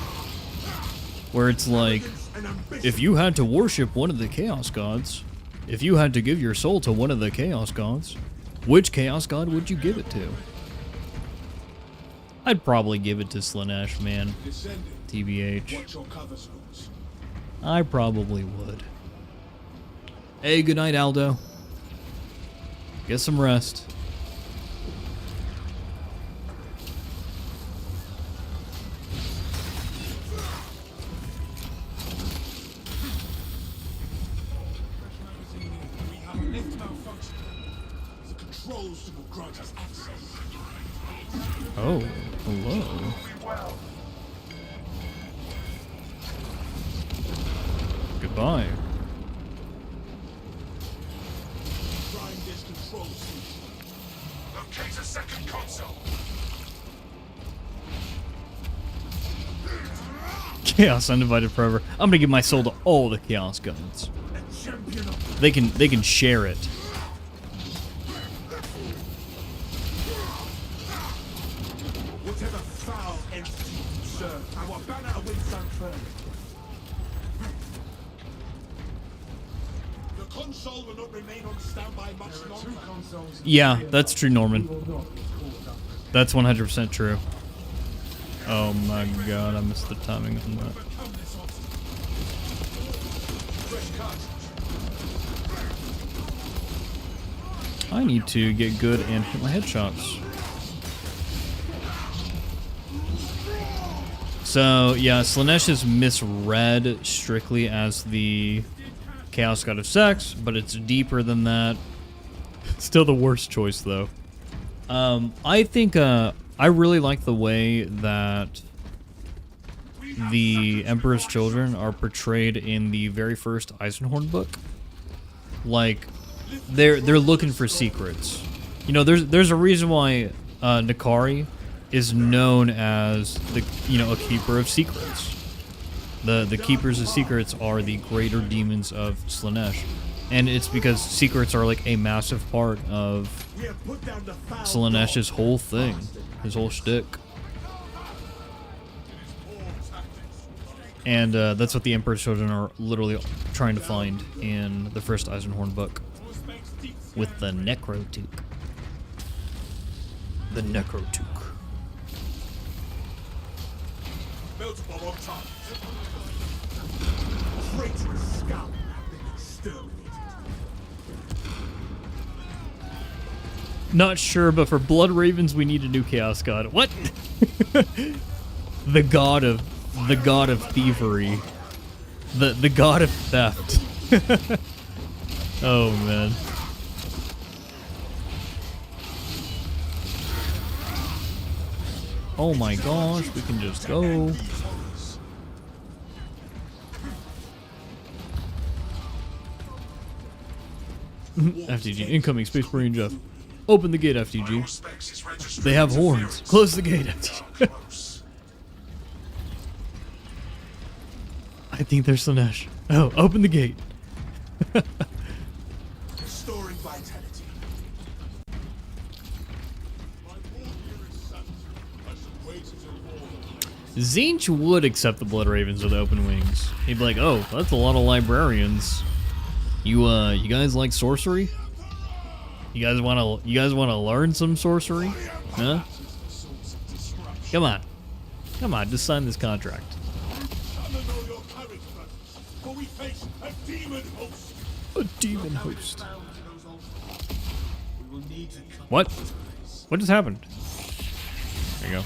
[SPEAKER 1] where it's like,
[SPEAKER 3] And ambition.
[SPEAKER 1] if you had to worship one of the Chaos Gods, if you had to give your soul to one of the Chaos Gods, which Chaos God would you give it to? I'd probably give it to Slanesh, man.
[SPEAKER 3] Descending.
[SPEAKER 1] TBH.
[SPEAKER 3] Watch your covers, Lords.
[SPEAKER 1] I probably would. Hey, good night, Aldo. Get some rest.
[SPEAKER 3] We have a lift malfunction. The controls will grant us access.
[SPEAKER 1] Oh, hello. Goodbye.
[SPEAKER 3] Trying this control switch.
[SPEAKER 2] Locate a second console.
[SPEAKER 1] Chaos undivided forever. I'm gonna give my soul to all the Chaos Gods.
[SPEAKER 3] A champion of
[SPEAKER 1] They can share it.
[SPEAKER 3] whatever foul entity you serve. Our banner awaits unfurled. The console will not remain on standby much longer.
[SPEAKER 1] Yeah, that's true, Norman. That's 100% true. Oh my god, I missed the timing on that.
[SPEAKER 3] Overcome this obstacle. Fresh cartridge.
[SPEAKER 1] I need to get good and hit my headshots. So, yeah, Slanesh is misread strictly as the Chaos God of Sex, but it's deeper than that. Still the worst choice, though. I think, I really like the way that the Emperor's Children are portrayed in the very first Eisenhorn book. Like, they're looking for secrets. You know, there's a reason why Nakari is known as the a keeper of secrets. The keepers of secrets are the greater demons of Slanesh, and it's because secrets are like a massive part of
[SPEAKER 3] We have put down the foul
[SPEAKER 1] Slanesh's whole thing, his whole shtick. And that's what the Emperor's Children are literally trying to find in the first Eisenhorn book with the Necrotuk. The Necrotuk.
[SPEAKER 3] built upon on top. Traitorous scum have been exterminated.
[SPEAKER 1] Not sure, but for Blood Ravens, we need a new Chaos God. What? the god of thievery, the god of theft. Oh man. Oh my gosh, we can just go. FTG incoming Space Marine Jeff. Open the gate, FTG. They have horns. Close the gate, FTG. I think there's Slanesh. Oh, open the gate.
[SPEAKER 3] Restoring vitality. My war here is set. I should wait until fall.
[SPEAKER 1] Zinch would accept the Blood Ravens with open wings. He'd be like, oh, that's a lot of librarians. You guys like sorcery? You guys wanna learn some sorcery? Huh? Come on. Come on, just sign this contract.
[SPEAKER 3] Summon all your courage, brothers, for we face a demon host.
[SPEAKER 1] A demon host.
[SPEAKER 3] We will need to cut
[SPEAKER 1] What? What just happened? There you go.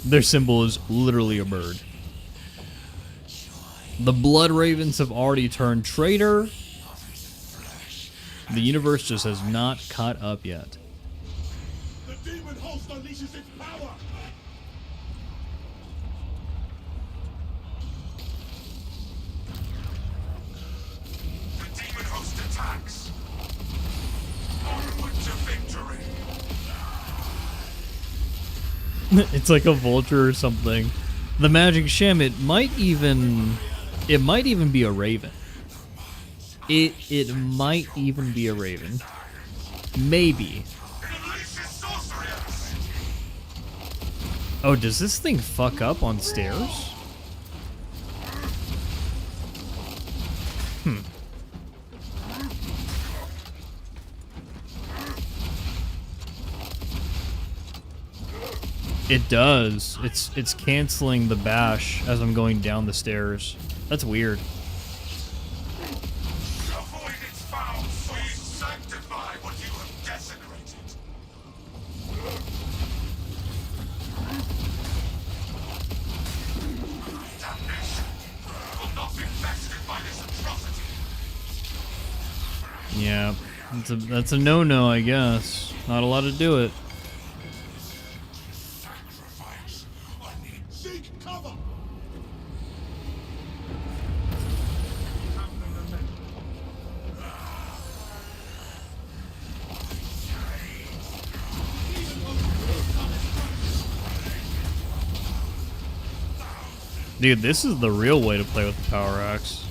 [SPEAKER 1] Their symbol is literally a bird. The Blood Ravens have already turned traitor. The universe just has not caught up yet.
[SPEAKER 3] The demon host unleashes its power.
[SPEAKER 2] The demon host attacks. Onward to victory.
[SPEAKER 1] It's like a vulture or something. The magic sham, it might even be a raven. It might even be a raven. Maybe. Oh, does this thing fuck up on stairs? It does. It's canceling the bash as I'm going down the stairs. That's weird.
[SPEAKER 2] Avoid its foul soul. Sanctify what you have desecrated. Damnation will not be bested by this atrocity.
[SPEAKER 1] Yeah, that's a no-no, I guess. Not allowed to do it.
[SPEAKER 3] Seek cover.
[SPEAKER 1] Dude, this is the real way to play with the power axe.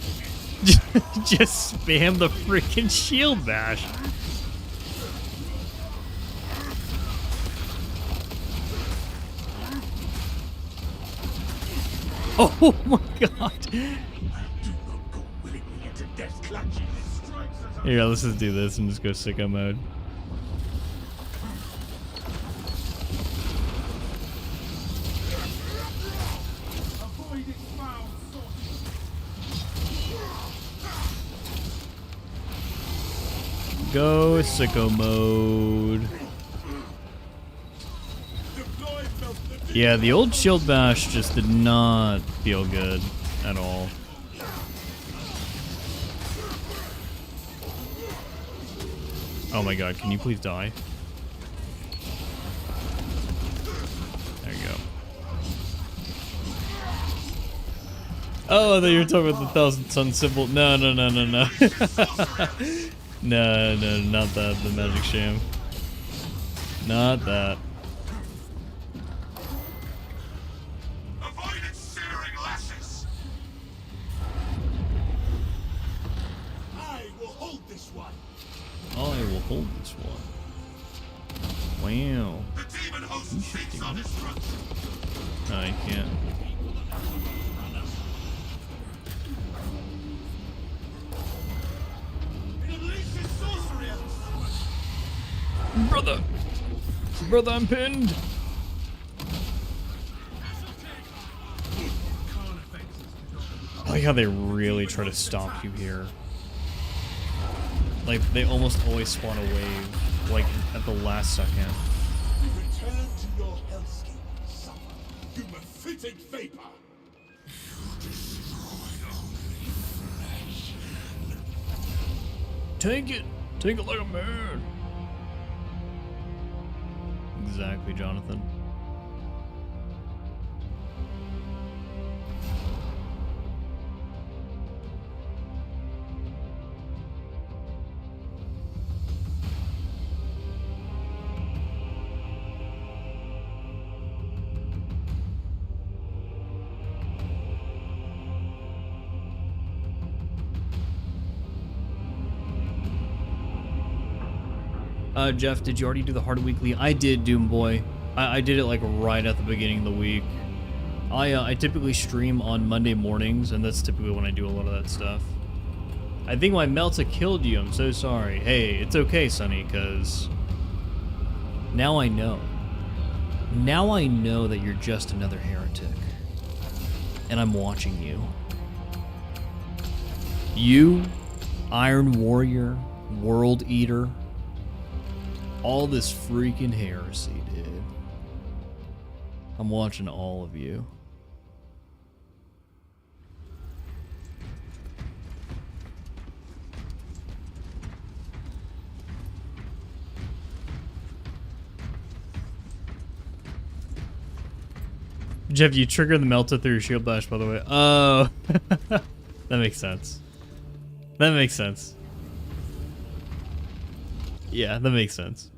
[SPEAKER 1] Just spam the freaking shield bash. Oh my god.
[SPEAKER 3] Do not go willingly into death's clutches.
[SPEAKER 1] Here, let's just do this and just go sicko mode.
[SPEAKER 3] Avoid its foul sources.
[SPEAKER 1] Go sicko mode.
[SPEAKER 3] Deploy melt the
[SPEAKER 1] Yeah, the old shield bash just did not feel good at all. Oh my god, can you please die? There you go. Oh, I thought you were talking about the Thousand Sun symbol. No, no, no, no, no. No, no, not that. The magic sham. Not that.
[SPEAKER 2] Avoid its searing lashes.
[SPEAKER 3] I will hold this one.
[SPEAKER 1] I will hold this one. Wow.
[SPEAKER 2] The demon host
[SPEAKER 1] You should
[SPEAKER 2] seeks
[SPEAKER 1] do
[SPEAKER 2] our
[SPEAKER 1] that.
[SPEAKER 2] destruction.
[SPEAKER 1] No, I can't.
[SPEAKER 3] It unleashes sorcery.
[SPEAKER 1] Brother! Brother, I'm pinned! I like how they really try to stop you here. Like, they almost always spawn a wave, like, at the last second.
[SPEAKER 3] Return to your hellscape, suffer, you mephitic vapor.
[SPEAKER 1] Take it! Take it like a man! Exactly, Jonathan. Jeff, did you already do the Hard Weekly? I did, Doom Boy. I did it like right at the beginning of the week. I typically stream on Monday mornings, and that's typically when I do a lot of that stuff. I think my Melta killed you. I'm so sorry. Hey, it's okay, Sonny, because now I know. Now I know that you're just another heretic. And I'm watching you. You, Iron Warrior, World Eater, all this freaking heresy, dude. I'm watching all of you. Jeff, you trigger the Melta through your shield bash, by the way. Oh, that makes sense. That makes sense. Yeah, that makes sense.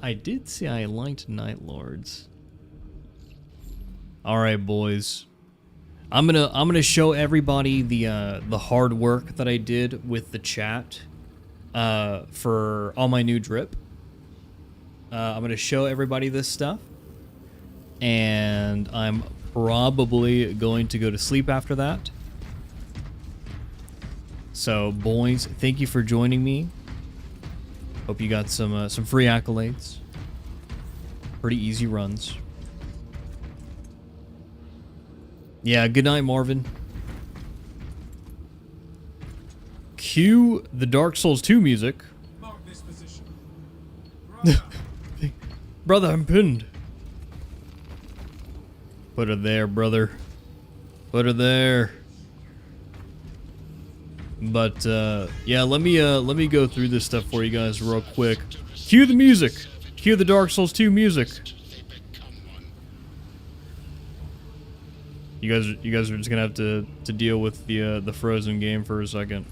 [SPEAKER 1] I did say I liked Night Lords. All right, boys. I'm gonna show everybody the hard work that I did with the chat for all my new drip. I'm gonna show everybody this stuff, and I'm probably going to go to sleep after that. So, boys, thank you for joining me. Hope you got some free accolades. Pretty easy runs. Yeah, good night, Marvin. Cue the Dark Souls 2 music.
[SPEAKER 3] Mark this position.
[SPEAKER 1] Brother, I'm pinned. Put her there, brother. Put her there. But yeah, let me go through this stuff for you guys real quick. Cue the music. Cue the Dark Souls 2 music. You guys are just gonna have to deal with the frozen game for a second.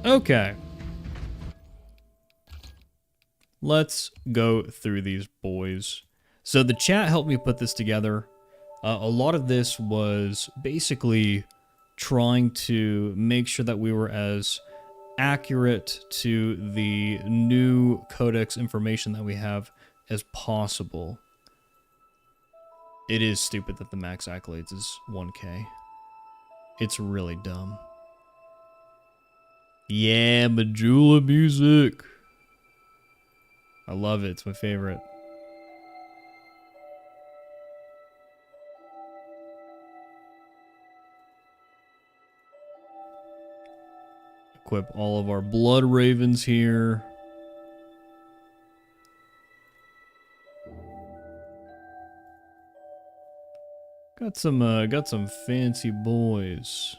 [SPEAKER 1] Okay. Let's go through these, boys. So the chat helped me put this together. A lot of this was basically trying to make sure that we were as accurate to the new codex information that we have as possible. It is stupid that the max accolades is 1K. It's really dumb. Yeah, Majula music. I love it. It's my favorite. Equip all of our blood ravens here. Got some fancy boys.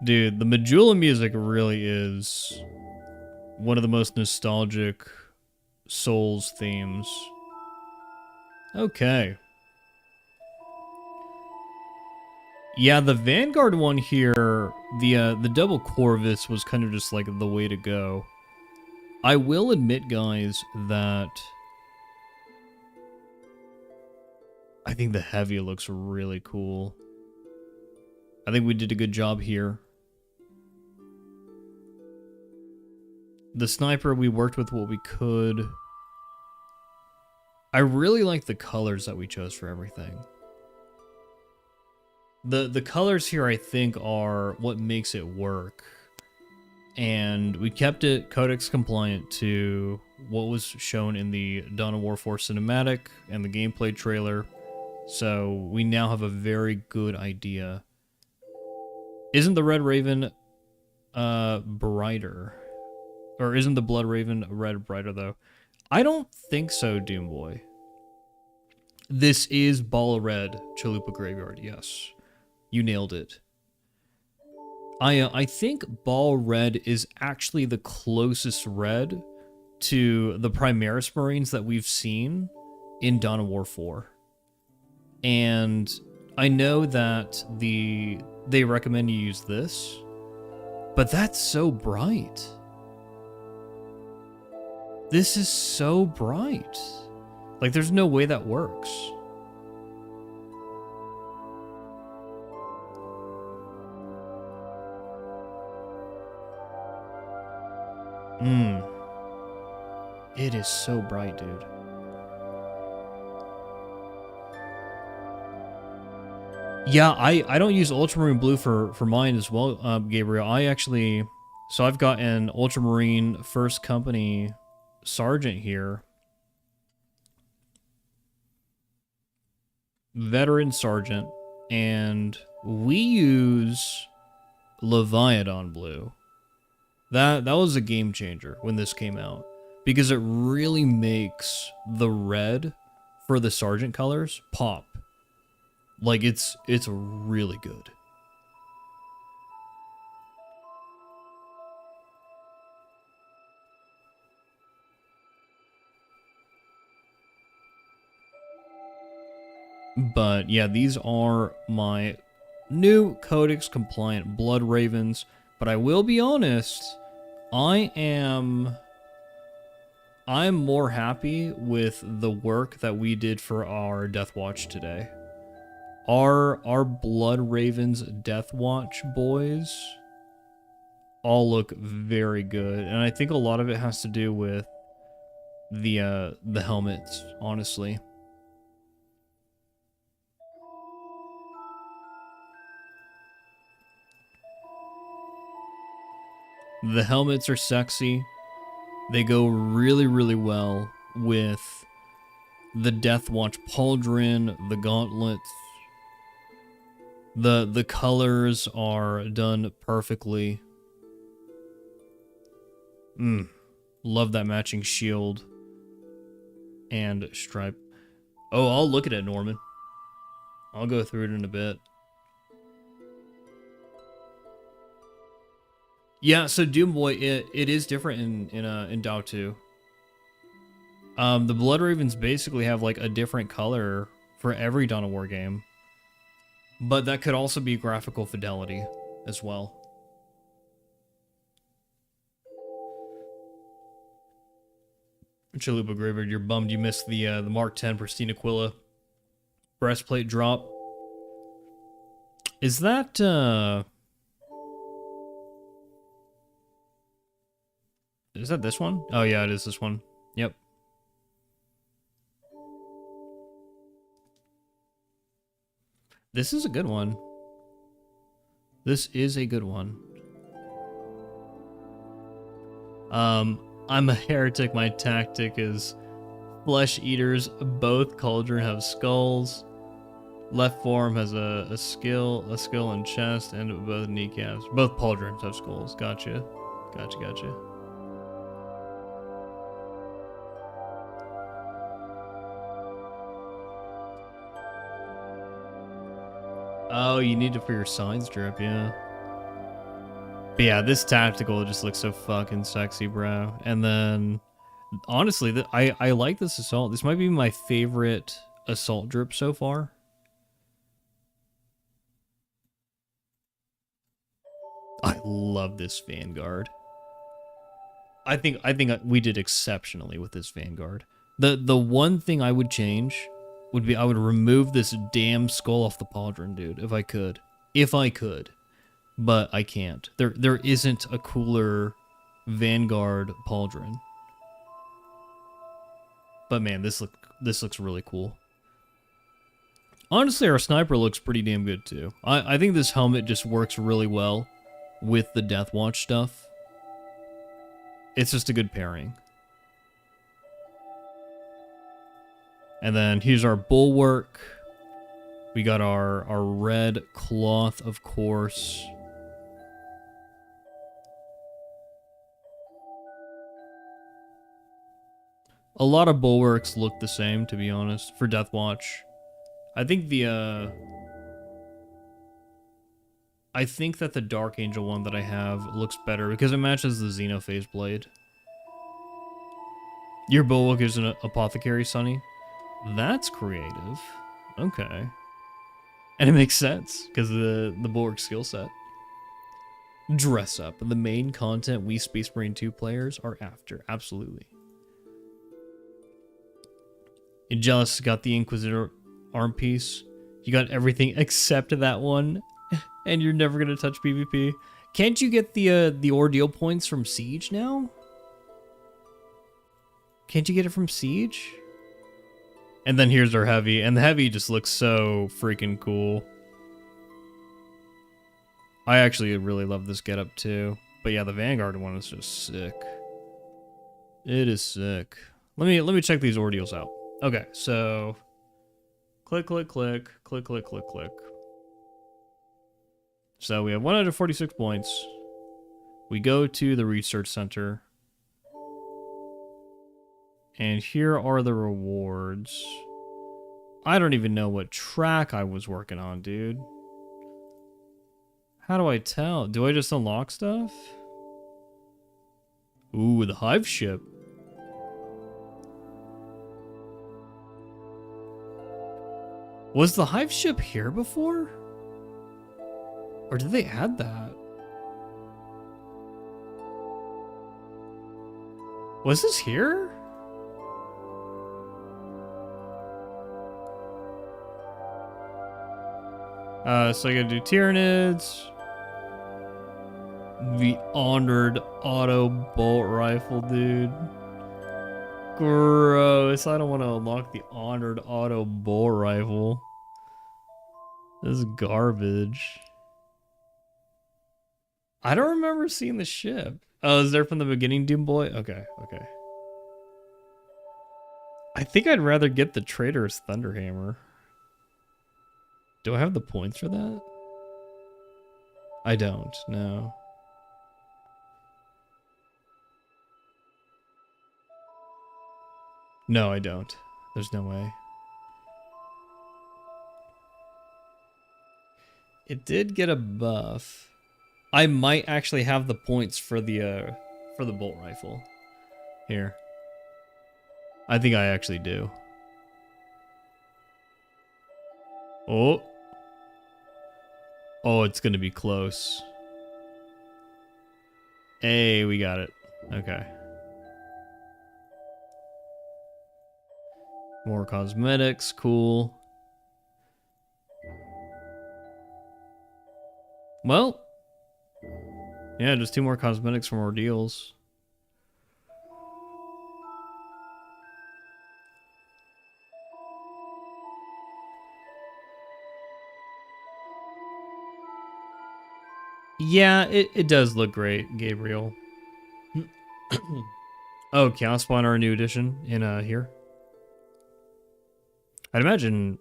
[SPEAKER 1] Dude, the Majula music really is one of the most nostalgic Souls themes. Okay. Yeah, the Vanguard one here, the double Corvus was kind of just like the way to go. I will admit, guys, that I think the Heavy looks really cool. I think we did a good job here. The Sniper, we worked with what we could. I really like the colors that we chose for everything. The colors here, I think, are what makes it work. And we kept it Codex compliant to what was shown in the Dawn of War 4 cinematic and the gameplay trailer. So we now have a very good idea. Isn't the Red Raven brighter? Or isn't the Blood Raven red brighter, though? I don't think so, Doomboy. This is Ball Red Chalupa Graveyard, yes. You nailed it. I think Ball Red is actually the closest red to the Primaris Marines that we've seen in Dawn of War 4. And I know that they recommend you use this, but that's so bright. This is so bright. Like, there's no way that works. It is so bright, dude. Yeah, I don't use ultramarine blue for mine as well, Gabriel. So I've got an ultramarine first company sergeant here. Veteran sergeant, and we use Leviathan blue. That was a game changer when this came out, because it really makes the red for the sergeant colors pop. Like, it's really good. But yeah, these are my new Codex compliant Blood Ravens. But I will be honest, I'm more happy with the work that we did for our Death Watch today. Our Blood Ravens Death Watch boys all look very good, and I think a lot of it has to do with the helmets, honestly. The helmets are sexy. They go really, really well with the Death Watch pauldron, the gauntlets. The colors are done perfectly. Love that matching shield and stripe. Oh, I'll look at it, Norman. I'll go through it in a bit. Yeah, so Doomboy, it is different in DAO 2. The Blood Ravens basically have like a different color for every Dawn of War game. But that could also be graphical fidelity as well. Chalupa Graveyard, you're bummed you missed the Mark 10 Pristine Aquila breastplate drop. Is that is that this one? Oh yeah, it is this one. Yep. This is a good one. This is a good one. I'm a heretic. My tactic is flesh eaters. Both cauldron have skulls. Left form has a skill and chest, and both kneecaps. Both pauldrons have skulls. Gotcha. Gotcha. Oh, you need it for your sides drip, yeah. But yeah, this tactical just looks so fucking sexy, bro. And then, honestly, I like this assault. This might be my favorite assault drip so far. I love this Vanguard. I think we did exceptionally with this Vanguard. The one thing I would change would be I would remove this damn skull off the pauldron, dude, if I could. But I can't. There isn't a cooler Vanguard pauldron. But man, this looks really cool. Honestly, our sniper looks pretty damn good too. I think this helmet just works really well with the Death Watch stuff. It's just a good pairing. And then here's our bulwark. We got our red cloth, of course. A lot of bulwarks look the same, to be honest, for Death Watch. I think that the Dark Angel one that I have looks better because it matches the Xenophase blade. Your bulwark is an apothecary, Sonny? That's creative. Okay. And it makes sense because of the bulwark skill set. Dress up, the main content we Space Marine 2 players are after. Absolutely. Angelus got the Inquisitor arm piece. You got everything except that one, and you're never gonna touch PvP. Can't you get the ordeal points from Siege now? Can't you get it from Siege? And then here's our heavy, and the heavy just looks so freaking cool. I actually really love this getup too. But yeah, the Vanguard one is just sick. It is sick. Let me check these ordeals out. Okay, so click, click, click, click, click, click, click. So we have 146 points. We go to the research center. And here are the rewards. I don't even know what track I was working on, dude. How do I tell? Do I just unlock stuff? Ooh, the Hive ship. Was the Hive ship here before? Or did they add that? Was this here? So I gotta do Tyranids. The Honored Auto Bolt Rifle, dude. Gross. I don't want to unlock the Honored Auto Bolt Rifle. This is garbage. I don't remember seeing the ship. Oh, is there from the beginning, Doom Boy? Okay, okay. I think I'd rather get the Traitorous Thunderhammer. Do I have the points for that? I don't, no. No, I don't. There's no way. It did get a buff. I might actually have the points for the bolt rifle. Here. I think I actually do. Oh. Oh, it's gonna be close. Hey, we got it. Okay. More cosmetics, cool. Well, yeah, just 2 more cosmetics from ordeals. Yeah, it does look great, Gabriel. Oh, Chaos Spawner, a new edition in here. I'd imagine.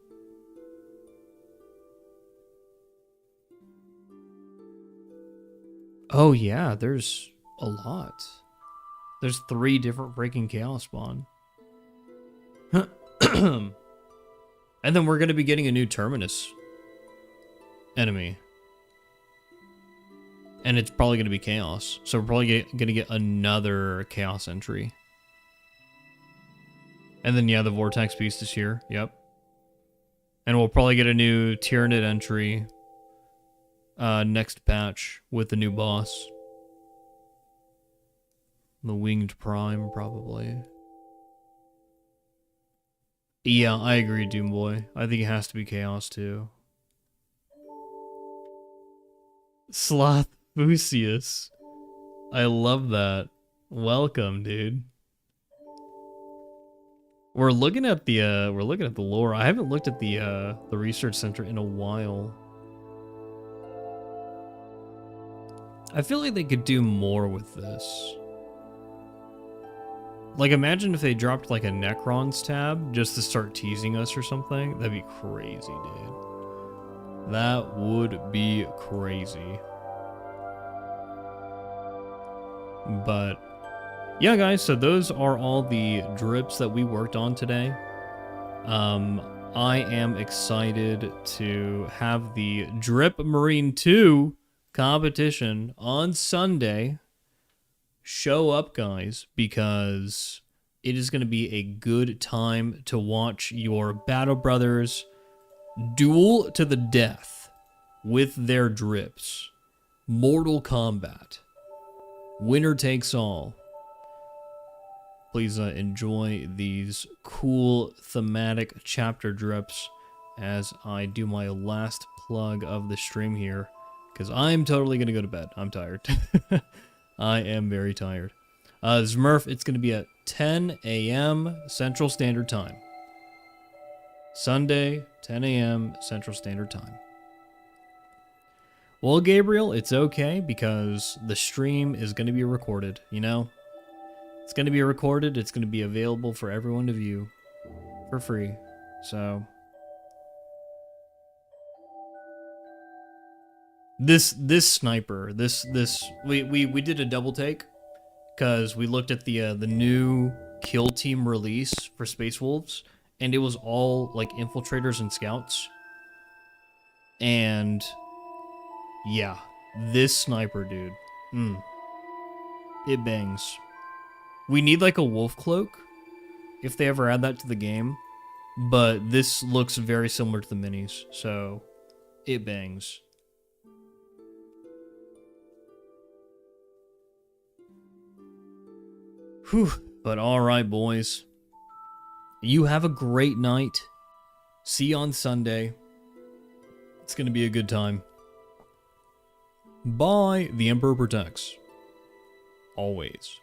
[SPEAKER 1] Oh yeah, there's a lot. There's 3 different Breaking Chaos Spawn. And then we're gonna be getting a new Terminus enemy. And it's probably gonna be Chaos. So we're probably gonna get another Chaos entry. And then yeah, the Vortex Beast is here. Yep. And we'll probably get a new Tyranid entry next patch with the new boss. The Winged Prime, probably. Yeah, I agree, Doomboy. I think it has to be Chaos, too. Sloth Fusius. I love that. Welcome, dude. We're looking at the lore. I haven't looked at the research center in a while. I feel like they could do more with this. Like, imagine if they dropped like a Necrons tab just to start teasing us or something. That'd be crazy, dude. That would be crazy. But yeah, guys, so those are all the drips that we worked on today. I am excited to have the Drip Marine 2 competition on Sunday. Show up, guys, because it is going to be a good time to watch your Battle Brothers duel to the death with their drips. Mortal Kombat. Winner takes all. please enjoy these cool thematic chapter drips as I do my last plug of the stream here, because I'm totally going to go to bed. I'm tired. I am very tired. Smurf, it's going to be at 10 a.m. Central Standard Time. Sunday, 10 a.m. Central Standard Time. Well, Gabriel, it's okay because the stream is going to be recorded, you know? It's going to be recorded. It's going to be available for everyone to view for free. So this sniper, we did a double take because we looked at the new kill team release for Space Wolves, and it was all like infiltrators and scouts. And yeah, this sniper, dude, it bangs. We need like a wolf cloak if they ever add that to the game, but this looks very similar to the minis, so it bangs. Whew, but alright, boys. You have a great night. See you on Sunday. It's gonna be a good time. Bye. The Emperor protects. Always.